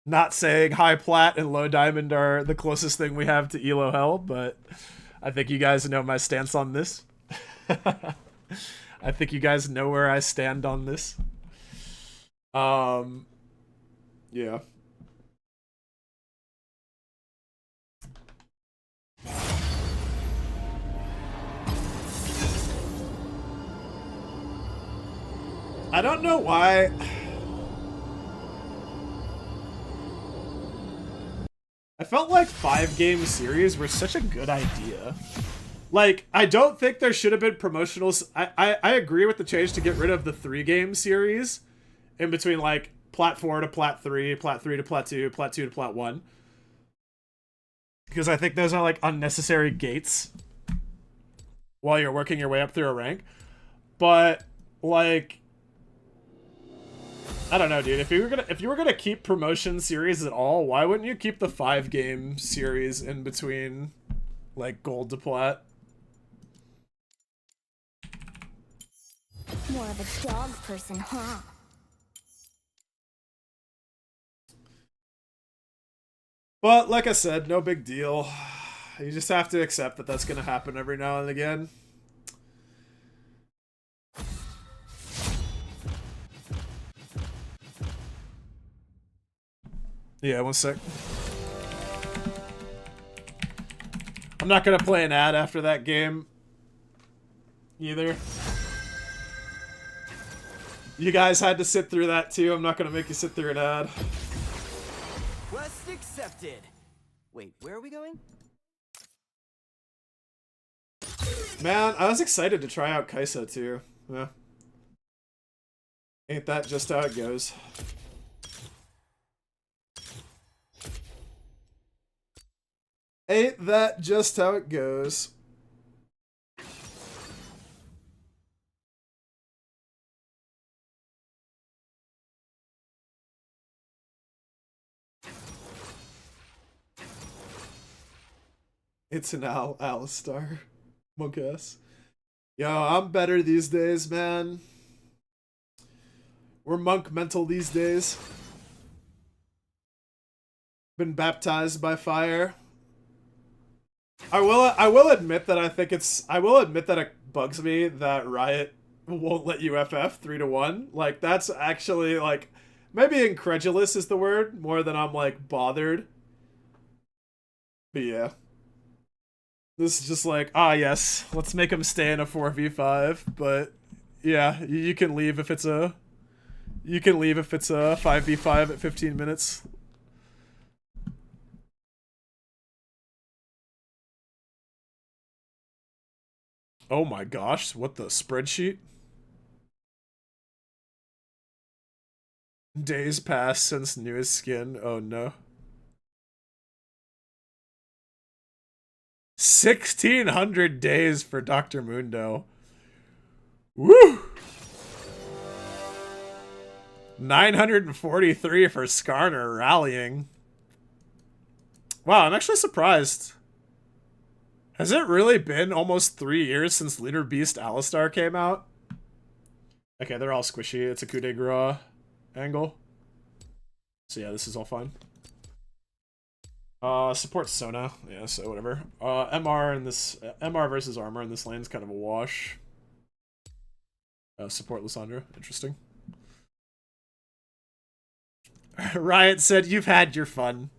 Not saying high plat and low diamond are the closest thing we have to elo hell, but I think you guys know my stance on this. I think you guys know where I stand on this. Yeah. I don't know why. I felt like 5-game series were such a good idea. Like, I don't think there should have been promotionals. I agree with the change to get rid of the 3-game series in between, like, Plat 4 to Plat 3, Plat 3 to Plat 2, Plat 2 to Plat 1. Because I think those are, like, unnecessary gates while you're working your way up through a rank. But, like, I don't know, dude. If you were gonna keep promotion series at all, why wouldn't you keep the 5-game series in between, like, gold to plat? More of a dog person, huh? But like I said, no big deal. You just have to accept that that's gonna happen every now and again. Yeah, one sec. I'm not gonna play an ad after that game either. You guys had to sit through that too. I'm not gonna make you sit through an ad. Quest accepted. Wait, where are we going? Man, I was excited to try out Kaisa too. Yeah. Ain't that just how it goes? Ain't that just how it goes? It's an Alistar. Monkass. Yo, I'm better these days, man. We're monk mental these days. Been baptized by fire. I will admit that it bugs me that Riot won't let you FF 3-1. Like, that's actually, like, maybe incredulous is the word, more than I'm, like, bothered. But yeah. This is just like, yes, let's make him stay in a 4v5, but yeah, you can leave if it's a 5v5 at 15 minutes. Oh my gosh, what the spreadsheet? Days passed since newest skin. Oh no. 1,600 days for Dr. Mundo. Woo! 943 for Skarner rallying. Wow, I'm actually surprised. Has it really been almost 3 years since Leader Beast Alistar came out? Okay, they're all squishy. It's a coup de grace angle. So yeah, this is all fine. Support Sona. Yeah, so whatever. MR versus armor in this lane is kind of a wash. Support Lissandra. Interesting. Riot said, "You've had your fun."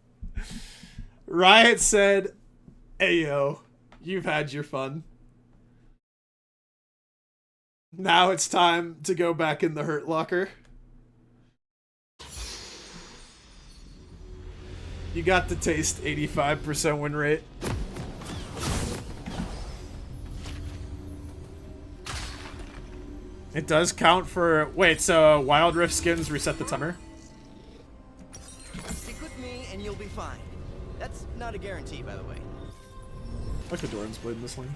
Riot said, "Ayo, you've had your fun. Now it's time to go back in the Hurt Locker." You got the taste, 85% win rate. It does count for... Wait, so Wild Rift skins reset the timer? Stick with me and you'll be fine. That's not a guarantee, by the way. I like the Doran's Blade in this lane.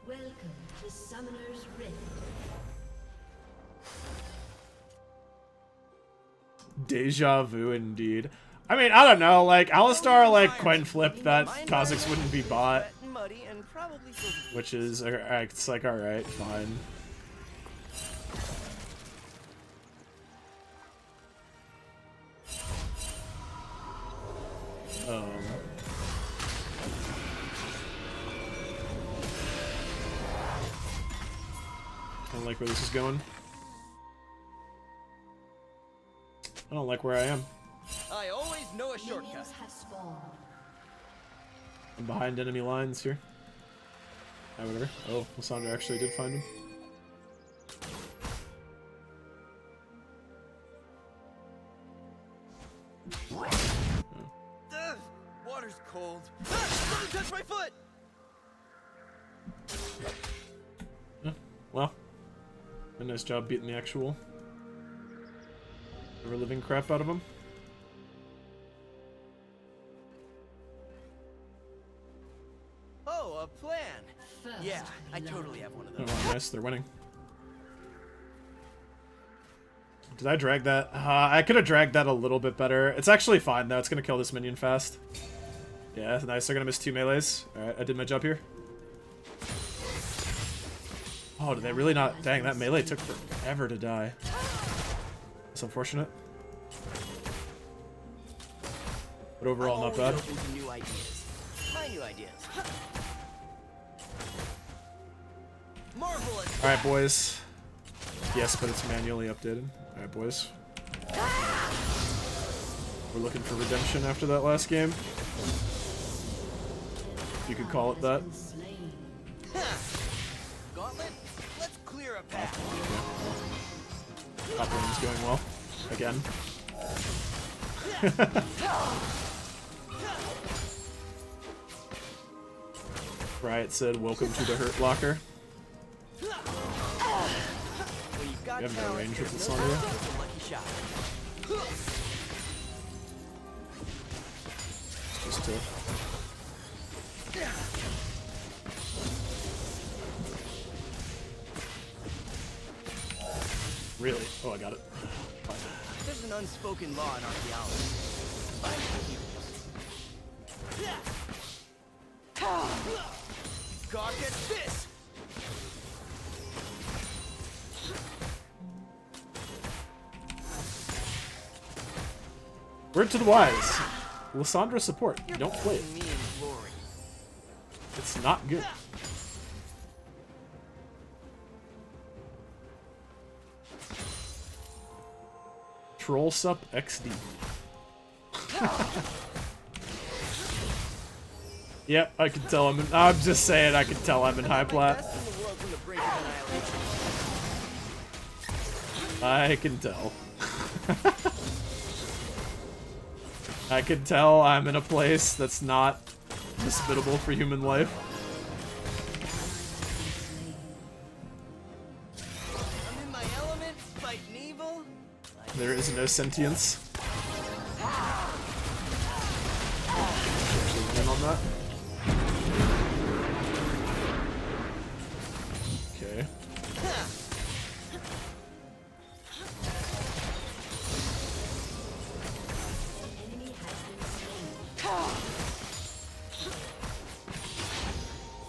Welcome to Summoner's Rift. Deja vu indeed. I mean, I don't know, like, Alistar, like, coin flip that Kha'Zix wouldn't be bought. Wet and muddy and probably filled with Which is, it's like, alright, fine. I don't like where this is going. I don't like where I am. I always know a shortcut. Minions have spawned. I'm behind enemy lines here. Whatever. Oh, Lysandra actually did find him. Ugh, water's cold. Ah, something touched my foot! Well, a nice job beating the actual ever-living crap out of him. Oh, a plan. First Yeah, I totally have one of those. Oh, nice, they're winning. Did I drag that? I could have dragged that a little bit better. It's actually fine, though. It's going to kill this minion fast. Yeah, nice. They're going to miss 2 melees. Alright, I did my job here. Oh, did they really not? Dang, that melee took forever to die. That's unfortunate. But overall, not bad. Open to new ideas. My new ideas. Marvelous. Alright, boys. Yes, but it's manually updated. Alright, boys. We're looking for redemption after that last game. If you could call it that. Gauntlet, let's clear a path. Top lane's going well. Again. Riot said, welcome to the Hurt Locker. Well, you've got You have no talent, range with there's this no on you? such thing as a lucky shot. Just to... Really? Oh, I got it. Fine. There's an unspoken law in archaeology. Find the heroes. God gets this! Word to the wise. Lysandra support. You're Don't play it. putting me in glory. It's not good. Troll sup XD. Yep, I can tell I'm just saying I can tell I'm in high plat. Best in the world's on the brink of annihilation. I can tell. I can tell I'm in a place that's not hospitable for human life. I'm in my element, fighting evil. There is no sentience. Actually win on that. Okay. Enemy has been slain.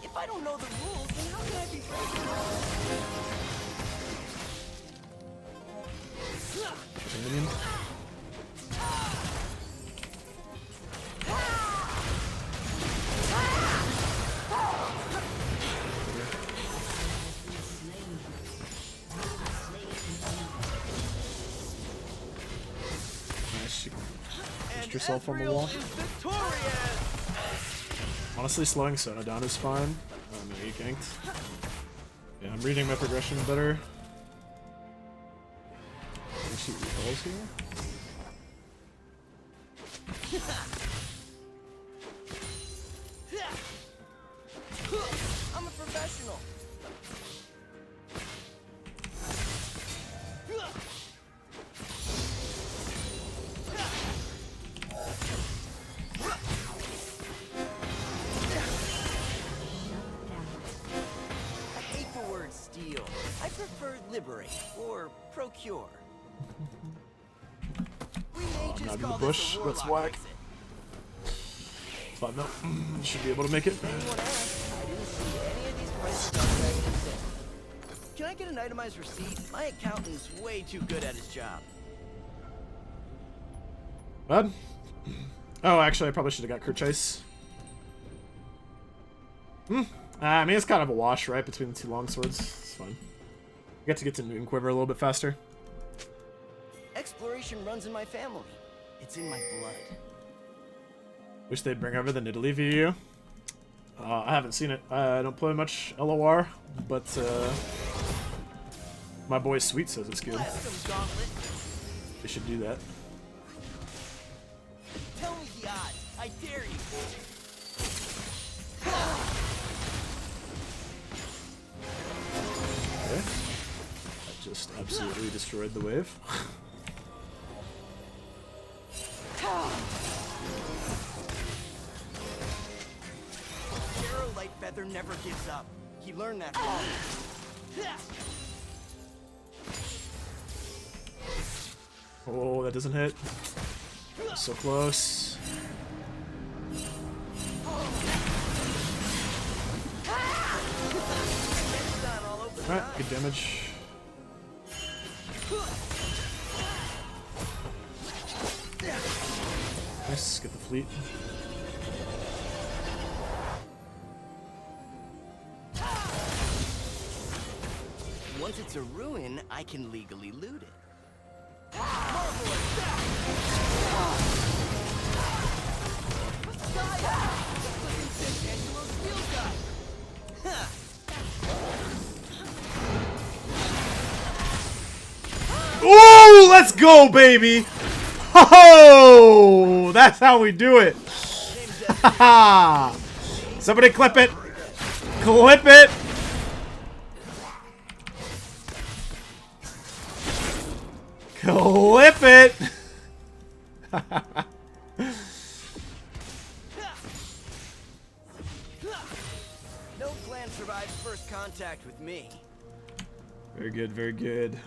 If I don't know the rules, then how can I be breaking Minion. Nice. You pushed yourself on the wall. Ezreal is victorious! Honestly, slowing Sona down is fine. Oh no, you ganked. Yeah, I'm reading my progression better. Can she recalls here? I'm a professional. or procure. We may just not in the call bush. this a That's warlock whack. exit. 5 mil. Should be able to make it. If anyone asks, I didn't see any of these prices on Dragon Exit. Can I get an itemized receipt? My accountant's way too good at his job. Bud? Oh, actually, I probably should have got Crit Chase. I mean, it's kind of a wash, right, between the two longswords. It's fine. I get to Newton Quiver a little bit faster. Exploration runs in my family. It's in my blood. Wish they'd bring over the Nidalee VU. I haven't seen it. I don't play much LOR, but my boy Sweet says it's good. Blast 'em, Gauntlet. They should do that. Tell me the odds. I dare you. Okay. I just absolutely destroyed the wave. Arrow Light Feather never gives up. He learned that from me. Oh, that doesn't hit. So close. Alright, good damage. Nice, get the fleet. Once it's a ruin, I can legally loot it. Ooh, let's go, baby! Oh, that's how we do it. Somebody clip it. Clip it. Clip it. No clan survives first contact with me. Very good, very good.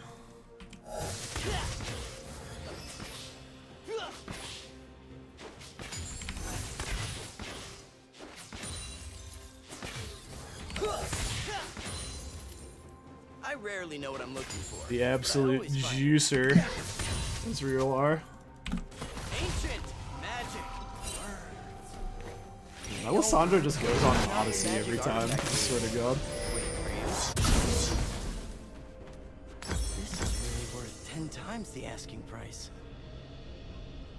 I rarely know what I'm looking for. The absolute juicer. Ezreal are. Ancient magic. Melisandre just goes on an Odyssey every time. I swear to God. This is really worth 10 times the asking price.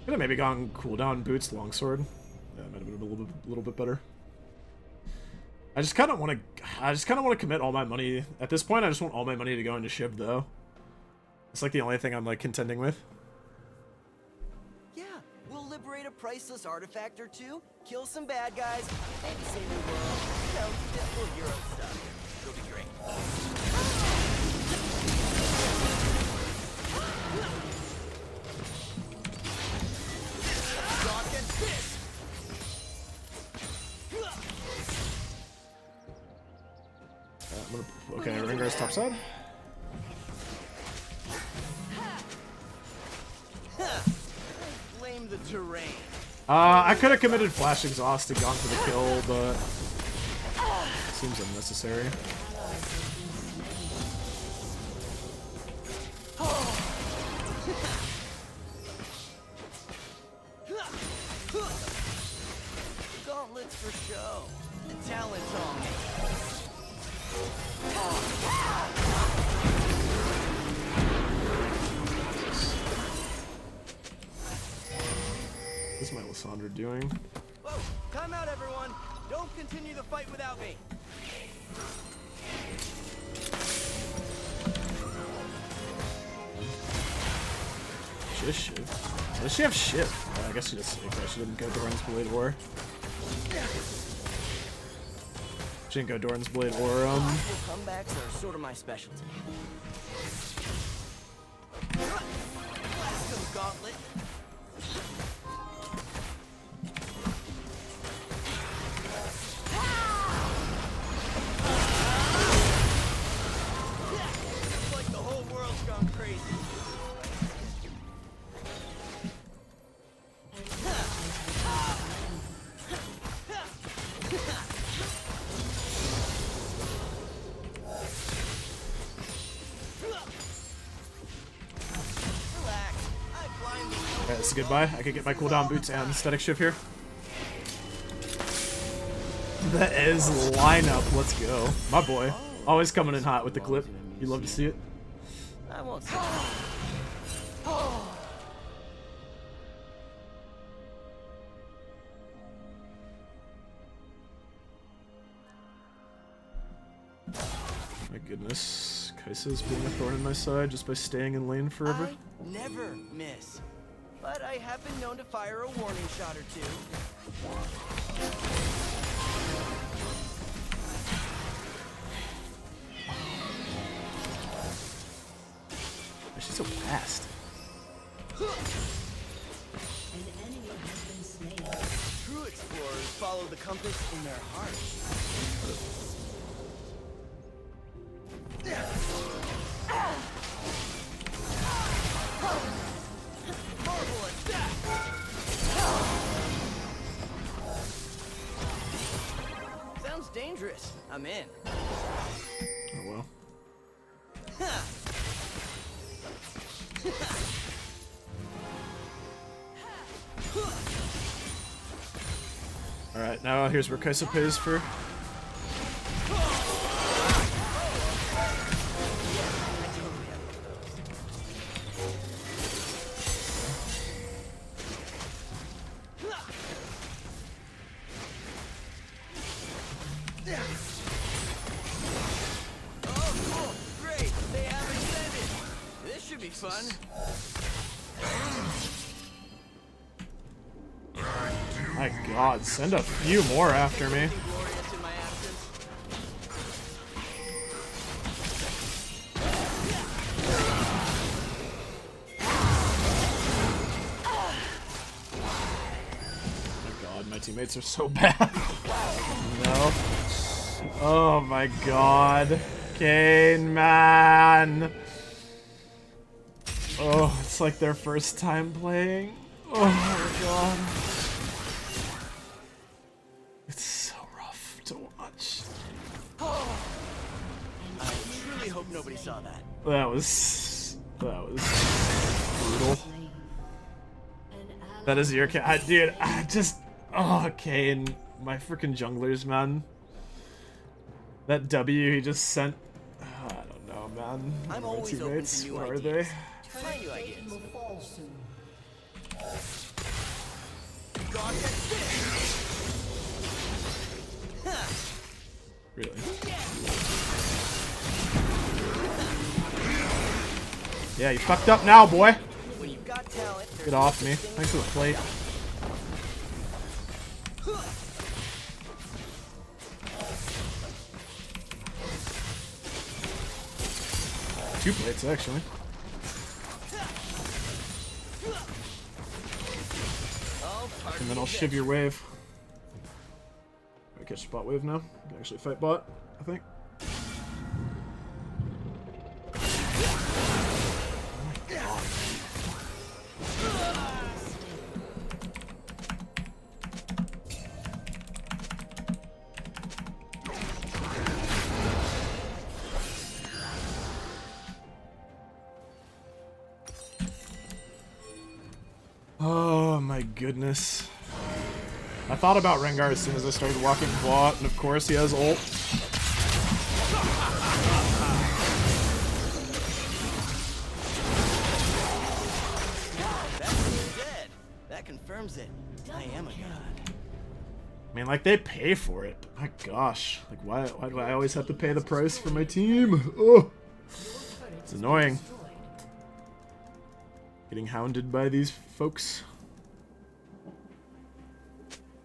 Could have maybe gone cooldown boots longsword. That might have been a little bit better. I just kind of want to commit all my money at this point. I just want all my money to go into Shiv though. It's like the only thing I'm like contending with. Yeah, we'll liberate a priceless artifact or two, kill some bad guys, maybe save the world. You know, typical Euro stuff. It'll be great. Daccat this. Okay, Rengar's topside. Blame the terrain. I could have committed Flash Exhaust and gone for the kill, but seems unnecessary. Gauntlets for show. The talent's on me. What's my Melisandre doing? Whoa! Time out, everyone! Don't continue the fight without me! She has Shiv. Does she have Shiv? I guess she just. Okay, she didn't go Doran's Blade or. She didn't go Doran's Blade or Comebacks are sort of my specialty. Blast 'em, Gauntlet! It's like the whole world Alright, this is goodbye. I can get my cooldown boots and Statikk Shiv here. The Ez lineup, let's go. My boy. Always coming in hot with the clip. You love to see it. I won't say. My goodness. Kai'Sa's being a thorn in my side just by staying in lane forever. I never miss. But I have been known to fire a warning shot or two. She's so fast. An enemy has been slain. True explorers follow the compass in their heart. Horrible attack! Sounds dangerous. I'm in. Oh well. Alright, now here's where Kai'Sa pays for. Oh, cool. Great. They have extended. This should be fun. My god, send a few more after me. Glorious in my absence. Oh my god, my teammates are so bad. No. Oh my god. Kane, man. Oh, it's like their first time playing. Oh my god. It's so rough to watch. I truly hope nobody saw that. That was brutal. That is your cat, dude. I just, oh, Kane, my freaking junglers, man. That W he just sent. I don't know, man. I'm My always open teammates, to new what are ideas. they? Try new ideas. Will fall soon. Really? Yeah, you fucked up now, boy. When you've got talent, there's Get off me. Thanks for the plate. Two plates, actually. And then I'll shiv your wave. I catch bot wave now. I can actually fight bot, I think. Oh my goodness. I thought about Rengar as soon as I started walking bot, and of course he has ult. That's dead. That confirms it. I am a god. I mean, like, they pay for it. My gosh. Like, why do I always have to pay the price for my team? Oh! It's annoying. Getting hounded by these folks.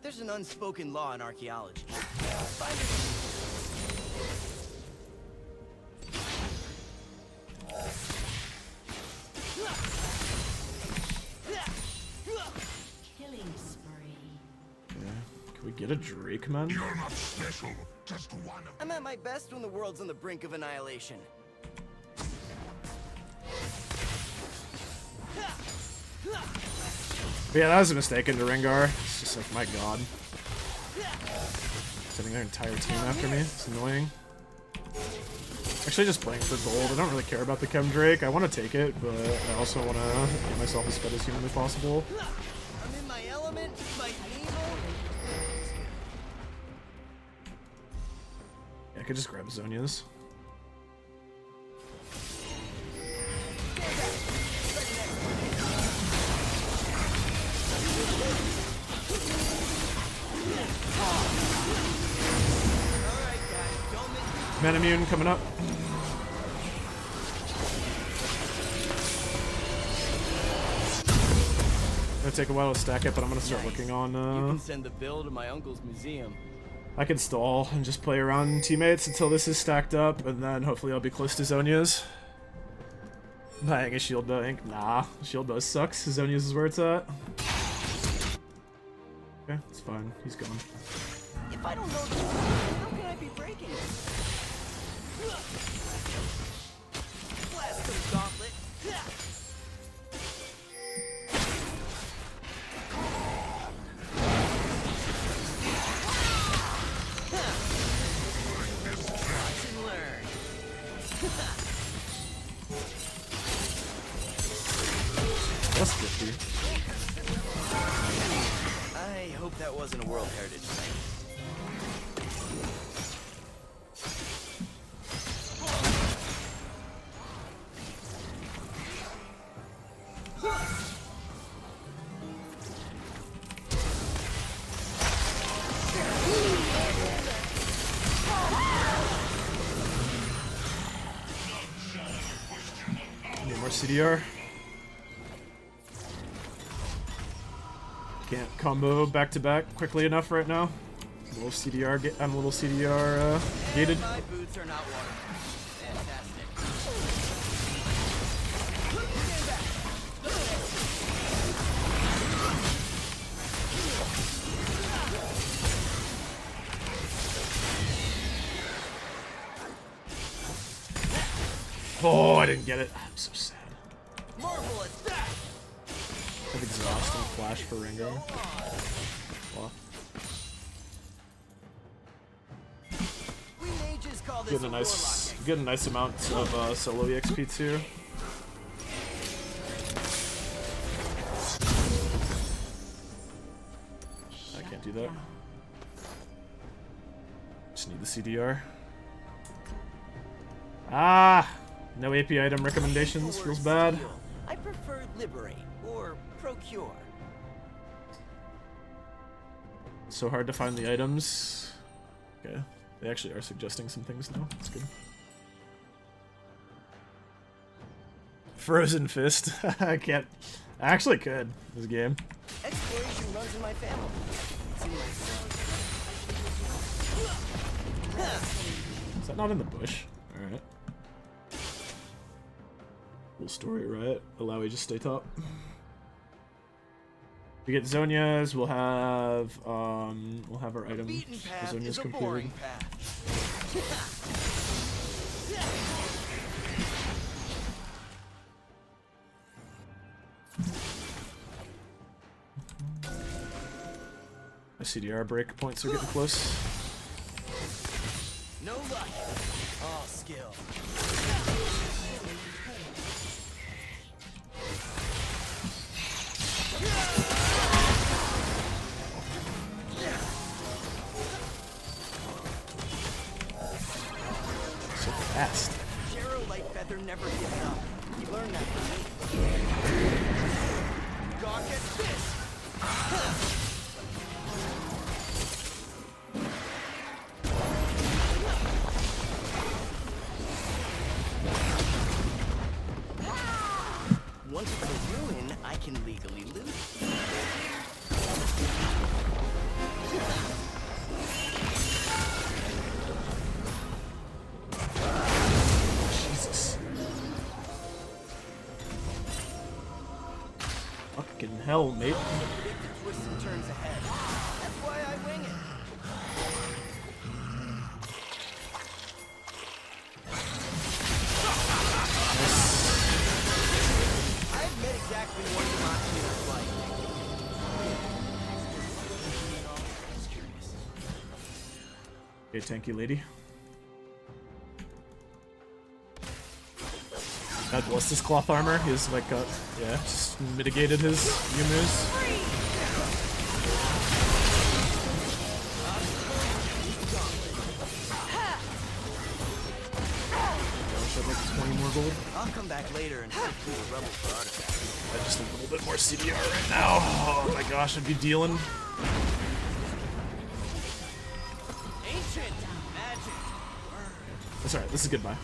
There's an unspoken law in archaeology. Killing spree. Yeah. Can we get a Drake, man? You're not special, just one of I'm at my best when the world's on the brink of annihilation. But yeah, that was a mistake into Rengar. It's just like, my god. Sending their entire team after me. It's annoying. Actually, just playing for gold. I don't really care about the Chem Drake. I want to take it, but I also want to get myself as fed as humanly possible. I'm in my element, my evil. Yeah, I could just grab Zonia's. Manamune coming up. Gonna take a while to stack it, but I'm gonna start working on. You can send the bill to my uncle's museum. I can stall and just play around teammates until this is stacked up, and then hopefully I'll be close to Zonia's. Buying a shield bank. Nah, shield bow sucks. Zonia's is where it's at. Okay, it's fine. He's gone. If I don't know the rules, how can I be breaking it? Blast them, gauntlet. Watch and learn. That's 50. I hope that wasn't a World Heritage thing. Need more CDR. Can't combo back to back quickly enough right now. I'm a little CDR gated. My boots are not waterproof. Fantastic. Oh, I didn't get it. I'm so sad. Marvelous that. Have exhausting flash for Ringo. Well, We mages call this getting a nice amount of solo EXP too. I can't do that. Just need the CDR. Ah! No AP item recommendations. Feels bad. I prefer liberate or procure. So hard to find the items. Okay. They actually are suggesting some things now. That's good. Frozen Fist. I can't. I actually could. This game. Exploration runs in my family. It's in my blood. Is that not in the bush? Alright. Cool story, right? Allow we just stay top. We get Zonia's, we'll have our item. Beaten path Zonia's is a completed. boring path. My CDR break points are getting close. No luck. All skill. So fast. Shero Light Feather never gives up. You learned that from me. Daccat this. Once it's a ruin, I can legally loot. Jesus. Fucking hell, mate. Predict the twists and turns ahead. That's why I wing it. I've met exactly what Democracy was like. Just curious. Okay, tanky lady. had Ballistus Cloth armor. He was like, yeah, just mitigated his Yumu's. Like 20 more gold. I'll come back later and sift through the rubble for artifacts. I just need a little bit more CDR right now. Oh my gosh, I'd be dealing. Ancient magic. That's alright, this is goodbye.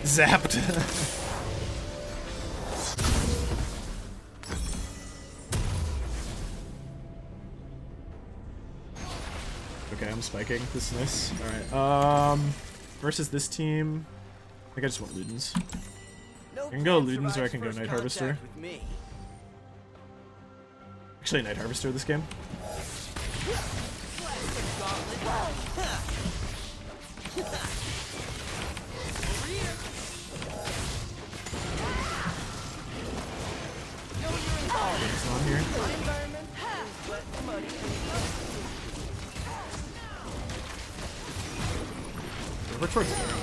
Zapped. Okay, I'm spiking. This is nice. Alright, versus this team, I think I just want Ludens. No I can go plan Ludens or I survives can go first Night Harvester. contact with me. Actually, Night Harvester this game. It's on here. We're towards the ground.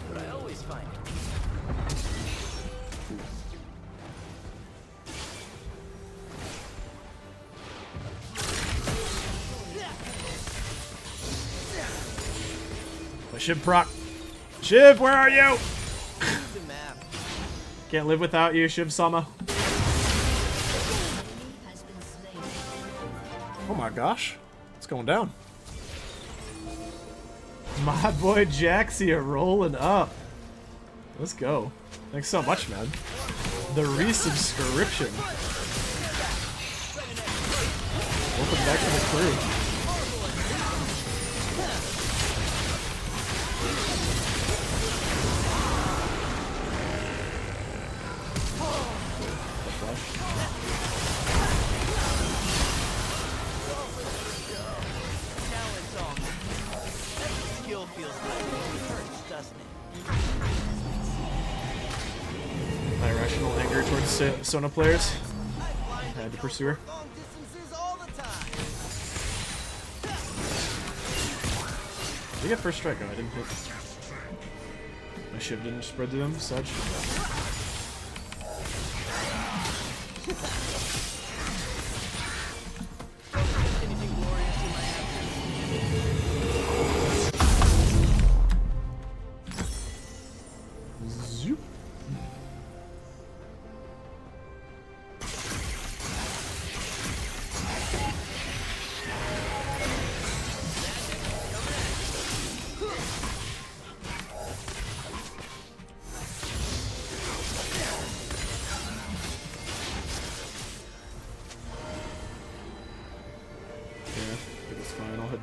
But I always find it. My Shiv proc. Shiv, where are you? The map. Can't live without you, Shiv-sama. Oh my gosh. What's going down? My boy Jaxia rolling up. Let's go. Thanks so much, man. The resubscription. Welcome back to the crew. Skill feels like it hurts, doesn't it? My irrational anger towards Sona players. I had to pursue her. Long distances all the time. Did I get first strike? Oh, I didn't hit. My Shiv didn't spread to them, such. Anything glorious in my Zoop.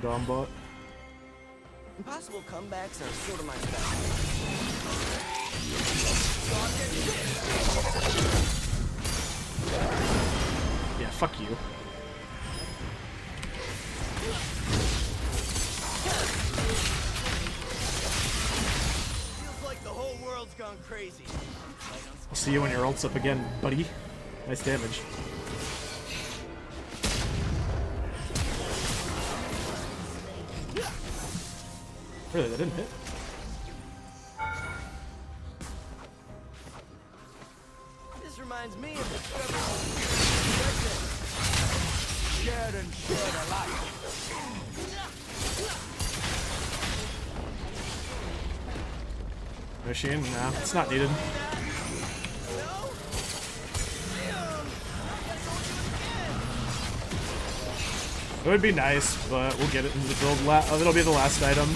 Dombot. Impossible comebacks are sort of my specialty. Yeah, fuck you. Feels like the whole world's gone crazy. I'll see you when your ult's up again, buddy. Nice damage. Really, that didn't hit? This reminds me of discovering shared and shared alike. Machine? Nah, it's not needed. It would be nice, but we'll get it in the build. It'll be the last item.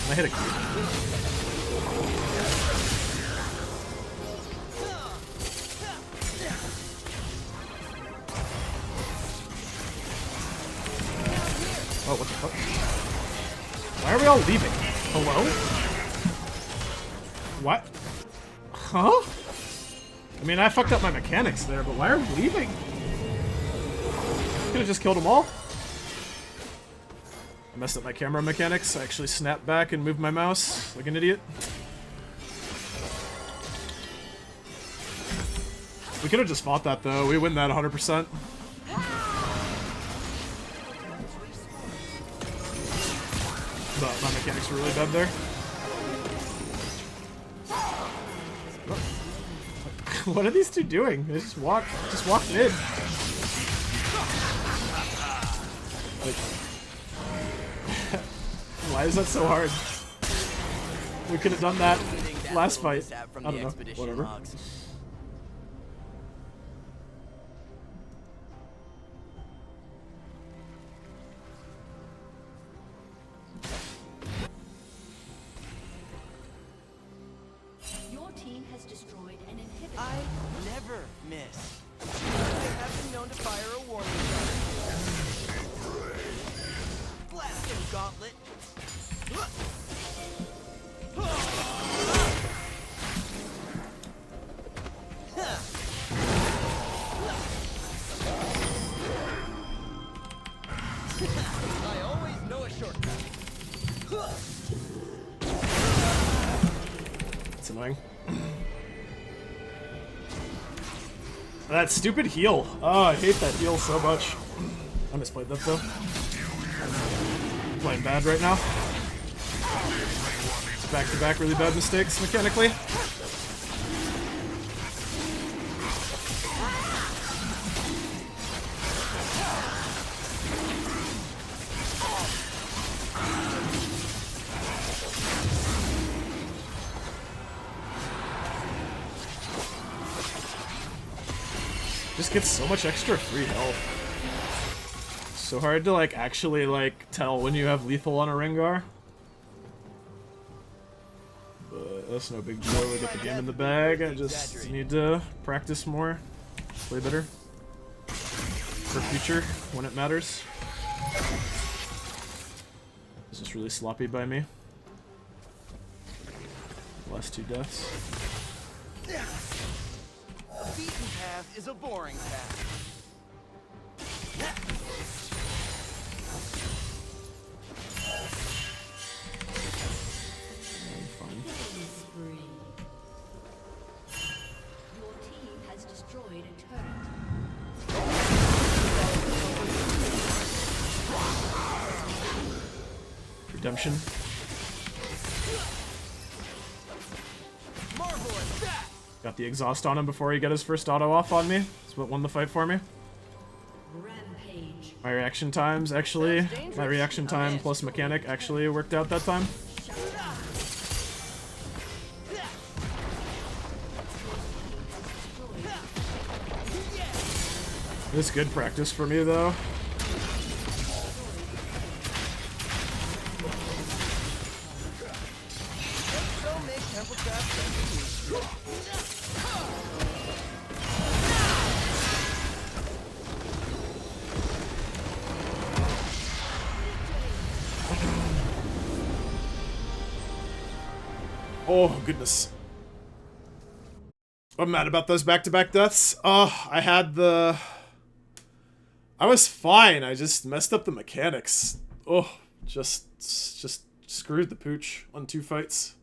I hit a creep. Oh, what the fuck? Why are we all leaving? Hello? What? Huh? I mean, I fucked up my mechanics there, but why are we leaving? Could have just killed them all. I messed up my camera mechanics. I actually snapped back and moved my mouse like an idiot. We could have just fought that though. We win that 100%. But my mechanics were really bad there. What are these two doing? They just walked mid. Like, why is that so hard? We could have done that last fight. I don't know. Whatever. Your team has destroyed an inhibitor. I never miss. I have been known to fire a warning shot. Blasting gauntlet. I always know a shortcut. It's annoying. That stupid heal. Oh, I hate that heal so much. I misplayed that though. I'm playing bad right now. It's back-to-back really bad mistakes mechanically. Just gets so much extra free health. So hard to like actually like tell when you have lethal on a Rengar. But that's no big deal. We get the game in the bag. I just need to practice more, play better for future when it matters. This is really sloppy by me. Last two deaths. A beaten path is a boring path. Killing spree. Your team has destroyed a turret. Redemption. Marvelous that! Got the exhaust on him before he got his first auto off on me. That's what won the fight for me. Rampage. My reaction times actually, my reaction time plus mechanic actually worked out that time. It's good practice for me though. Don't make temple traps. Oh, goodness. I'm mad about those back-to-back deaths. Oh, I was fine. I just messed up the mechanics. Oh, just screwed the pooch on 2 fights.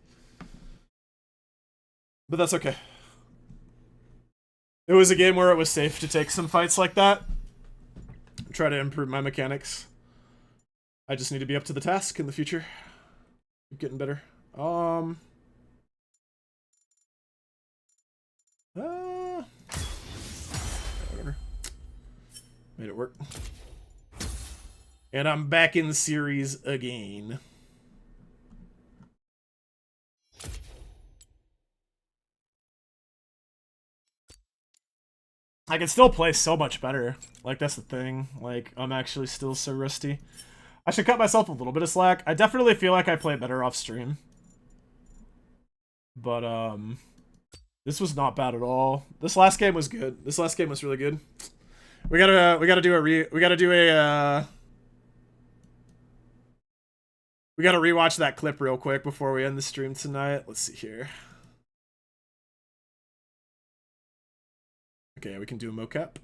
But that's okay. It was a game where it was safe to take some fights like that. Try to improve my mechanics. I just need to be up to the task in the future. Keep getting better. Whatever. Made it work. And I'm back in the series again. I can still play so much better. Like, that's the thing. Like, I'm actually still so rusty. I should cut myself a little bit of slack. I definitely feel like I play better off stream. But, this was not bad at all. This last game was good. This last game was really good. We gotta rewatch that clip real quick before we end the stream tonight. Let's see here. Okay, we can do a mocap.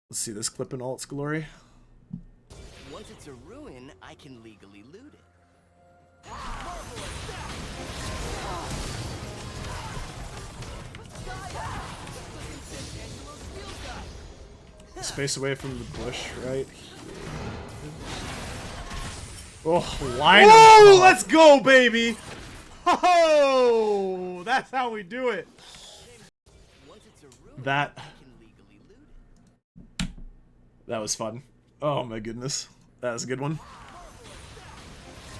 Let's see this clip in all its glory. What Once it's a ruin, I can legally loot it. Space away from the bush, right? Oh, line. Whoa, let's go, baby! Oh, that's how we do it. That was fun. Oh my goodness, that was a good one.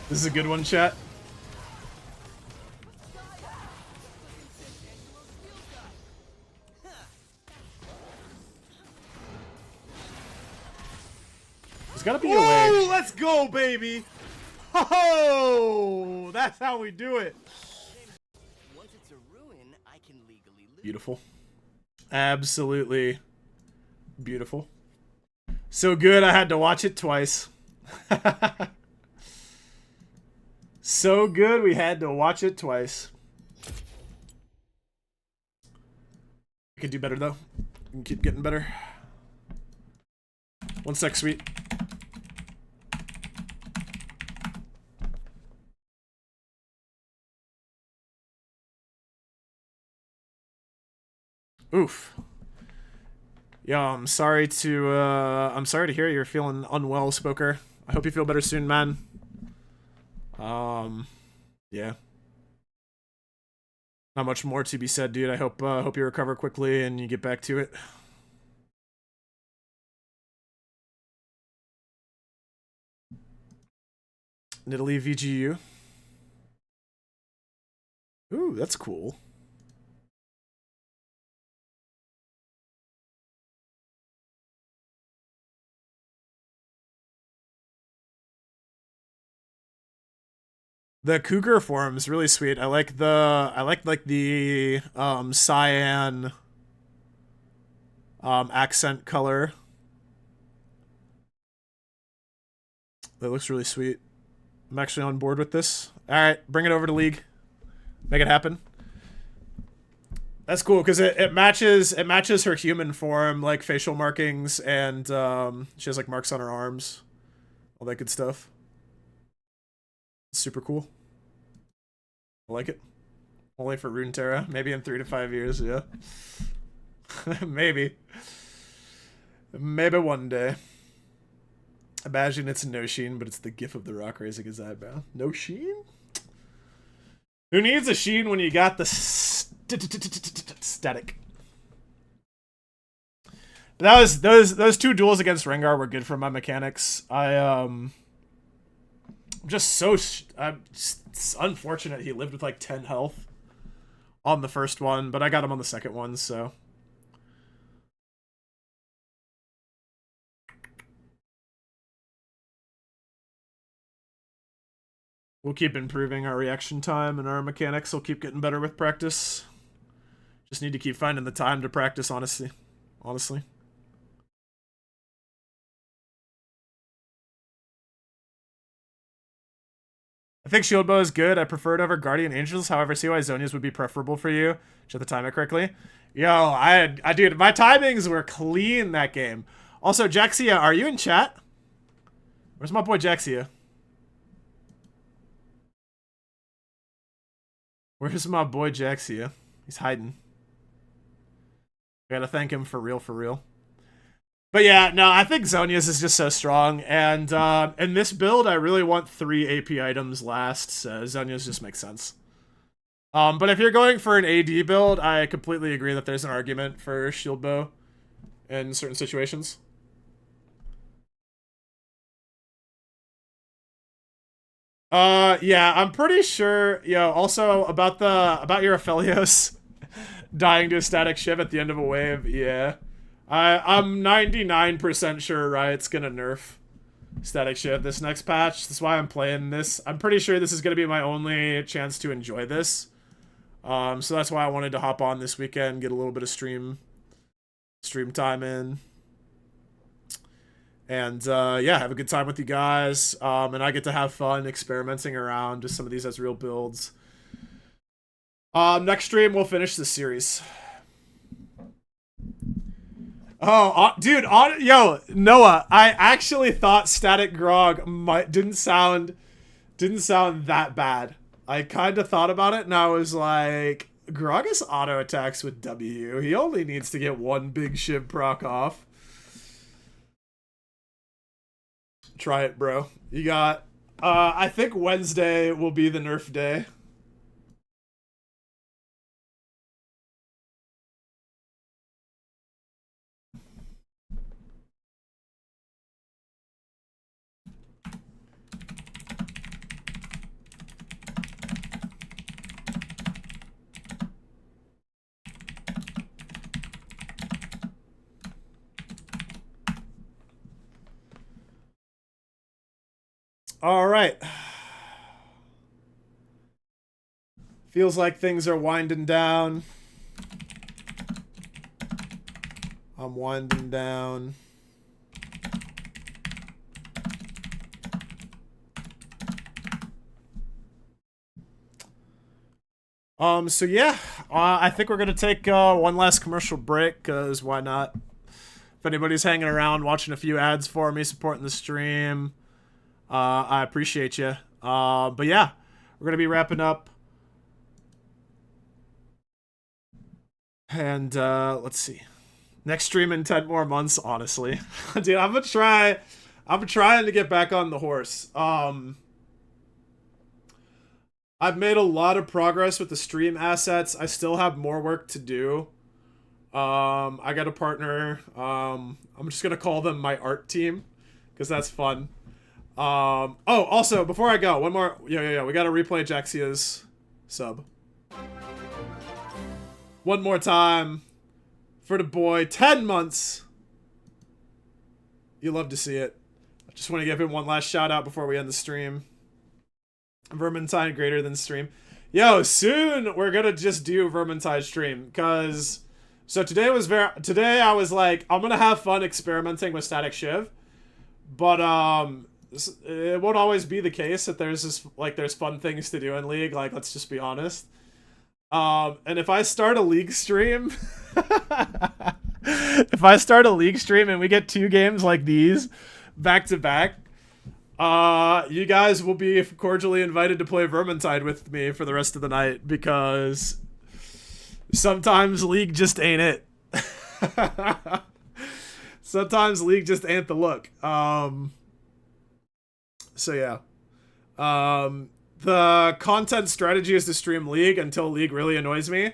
This is a good one, chat. There's gotta be a way. Let's go, baby! Oh, that's how we do it. Once it's a ruin, I can legally loot. Beautiful. Absolutely beautiful. So good, I had to watch it twice. So good, we had to watch it twice. We could do better, though. We can keep getting better. One sec, sweet. Oof. Yeah, I'm sorry to hear you're feeling unwell, Spoker. I hope you feel better soon, man. Yeah. Not much more to be said, dude. I hope you recover quickly and you get back to it. Nidalee VGU. Ooh, that's cool. The Cougar form is really sweet. I like the cyan accent color. That looks really sweet. I'm actually on board with this. All right, bring it over to League. Make it happen. That's cool because it matches her human form, like facial markings, and she has like marks on her arms, all that good stuff. Super cool. I like it. Only for Runeterra. Maybe in 3 to 5 years, yeah. Maybe. Maybe one day. Imagine it's no sheen, but it's the gif of the rock raising his eyebrow. No sheen? Who needs a sheen when you got the static? But those two duels against Rengar were good for my mechanics. It's unfortunate he lived with like 10 health on the first one, but I got him on the second one, so. We'll keep improving our reaction time and our mechanics will keep getting better with practice. Just need to keep finding the time to practice, honestly. I think Shield Bow is good. I prefer it over Guardian Angels. However, I see why Zhonya's would be preferable for you. Should have to time it correctly. Yo, dude, my timings were clean that game. Also, Jaxia, are you in chat? Where's my boy Jaxia? Where's my boy Jaxia? He's hiding. Gotta thank him for real. But yeah, no, I think Zhonya's is just so strong, and in this build, I really want 3 AP items last, so Zhonya's just makes sense. But if you're going for an AD build, I completely agree that there's an argument for Shield Bow in certain situations. Yeah, I'm pretty sure. Also about your Aphelios dying to a Statikk Shiv at the end of a wave. Yeah, I'm 99% sure Riot's gonna nerf Statikk Shiv this next patch. That's why I'm playing this. I'm pretty sure this is gonna be my only chance to enjoy this. So that's why I wanted to hop on this weekend, get a little bit of stream time in. And, yeah, have a good time with you guys. And I get to have fun experimenting around with some of these Ezreal builds. Next stream, we'll finish this series. Oh, dude, yo, Noah, I actually thought Static Grog didn't sound that bad. I kind of thought about it, and I was like, Gragas auto attacks with W. He only needs to get one big Shiv proc off. Try it, bro. You got... I think Wednesday will be the nerf day. All right. Feels like things are winding down. I'm winding down. So yeah, I think we're gonna take one last commercial break, cause why not? If anybody's hanging around watching a few ads for me, supporting the stream, I appreciate you. But yeah, we're gonna be wrapping up. And let's see. Next stream in 10 more months, honestly. Dude, I'm trying to get back on the horse. I've made a lot of progress with the stream assets. I still have more work to do. I got a partner. I'm just gonna call them my art team, because that's fun. Oh, also, before I go, one more. Yeah. We gotta replay Jaxia's sub. One more time for the boy. 10 months. You love to see it. I just want to give him one last shout out before we end the stream. Vermintide greater than stream. Yo, soon we're gonna just do Vermintide stream, because so today I was like, I'm gonna have fun experimenting with Statikk Shiv, but it won't always be the case that there's fun things to do in League, like, let's just be honest. And if I start a League stream and we get 2 games like these back to back, you guys will be cordially invited to play Vermintide with me for the rest of the night, because sometimes League just ain't it. Sometimes League just ain't the look. So yeah. The content strategy is to stream League until League really annoys me.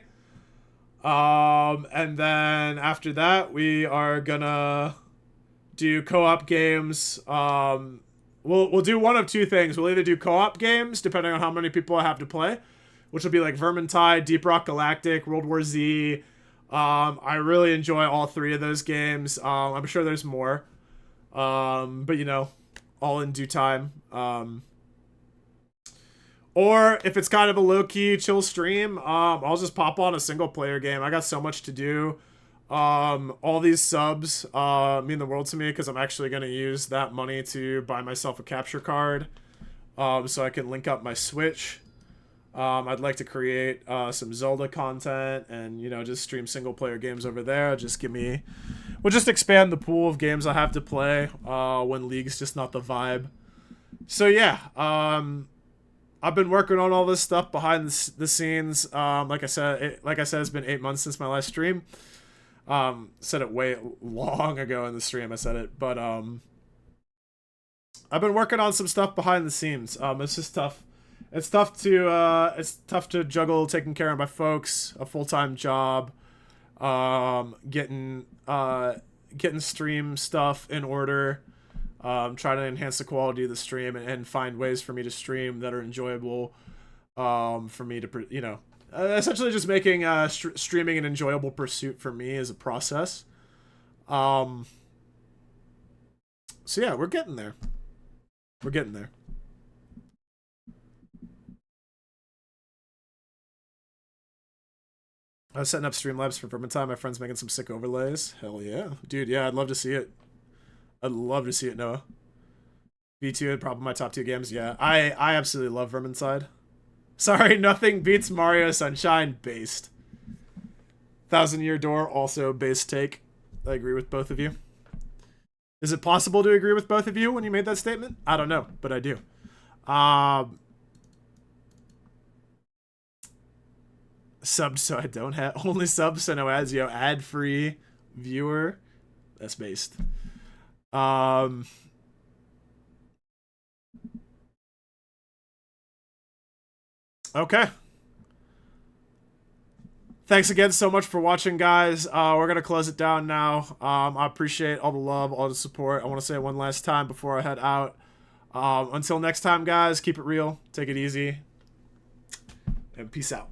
And then after that, we are gonna do co-op games. We'll do one of 2 things. We'll either do co-op games, depending on how many people I have to play, which will be like Vermintide, Deep Rock Galactic, World War Z. I really enjoy all 3 of those games. I'm sure there's more. But you know, all in due time. Or if it's kind of a low-key, chill stream, I'll just pop on a single-player game. I got so much to do. All these subs mean the world to me, because I'm actually going to use that money to buy myself a capture card, so I can link up my Switch. I'd like to create some Zelda content and, you know, just stream single-player games over there. We'll just expand the pool of games I have to play when League's just not the vibe. So yeah, I've been working on all this stuff behind the scenes. Like I said, it's been 8 months since my last stream. Said it way long ago in the stream. I said it, but I've been working on some stuff behind the scenes. It's just tough. It's tough to juggle taking care of my folks, a full-time job, getting stream stuff in order. Trying to enhance the quality of the stream and find ways for me to stream that are enjoyable, for me to, you know, essentially just making streaming an enjoyable pursuit for me as a process. So yeah, we're getting there. We're getting there. I was setting up Streamlabs for Vermintide. My friend's making some sick overlays. Hell yeah. Dude, yeah, I'd love to see it. I'd love to see it, Noah. V2, probably my top 2 games. Yeah, I absolutely love Vermintide. Sorry, nothing beats Mario Sunshine based. 1000 Year Door, also base take. I agree with both of you. Is it possible to agree with both of you when you made that statement? I don't know, but I do. Subbed so I don't have only subs so no ads, yo, ad-free viewer. That's based. Okay. Thanks again so much for watching, guys. We're gonna close it down now. I appreciate all the love, all the support. I want to say it one last time before I head out. Until next time, guys, keep it real, take it easy, and peace out.